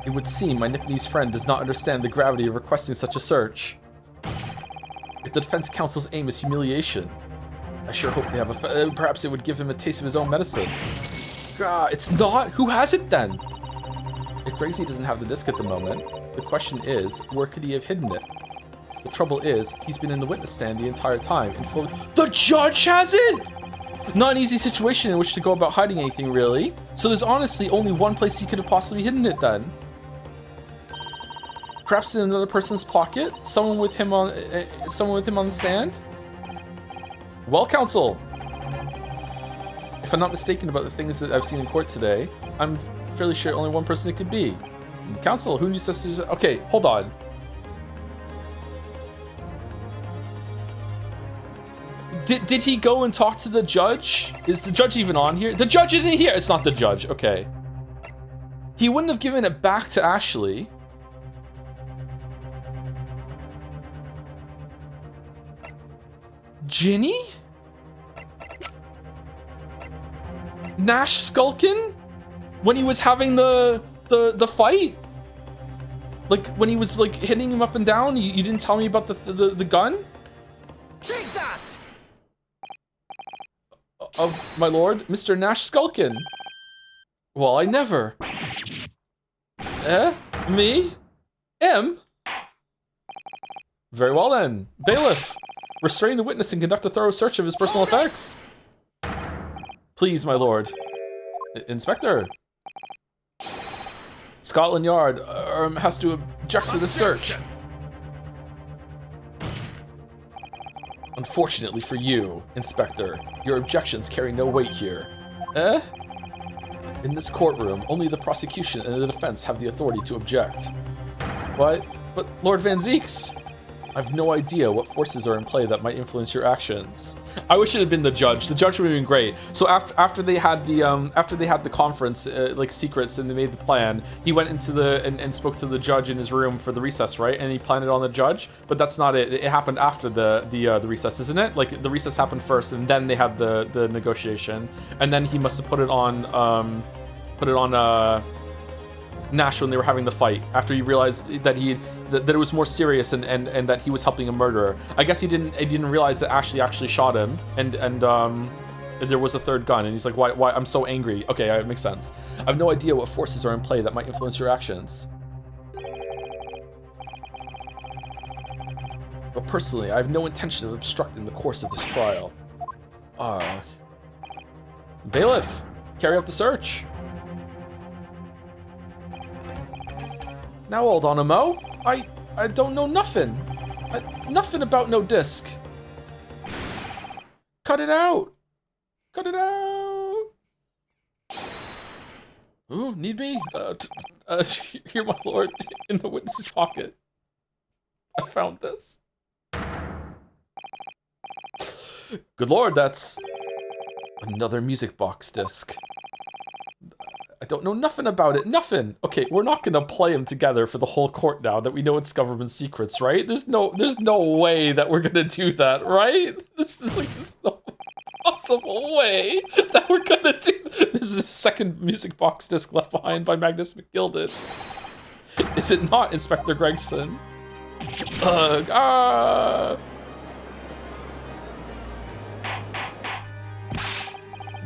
It would seem my Nipponese friend does not understand the gravity of requesting such a search. If the defense counsel's aim is humiliation, I sure hope they have perhaps it would give him a taste of his own medicine. God, it's not? Who has it then? If Gracie doesn't have the disc at the moment, the question is, where could he have hidden it? The trouble is, he's been in the witness stand the entire time and fully— The judge has it?! Not an easy situation in which to go about hiding anything, really. So there's honestly only one place he could have possibly hidden it then. Perhaps in another person's pocket? Someone with him on the stand? Well, counsel. If I'm not mistaken about the things that I've seen in court today, I'm fairly sure only one person it could be. Counsel, who needs to... Okay, hold on. Did he go and talk to the judge? Is the judge even on here? The judge isn't here. It's not the judge. Okay. He wouldn't have given it back to Ashley. Ginny? Nash Skulkin? When he was having the fight? Like, when he was, like, hitting him up and down? You didn't tell me about the gun? Take that! Of my lord, Mr. Nash Skulkin. Well, I never. Me? M? Very well then. Bailiff, restrain the witness and conduct a thorough search of his personal effects. Please, my lord. Inspector. Scotland Yard has to object to this search. Unfortunately for you, Inspector, your objections carry no weight here. In this courtroom, only the prosecution and the defense have the authority to object. What? But Lord Van Zeeks, I've no idea what forces are in play that might influence your actions. I wish it had been the judge. The judge would have been great. So after they had the conference, like secrets, and they made the plan, he went into and spoke to the judge in his room for the recess, right? And he planned it on the judge, but that's not it. It happened after the recess, isn't it? Like the recess happened first, and then they had the negotiation, and then he must have put it on Nash when they were having the fight, after he realized that that it was more serious and that he was helping a murderer. I guess he didn't realize that Ashley actually shot him, and there was a third gun, and he's like, why I'm so angry. Okay, it makes sense. I have no idea what forces are in play that might influence your actions. But personally, I have no intention of obstructing the course of this trial. Bailiff, carry out the search. Now hold on a mo. I don't know nothing. Nothing about no disc. Cut it out. Cut it out. Ooh, need me? Here, my lord, in the witness's pocket. I found this. Good lord, that's another music box disc. I don't know nothing about it. Nothing. Okay, we're not gonna play them together for the whole court now that we know it's government secrets, right? There's no way that we're gonna do that, right? There's no possible way that we're gonna do. This is the second music box disc left behind by Magnus McGilded. Is it not, Inspector Gregson?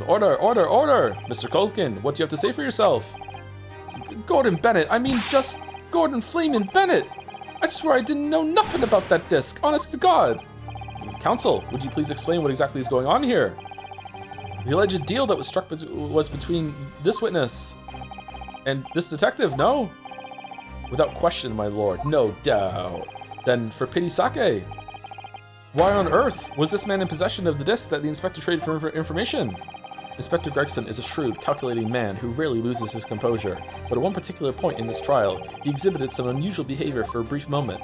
Order! Mr. Culkin, what do you have to say for yourself? Gordon Bennett, I mean just Gordon Fleeman Bennett! I swear I didn't know nothing about that disc, honest to God! Counsel, would you please explain what exactly is going on here? The alleged deal that was struck was between this witness and this detective, no? Without question, my lord, no doubt. Then for pity sake. Why on earth was this man in possession of the disc that the inspector traded for information? Inspector Gregson is a shrewd, calculating man who rarely loses his composure, but at one particular point in this trial, he exhibited some unusual behavior for a brief moment.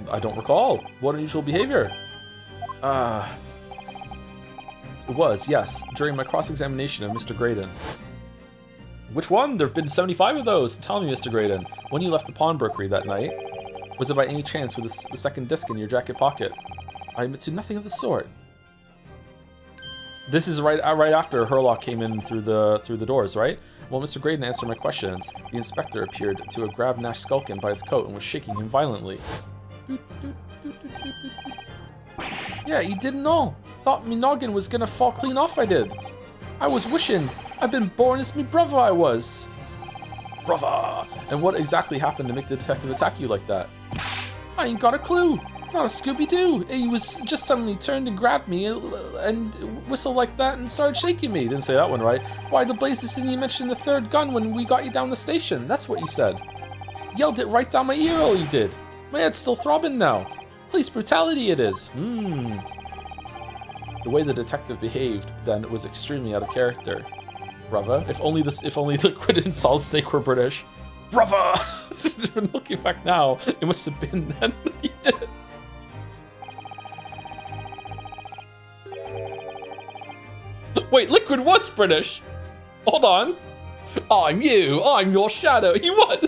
I don't recall. What unusual behavior? It was, yes, during my cross-examination of Mr. Graydon. Which one? There have been 75 of those. Tell me, Mr. Graydon, when you left the pawnbrokery that night, was it by any chance with the second disc in your jacket pocket? I admit to nothing of the sort. This is right after Herlock came in through the doors, right? While Mr. Graydon answered my questions, the inspector appeared to have grabbed Nash Skulkin by his coat and was shaking him violently. Yeah, he didn't know. Thought me noggin was gonna fall clean off, I did. I was wishing I'd been born as me brother I was. Brother! And what exactly happened to make the detective attack you like that? I ain't got a clue. Not a Scooby-Doo. He was just suddenly turned and grabbed me and whistled like that and started shaking me. Didn't say that one right. Why the blazes didn't you mention the third gun when we got you down the station? That's what he said. Yelled it right down my ear, all he did. My head's still throbbing now. Police brutality it is. The way the detective behaved then was extremely out of character. Brother, if only the liquid and solid snake were British. Brother! Even looking back now, it must have been then that he did it. Wait, Liquid was British. Hold on. I'm you. I'm your shadow. He won.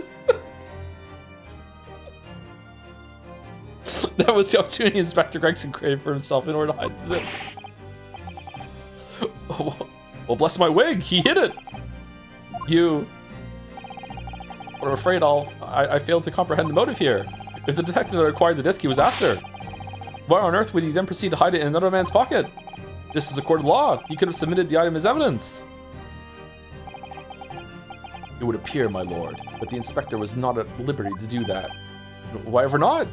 That was the opportunity Inspector Gregson created for himself in order to hide this. Well, bless my wig. He hit it. You. But I'm afraid I failed to comprehend the motive here. If the detective had acquired the disc he was after, why on earth would he then proceed to hide it in another man's pocket? This is a court of law. He could have submitted the item as evidence. It would appear, my lord, that the inspector was not at liberty to do that. Why ever not?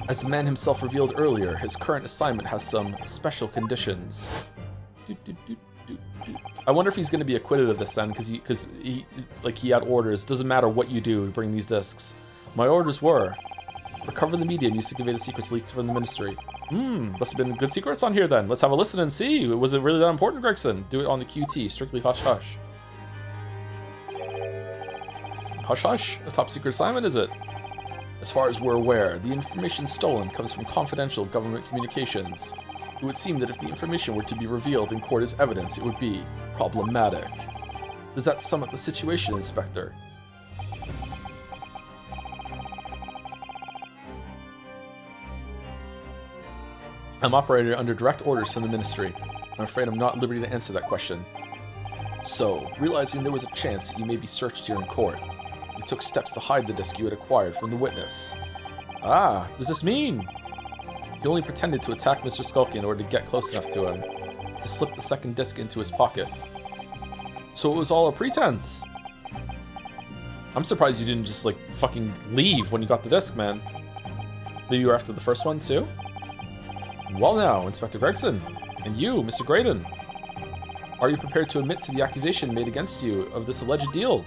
As the man himself revealed earlier, his current assignment has some special conditions. I wonder if he's going to be acquitted of this then, because he had orders. Doesn't matter what you do, bring these discs. My orders were recover the media used to convey the secrets leaked from the ministry. Must have been good secrets on here then. Let's have a listen and see. Was it really that important, Gregson? Do it on the QT, strictly hush hush. Hush hush? A top secret assignment, is it? As far as we're aware, the information stolen comes from confidential government communications. It would seem that if the information were to be revealed in court as evidence, it would be problematic. Does that sum up the situation, Inspector? I'm operated under direct orders from the ministry. I'm afraid I'm not at liberty to answer that question. So, realizing there was a chance that you may be searched here in court, you took steps to hide the disc you had acquired from the witness. Ah, does this mean? He only pretended to attack Mr. Skulky in order to get close enough to him, to slip the second disc into his pocket. So it was all a pretense. I'm surprised you didn't just, like, fucking leave when you got the disc, man. Maybe you were after the first one, too? Well now, Inspector Gregson, and you, Mr. Graydon. Are you prepared to admit to the accusation made against you of this alleged deal?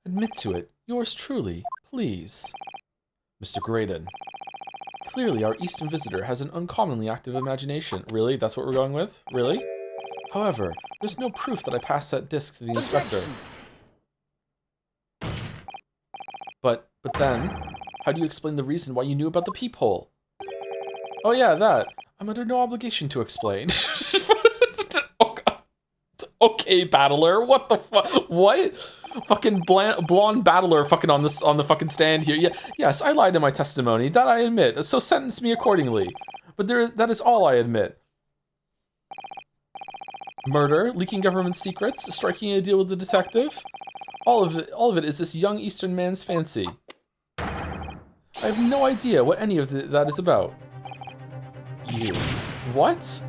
Admit to it. Yours truly, please. Mr. Graydon. Clearly, our Eastern visitor has an uncommonly active imagination. Really? That's what we're going with? Really? However, there's no proof that I passed that disc to the inspector. But then, how do you explain the reason why you knew about the peephole? Oh yeah, that. I'm under no obligation to explain. Okay, battler. What the fuck? What? Fucking blonde battler fucking on the fucking stand here. Yeah, yes, I lied in my testimony. That I admit. So sentence me accordingly. But that is all I admit. Murder, leaking government secrets, striking a deal with the detective. All of it is this young Eastern man's fancy. I have no idea what any of that is about. You. What?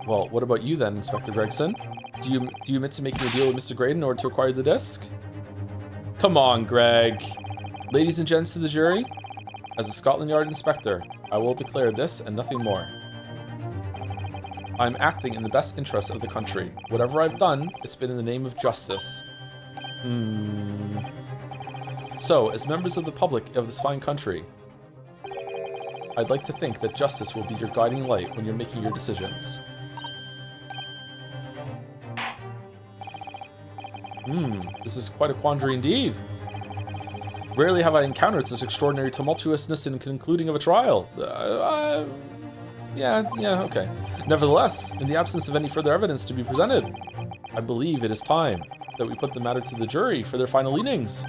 Well, what about you then, Inspector Gregson? Do you admit to making a deal with Mr. Graydon in order to acquire the disc? Come on, Greg. Ladies and gents of the jury, as a Scotland Yard inspector, I will declare this and nothing more. I'm acting in the best interests of the country. Whatever I've done, it's been in the name of justice. So, as members of the public of this fine country, I'd like to think that justice will be your guiding light when you're making your decisions. This is quite a quandary indeed. Rarely have I encountered such extraordinary tumultuousness in concluding of a trial. Yeah, okay. Nevertheless, in the absence of any further evidence to be presented, I believe it is time that we put the matter to the jury for their final leanings.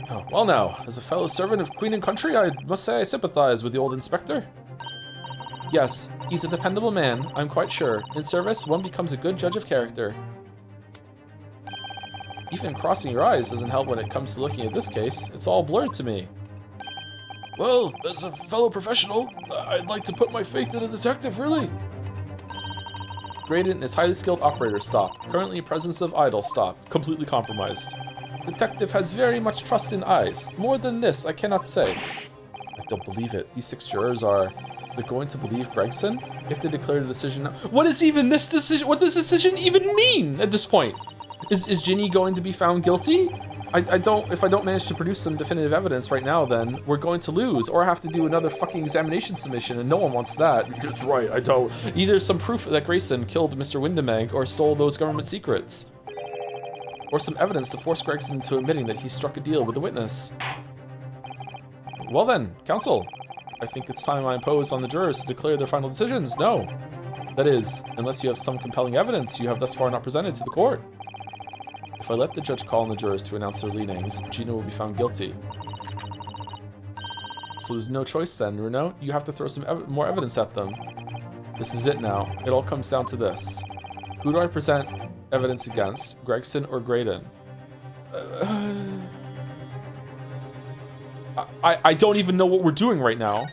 Oh, well now, as a fellow servant of Queen and Country, I must say I sympathize with the old inspector. Yes, he's a dependable man, I'm quite sure. In service, one becomes a good judge of character. Even crossing your eyes doesn't help when it comes to looking at this case. It's all blurred to me. Well, as a fellow professional, I'd like to put my faith in a detective, really. Graydon and his highly skilled operator stop. Currently in presence of idol stop. Completely compromised. Detective has very much trust in eyes. More than this, I cannot say. I don't believe it. These 6 jurors are... They're going to believe Gregson if they declare the decision... What is even this decision? What does this decision even mean at this point? Is Ginny going to be found guilty? if I don't manage to produce some definitive evidence right now, then we're going to lose, or I have to do another fucking examination submission, and no one wants that. That's right, I don't. Either some proof that Grayson killed Mr. Windebank or stole those government secrets, or some evidence to force Gregson into admitting that he struck a deal with the witness. Well then, counsel, I think it's time I impose on the jurors to declare their final decisions. No. That is, unless you have some compelling evidence you have thus far not presented to the court. If I let the judge call on the jurors to announce their leanings, Gino will be found guilty. So there's no choice then, Runo. You have to throw some more evidence at them. This is it now. It all comes down to this. Who do I present evidence against, Gregson or Graydon? I don't even know what we're doing right now.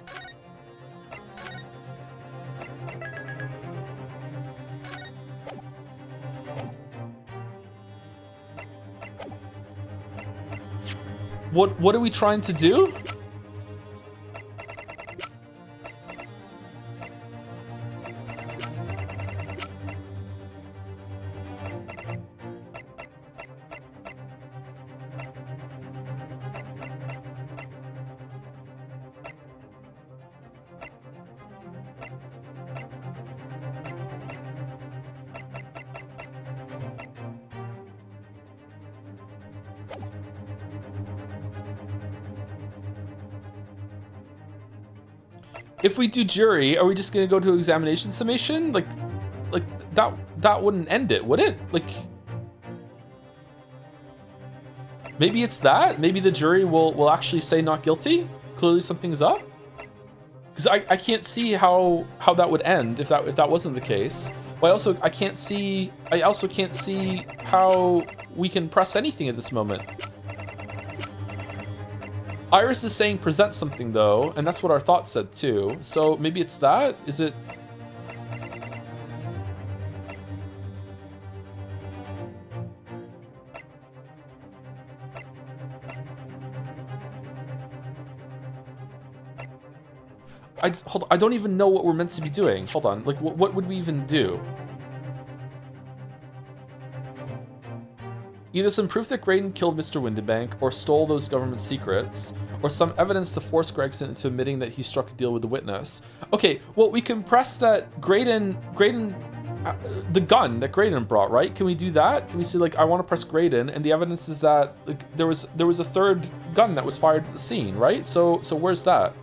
What are we trying to do? If we do jury, are we just gonna go to examination summation? Like that wouldn't end it, would it? Like, maybe it's that. Maybe the jury will actually say not guilty. Clearly something's up. Because I can't see how that would end if that wasn't the case. But I also can't see how we can press anything at this moment. Iris is saying present something though, and that's what our thoughts said too. So maybe it's that? Is it? Hold on, I don't even know what we're meant to be doing. Hold on, like what would we even do? Either some proof that Graydon killed Mr. Windebank or stole those government secrets, or some evidence to force Gregson into admitting that he struck a deal with the witness. Okay, well, we can press that Graydon, the gun that Graydon brought, right? Can we do that? Can we say, like, I want to press Graydon, and the evidence is that, like, there was a third gun that was fired at the scene, right? So where's that?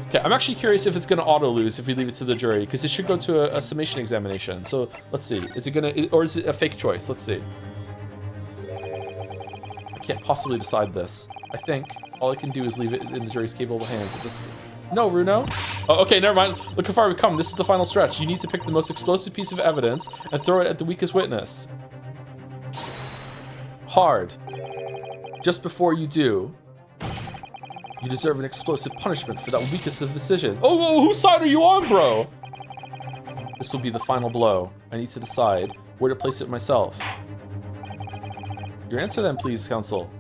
Okay, I'm actually curious if it's going to auto-lose if we leave it to the jury, because it should go to a summation examination. So let's see. Is it going to, or is it a fake choice? Let's see. I can't possibly decide this. I think all I can do is leave it in the jury's capable hands. No, Runo. Oh, okay, never mind. Look how far we've come. This is the final stretch. You need to pick the most explosive piece of evidence and throw it at the weakest witness. Hard. Just before you do, you deserve an explosive punishment for that weakest of decisions. Oh, whose side are you on, bro? This will be the final blow. I need to decide where to place it myself. Your answer then, please, counsel.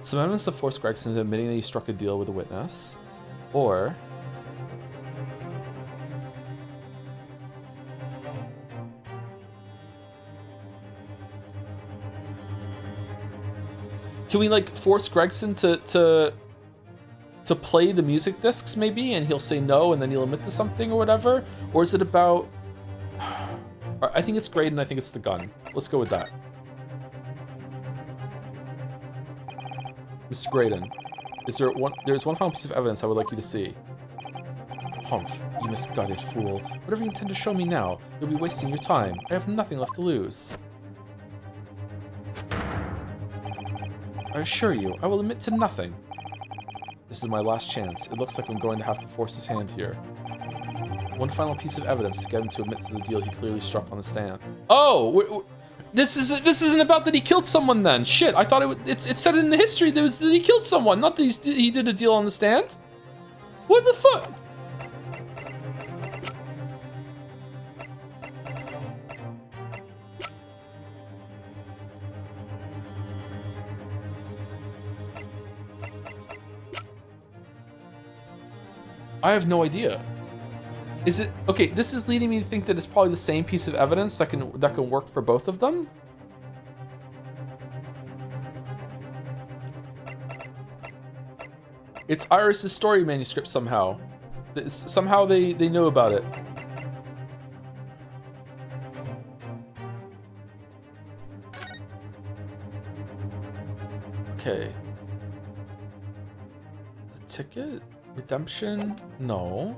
Some evidence to force Gregson into admitting that he struck a deal with a witness, or can we like force Gregson to play the music discs maybe, and he'll say no, and then he'll admit to something or whatever? Or is it about? I think it's Graydon. I think it's the gun. Let's go with that. Mr. Graydon, there's one final piece of evidence I would like you to see. Humph, you misguided fool. Whatever you intend to show me now, you'll be wasting your time. I have nothing left to lose. I assure you, I will admit to nothing. This is my last chance. It looks like I'm going to have to force his hand here. One final piece of evidence to get him to admit to the deal he clearly struck on the stand. Oh! This isn't about that he killed someone then. Shit, I thought it said in the history that he killed someone, not that he did a deal on the stand. What the fuck? I have no idea. Is it okay? This is leading me to think that it's probably the same piece of evidence that can work for both of them. It's Iris's story manuscript somehow. Somehow they know about it. Okay. The ticket? Redemption? No.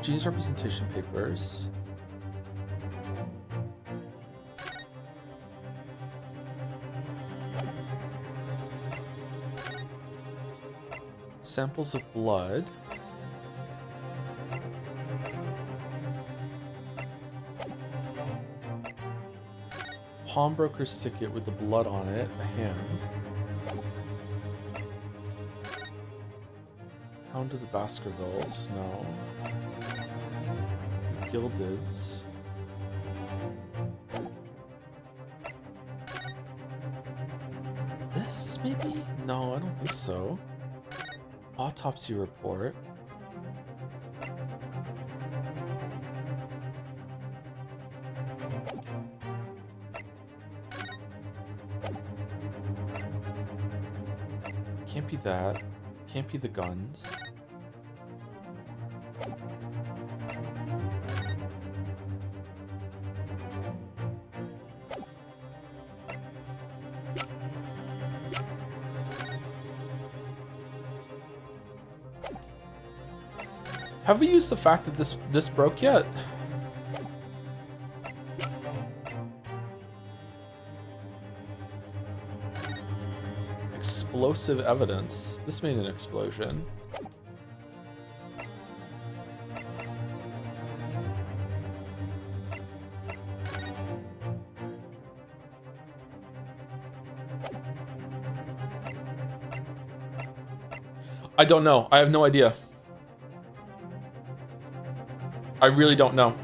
Gene's representation papers. Samples of blood. Pawnbroker's ticket with the blood on it, the hand. Hound of the Baskervilles, no. The Gildeds. This, maybe? No, I don't think so. Autopsy report. Can't be that. Can't be the guns. Have we used the fact that this broke yet? Explosive evidence. This made an explosion. I don't know. I have no idea. I really don't know.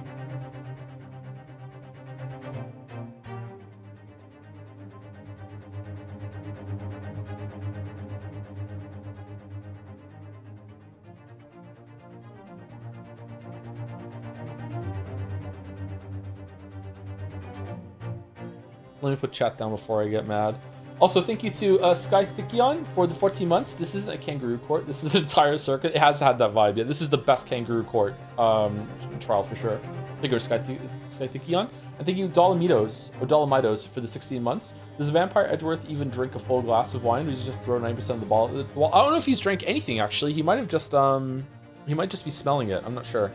Let me put chat down before I get mad. Also, thank you to Sky Thikion for the 14 months. This isn't a kangaroo court. This is an entire circuit. It has had that vibe. Yeah, this is the best kangaroo court trial for sure. Thank you, Sky Thikion. And thank you, Dolomitos, for the 16 months. Does Vampire Edgeworth even drink a full glass of wine, or does he just throw 90% of the bottle at the wall? I don't know if he's drank anything, actually. He might have just, he might just be smelling it. I'm not sure.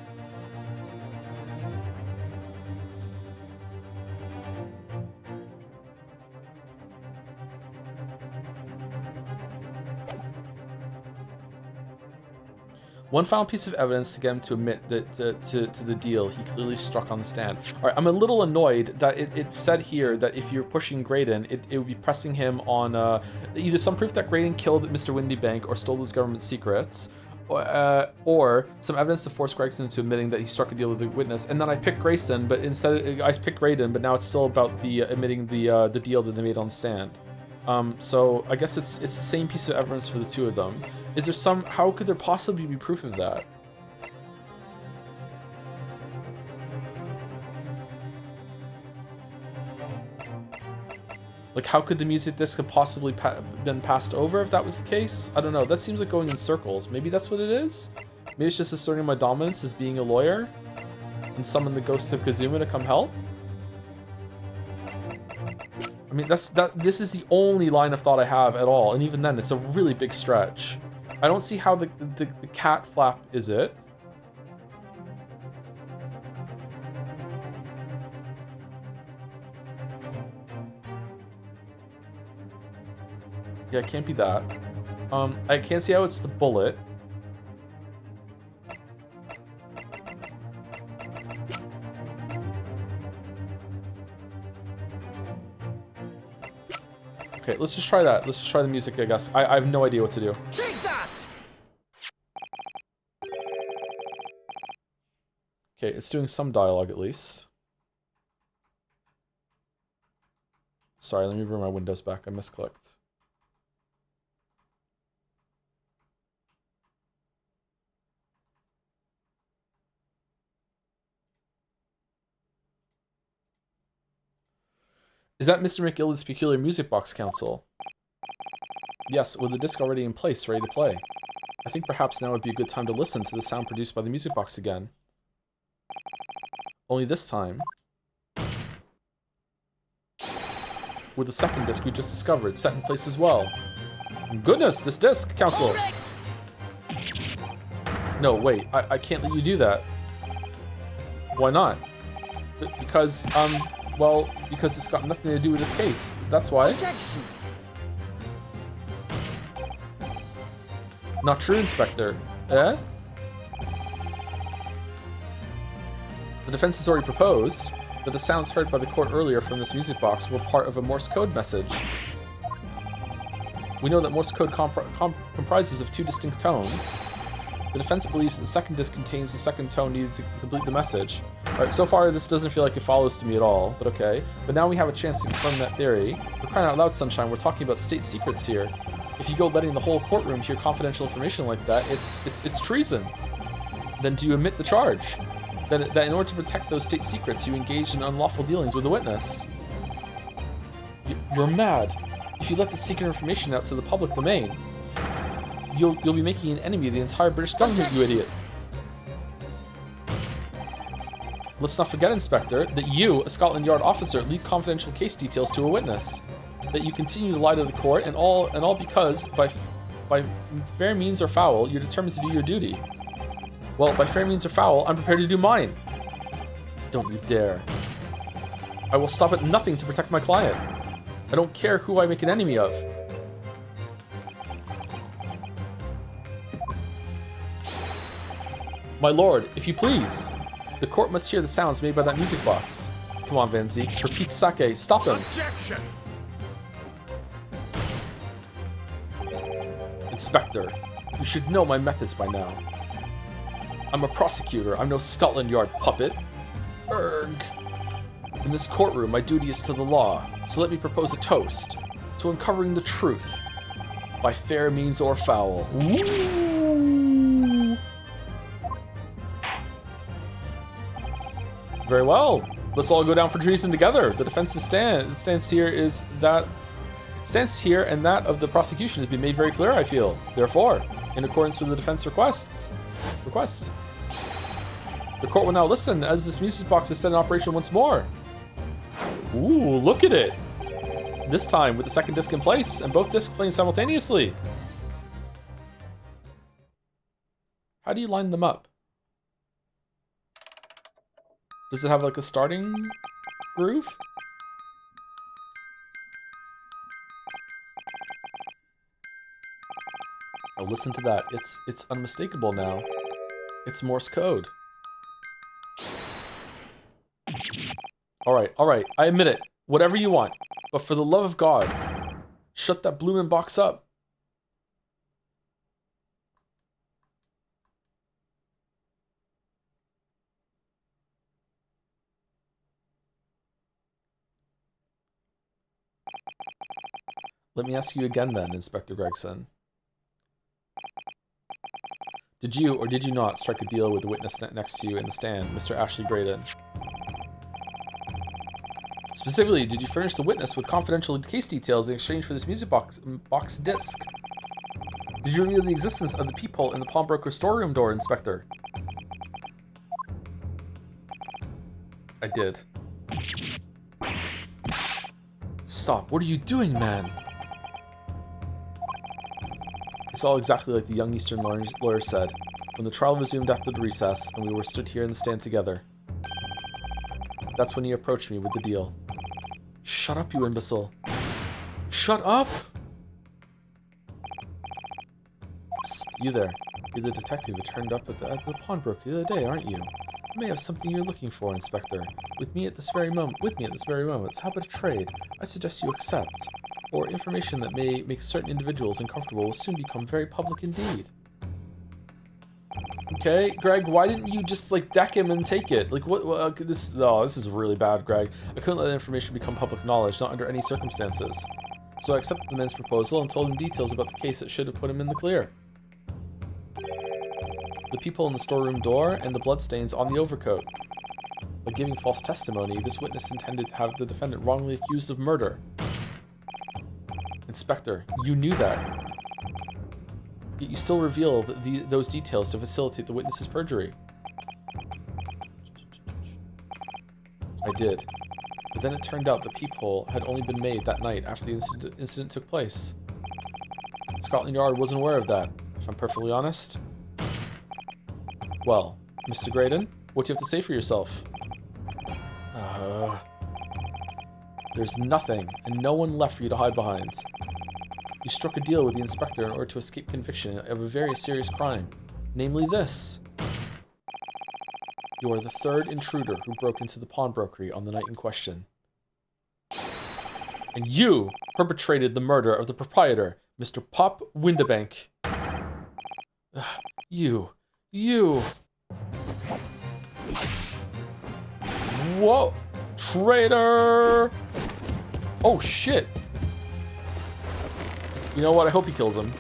One final piece of evidence to get him to admit that to the deal he clearly struck on the stand. All right, I'm a little annoyed that it said here that if you're pushing Graydon, it would be pressing him on either some proof that Graydon killed Mr. Windybank or stole those government secrets, or some evidence to force Gregson into admitting that he struck a deal with the witness. And then I picked Grayson, but instead I picked Graydon, but now it's still about the admitting the deal that they made on the stand. So I guess it's the same piece of evidence for the two of them. Is there some, how could there possibly be proof of that? Like, how could the music disc have possibly been passed over if that was the case? I don't know. That seems like going in circles. Maybe that's what it is? Maybe it's just asserting my dominance as being a lawyer and summon the ghost of Kazuma to come help? I mean, this is the only line of thought I have at all, and even then, it's a really big stretch. I don't see how the cat flap is it. Yeah, it can't be that. I can't see how it's the bullet. Okay, let's just try that. Let's just try the music, I guess. I have no idea what to do. Take that! Okay, it's doing some dialogue at least. Sorry, let me bring my windows back. I misclicked. Is that Mr. McGillicuddy's peculiar music box council? Yes, with the disc already in place, ready to play. I think perhaps now would be a good time to listen to the sound produced by the music box again. Only this time, with the second disc we just discovered set in place as well. Goodness, this disc, council! No, wait, I can't let you do that. Why not? Because it's got nothing to do with this case. That's why. Objection. Not true, Inspector. Eh? The defense has already proposed that the sounds heard by the court earlier from this music box were part of a Morse code message. We know that Morse code comprises of 2 distinct tones. The defense believes that the second disc contains the second tone needed to complete the message. Alright, so far this doesn't feel like it follows to me at all, but okay. But now we have a chance to confirm that theory. For crying out loud, Sunshine, we're talking about state secrets here. If you go letting the whole courtroom hear confidential information like that, it's treason. Then do you admit the charge? That in order to protect those state secrets, you engaged in unlawful dealings with a witness. You're mad. If you let the secret information out to the public domain, you'll be making an enemy of the entire British government, you idiot. Let's not forget, Inspector, that you, a Scotland Yard officer, leaked confidential case details to a witness. That you continue to lie to the court, and all because, by fair means or foul, you're determined to do your duty. Well, by fair means or foul, I'm prepared to do mine. Don't you dare. I will stop at nothing to protect my client. I don't care who I make an enemy of. My lord, if you please. The court must hear the sounds made by that music box. Come on, Van Zeeks, for Pete's sake, stop him. Objection. Inspector, you should know my methods by now. I'm a prosecutor, I'm no Scotland Yard puppet. Erg. In this courtroom, my duty is to the law, so let me propose a toast to uncovering the truth by fair means or foul. Ooh. Very well. Let's all go down for treason together. The defense's stance here, and that of the prosecution has been made very clear, I feel. Therefore, in accordance with the defense request, the court will now listen as this music box is set in operation once more. Ooh, look at it. This time with the second disc in place and both discs playing simultaneously. How do you line them up? Does it have like a starting groove? Oh, listen to that. It's unmistakable now. It's Morse code. All right. I admit it. Whatever you want. But for the love of God, shut that bloomin' box up. Let me ask you again then, Inspector Gregson. Did you or did you not strike a deal with the witness next to you in the stand, Mr. Ashley Graydon? Specifically, did you furnish the witness with confidential case details in exchange for this music box disc? Did you reveal the existence of the peephole in the pawnbroker's storeroom door, Inspector? I did. Stop, what are you doing, man? It's all exactly like the young Eastern lawyer said, when the trial resumed after the recess, and we were stood here in the stand together. That's when he approached me with the deal. Shut up, you imbecile. Shut up! Psst, you there. You're the detective who turned up at the pawnbroker the other day, aren't you? You may have something you're looking for, Inspector. With me at this very moment. So how about a trade? I suggest you accept. Or information that may make certain individuals uncomfortable will soon become very public indeed. Okay, Greg, why didn't you just like deck him and take it? Like what this is really bad, Greg. I couldn't let the information become public knowledge, not under any circumstances. So I accepted the man's proposal and told him details about the case that should have put him in the clear. The people in the storeroom door and the bloodstains on the overcoat. By giving false testimony, this witness intended to have the defendant wrongly accused of murder. Inspector, you knew that. Yet you still revealed those details to facilitate the witness's perjury. I did. But then it turned out the peephole had only been made that night after the incident took place. Scotland Yard wasn't aware of that, if I'm perfectly honest. Well, Mr. Graydon, what do you have to say for yourself? There's nothing, and no one left for you to hide behind. You struck a deal with the inspector in order to escape conviction of a very serious crime, namely this. You are the third intruder who broke into the pawnbrokery on the night in question. And you perpetrated the murder of the proprietor, Mr. Pop Windabank. You. Whoa! Traitor! Oh, shit. You know what? I hope he kills him.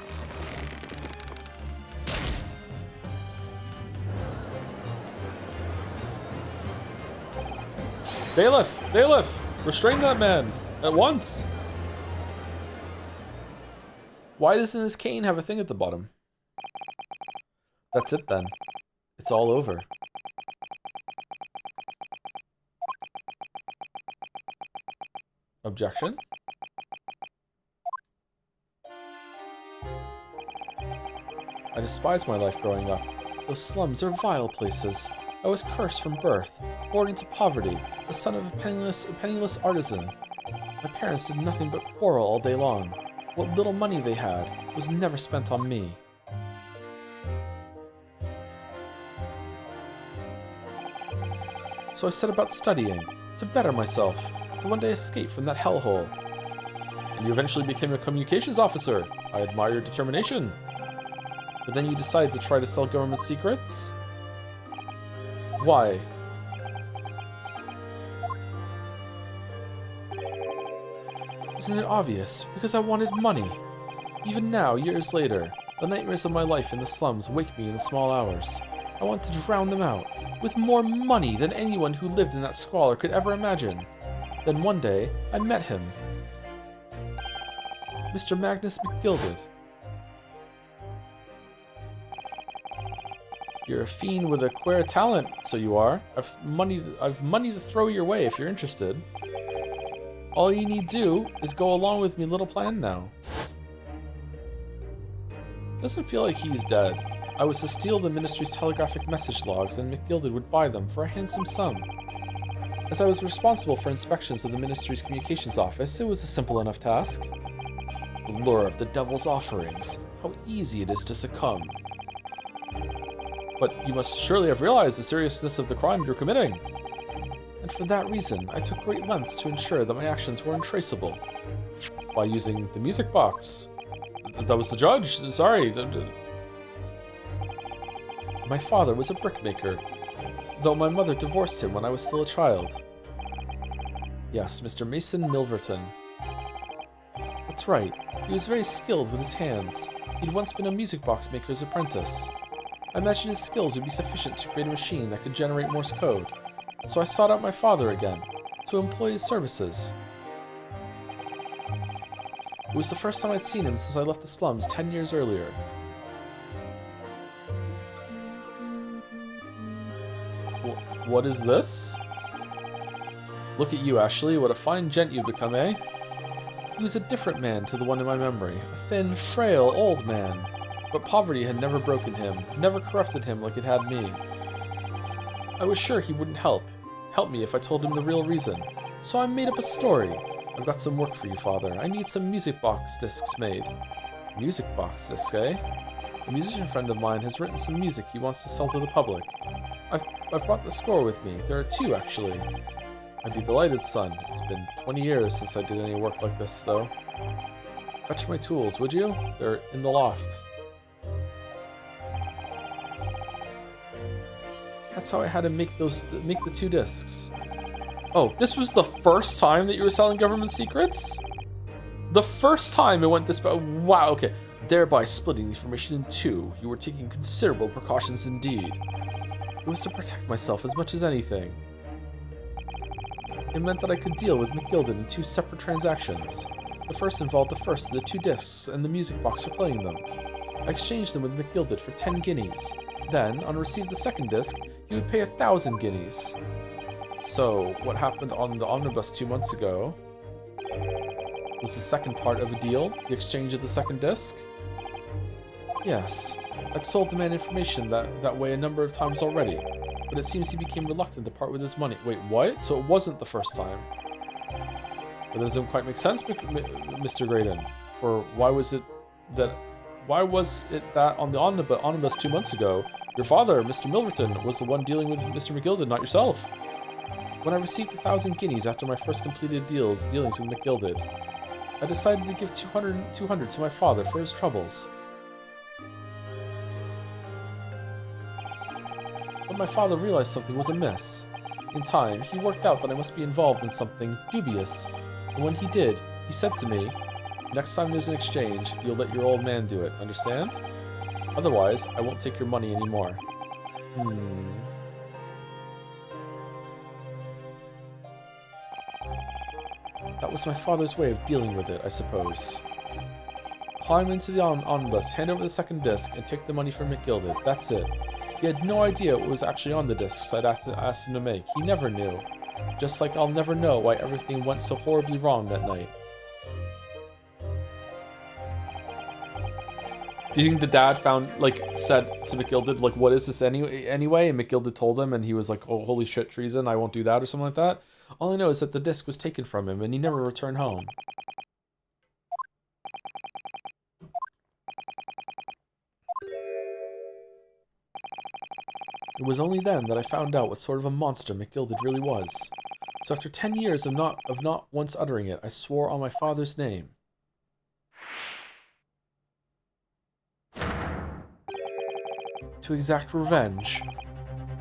Bailiff! Restrain that man! At once! Why doesn't his cane have a thing at the bottom? That's it then. It's all over. Objection? I despised my life growing up. Those slums are vile places. I was cursed from birth, born into poverty, the son of a penniless artisan. My parents did nothing but quarrel all day long. What little money they had was never spent on me. So I set about studying, to better myself, to one day escape from that hellhole. And you eventually became a communications officer. I admire your determination. But then you decided to try to sell government secrets? Why? Isn't it obvious? Because I wanted money. Even now, years later, the nightmares of my life in the slums wake me in the small hours. I want to drown them out, with more money than anyone who lived in that squalor could ever imagine. Then one day, I met him. Mr. Magnus McGilded. You're a fiend with a queer talent, so you are. I've money to throw your way if you're interested. All you need do is go along with me little plan now. Doesn't feel like he's dead. I was to steal the ministry's telegraphic message logs and McGilded would buy them for a handsome sum. As I was responsible for inspections of the ministry's communications office, it was a simple enough task. The lure of the devil's offerings. How easy it is to succumb. But you must surely have realized the seriousness of the crime you're committing. And for that reason, I took great lengths to ensure that my actions were untraceable. By using the music box. That was the judge, sorry. My father was a brickmaker, though my mother divorced him when I was still a child. Yes, Mr. Mason Milverton. That's right, he was very skilled with his hands. He'd once been a music box maker's apprentice. I imagined his skills would be sufficient to create a machine that could generate Morse code. So I sought out my father again, to employ his services. It was the first time I'd seen him since I left the slums 10 years earlier. What is this? Look at you, Ashley. What a fine gent you've become, eh? He was a different man to the one in my memory. A thin, frail, old man. But poverty had never broken him, never corrupted him like it had me. I was sure he wouldn't help me if I told him the real reason. So I made up a story. I've got some work for you, Father. I need some music box discs made. Music box discs, eh? A musician friend of mine has written some music he wants to sell to the public. I've brought the score with me. There are 2, actually. I'd be delighted, son. It's been 20 years since I did any work like this, though. Fetch my tools, would you? They're in the loft. That's how I had to make the 2 discs. Oh, this was the first time that you were selling government secrets? The first time it went this bad. Wow, okay. Thereby splitting the information in 2, you were taking considerable precautions indeed. It was to protect myself as much as anything. It meant that I could deal with McGilded in 2 separate transactions. The first involved the first of the 2 discs and the music box for playing them. I exchanged them with McGilded for 10 guineas. Then, on receipt of the second disc, he would pay 1,000 guineas. So, what happened on the omnibus 2 months ago was the second part of a deal, the exchange of the second disc? Yes, I'd sold the man information that way a number of times already, but it seems he became reluctant to part with his money. Wait, what? So it wasn't the first time? That doesn't quite make sense, Mr. Graydon. For why was it that on the omnibus 2 months ago, your father, Mr. Milverton, was the one dealing with Mr. McGilded, not yourself? When I received 1,000 guineas after my first completed dealings with McGilded, I decided to give 200 to my father for his troubles. But my father realized something was amiss. In time, he worked out that I must be involved in something dubious, and when he did, he said to me, "Next time there's an exchange, you'll let your old man do it, understand? Otherwise, I won't take your money anymore." That was my father's way of dealing with it, I suppose. Climb into the omnibus, hand over the second disc, and take the money from McGilded. That's it. He had no idea what was actually on the discs I'd asked him to make. He never knew. Just like I'll never know why everything went so horribly wrong that night. Do you think the dad said to McGilded, like, what is this anyway? And McGilded told him, and he was like, oh, holy shit, treason, I won't do that, or something like that? All I know is that the disc was taken from him, and he never returned home. It was only then that I found out what sort of a monster McGilded really was. So after 10 years of not once uttering it, I swore on my father's name. To exact revenge.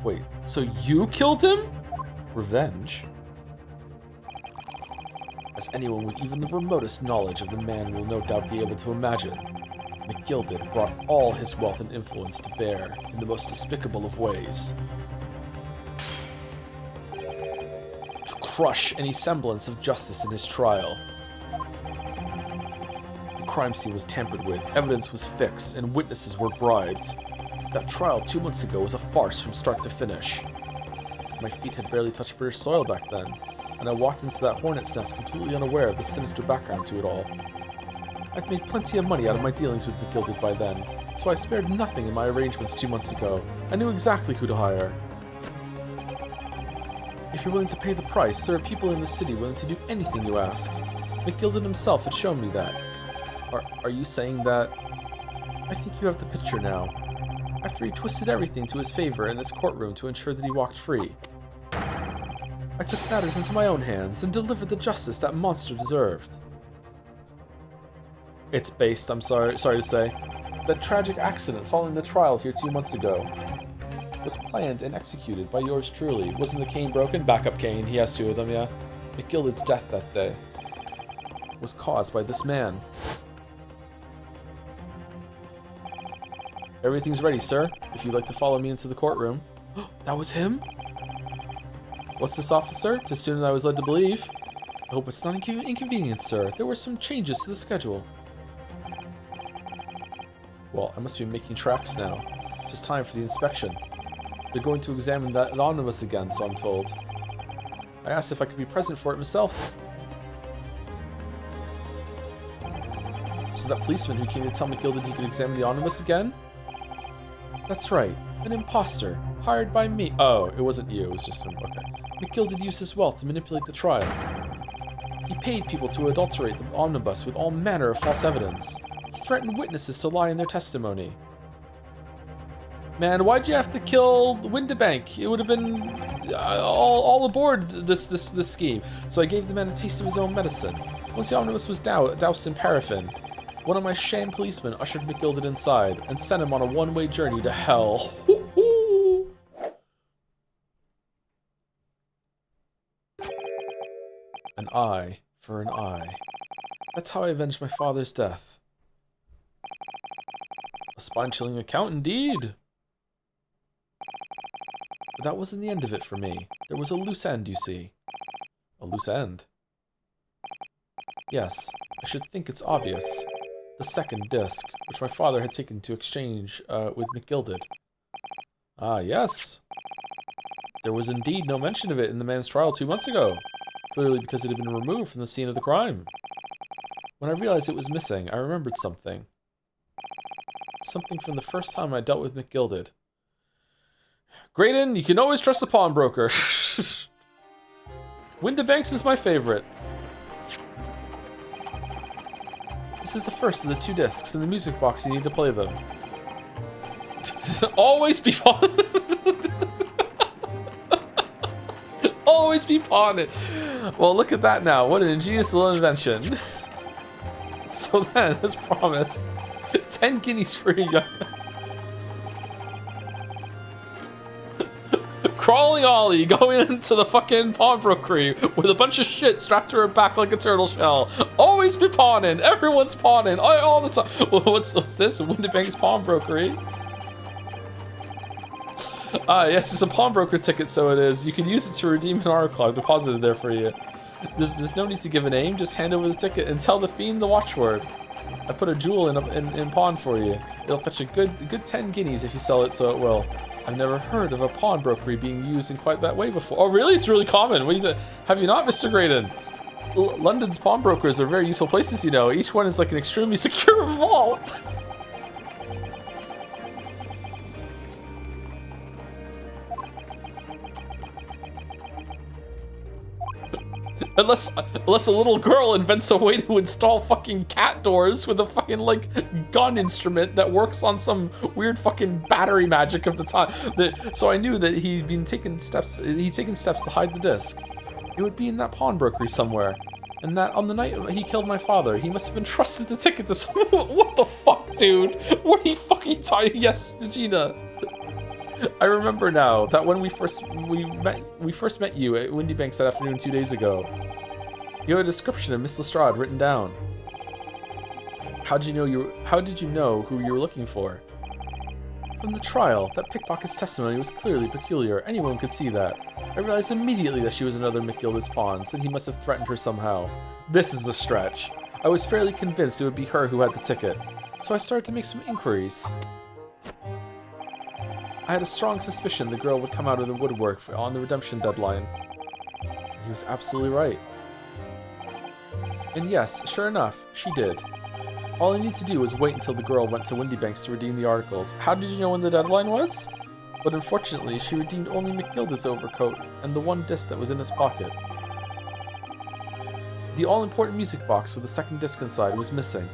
Wait, so you killed him? Revenge? As anyone with even the remotest knowledge of the man will no doubt be able to imagine, McGilded brought all his wealth and influence to bear in the most despicable of ways. To crush any semblance of justice in his trial. The crime scene was tampered with, evidence was fixed, and witnesses were bribed. That trial 2 months ago was a farce from start to finish. My feet had barely touched British soil back then, and I walked into that hornet's nest completely unaware of the sinister background to it all. I'd made plenty of money out of my dealings with McGilded by then, so I spared nothing in my arrangements 2 months ago. I knew exactly who to hire. If you're willing to pay the price, there are people in the city willing to do anything you ask. McGilded himself had shown me that. Are you saying that? I think you have the picture now. After he twisted everything to his favor in this courtroom to ensure that he walked free. I took matters into my own hands and delivered the justice that monster deserved. It's based, I'm sorry to say, that tragic accident following the trial here 2 months ago was planned and executed by yours truly. Wasn't the cane broken? Backup cane, he has 2 of them, yeah. McGilded's death that day was caused by this man. Everything's ready, sir, if you'd like to follow me into the courtroom. That was him? What's this, officer? 'Tis sooner than I was led to believe. I hope it's not inconvenient, sir. There were some changes to the schedule. Well, I must be making tracks now. Just time for the inspection. They're going to examine the omnibus again, so I'm told. I asked if I could be present for it myself. So that policeman who came to tell McGilded he could examine the omnibus again? That's right, an imposter, hired by me. Oh, it wasn't you, it was just him. Okay. McGilded used his wealth to manipulate the trial. He paid people to adulterate the omnibus with all manner of false evidence. He threatened witnesses to lie in their testimony. Man, why'd you have to kill Windibank? It would have been all aboard this scheme. So I gave the man a taste of his own medicine. Once the omnibus was doused in paraffin, one of my sham policemen ushered McGilded inside and sent him on a one-way journey to hell. An eye for an eye. That's how I avenged my father's death. A spine-chilling account indeed. But that wasn't the end of it for me. There was a loose end, you see. A loose end. Yes, I should think it's obvious. The second disc, which my father had taken to exchange with McGilded. Ah, yes. There was indeed no mention of it in the man's trial 2 months ago. Clearly because it had been removed from the scene of the crime. When I realized it was missing, I remembered something. Something from the first time I dealt with McGilded. Graydon, you can always trust the pawnbroker. Windibanks is my favorite. This is the first of the 2 discs in the music box. You need to play them. Always be pawn. Always be pawned. Well, look at that now. What an ingenious little invention. So then, as promised, 10 guineas for a young Crawling Ollie going into the fucking pawnbrokery with a bunch of shit strapped to her back like a turtle shell. Always be pawning. Everyone's pawning all the time. What's this? Windibank's pawnbrokery. Yes, it's a pawnbroker ticket, so it is. You can use it to redeem an article. I've deposited there for you. There's no need to give a name. Just hand over the ticket and tell the fiend the watchword. I put a jewel in pawn for you. It'll fetch a good 10 guineas if you sell it, so it will. I've never heard of a pawnbrokery being used in quite that way before. Oh, really? It's really common. Have you not, Mr. Graydon? London's pawnbrokers are very useful places, you know. Each one is like an extremely secure vault. Unless a little girl invents a way to install fucking cat doors with a fucking like gun instrument that works on some weird fucking battery magic of the time. So I knew that he'd taken steps to hide the disc. It would be in that pawnbrokery somewhere. And that on the night he killed my father, he must have entrusted the ticket to someone. What the fuck, dude? What are you fucking talking? Yes, Gina. I remember now that when we first met you at Windibanks that afternoon 2 days ago. You have a description of Miss Lestrade written down. How did you know who you were looking for? From the trial, that pickpocket's testimony was clearly peculiar. Anyone could see that. I realized immediately that she was another McGilded's pawns, that he must have threatened her somehow. This is a stretch. I was fairly convinced it would be her who had the ticket, so I started to make some inquiries. I had a strong suspicion the girl would come out of the woodwork on the redemption deadline. He was absolutely right. And yes, sure enough, she did. All I needed to do was wait until the girl went to Windibanks to redeem the articles. How did you know when the deadline was? But unfortunately, she redeemed only McGilded's overcoat and the 1 disc that was in his pocket. The all-important music box with the second disc inside was missing,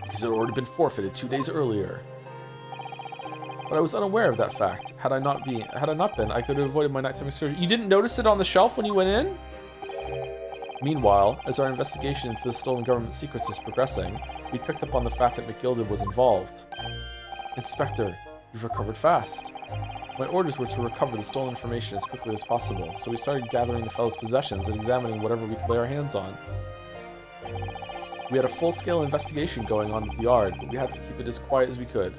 because it had already been forfeited 2 days earlier. But I was unaware of that fact. Had I not been, I could have avoided my nighttime excursion. You didn't notice it on the shelf when you went in? Meanwhile, as our investigation into the stolen government secrets was progressing, we picked up on the fact that McGilded was involved. Inspector, you've recovered fast. My orders were to recover the stolen information as quickly as possible, so we started gathering the fellow's possessions and examining whatever we could lay our hands on. We had a full-scale investigation going on at the yard, but we had to keep it as quiet as we could.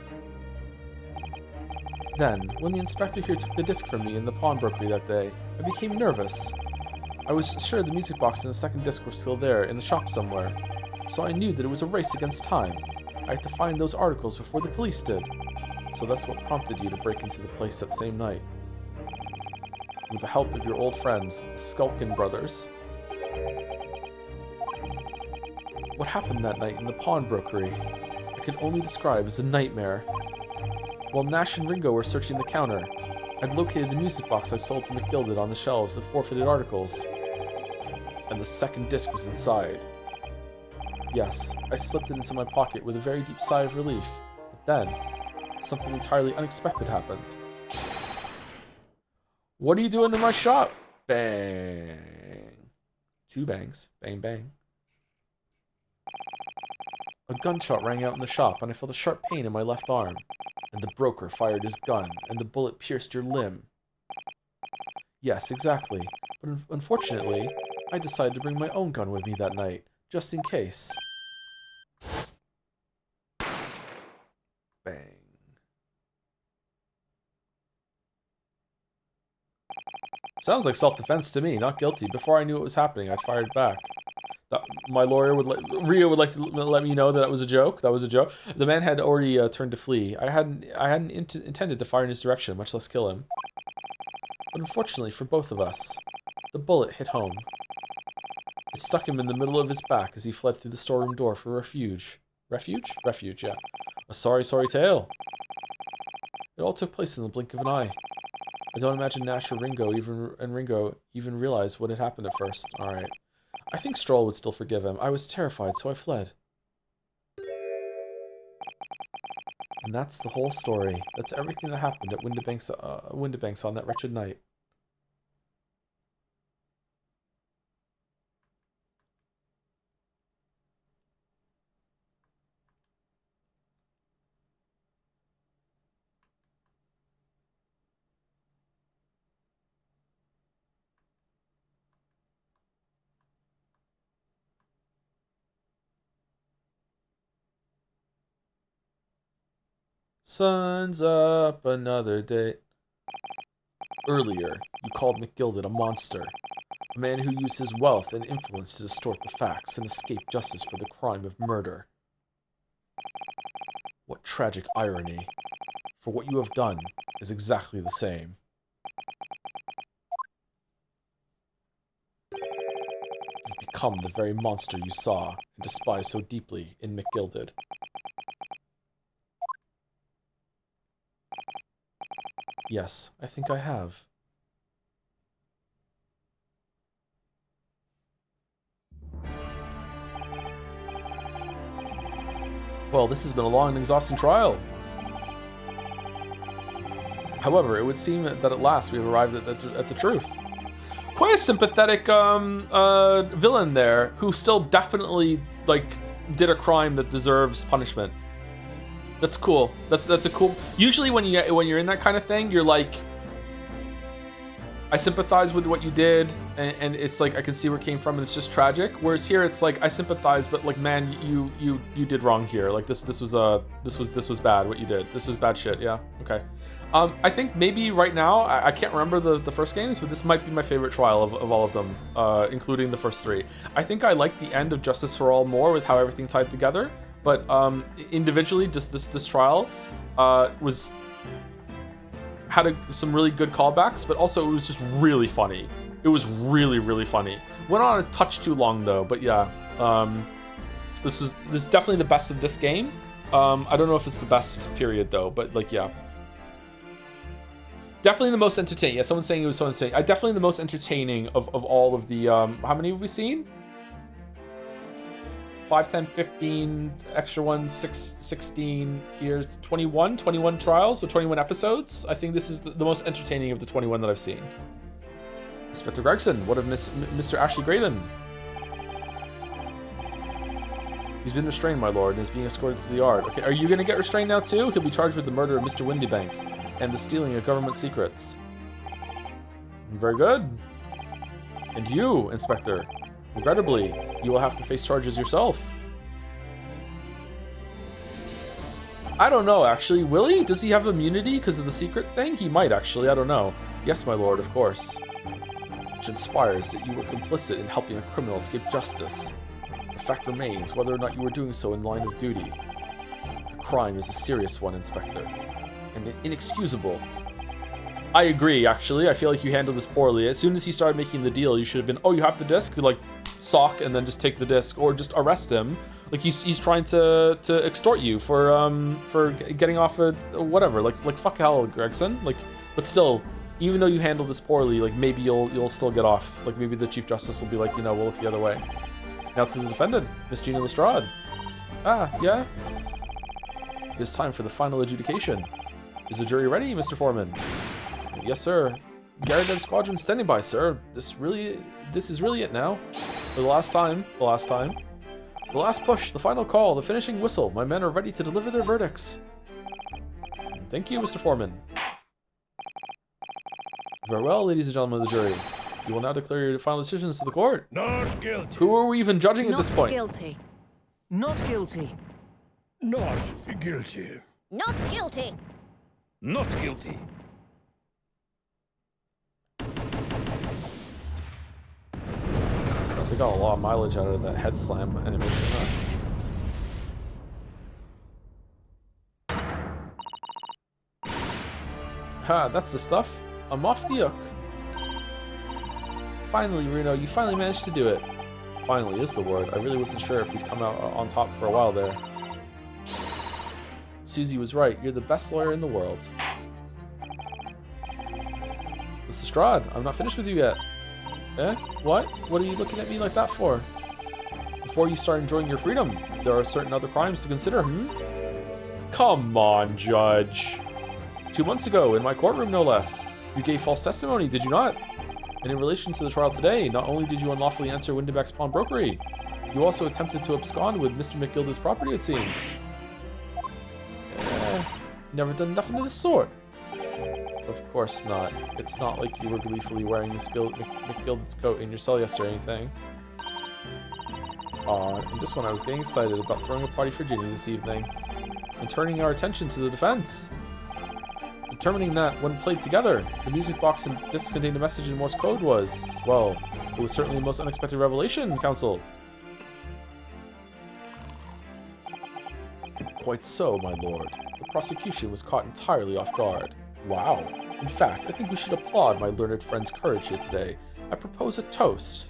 Then, when the inspector here took the disc from me in the pawnbrokery that day, I became nervous. I was sure the music box and the second disc were still there, in the shop somewhere. So I knew that it was a race against time. I had to find those articles before the police did. So that's what prompted you to break into the place that same night. With the help of your old friends, the Skulkin brothers. What happened that night in the pawnbrokery, I can only describe as a nightmare. While Nash and Ringo were searching the counter, I'd located the music box I sold to McGilded on the shelves of forfeited articles. And the second disc was inside. Yes, I slipped it into my pocket with a very deep sigh of relief. But then, something entirely unexpected happened. What are you doing in my shop? Bang. 2 bangs. Bang, bang. A gunshot rang out in the shop, and I felt a sharp pain in my left arm. And the broker fired his gun, and the bullet pierced your limb. Yes, exactly. But unfortunately, I decided to bring my own gun with me that night, just in case. Bang. Sounds like self-defense to me, not guilty. Before I knew what was happening, I fired back. My lawyer Rio would like to let me know that it was a joke. That was a joke. The man had already turned to flee. I hadn't intended to fire in his direction, much less kill him. But unfortunately for both of us, the bullet hit home. It stuck him in the middle of his back as he fled through the storeroom door for refuge. Refuge? Refuge, yeah. A sorry, sorry tale. It all took place in the blink of an eye. I don't imagine Nash or Ringo even realized what had happened at first. Alright. I think Stroll would still forgive him. I was terrified, so I fled. And that's the whole story. That's everything that happened at Windibanks on that wretched night. Sun's up, another day. Earlier, you called McGilded a monster. A man who used his wealth and influence to distort the facts and escape justice for the crime of murder. What tragic irony. For what you have done is exactly the same. You've become the very monster you saw and despised so deeply in McGilded. Yes, I think I have. Well, this has been a long and exhausting trial. However, it would seem that at last we have arrived at the truth. Quite a sympathetic villain there, who still definitely did a crime that deserves punishment. That's cool. That's a cool. Usually when you're in that kind of thing, you're like, I sympathize with what you did, and it's like I can see where it came from, and it's just tragic. Whereas here, it's like I sympathize, but like, man, you did wrong here. Like this was bad. What you did. This was bad shit. Yeah. Okay. I think maybe right now I can't remember the first games, but this might be my favorite trial of all of them, including the first three. I think I like the end of Justice for All more with how everything tied together. But individually, just this trial had some really good callbacks, but also it was just really funny. It was really, really funny. Went on a touch too long though, but yeah. This is definitely the best of this game. I don't know if it's the best period though, but like, yeah. Definitely the most entertaining. Yeah, someone's saying it was so entertaining. Definitely the most entertaining of all of the, how many have we seen? 5, 10, 15, extra ones, 6, 16, here's 21 trials, so 21 episodes. I think this is the most entertaining of the 21 that I've seen. Inspector Gregson, what of Mr. Ashley Graydon? He's been restrained, my lord, and is being escorted to the yard. Okay, are you going to get restrained now too? He'll be charged with the murder of Mr. Windibank and the stealing of government secrets. Very good. And you, Inspector, regrettably, you will have to face charges yourself. I don't know, actually. Will he? Does he have immunity because of the secret thing? He might, actually. I don't know. Yes, my lord, of course. Which inspires that you were complicit in helping a criminal escape justice. The fact remains whether or not you were doing so in line of duty. The crime is a serious one, Inspector, and inexcusable. I agree, actually. I feel like you handled this poorly. As soon as he started making the deal, you should have been, oh, you have the disc? Like, sock and then just take the disc, or just arrest him. Like, he's trying to extort you for getting off a whatever. Like fuck hell, Gregson. Like, but still, even though you handled this poorly, like, maybe you'll still get off. Like, maybe the Chief Justice will be like, we'll look the other way. Now to the defendant, Miss Gina Lestrade. Ah, yeah? It is time for the final adjudication. Is the jury ready, Mr. Foreman? Yes, sir. Garrett Squadron standing by, sir. This is really it now. For the last time. The last push, the final call, the finishing whistle. My men are ready to deliver their verdicts. Thank you, Mr. Foreman. Very well, ladies and gentlemen of the jury. You will now declare your final decisions to the court. Not guilty. Who are we even judging at this point? Not guilty. Not guilty. Not guilty. Not guilty. Not guilty. They got a lot of mileage out of that head slam animation, huh? Ha, that's the stuff. I'm off the hook. Finally, Reno, you finally managed to do it. Finally is the word. I really wasn't sure if we'd come out on top for a while there. Susie was right. You're the best lawyer in the world. Mr. Strahd, I'm not finished with you yet. Eh? What? What are you looking at me like that for? Before you start enjoying your freedom, there are certain other crimes to consider, Come on, Judge. 2 months ago, in my courtroom, no less. You gave false testimony, did you not? And in relation to the trial today, not only did you unlawfully enter Windenbeck's pawnbrokery, you also attempted to abscond with Mr. McGilda's property, it seems. Never done nothing of the sort. Of course not. It's not like you were gleefully wearing McGilda's coat in your cell yesterday or anything. And just when I was getting excited about throwing a party for Ginny this evening, and turning our attention to the defense. Determining that, when played together, the music box and disc contained a message in Morse code was, well, it was certainly the most unexpected revelation, Counsel. Quite so, my lord. The prosecution was caught entirely off guard. Wow. In fact, I think we should applaud my learned friend's courage here today. I propose a toast.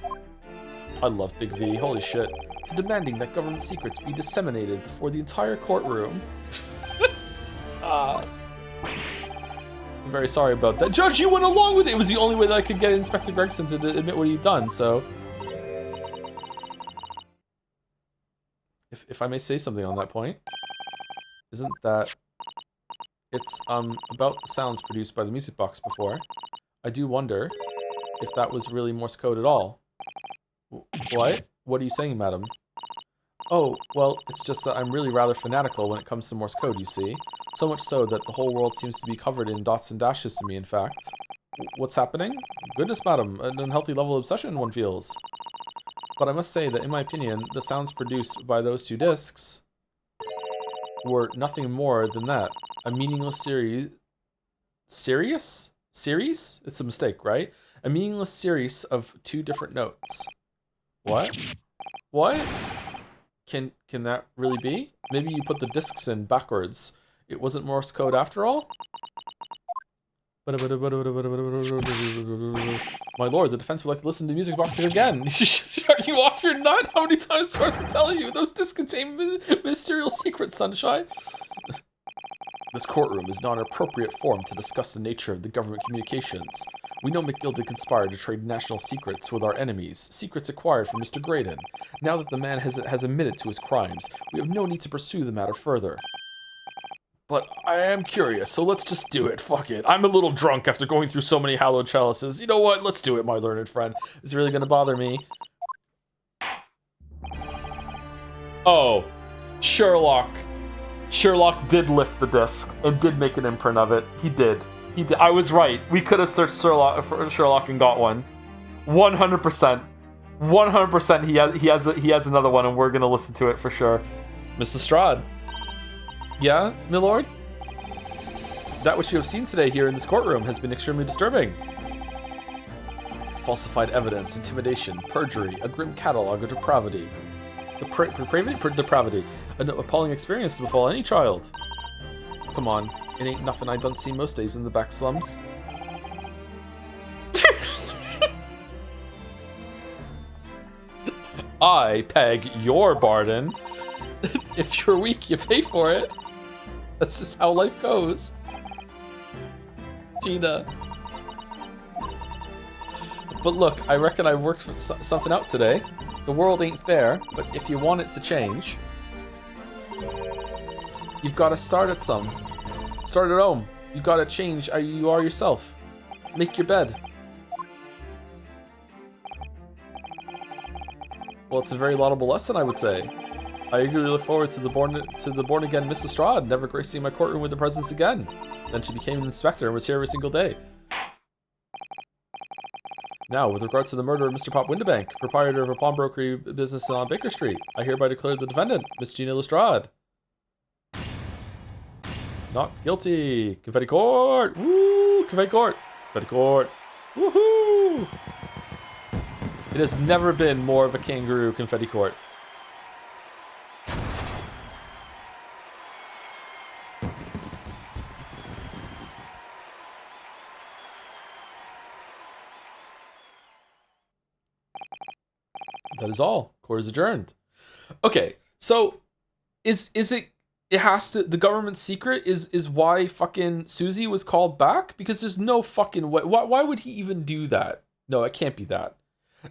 I love Big V, holy shit. To demanding that government secrets be disseminated before the entire courtroom. I'm very sorry about that. Judge, you went along with it! It was the only way that I could get Inspector Gregson to admit what he'd done, so... If I may say something on that point, isn't that... It's, about the sounds produced by the music box before. I do wonder if that was really Morse code at all. What? What are you saying, madam? Oh, well, it's just that I'm really rather fanatical when it comes to Morse code, you see. So much so that the whole world seems to be covered in dots and dashes to me, in fact. What's happening? Goodness, madam, an unhealthy level of obsession, one feels. But I must say that, in my opinion, the sounds produced by those two discs were nothing more than that. A meaningless series... Serious? Series? It's a mistake, right? A meaningless series of two different notes. What? What? Can that really be? Maybe you put the discs in backwards. It wasn't Morse code after all? My lord, the defense would like to listen to the music box again. Are you off your nut? How many times do I have to tell you? Those discs contain ministerial secrets, Sunshine. This courtroom is not an appropriate forum to discuss the nature of the government communications. We know McGilda conspired to trade national secrets with our enemies, secrets acquired from Mr. Graydon. Now that the man has admitted to his crimes, we have no need to pursue the matter further. But I am curious, so let's just do it. Fuck it. I'm a little drunk after going through so many hallowed chalices. You know what? Let's do it, my learned friend. It's really gonna bother me. Oh, Sherlock. Sherlock did lift the disc and did make an imprint of it. He did. He did. I was right. We could have searched Sherlock and got one. 100%. 100% he has another one, and we're gonna listen to it for sure. Mr. Strahd. Yeah, my lord? That which you have seen today here in this courtroom has been extremely disturbing. Falsified evidence, intimidation, perjury, a grim catalog of depravity. Depravity. An appalling experience to befall any child. Come on, it ain't nothing I don't see most days in the back slums. I peg your pardon. If you're weak, you pay for it. That's just how life goes. Gina. But look, I reckon I worked something out today. The world ain't fair, but if you want it to change, you've got to start at some. Start at home. You've got to change how you are yourself. Make your bed. Well, it's a very laudable lesson, I would say. I eagerly look forward to the born-again Mrs. Strahd never gracing my courtroom with her presence again. Then she became an inspector and was here every single day. Now, with regard to the murder of Mr. Pop Windebank, proprietor of a pawnbrokery business on Baker Street, I hereby declare the defendant, Miss Gina Lestrade, not guilty. Confetti court! Woo! Confetti court! Confetti court! Woohoo! It has never been more of a kangaroo confetti court. That is all. Court is adjourned. Okay, so is it? It has to. The government secret is why fucking Susie was called back, because there's no fucking way. Why would he even do that? No, it can't be that.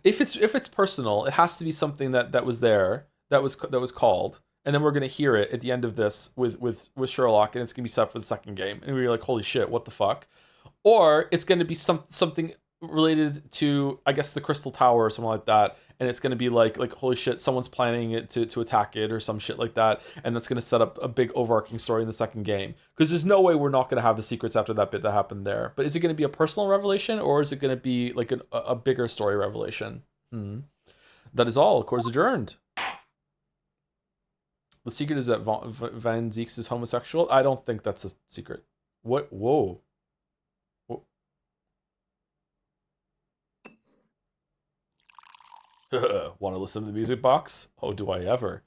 If it's personal, it has to be something that was there that was called, and then we're gonna hear it at the end of this with Sherlock, and it's gonna be set for the second game, and we're like, holy shit, what the fuck? Or it's gonna be something related to, I guess, the Crystal Tower or something like that, and it's gonna be like holy shit, someone's planning it to attack it or some shit like that, and that's gonna set up a big overarching story in the second game. Because there's no way we're not gonna have the secrets after that bit that happened there. But is it gonna be a personal revelation, or is it gonna be like a bigger story revelation? That is all. Court is adjourned. The secret is that Van Zieks is homosexual. I don't think that's a secret. What? Whoa. Want to listen to the music box? Oh, do I ever.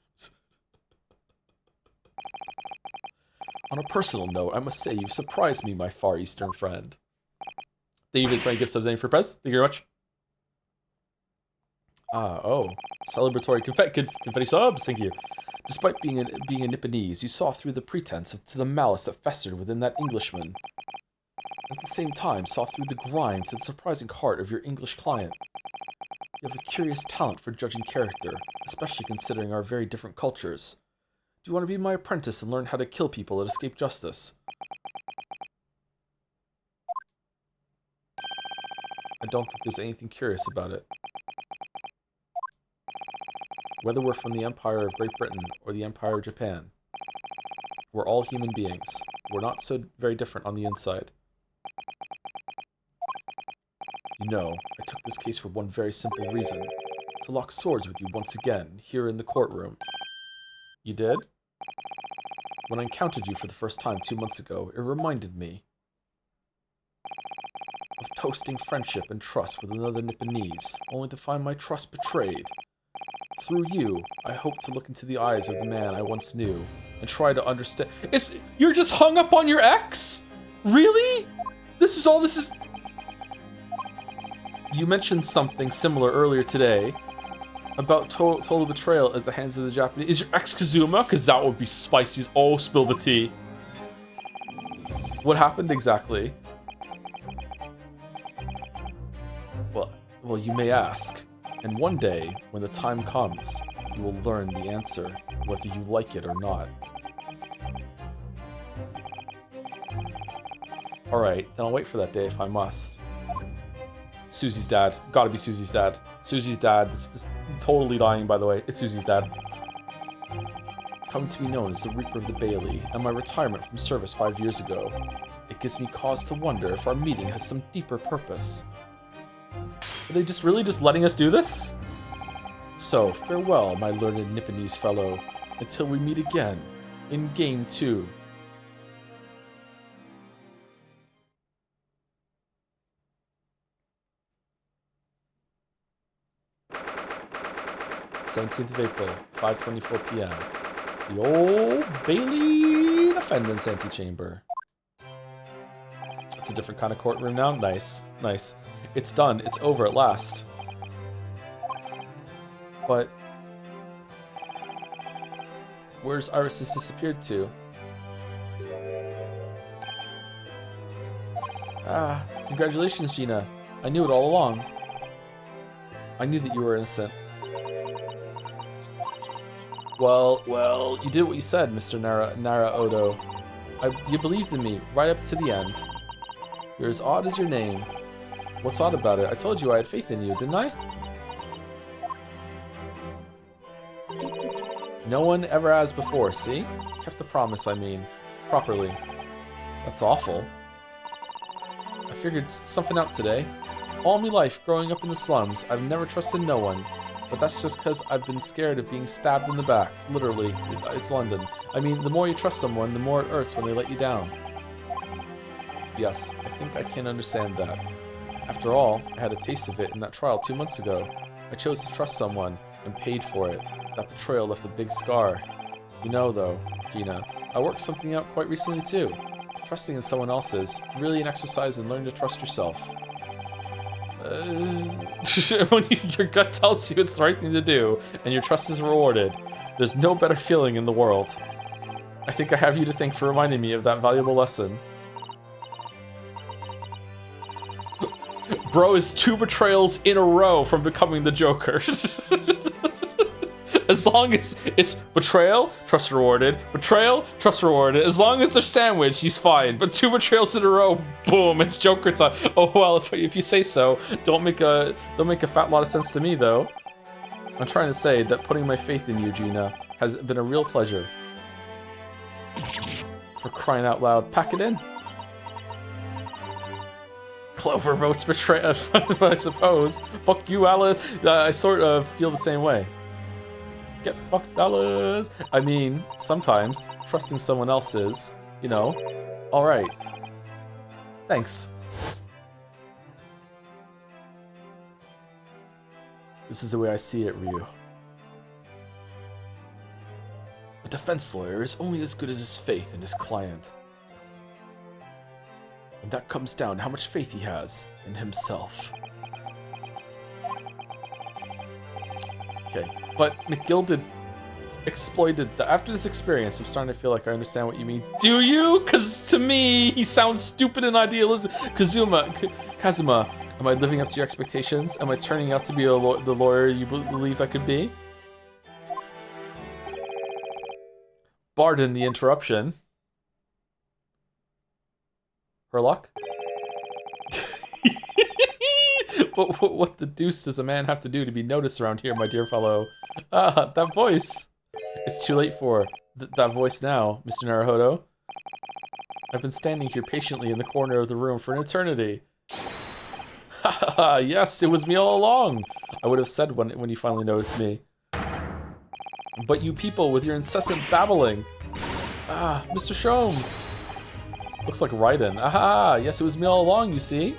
On a personal note, I must say you've surprised me, my Far Eastern friend. Thank you for my gift subs, for Prez. Thank you very much. Oh. Celebratory confetti subs, thank you. Despite being a Nipponese, you saw through the pretense to the malice that festered within that Englishman. At the same time, saw through the grime to the surprising heart of your English client. You have a curious talent for judging character, especially considering our very different cultures. Do you want to be my apprentice and learn how to kill people that escape justice? I don't think there's anything curious about it. Whether we're from the Empire of Great Britain or the Empire of Japan, we're all human beings. We're not so very different on the inside. You know, I took this case for one very simple reason. To lock swords with you once again, here in the courtroom. You did? When I encountered you for the first time 2 months ago, it reminded me of toasting friendship and trust with another Nipponese, only to find my trust betrayed. Through you, I hope to look into the eyes of the man I once knew, and try to understand— You're just hung up on your ex? Really? This is all this is— You mentioned something similar earlier today about total betrayal as the hands of the Japanese. Is your ex Kazuma? Because that would be spicy as— oh, spill the tea. What happened exactly? Well, you may ask. And one day, when the time comes, you will learn the answer, whether you like it or not. Alright, then I'll wait for that day if I must. Susie's dad. Gotta be Susie's dad. Susie's dad. This is totally lying, by the way. It's Susie's dad. Coming to be known as the Reaper of the Bailey, and my retirement from service 5 years ago, it gives me cause to wonder if our meeting has some deeper purpose. Are they just really just letting us do this? So, farewell, my learned Nipponese fellow, until we meet again in Game 2. th of April, 5:24 p.m. The old Bailey Defendant's Antechamber. It's a different kind of courtroom now. Nice, nice. It's done. It's over at last. But where's Iris disappeared to? Congratulations, Gina. I knew it all along. I knew that you were innocent. Well, you did what you said, Mr. Nara Odo. You believed in me, right up to the end. You're as odd as your name. What's odd about it? I told you I had faith in you, didn't I? No one ever has before, see? Kept the promise, I mean. Properly. That's awful. I figured something out today. All my life, growing up in the slums, I've never trusted no one. But that's just because I've been scared of being stabbed in the back. Literally. It's London. I mean, the more you trust someone, the more it hurts when they let you down. Yes, I think I can understand that. After all, I had a taste of it in that trial 2 months ago. I chose to trust someone and paid for it. That betrayal left a big scar. You know, though, Gina, I worked something out quite recently too. Trusting in someone else is really an exercise in learning to trust yourself. When your gut tells you it's the right thing to do, and your trust is rewarded, there's no better feeling in the world. I think I have you to thank for reminding me of that valuable lesson. Bro is 2 betrayals in a row from becoming the Joker. As long as it's betrayal, trust rewarded. Betrayal, trust rewarded. As long as they're sandwiched, he's fine. But 2 betrayals in a row, boom, it's Joker time. Oh well, if you say so. Don't make a fat lot of sense to me though. I'm trying to say that putting my faith in you, Gina, has been a real pleasure. For crying out loud, pack it in. Clover votes betrayal, I suppose. Fuck you, Alice. I sort of feel the same way. Get fucked, Alice. I mean, sometimes trusting someone else is, you know, alright. Thanks. This is the way I see it, Ryu. A defense lawyer is only as good as his faith in his client. And that comes down to how much faith he has in himself. Okay, but McGilded exploited the. After this experience, I'm starting to feel like I understand what you mean. Do you? Because to me, he sounds stupid and idealistic. Kazuma, am I living up to your expectations? Am I turning out to be the lawyer you believed I could be? Pardon the interruption. Herlock? But what the deuce does a man have to do to be noticed around here, my dear fellow? Ah, that voice! It's too late for that voice now, Mr. Naruhodo. I've been standing here patiently in the corner of the room for an eternity. Haha, yes, it was me all along! I would have said when you finally noticed me. But you people with your incessant babbling. Ah, Mr. Sholmes. Looks like Raiden. Aha, yes, it was me all along, you see?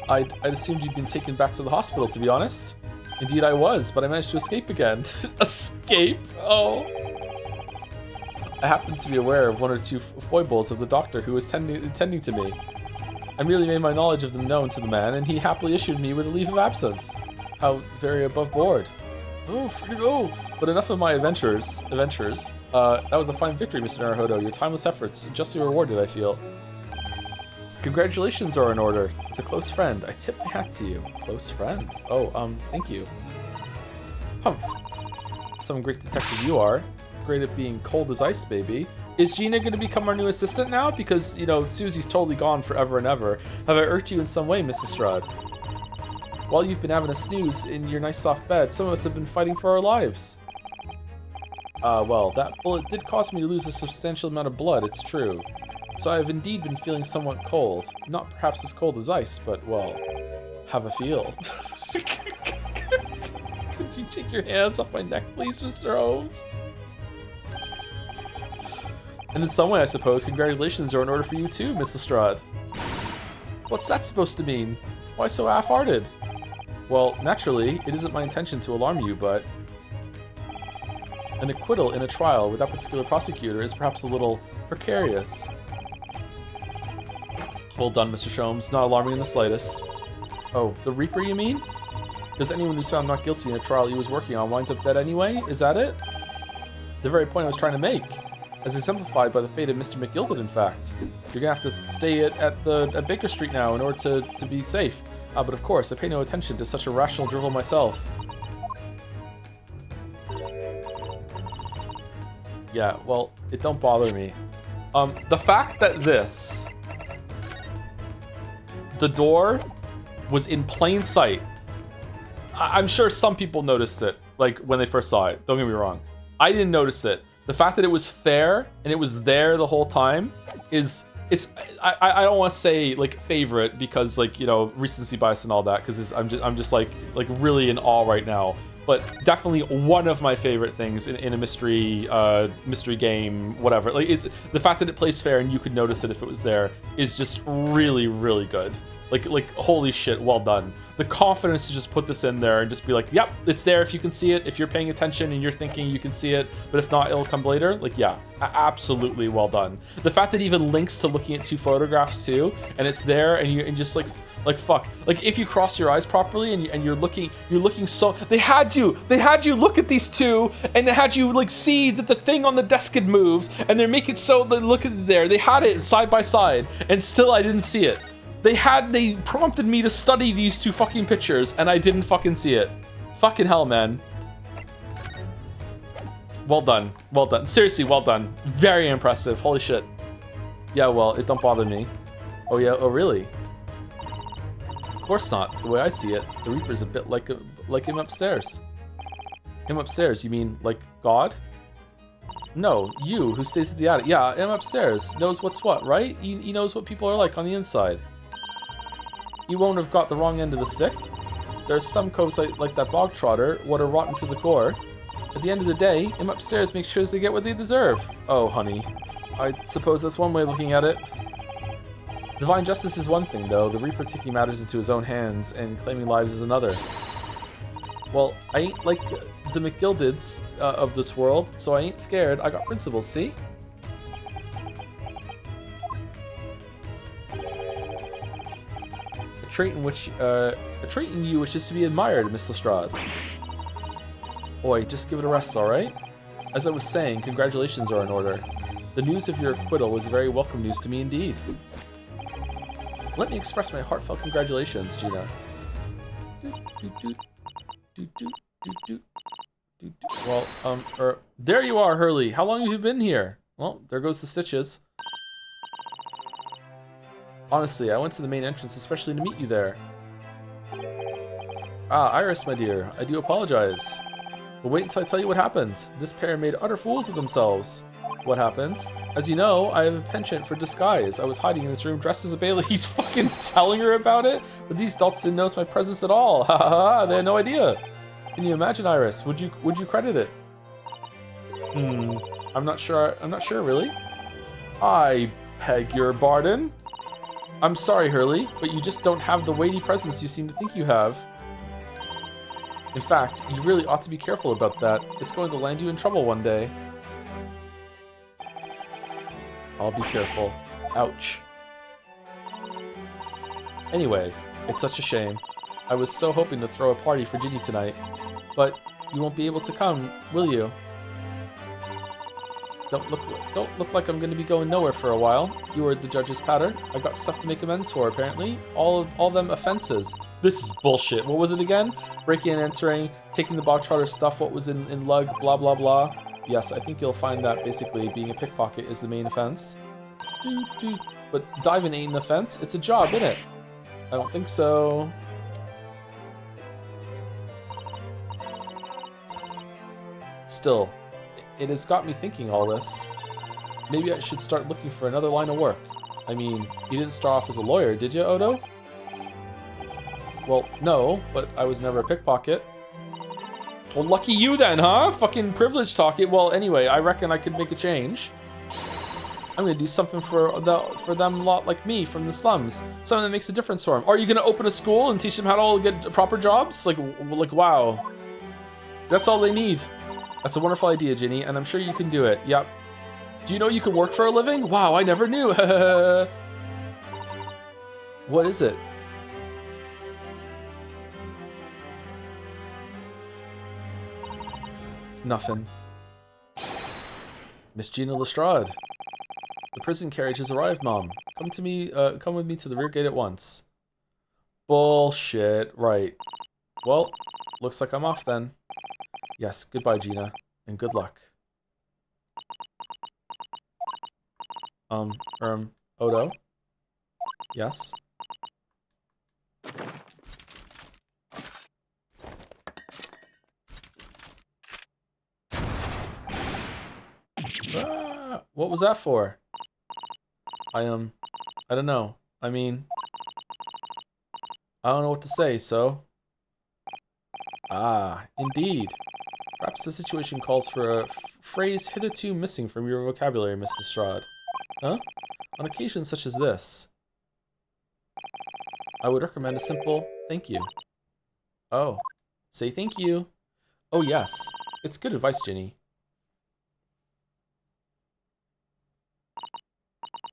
I'd assumed you'd been taken back to the hospital, to be honest. Indeed I was, but I managed to escape again. Escape? Oh. I happened to be aware of 1 or 2 foibles of the doctor who was attending to me. I merely made my knowledge of them known to the man, and he happily issued me with a leave of absence. How very above board. Oh, free to go. But enough of my adventures. That was a fine victory, Mr. Naruhodo. Your timeless efforts, justly rewarded, I feel. Congratulations are in order. As a close friend, I tip my hat to you. Close friend? Oh, thank you. Humph. Some great detective you are. Great at being cold as ice, baby. Is Gina going to become our new assistant now? Because, you know, Susie's totally gone forever and ever. Have I irked you in some way, Mrs. Strahd? While you've been having a snooze in your nice soft bed, some of us have been fighting for our lives. Well, that bullet did cause me to lose a substantial amount of blood, it's true. So I have indeed been feeling somewhat cold. Not perhaps as cold as ice, but, well, have a feel. Could you take your hands off my neck, please, Mr. Holmes? And in some way, I suppose, congratulations are in order for you too, Miss Lestrade. What's that supposed to mean? Why so half-hearted? Well, naturally, it isn't my intention to alarm you, but an acquittal in a trial with that particular prosecutor is perhaps a little precarious. Well done, Mr. Sholmes. Not alarming in the slightest. Oh, the Reaper, you mean? Because anyone who's found not guilty in a trial he was working on winds up dead anyway? Is that it? The very point I was trying to make. As exemplified by the fate of Mr. McGilded, in fact. You're gonna have to stay at Baker Street now in order to be safe. But of course, I pay no attention to such a rational drivel myself. Yeah, well, it don't bother me. The fact that the door was in plain sight. I'm sure some people noticed it, like, when they first saw it. Don't get me wrong. I didn't notice it. The fact that it was fair and it was there the whole time is I don't want to say like favorite because, like, you know, recency bias and all that, because I'm just like really in awe right now. but definitely one of my favorite things in a mystery game, whatever. Like, it's the fact that it plays fair and you could notice it if it was there is just really, really good. Like holy shit, well done. The confidence to just put this in there and just be like, yep, it's there if you can see it. If you're paying attention and you're thinking you can see it, but if not, it'll come later. Like, yeah, absolutely well done. The fact that it even links to looking at 2 photographs too, and it's there, and just like fuck. Like, if you cross your eyes properly and you're looking so, they had you look at these 2, and they had you like see that the thing on the desk had moved, and they make it so that look at it there. They had it side by side, and still I didn't see it. They prompted me to study these 2 fucking pictures, and I didn't fucking see it. Fucking hell, man. Well done. Well done. Seriously, well done. Very impressive. Holy shit. Yeah, well, it don't bother me. Oh, yeah? Oh, really? Of course not. The way I see it, the Reaper's a bit like him upstairs. Him upstairs, you mean like God? No, you, who stays at the attic. Yeah, him upstairs. Knows what's what, right? He knows what people are like on the inside. You won't have got the wrong end of the stick. There's some coves like that bog trotter, what are rotten to the core. At the end of the day, him upstairs makes sure they get what they deserve. Oh, honey. I suppose that's one way of looking at it. Divine justice is one thing, though. The Reaper taking matters into his own hands and claiming lives is another. Well, I ain't like the McGildids of this world, so I ain't scared. I got principles, see? A trait in you which is to be admired, Miss Lestrade. Oi, just give it a rest, alright? As I was saying, congratulations are in order. The news of your acquittal was very welcome news to me indeed. Let me express my heartfelt congratulations, Gina. Well, there you are, Hurley. How long have you been here? Well, there goes the stitches. Honestly, I went to the main entrance especially to meet you there. Ah, Iris, my dear, I do apologize. But wait until I tell you what happened. This pair made utter fools of themselves. What happened? As you know, I have a penchant for disguise. I was hiding in this room dressed as a Bailey. He's fucking telling her about it? But these adults didn't notice my presence at all. Ha ha ha, they had no idea. Can you imagine, Iris? Would you credit it? I'm not sure, really. I beg your pardon? I'm sorry, Hurley, but you just don't have the weighty presence you seem to think you have. In fact, you really ought to be careful about that. It's going to land you in trouble one day. I'll be careful. Ouch. Anyway, it's such a shame. I was so hoping to throw a party for Ginny tonight. But you won't be able to come, will you? Don't look like I'm going to be going nowhere for a while. You were the judge's patter. I got stuff to make amends for, apparently. All them offenses. This is bullshit. What was it again? Breaking and entering, taking the bog trotter stuff, what was in lug, blah, blah, blah. Yes, I think you'll find that basically being a pickpocket is the main offense. But diving ain't an offense. It's a job, innit? I don't think so. Still, it has got me thinking all this. Maybe I should start looking for another line of work. I mean, you didn't start off as a lawyer, did you, Odo? Well, no, but I was never a pickpocket. Well, lucky you then, huh? Fucking privilege talking. Well, anyway, I reckon I could make a change. I'm gonna do something for them a lot like me from the slums. Something that makes a difference for them. Are you gonna open a school and teach them how to all get proper jobs? Like wow. That's all they need. That's a wonderful idea, Ginny, and I'm sure you can do it. Yep. Do you know you can work for a living? Wow, I never knew. What is it? Nothing. Miss Gina Lestrade. The prison carriage has arrived, Mom. Come with me to the rear gate at once. Bullshit. Right. Well, looks like I'm off then. Yes, goodbye, Gina, and good luck. Odo? Yes? Ah, what was that for? I don't know. I mean, I don't know what to say, so... Ah, indeed. Perhaps the situation calls for a phrase hitherto missing from your vocabulary, Miss Lestrade. Huh? On occasions such as this, I would recommend a simple thank you. Oh, say thank you. Oh yes, it's good advice, Ginny.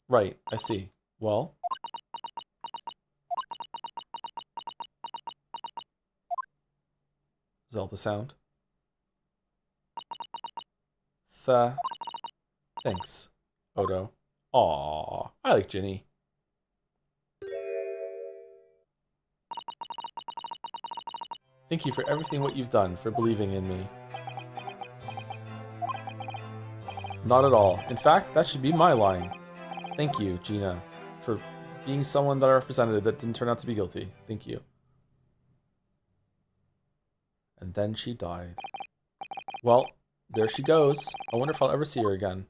Right, I see. Well? Zelda sound. Thanks, Odo. Aww, I like Ginny. Thank you for everything what you've done, for believing in me. Not at all. In fact, that should be my line. Thank you, Gina, for being someone that I represented that didn't turn out to be guilty. Thank you. And then she died. Well, there she goes. I wonder if I'll ever see her again.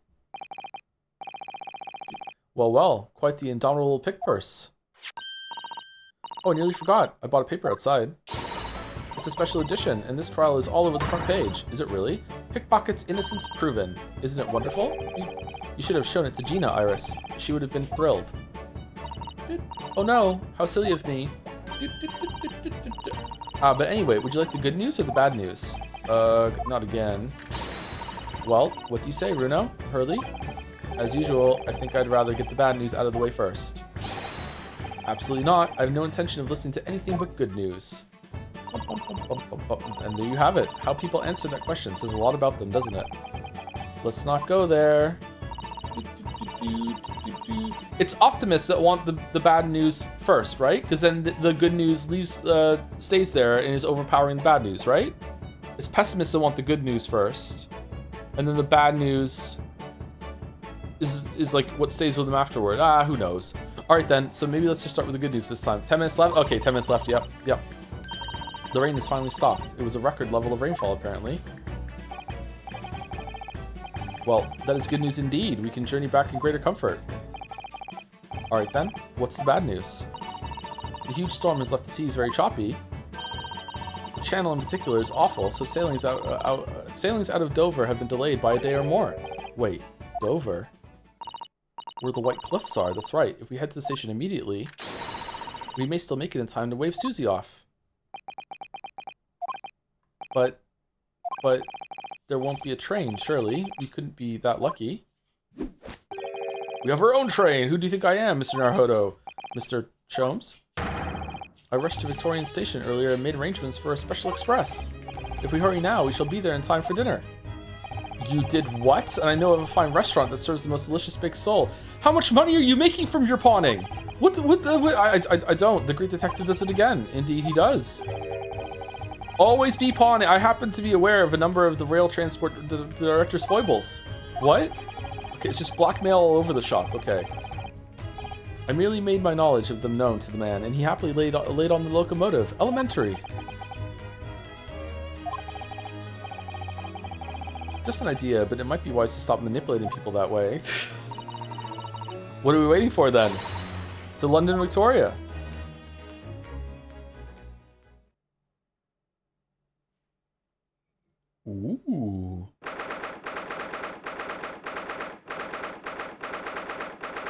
Well, quite the indomitable pick purse. Oh, I nearly forgot. I bought a paper outside. It's a special edition, and this trial is all over the front page. Is it really? Pickpocket's innocence proven. Isn't it wonderful? You should have shown it to Gina, Iris. She would have been thrilled. Oh no, how silly of me. But anyway, would you like the good news or the bad news? Not again. Well, what do you say, Runo? Hurley? As usual, I think I'd rather get the bad news out of the way first. Absolutely not. I have no intention of listening to anything but good news. And there you have it. How people answer that question says a lot about them, doesn't it? Let's not go there. It's optimists that want the bad news first, right? Because then the good news stays there and is overpowering the bad news, right? It's pessimists that want the good news first, and then the bad news is like what stays with them afterward. Who knows? All right then. So maybe let's just start with the good news this time. 10 minutes left. Okay, 10 minutes left. Yep. The rain has finally stopped. It was a record level of rainfall, apparently. Well, that is good news indeed. We can journey back in greater comfort. Alright then, what's the bad news? The huge storm has left the seas very choppy. The channel in particular is awful, so sailings out of Dover have been delayed by a day or more. Wait, Dover? Where the White Cliffs are, that's right. If we head to the station immediately, we may still make it in time to wave Susie off. But there won't be a train, surely. We couldn't be that lucky. We have our own train! Who do you think I am, Mr. Naruhodo? Mr. Chomes? I rushed to Victorian Station earlier and made arrangements for a special express. If we hurry now, we shall be there in time for dinner. You did what? And I know of a fine restaurant that serves the most delicious baked sole. How much money are you making from your pawning? I don't. The great detective does it again. Indeed he does. Always be pawning. I happen to be aware of a number of the rail transport the director's foibles. What? Okay, it's just blackmail all over the shop. Okay. I merely made my knowledge of them known to the man, and he happily laid on the locomotive. Elementary. Just an idea, but it might be wise to stop manipulating people that way. What are we waiting for then? To London, Victoria. Ooh.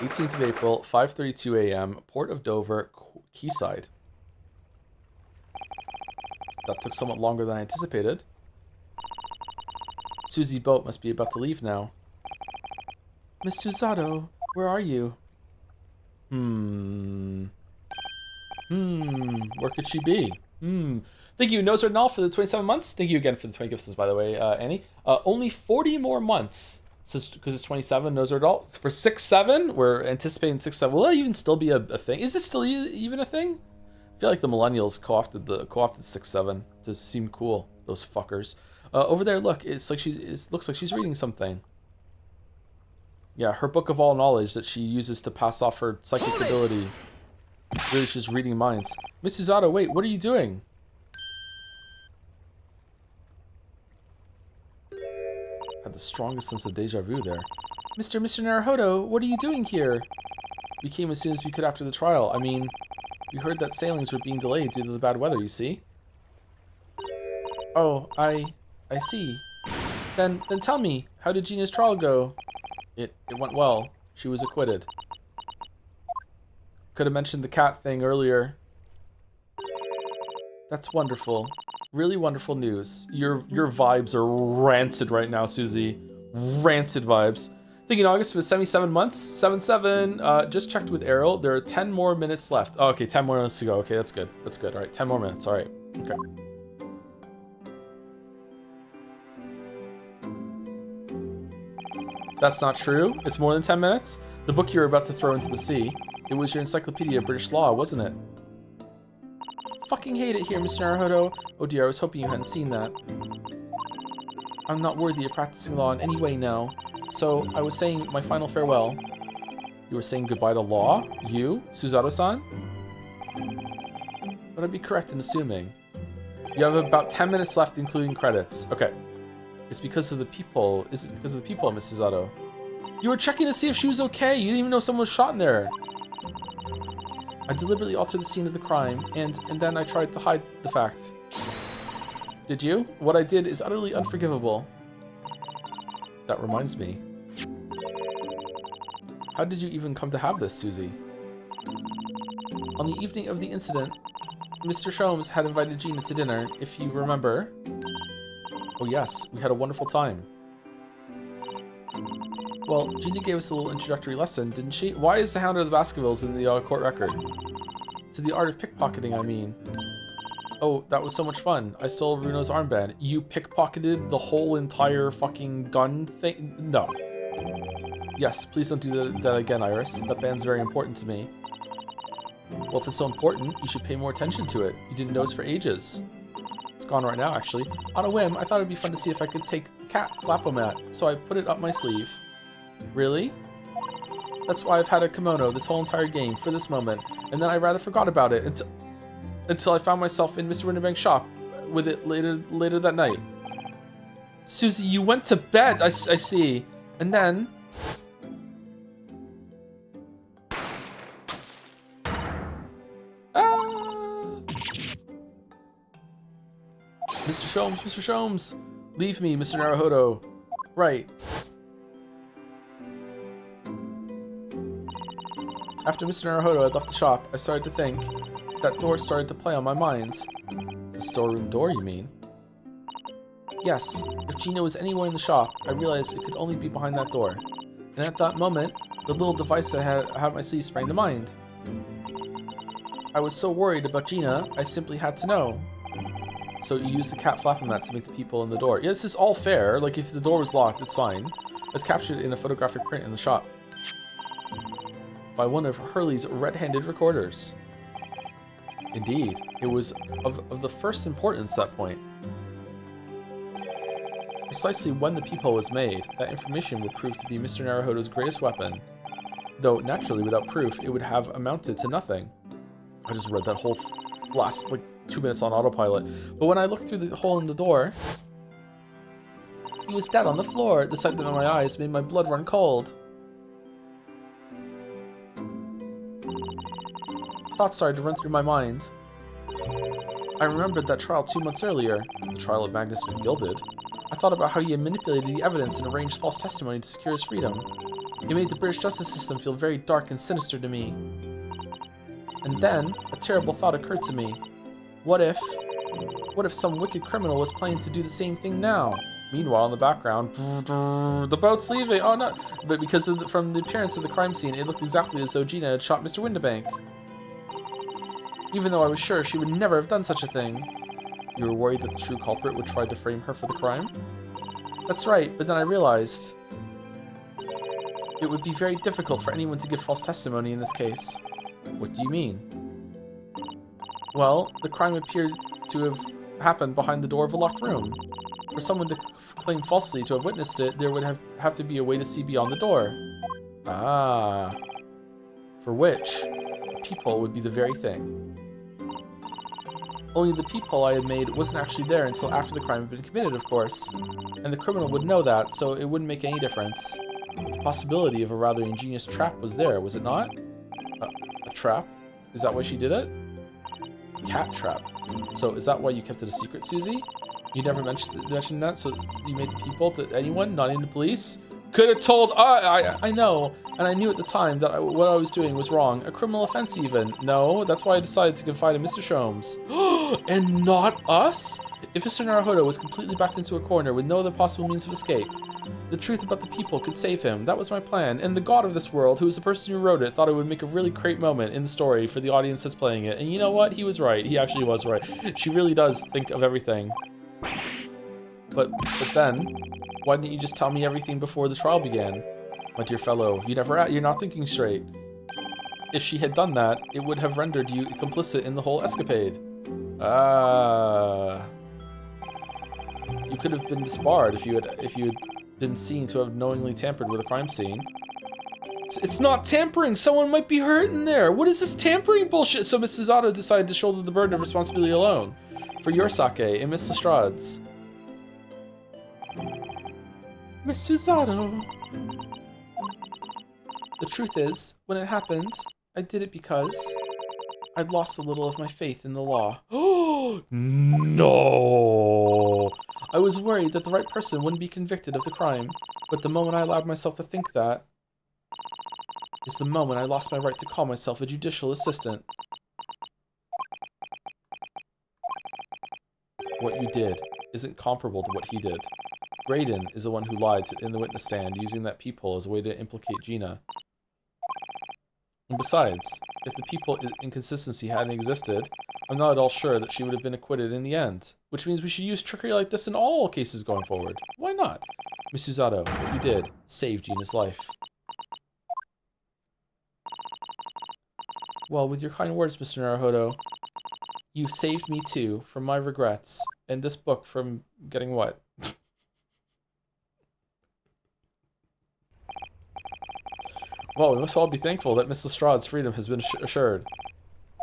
18th of April, 5:32 a.m., Port of Dover, Quayside. That took somewhat longer than I anticipated. Susie's boat must be about to leave now. Miss Susato, where are you? Where could she be? Thank you, Nose Null, for the 27 months. Thank you again for the 20 gifts, by the way, Annie. Only 40 more months. Because it's 27, Nose Adult. For 6-7, we're anticipating 6-7. Will that even still be a thing? Is it still even a thing? I feel like the millennials co-opted 6-7 to seem cool. Those fuckers. Over there, look. It looks like she's reading something. Yeah, her book of all knowledge that she uses to pass off her psychic ability. Really, she's reading minds. Miss Susato, wait, what are you doing? Had the strongest sense of deja vu there. Mr. Naruhodo, what are you doing here? We came as soon as we could after the trial. I mean, we heard that sailings were being delayed due to the bad weather, you see? Oh, I see. Then tell me, how did Gina's trial go? It went well. She was acquitted. Could have mentioned the cat thing earlier. That's wonderful. Really wonderful news. Your vibes are rancid right now, Susie. Rancid vibes. Thinking August was 77 months. 77. Just checked with Errol. There are 10 more minutes left. Oh, okay, 10 more minutes to go. Okay, that's good. That's good. All right, 10 more minutes. All right. Okay. That's not true. It's more than 10 minutes. The book you're about to throw into the sea. It was your Encyclopedia of British Law, wasn't it? Fucking hate it here, Mr. Naruhodo. Oh dear, I was hoping you hadn't seen that. I'm not worthy of practicing law in any way now. So, I was saying my final farewell. You were saying goodbye to law? You? Suzato-san? Would I be correct in assuming? You have about 10 minutes left, including credits. Okay. It's because of the people. Is it because of the people, Miss Suzato? You were checking to see if she was okay. You didn't even know someone was shot in there. I deliberately altered the scene of the crime, and then I tried to hide the fact. Did you? What I did is utterly unforgivable. That reminds me. How did you even come to have this, Susie? On the evening of the incident, Mr. Sholmes had invited Gina to dinner, if you remember. Oh yes, we had a wonderful time. Well, Gina gave us a little introductory lesson, didn't she? Why is the Hound of the Baskervilles in the court record? To the art of pickpocketing, I mean. Oh, that was so much fun. I stole Runo's armband. You pickpocketed the whole entire fucking gun thing? No. Yes, please don't do that again, Iris. That band's very important to me. Well, if it's so important, you should pay more attention to it. You didn't notice for ages. It's gone right now, actually. On a whim, I thought it'd be fun to see if I could take the cat Flapomat, so I put it up my sleeve. Really? That's why I've had a kimono this whole entire game, for this moment, and then I rather forgot about it until I found myself in Mr. Winterbank's shop with it later that night. Susie, you went to bed, I see, and then... Mr. Sholmes, leave me, Mr. Naruhodo. Right. After Mr. Naruhodo had left the shop, I started to think. That door started to play on my mind. The storeroom door, you mean? Yes. If Gina was anywhere in the shop, I realized it could only be behind that door. And at that moment, the little device I had on my sleeve sprang to mind. I was so worried about Gina, I simply had to know. So you used the cat Flapomat to make the people in the door. Yeah, this is all fair. Like, if the door was locked, it's fine. It's captured in a photographic print in the shop. By one of Hurley's red-handed recorders. Indeed, it was of the first importance at that point. Precisely when the peephole was made, that information would prove to be Mr. Naruhodo's greatest weapon. Though, naturally, without proof, it would have amounted to nothing. I just read that whole last, 2 minutes on autopilot. But when I looked through the hole in the door, he was dead on the floor. The sight of him in my eyes made my blood run cold. Thoughts started to run through my mind. I remembered that trial 2 months earlier, the trial of Magnus McGilded. I thought about how he had manipulated the evidence and arranged false testimony to secure his freedom. It made the British justice system feel very dark and sinister to me. And then, a terrible thought occurred to me. What if some wicked criminal was planning to do the same thing now? Meanwhile, in the background, the boat's leaving. Oh no! But because from the appearance of the crime scene, it looked exactly as though Gina had shot Mr. Winterbank. Even though I was sure she would never have done such a thing. You were worried that the true culprit would try to frame her for the crime? That's right, but then I realized it would be very difficult for anyone to give false testimony in this case. What do you mean? Well, the crime appeared to have happened behind the door of a locked room. For someone to claim falsely to have witnessed it, there would have to be a way to see beyond the door. Ah. For which, a peephole would be the very thing. Only the peephole I had made wasn't actually there until after the crime had been committed, of course. And the criminal would know that, so it wouldn't make any difference. The possibility of a rather ingenious trap was there, was it not? A trap? Is that why she did it? Cat trap. So is that why you kept it a secret, Susie? You never mentioned that, so you made the people to anyone, not even the police? Could have told, I know, and I knew at the time that what I was doing was wrong. A criminal offense even. No, that's why I decided to confide in Mr. Sholmes. And not us? If Mr. Naruhodo was completely backed into a corner with no other possible means of escape, the truth about the people could save him. That was my plan. And the god of this world, who was the person who wrote it, thought it would make a really great moment in the story for the audience that's playing it. And you know what? He was right. He actually was right. She really does think of everything. But then, why didn't you just tell me everything before the trial began? My dear fellow, you're not thinking straight. If she had done that, it would have rendered you complicit in the whole escapade. You could have been disbarred if you had been seen to have knowingly tampered with a crime scene. It's not tampering! Someone might be hurt in there! What is this tampering bullshit? So Miss Susato decided to shoulder the burden of responsibility alone. For your sake and Miss Lestrade's. Miss Susato. The truth is, when it happened, I did it because I'd lost a little of my faith in the law. Oh, no! I was worried that the right person wouldn't be convicted of the crime, but the moment I allowed myself to think that is the moment I lost my right to call myself a judicial assistant. What you did isn't comparable to what he did. Graydon is the one who lied in the witness stand, using that peephole as a way to implicate Gina. And besides, if the peephole inconsistency hadn't existed, I'm not at all sure that she would have been acquitted in the end. Which means we should use trickery like this in all cases going forward. Why not? Miss Susato, what you did saved Gina's life. Well, with your kind words, Mr. Naruhodo, you've saved me too from my regrets, and this book from getting what? Well, we must all be thankful that Miss Lestrade's freedom has been assured.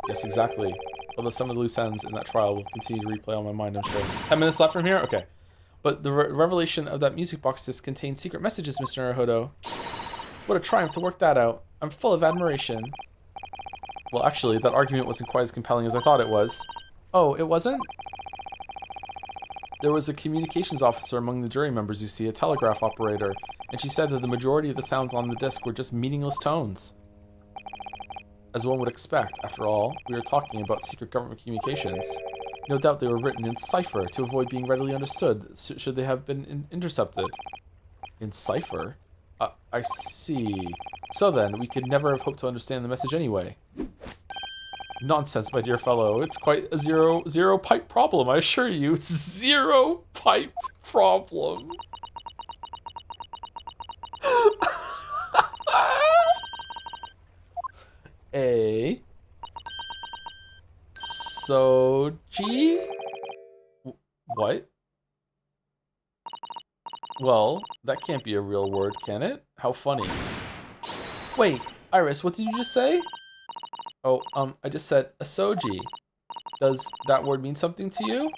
Yes, exactly. Although some of the loose ends in that trial will continue to replay on my mind, I'm sure. 10 minutes left from here? Okay. But the revelation of that music box disc contains secret messages, Mr. Naruhodo. What a triumph to work that out. I'm full of admiration. Well, actually, that argument wasn't quite as compelling as I thought it was. Oh, it wasn't? There was a communications officer among the jury members, you see, a telegraph operator, and she said that the majority of the sounds on the disc were just meaningless tones. As one would expect, after all, we were talking about secret government communications. No doubt they were written in cipher to avoid being readily understood, should they have been intercepted. In cipher? I see. So then, we could never have hoped to understand the message anyway. Nonsense, my dear fellow. It's quite a zero pipe problem, I assure you. Zero pipe problem. A Soji? What? Well, that can't be a real word, can it? How funny. Wait, Iris, what did you just say? Oh, I just said Asoji. Does that word mean something to you?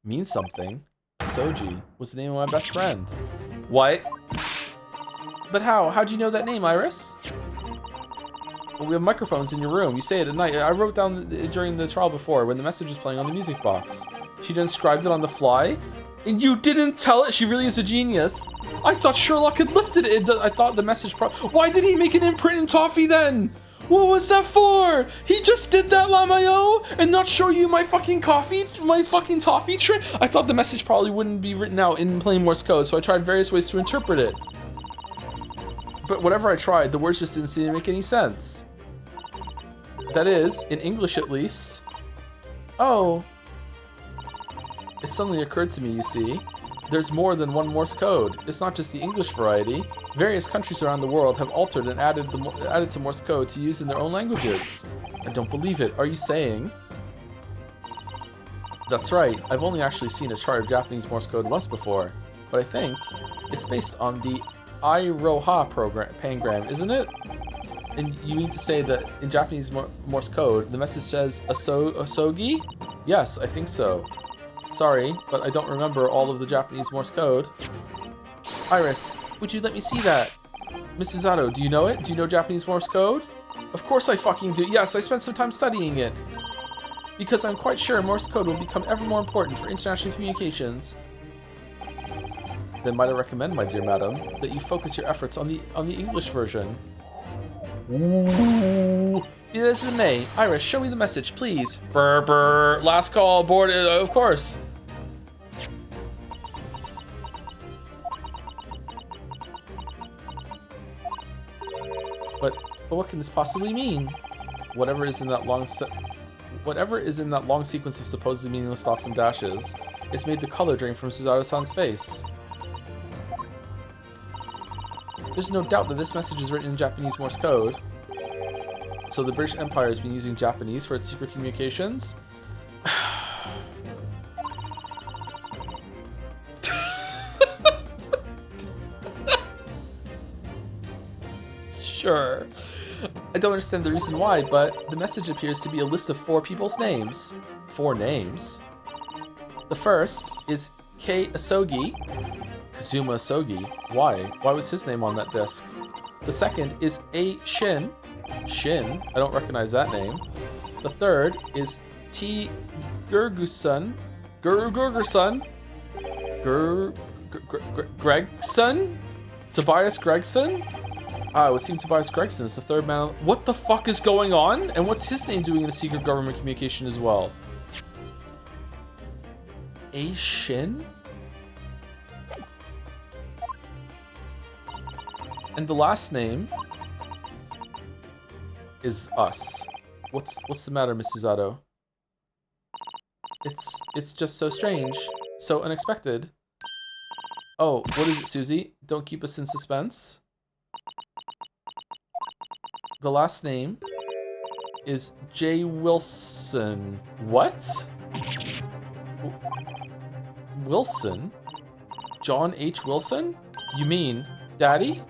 Mean something? Asoji was the name of my best friend. What? But how? How'd you know that name, Iris? Well, we have microphones in your room. You say it at night. I wrote down during the trial before when the message was playing on the music box. She transcribed it on the fly. And you didn't tell it? She really is a genius. I thought Sherlock had lifted it. I thought the message... Why did he make an imprint in toffee then? What was that for? He just did that, Lamayo, and not show you my fucking toffee trick? I thought the message probably wouldn't be written out in plain Morse code, so I tried various ways to interpret it. But whatever I tried, the words just didn't seem to make any sense. That is, in English at least. Oh. It suddenly occurred to me, you see. There's more than one Morse code. It's not just the English variety. Various countries around the world have altered and added to Morse code to use in their own languages. I don't believe it. Are you saying? That's right. I've only actually seen a chart of Japanese Morse code once before, but I think it's based on the Iroha pangram, isn't it? And you mean to say that in Japanese Morse code, the message says Asogi? Yes, I think so. Sorry, but I don't remember all of the Japanese Morse code. Iris, would you let me see that? Miss Susato, do you know it? Do you know Japanese Morse code? Of course I fucking do. Yes, I spent some time studying it. Because I'm quite sure Morse code will become ever more important for international communications. Then might I recommend, my dear madam, that you focus your efforts on the English version. Ooh. Be that as it may, Iris, show me the message, please. Brr, brr. Last call, board, of course. But what can this possibly mean? Whatever is in that long sequence of supposedly meaningless dots and dashes, it's made the color drain from Suzaru-san's face. There's no doubt that this message is written in Japanese Morse code. So the British Empire has been using Japanese for its secret communications. Sure. I don't understand the reason why, but the message appears to be a list of 4 people's names. 4 names. The first is Kei Asogi. Kazuma Asogi. Why? Why was his name on that disc? The second is A Shin. Shin? I don't recognize that name. The third is T Gurguson. Gurguson? Gregson? Tobias Gregson? Ah, it would seem Tobias Gregson is the third man. What the fuck is going on? And what's his name doing in a secret government communication as well? A Shin? And the last name is us. What's the matter, Miss Suzato? It's just so strange, so unexpected. Oh, what is it, Susie? Don't keep us in suspense. The last name is J. Wilson. What? Wilson? John H. Wilson? You mean Daddy?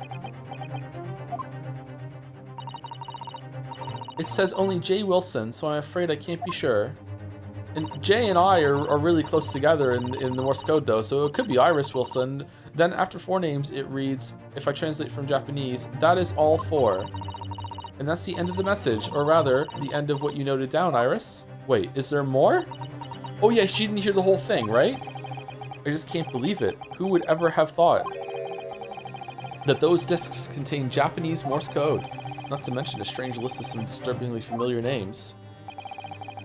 It says only J. Wilson, so I'm afraid I can't be sure. And J and I are really close together in the Morse code, though, so it could be Iris Wilson. Then after 4 names, it reads, if I translate from Japanese, that is all 4. And that's the end of the message, or rather, the end of what you noted down, Iris. Wait, is there more? Oh yeah, she didn't hear the whole thing, right? I just can't believe it. Who would ever have thought that those discs contain Japanese Morse code? Not to mention a strange list of some disturbingly familiar names.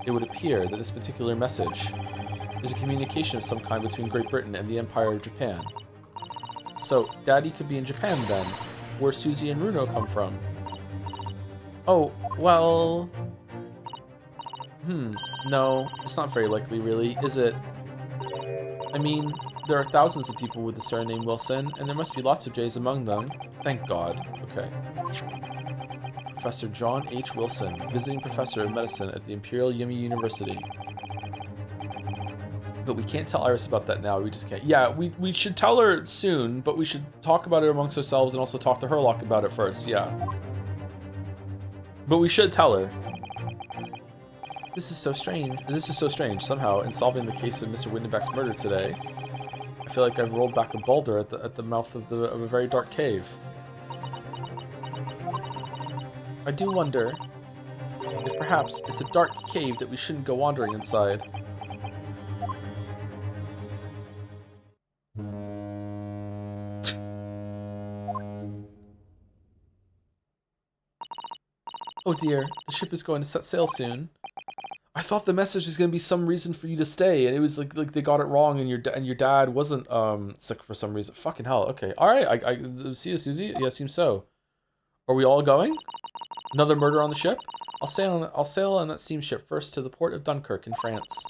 It would appear that this particular message is a communication of some kind between Great Britain and the Empire of Japan. So, Daddy could be in Japan then, where Susie and Runo come from. Oh, well... no, it's not very likely, really, is it? I mean, there are thousands of people with the surname Wilson, and there must be lots of J's among them. Thank God. Okay. Professor John H. Wilson, visiting professor of medicine at the Imperial Yumi University. But we can't tell Iris about that now, we just can't. Yeah, we should tell her soon, but we should talk about it amongst ourselves and also talk to Herlock about it first, yeah. But we should tell her. This is so strange. This is so strange. Somehow, in solving the case of Mr. Windenbeck's murder today, I feel like I've rolled back a boulder at the mouth of a very dark cave. I do wonder if perhaps it's a dark cave that we shouldn't go wandering inside. Oh dear, the ship is going to set sail soon. I thought the message was going to be some reason for you to stay, and it was like they got it wrong, and your dad wasn't sick for some reason. Fucking hell. Okay, all right. I see you, Susie. Yeah, seems so. Are we all going? Another murder on the ship? I'll sail on that steamship first to the port of Dunkirk in France.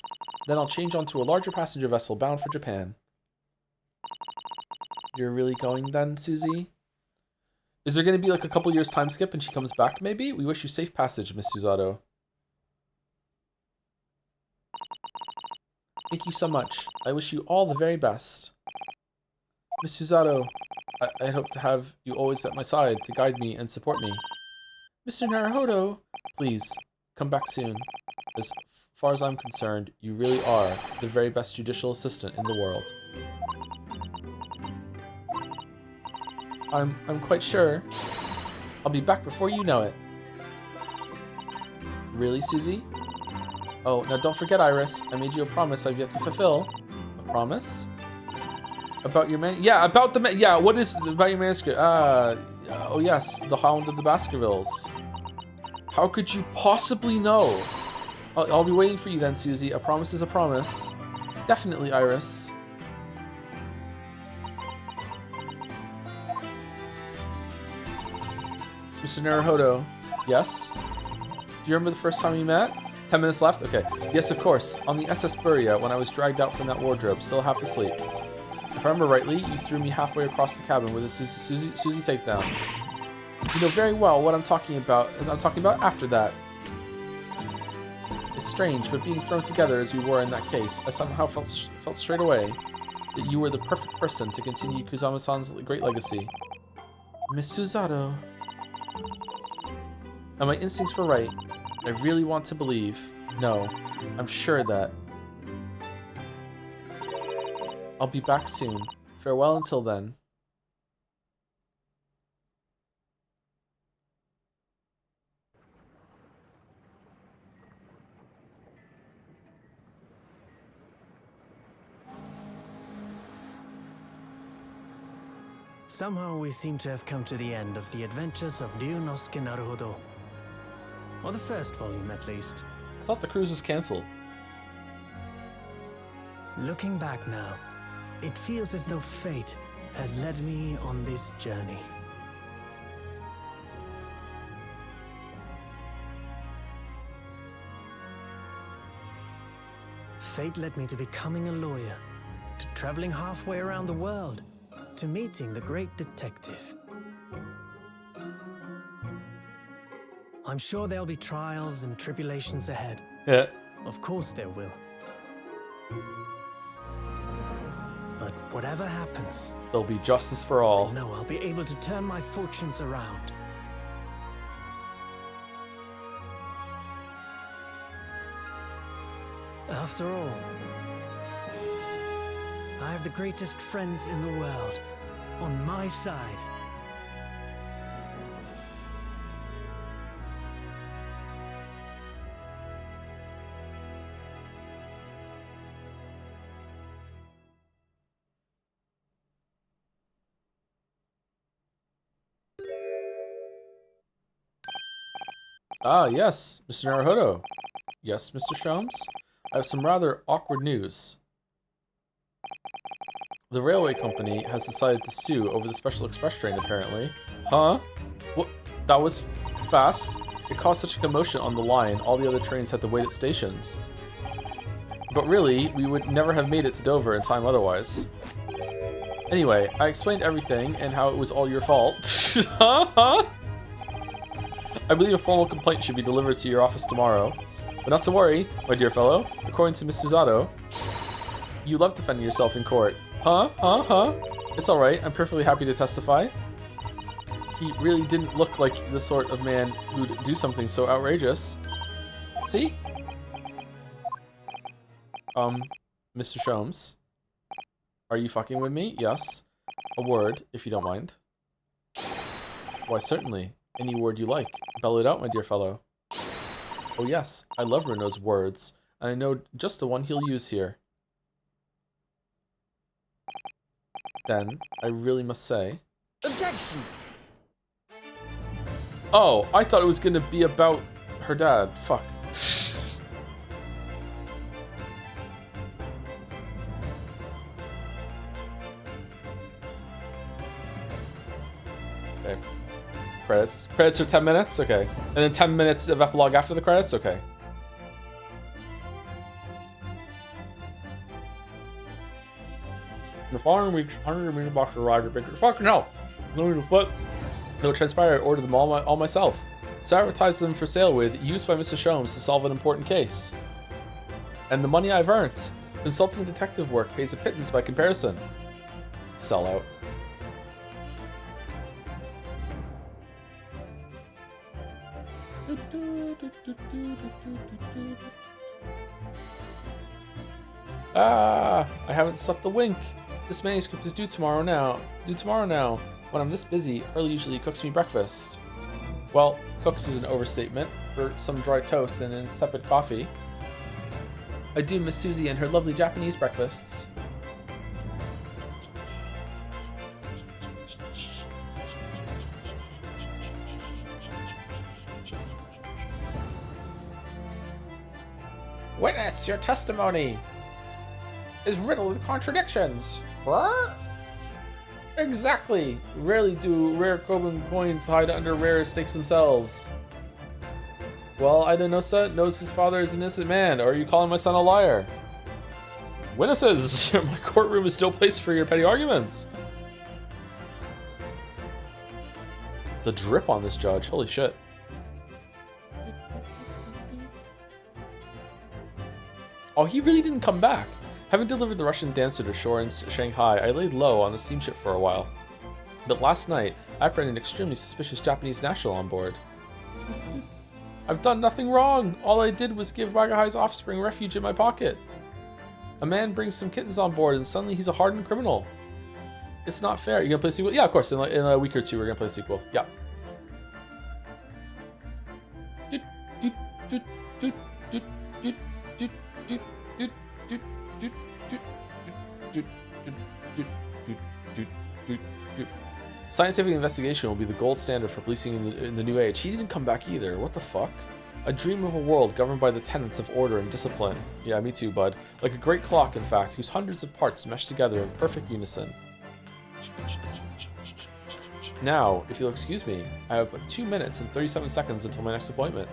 Then I'll change onto a larger passenger vessel bound for Japan. You're really going then, Susie? Is there going to be like a couple years time skip and she comes back, maybe? We wish you safe passage, Miss Suzato. Thank you so much. I wish you all the very best. Miss Suzato, I hope to have you always at my side to guide me and support me. Mr. Naruhodo, please, come back soon. As far as I'm concerned, you really are the very best judicial assistant in the world. I'm quite sure I'll be back before you know it. Really, Susie? Oh, now don't forget, Iris. I made you a promise I've yet to fulfill. A promise? About your yeah, about the yeah, what is about your manuscript? Oh yes, the Hound of the Baskervilles. How could you possibly know? I'll be waiting for you then, Susie. A promise is a promise. Definitely, Iris. Mr. Naruhodo. Yes? Do you remember the first time we met? 10 minutes left? Okay. Yes, of course. On the SS Buria, when I was dragged out from that wardrobe, still half asleep. If I remember rightly, you threw me halfway across the cabin with a Susie takedown. You know very well what I'm talking about, and I'm talking about after that. It's strange, but being thrown together as we were in that case, I somehow felt straight away that you were the perfect person to continue Kuzama-san's great legacy. Miss Suzato. And my instincts were right. I really want to believe. No, I'm sure that. I'll be back soon. Farewell until then. Somehow we seem to have come to the end of the adventures of Ryunosuke Naruhodo. Or the first volume, at least. I thought the cruise was cancelled. Looking back now, it feels as though fate has led me on this journey. Fate led me to becoming a lawyer, to traveling halfway around the world, to meeting the great detective. I'm sure there'll be trials and tribulations ahead. Yeah. Of course there will. But whatever happens, There'll be justice for all. I know I'll be able to turn my fortunes around. After all, I have the greatest friends in the world on my side. Ah, yes, Mr. Naruhodo. Yes, Mr. Sholmes? I have some rather awkward news. The railway company has decided to sue over the Special Express train, apparently. Huh? What? That was fast. It caused such a commotion on the line, all the other trains had to wait at stations. But really, we would never have made it to Dover in time otherwise. Anyway, I explained everything and how it was all your fault. Huh? I believe a formal complaint should be delivered to your office tomorrow. But not to worry, my dear fellow. According to Miss Suzato, you love defending yourself in court. Huh? It's alright, I'm perfectly happy to testify. He really didn't look like the sort of man who'd do something so outrageous. See? Mr. Sholmes. Are you fucking with me? Yes. A word, if you don't mind. Why, certainly. Any word you like. Bellow it out, my dear fellow. Oh yes, I love Renault's words, and I know just the one he'll use here. Then, I really must say... Objection! Oh, I thought it was gonna be about her dad. Fuck. Okay. Credits. Credits are 10 minutes? Okay. And then 10 minutes of epilogue after the credits? Okay. The following week's 100 million box arrived at Baker's fucking hell. No need to put. Though it transpired, I ordered them all myself. So I advertised them for sale with, used by Mr. Sholmes to solve an important case. And the money I've earned. Consulting detective work pays a pittance by comparison. Sellout. Ah, I haven't slept a wink. This manuscript is due tomorrow now. When I'm this busy, Earl usually cooks me breakfast. Well, cooks is an overstatement. For some dry toast and a separate coffee. I do miss Susie and her lovely Japanese breakfasts. Witness, your testimony is riddled with contradictions. Huh? Exactly. Rarely do rare Koban coins hide under rare stakes themselves. Well, Idanosa knows his father is an innocent man, or are you calling my son a liar? Witnesses, my courtroom is still a place for your petty arguments. The drip on this judge, holy shit. Oh, he really didn't come back. Having delivered the Russian dancer to shore in Shanghai, I laid low on the steamship for a while. But last night, I brought an extremely suspicious Japanese national on board. I've done nothing wrong. All I did was give Wagahai's offspring refuge in my pocket. A man brings some kittens on board and suddenly he's a hardened criminal. It's not fair. You gonna play a sequel? Yeah, of course. In a week or two, we're gonna play a sequel. Yeah. Scientific investigation will be the gold standard for policing in the new age. He didn't come back either. What the fuck? I dream of a world governed by the tenets of order and discipline. Yeah, me too, bud. Like a great clock, in fact, whose hundreds of parts mesh together in perfect unison. Now, if you'll excuse me, I have but 2 minutes and 37 seconds until my next appointment.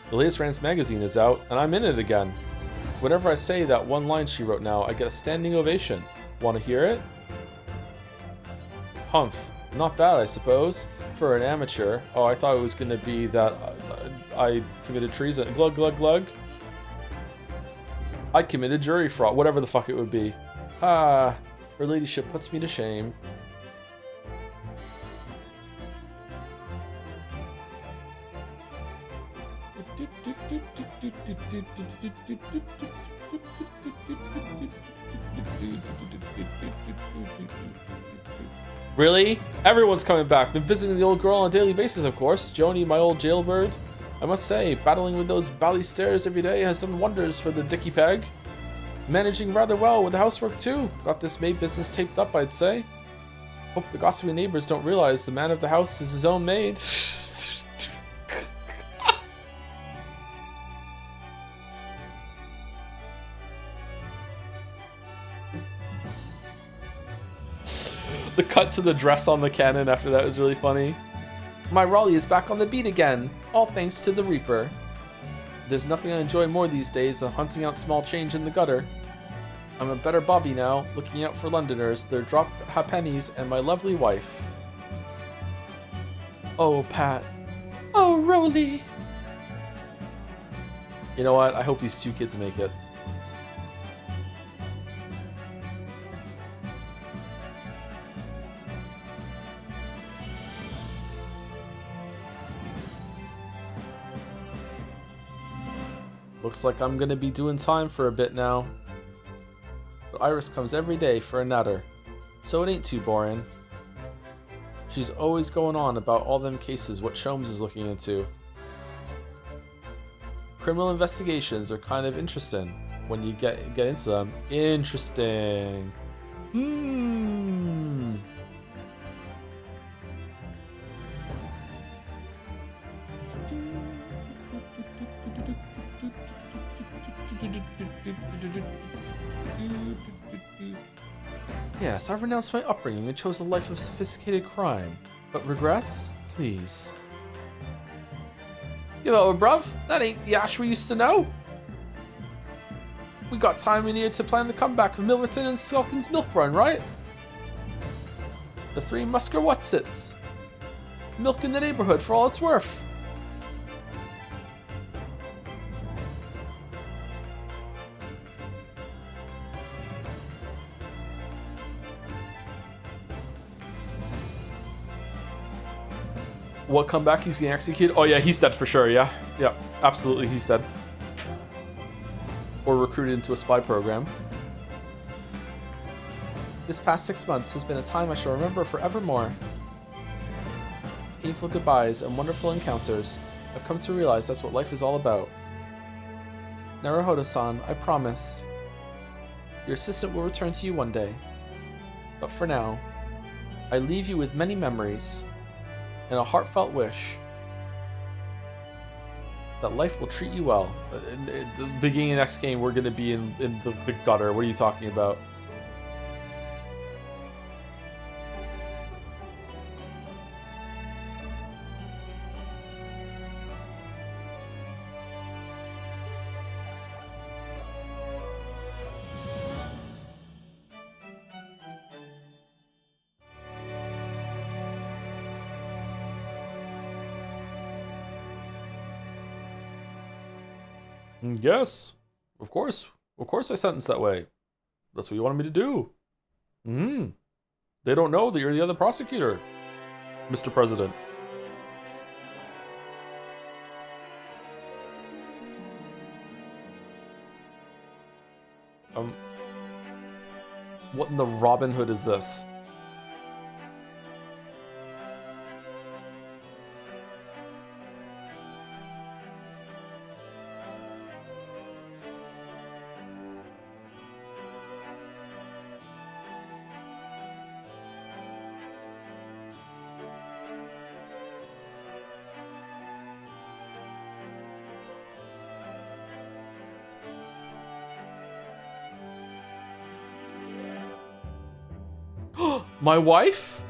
The latest Rance magazine is out, and I'm in it again. Whenever I say that one line she wrote now, I get a standing ovation. Want to hear it? Humph. Not bad, I suppose. For an amateur. Oh, I thought it was going to be that I committed treason. Glug, glug, glug. I committed jury fraud. Whatever the fuck it would be. Ah, her ladyship puts me to shame. Really? Everyone's coming back. Been visiting the old girl on a daily basis, of course. Joni, my old jailbird. I must say, battling with those bally stairs every day has done wonders for the dicky peg. Managing rather well with the housework too. Got this maid business taped up, I'd say. Hope the gossiping neighbors don't realize the man of the house is his own maid. The cut to the dress on the cannon after that was really funny. My Raleigh is back on the beat again, all thanks to the Reaper. There's nothing I enjoy more these days than hunting out small change in the gutter. I'm a better Bobby now, looking out for Londoners, their dropped halfpennies, and my lovely wife. Oh, Pat. Oh, Rolly. You know what? I hope these 2 kids make it. Looks like I'm gonna be doing time for a bit now. But Iris comes every day for a natter, so it ain't too boring. She's always going on about all them cases what Sholmes is looking into. Criminal investigations are kind of interesting when you get into them. Interesting. Yes, I renounced my upbringing and chose a life of sophisticated crime. But regrets? Please. Yo, bruv, that ain't the Ash we used to know. We got time in here to plan the comeback of Milverton and Skulkin's milk run, right? The 3 Musker Whatsits. Milk in the neighborhood for all it's worth. What comeback he's getting executed? Oh yeah, he's dead for sure, yeah. Yeah, absolutely, he's dead. or recruited into a spy program. This past 6 months has been a time I shall remember forevermore. Painful goodbyes and wonderful encounters. I've come to realize that's what life is all about. Naruhodo-san, I promise. Your assistant will return to you one day. But for now, I leave you with many memories and a heartfelt wish that life will treat you well. In the beginning of the next game, we're going to be in the gutter. What are you talking about? Yes, of course. Of course I sentenced that way. That's what you wanted me to do. They don't know that you're the other prosecutor, Mr. President. What in the Robin Hood is this? My wife?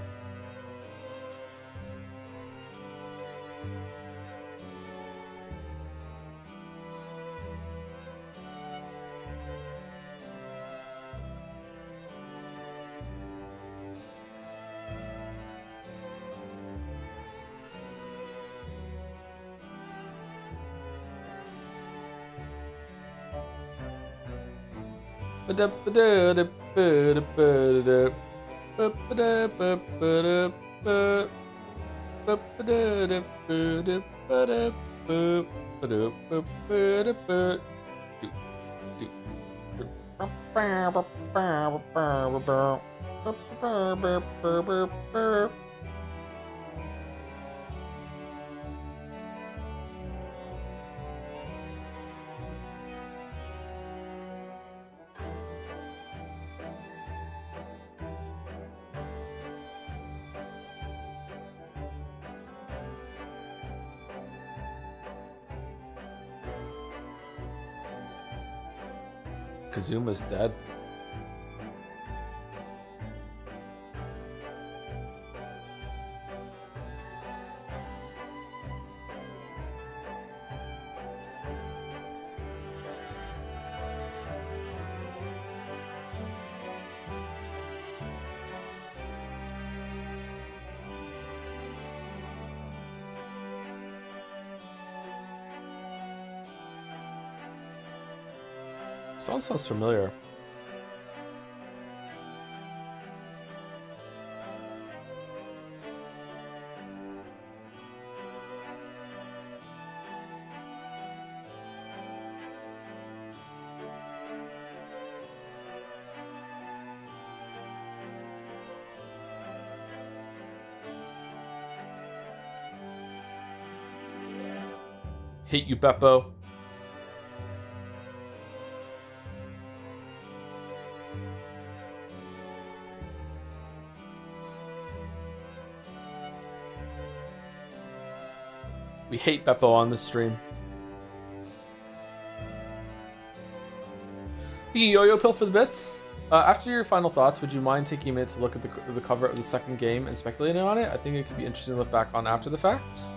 Kazuma's dead. Sounds familiar. Hate you, Beppo. We hate Beppo on this stream. The yo-yo pill for the bits. After your final thoughts, would you mind taking a minute to look at the cover of the second game and speculating on it? I think it could be interesting to look back on after the facts.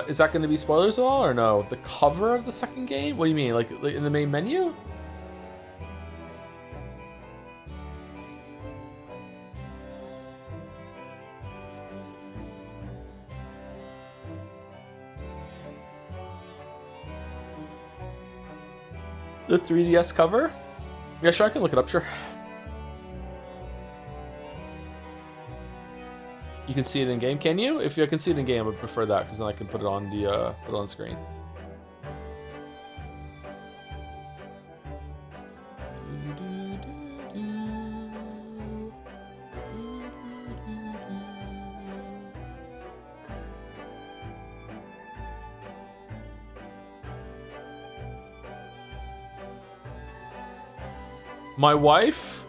Is that going to be spoilers at all or no? The cover of the second game? What do you mean? Like in the main menu? The 3DS cover? Yeah, sure, I can look it up, sure. You can see it in game, can you? If I can see it in game, I would prefer that because then I can put it on the screen. My wife?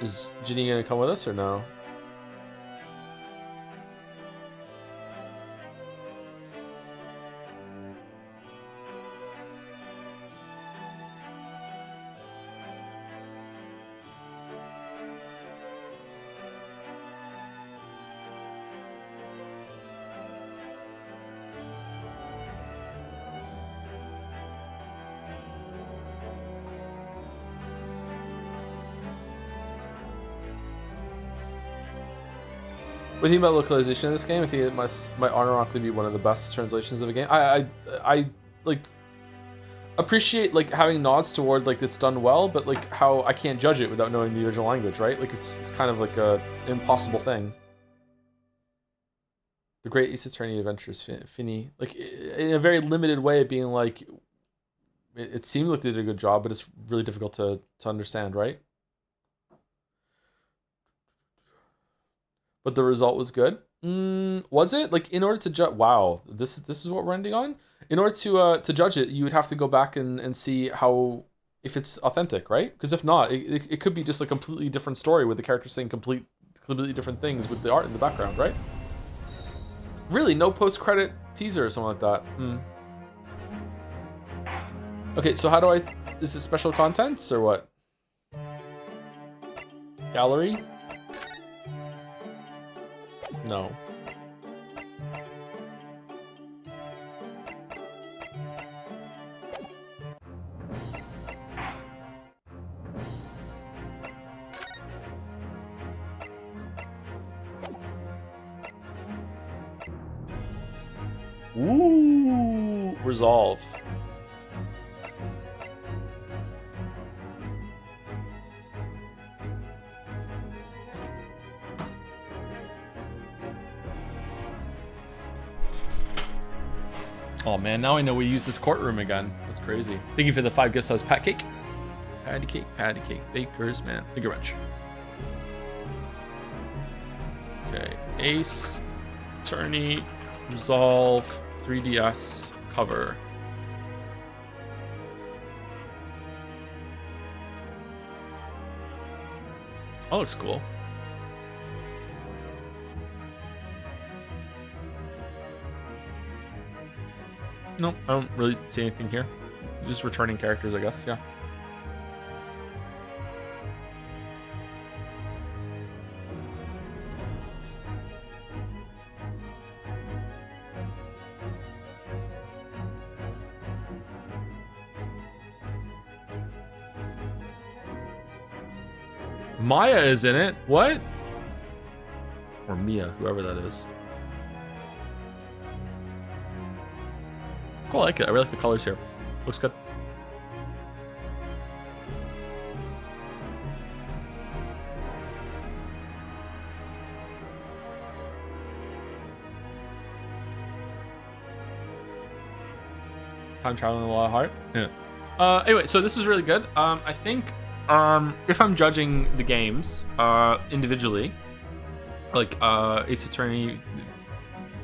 Is Ginny gonna come with us or no? What do you think about localization in this game? I think it might ironically be one of the best translations of a game. I like appreciate like having nods toward like it's done well, but like how I can't judge it without knowing the original language, right? Like it's kind of like an impossible thing. The Great Ace Attorney Adventures Finny, like in a very limited way, being like it seemed like they did a good job, but it's really difficult to understand, right? But the result was good. Was it? Like in order to judge, wow, this is what we're ending on. In order to judge it, you would have to go back and see how if it's authentic, right? Because if not, it could be just a completely different story with the characters saying completely different things with the art in the background, right? Really, no post-credit teaser or something like that. Okay, so how do I? Is it special contents or what? Gallery? No. Ooh, resolve. Oh man, now I know we use this courtroom again. That's crazy. Thank you for the 5 gift subs. Pat cake. Patty cake. Baker's man. Think a wrench. Okay. Ace, Attorney, Resolve, 3DS, cover. That looks cool. Nope, I don't really see anything here. Just returning characters, I guess, yeah. Maya is in it. What? Or Mia, whoever that is. Cool, I like it. I really like the colors here. Looks good. Time traveling, a lot of heart. Yeah. Anyway, so this was really good. I think if I'm judging the games individually, like Ace Attorney,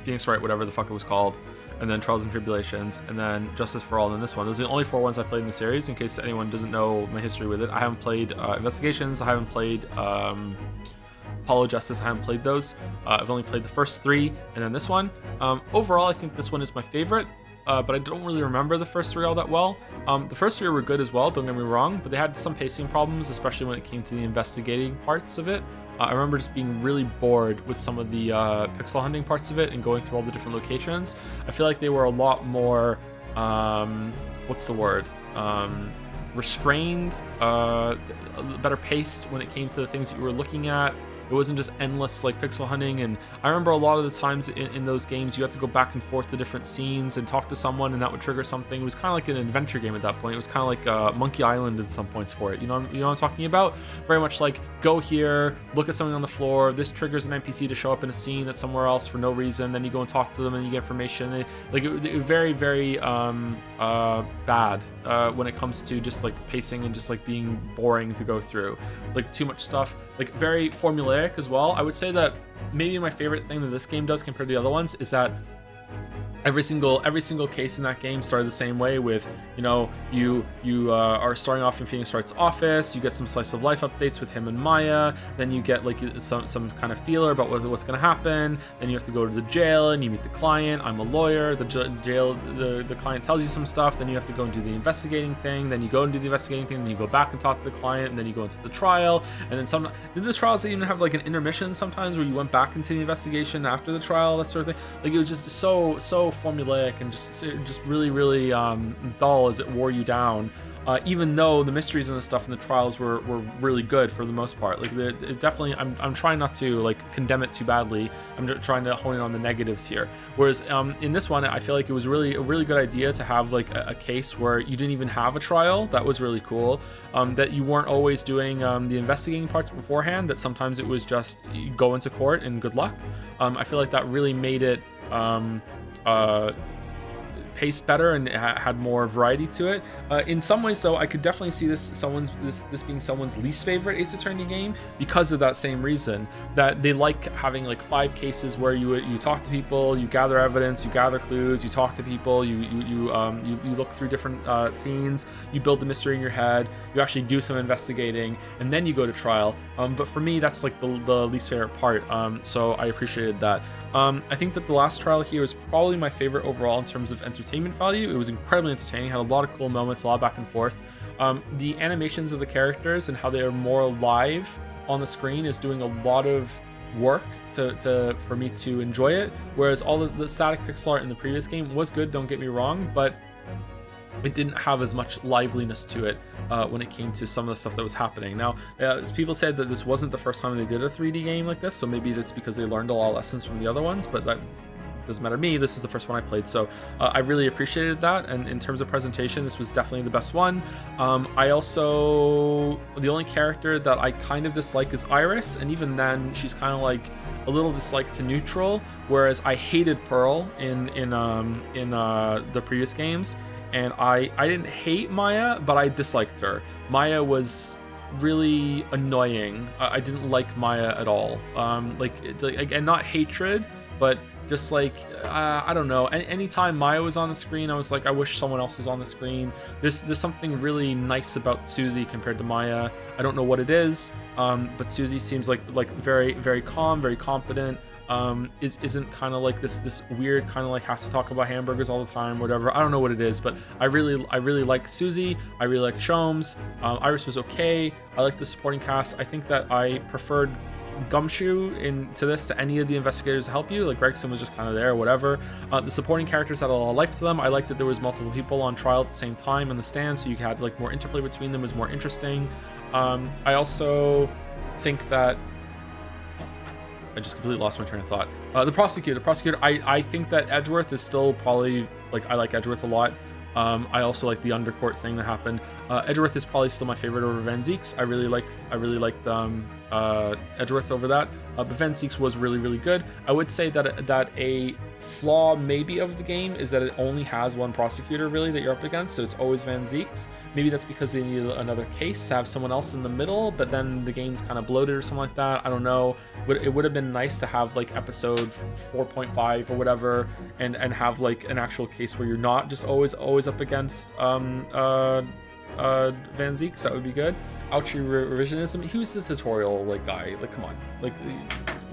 Phoenix Wright, whatever the fuck it was called, and then Trials and Tribulations, and then Justice for All, and then this one. Those are the only 4 ones I played in the series, in case anyone doesn't know my history with it. I haven't played Investigations, I haven't played Apollo Justice, I haven't played those. I've only played the first 3, and then this one. Overall, I think this one is my favorite, but I don't really remember the first 3 all that well. The first 3 were good as well, don't get me wrong, but they had some pacing problems, especially when it came to the investigating parts of it. I remember just being really bored with some of the pixel hunting parts of it and going through all the different locations. I feel like they were a lot more, what's the word? Restrained, better paced when it came to the things that you were looking at. It wasn't just endless like pixel hunting. And I remember a lot of the times in those games, you had to go back and forth to different scenes and talk to someone, and that would trigger something. It was kind of like an adventure game at that point. It was kind of like Monkey Island at some points for it. You know what I'm talking about? Very much like, go here, look at something on the floor. This triggers an NPC to show up in a scene that's somewhere else for no reason. Then you go and talk to them and you get information. It was very, very bad when it comes to just like pacing and just like being boring to go through. Like too much stuff, like very formulaic as well. I would say that maybe my favorite thing that this game does compared to the other ones is that every single case in that game started the same way with, you know, you are starting off in Phoenix Wright's office, you get some slice of life updates with him and Maya, then you get like some kind of feeler about what's going to happen, then you have to go to the jail and you meet the client. I'm a lawyer, the jail, the client tells you some stuff, then you have to go and do the investigating thing, then you go and do the investigating thing, then you go back and talk to the client, and then you go into the trial, and then did the trials even have like an intermission sometimes where you went back into the investigation after the trial, that sort of thing. Like it was just so formulaic and just really dull as it wore you down, even though the mysteries and the stuff in the trials were really good for the most part. Like it definitely, I'm trying not to like condemn it too badly. I'm just trying to hone in on the negatives here. Whereas in this one, I feel like it was a really good idea to have like a case where you didn't even have a trial. That was really cool. That you weren't always doing the investigating parts beforehand, that sometimes it was just you go into court and good luck. I feel like that really made it paced better and had more variety to it. In some ways, though, I could definitely see this being someone's least favorite Ace Attorney game because of that same reason, that they like having like 5 cases where you talk to people, you gather evidence, you gather clues, you talk to people, you look through different scenes, you build the mystery in your head, you actually do some investigating, and then you go to trial. But for me, that's like the least favorite part. So I appreciated that. I think that the last trial here was probably my favorite overall in terms of entertainment value. It was incredibly entertaining, had a lot of cool moments, a lot of back and forth. The animations of the characters and how they are more alive on the screen is doing a lot of work for me to enjoy it, whereas all the static pixel art in the previous game was good, don't get me wrong, but it didn't have as much liveliness to it when it came to some of the stuff that was happening. Now, people said that this wasn't the first time they did a 3D game like this, so maybe that's because they learned a lot of lessons from the other ones, but that doesn't matter to me. This is the first one I played, so I really appreciated that, and in terms of presentation, this was definitely the best one. I also, the only character that I kind of dislike is Iris, and even then, she's kind of like a little disliked to neutral, whereas I hated Pearl in the previous games. And I didn't hate Maya, but I disliked her. Maya was really annoying. I didn't like Maya at all. And not hatred, but just like, I don't know. Anytime Maya was on the screen, I was like, I wish someone else was on the screen. There's something really nice about Susie compared to Maya. I don't know what it is, but Susie seems like very, very calm, very competent. Isn't kind of like this weird kind of like has to talk about hamburgers all the time, whatever. I don't know what it is, but I really like Susie. I really like Sholmes. Iris was okay. I like the supporting cast. I think that I preferred Gumshoe to any of the investigators to help you. Like Gregson was just kind of there, whatever. The supporting characters had a lot of life to them. I liked that there was multiple people on trial at the same time in the stand, so you had like more interplay between them, was more interesting. I also think that I just completely lost my train of thought. The prosecutor, I think that Edgeworth is still probably, like, I like Edgeworth a lot. I also like the undercourt thing that happened. Edgeworth is probably still my favorite over Van Zieks. I really liked Edgeworth over that. But Van Zieks was really good. I would say that a flaw maybe of the game is that it only has one prosecutor really that you're up against, so it's always Van Zieks. Maybe that's because they needed another case to have someone else in the middle, but then the game's kind of bloated or something like that. I don't know. It would have been nice to have like episode 4.5 or whatever, and have like an actual case where you're not just always up against Van Zieks. That would be good. Ouchie revisionism. He was the tutorial like guy. Like, come on, like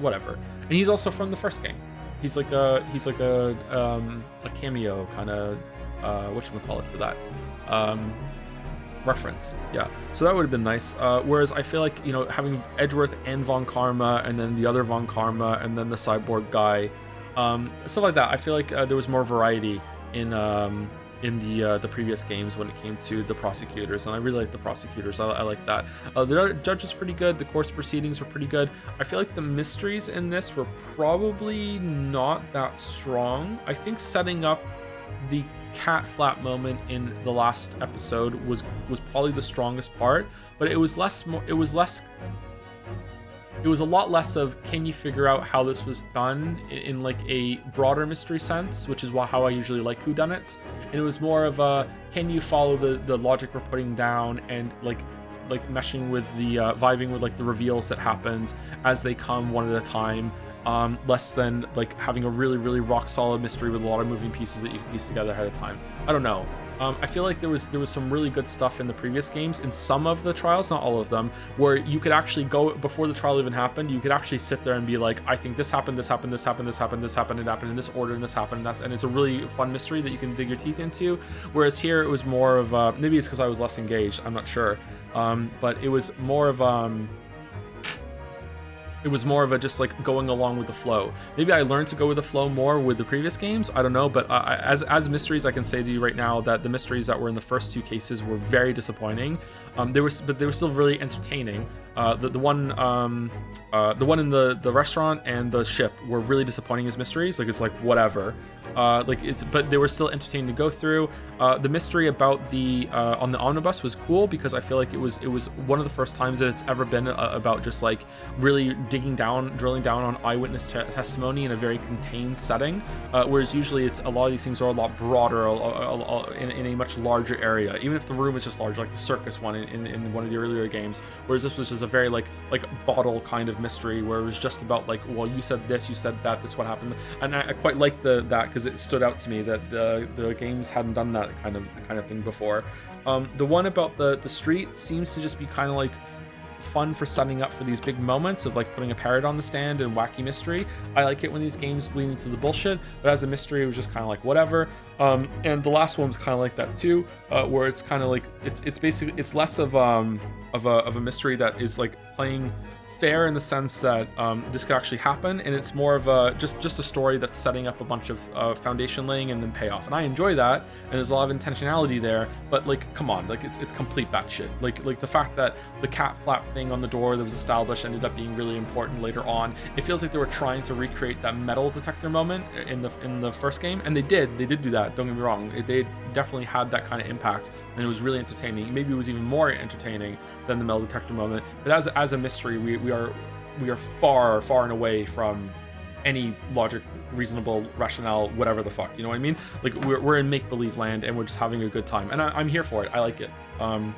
whatever. And he's also from the first game. He's like a cameo kind of whatchamacallit to that reference. Yeah, so that would have been nice. Whereas I feel like, you know, having Edgeworth and Von Karma, and then the other Von Karma, and then the cyborg guy, stuff like that. I feel like there was more variety in in the previous games when it came to the prosecutors, and I really like the prosecutors. I like that. The judge is pretty good. The course proceedings were pretty good. I feel like the mysteries in this were probably not that strong. I think setting up the cat flap moment in the last episode was probably the strongest part, but it was a lot less of can you figure out how this was done in like a broader mystery sense, which is how I usually like whodunits, and it was more of a can you follow the logic we're putting down and like meshing with the vibing with like the reveals that happens as they come one at a time, less than like having a really rock solid mystery with a lot of moving pieces that you can piece together ahead of time. I don't know. I feel like there was some really good stuff in the previous games, in some of the trials, not all of them, where you could actually go before the trial even happened. You could actually sit there and be like, I think this happened, this happened, this happened, this happened, this happened, it happened in this order, and this happened, and it's a really fun mystery that you can dig your teeth into. Whereas here it was more of maybe it's because I was less engaged, I'm not sure, but it was more of a just like going along with the flow. Maybe I learned to go with the flow more with the previous games, I don't know, but as mysteries, I can say to you right now that the mysteries that were in the first two cases were very disappointing. But they were still really entertaining. The one in the restaurant and the ship were really disappointing as mysteries. Like it's like whatever. But they were still entertaining to go through. The mystery about the on the omnibus was cool because I feel like it was one of the first times that it's ever been about just like really drilling down on eyewitness testimony in a very contained setting. Whereas usually a lot of these things are a lot broader, in a much larger area. Even if the room is just large, like the circus one in one of the earlier games. Whereas this was just a very like bottle kind of mystery where it was just about like, well, you said this, you said that, this is what happened, and I quite liked that because it stood out to me that the games hadn't done that kind of thing before. The one about the street seems to just be kind of like fun for setting up for these big moments of like putting a parrot on the stand and wacky mystery. I like it when these games lean into the bullshit, but as a mystery it was just kind of like whatever. And the last one was kind of like that too, where it's kind of like it's basically it's less of a mystery that is like playing fair in the sense that this could actually happen, and it's more of a just a story that's setting up a bunch of foundation laying and then payoff, and I enjoy that, and there's a lot of intentionality there. But like, come on, like it's complete batshit. Like the fact that the cat flap thing on the door that was established ended up being really important later on. It feels like they were trying to recreate that metal detector moment in the first game, and they did do that. Don't get me wrong, they definitely had that kind of impact, and it was really entertaining. Maybe it was even more entertaining than the metal detector moment. But as a mystery, we are far and away from any logic, reasonable rationale, whatever the fuck, you know what I mean? Like we're in make-believe land and we're just having a good time, and I'm here for it. I like it. I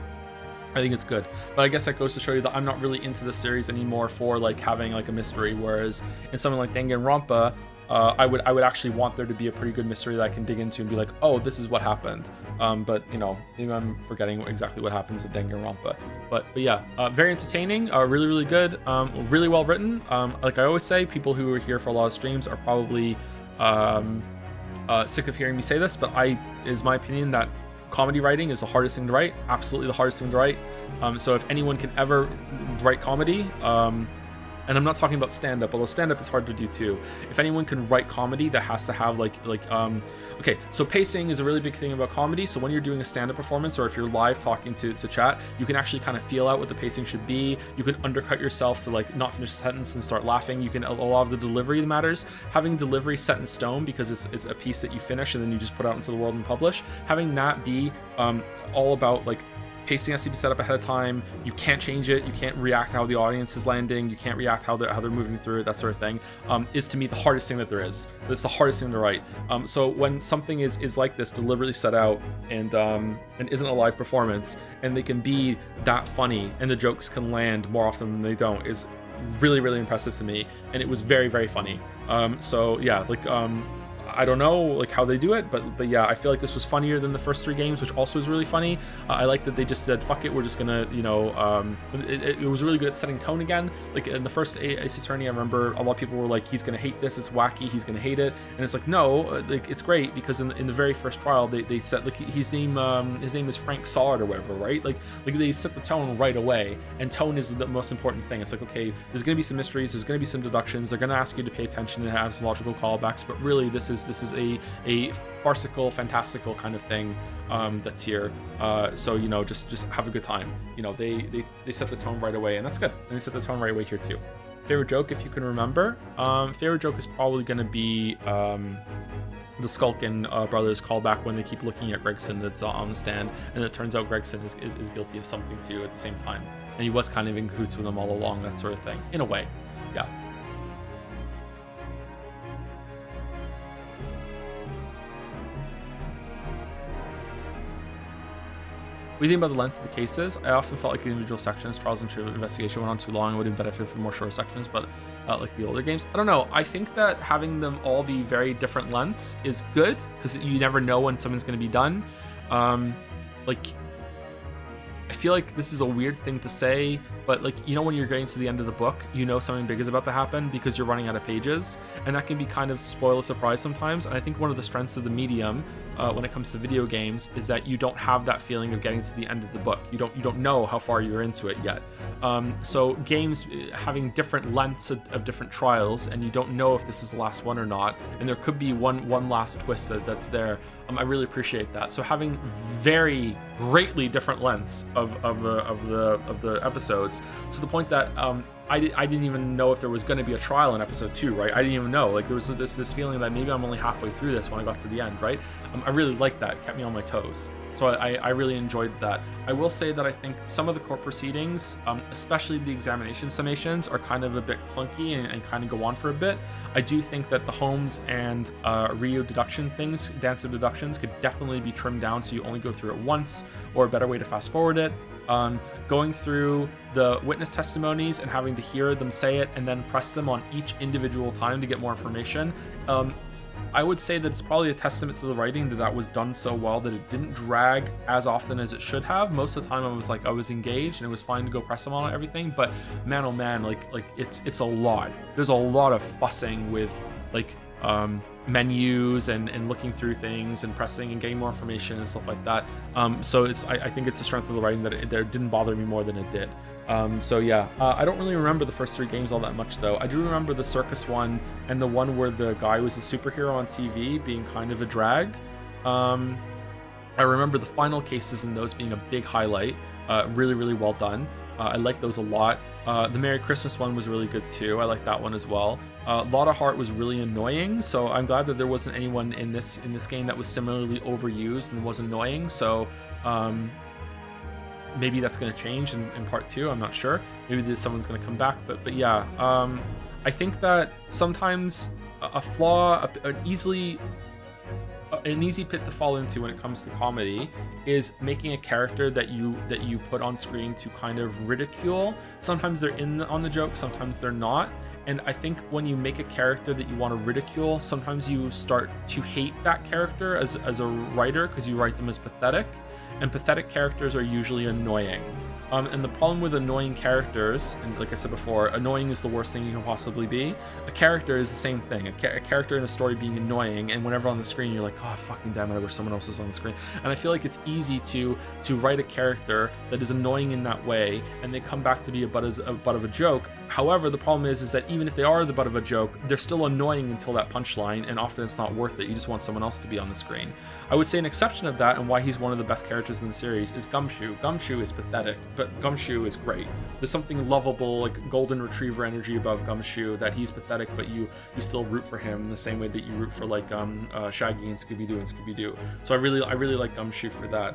think it's good, but I guess that goes to show you that I'm not really into the series anymore for like having like a mystery, whereas in something like Danganronpa, I would actually want there to be a pretty good mystery that I can dig into and be like, oh, this is what happened. But you know, maybe I'm forgetting exactly what happens in Danganronpa. But yeah, very entertaining, really good, really well written. Like I always say, people who are here for a lot of streams are probably sick of hearing me say this, but is my opinion that comedy writing is the hardest thing to write. Absolutely the hardest thing to write. So if anyone can ever write comedy, and I'm not talking about stand-up, although stand-up is hard to do too. If anyone can write comedy that has to have okay, so pacing is a really big thing about comedy. So when you're doing a stand-up performance, or if you're live talking to chat, you can actually kind of feel out what the pacing should be. You can undercut yourself to like not finish a sentence and start laughing. You can, a lot of the delivery matters. Having delivery set in stone because it's a piece that you finish and then you just put out into the world and publish. Having that be all about like, pacing has to be set up ahead of time. You can't change it. You can't react how the audience is landing. You can't react how they're moving through it. That sort of thing is to me the hardest thing that there is. That's the hardest thing to write. So when something is like this, deliberately set out and isn't a live performance, and they can be that funny and the jokes can land more often than they don't, is really impressive to me. And it was very funny. So yeah, like I don't know like how they do it, but yeah, I feel like this was funnier than the first three games, which also is really funny. I like that they just said, fuck it, we're just gonna, you know, it was really good at setting tone again. Like in the first Ace Attorney, I remember a lot of people were like, he's gonna hate this, it's wacky, he's gonna hate it, and it's like, no, like it's great, because in the very first trial they set like his name is Frank Sard or whatever, right? Like they set the tone right away, and tone is the most important thing. It's like, okay, there's gonna be some mysteries, there's gonna be some deductions, they're gonna ask you to pay attention and have some logical callbacks, but really this is This is a farcical, fantastical kind of thing that's here. So you know, just have a good time. You know, they set the tone right away, and that's good. And they set the tone right away here too. Favorite joke, if you can remember. Favorite joke is probably going to be the Skulkin brothers callback when they keep looking at Gregson that's on the stand, and it turns out Gregson is guilty of something too at the same time, and he was kind of in cahoots with them all along, that sort of thing, in a way. Yeah. What do you think about the length of the cases? I often felt like the individual sections, trials and true investigation, went on too long. It would have benefited from more shorter sections, but like the older games. I don't know. I think that having them all be very different lengths is good, because you never know when something's going to be done. Like, I feel like this is a weird thing to say, but like, you know, when you're getting to the end of the book, you know something big is about to happen because you're running out of pages, and that can be kind of spoil a surprise sometimes. And I think one of the strengths of the medium when it comes to video games is that you don't have that feeling of getting to the end of the book. You don't know how far you're into it yet. So games having different lengths of different trials, and you don't know if this is the last one or not, and there could be one last twist that's there. I really appreciate that. So having very greatly different lengths of the episodes, to the point that I didn't even know if there was going to be a trial in episode 2, right? I didn't even know. Like, there was this feeling that maybe I'm only halfway through this when I got to the end, right? I really liked that. It kept me on my toes. So I really enjoyed that. I will say that I think some of the court proceedings, especially the examination summations, are kind of a bit clunky and kind of go on for a bit. I do think that the Holmes and Rio deduction things, dance of deductions, could definitely be trimmed down so you only go through it once, or a better way to fast forward it. Going through the witness testimonies and having to hear them say it and then press them on each individual time to get more information. I would say that it's probably a testament to the writing that was done so well that it didn't drag as often as it should have. Most of the time I was engaged and it was fine to go press them on everything, but man, oh man, like it's a lot. There's a lot of fussing with like menus and looking through things and pressing and getting more information and stuff like that. So I think it's the strength of the writing that it didn't bother me more than it did. So yeah, I don't really remember the first 3 games all that much though. I do remember the circus one and the one where the guy was a superhero on TV being kind of a drag. I remember the final cases in those being a big highlight. Really, really well done. I like those a lot. The Merry Christmas one was really good too. I like that one as well. Lot of Heart was really annoying, so I'm glad that there wasn't anyone in this game that was similarly overused and was annoying. So maybe that's going to change in part 2. I'm not sure. Maybe someone's going to come back, but yeah. I think that sometimes a flaw, an easy pit to fall into when it comes to comedy is making a character that you put on screen to kind of ridicule. Sometimes they're in on the joke, sometimes they're not. And I think when you make a character that you want to ridicule, sometimes you start to hate that character as a writer because you write them as pathetic, and pathetic characters are usually annoying. And the problem with annoying characters, and like I said before, annoying is the worst thing you can possibly be. A character is the same thing. A character in a story being annoying, and whenever on the screen you're like, oh fucking damn it, I wish someone else was on the screen. And I feel like it's easy to write a character that is annoying in that way, and they come back to be a butt of a joke. However, the problem is that even if they are the butt of a joke, they're still annoying until that punchline, and often it's not worth it. You just want someone else to be on the screen. I would say an exception of that, and why he's one of the best characters in the series, is Gumshoe. Gumshoe is pathetic, but Gumshoe is great. There's something lovable, like golden retriever energy about Gumshoe, that he's pathetic, but you still root for him in the same way that you root for like Shaggy and Scooby-Doo. So I really like Gumshoe for that.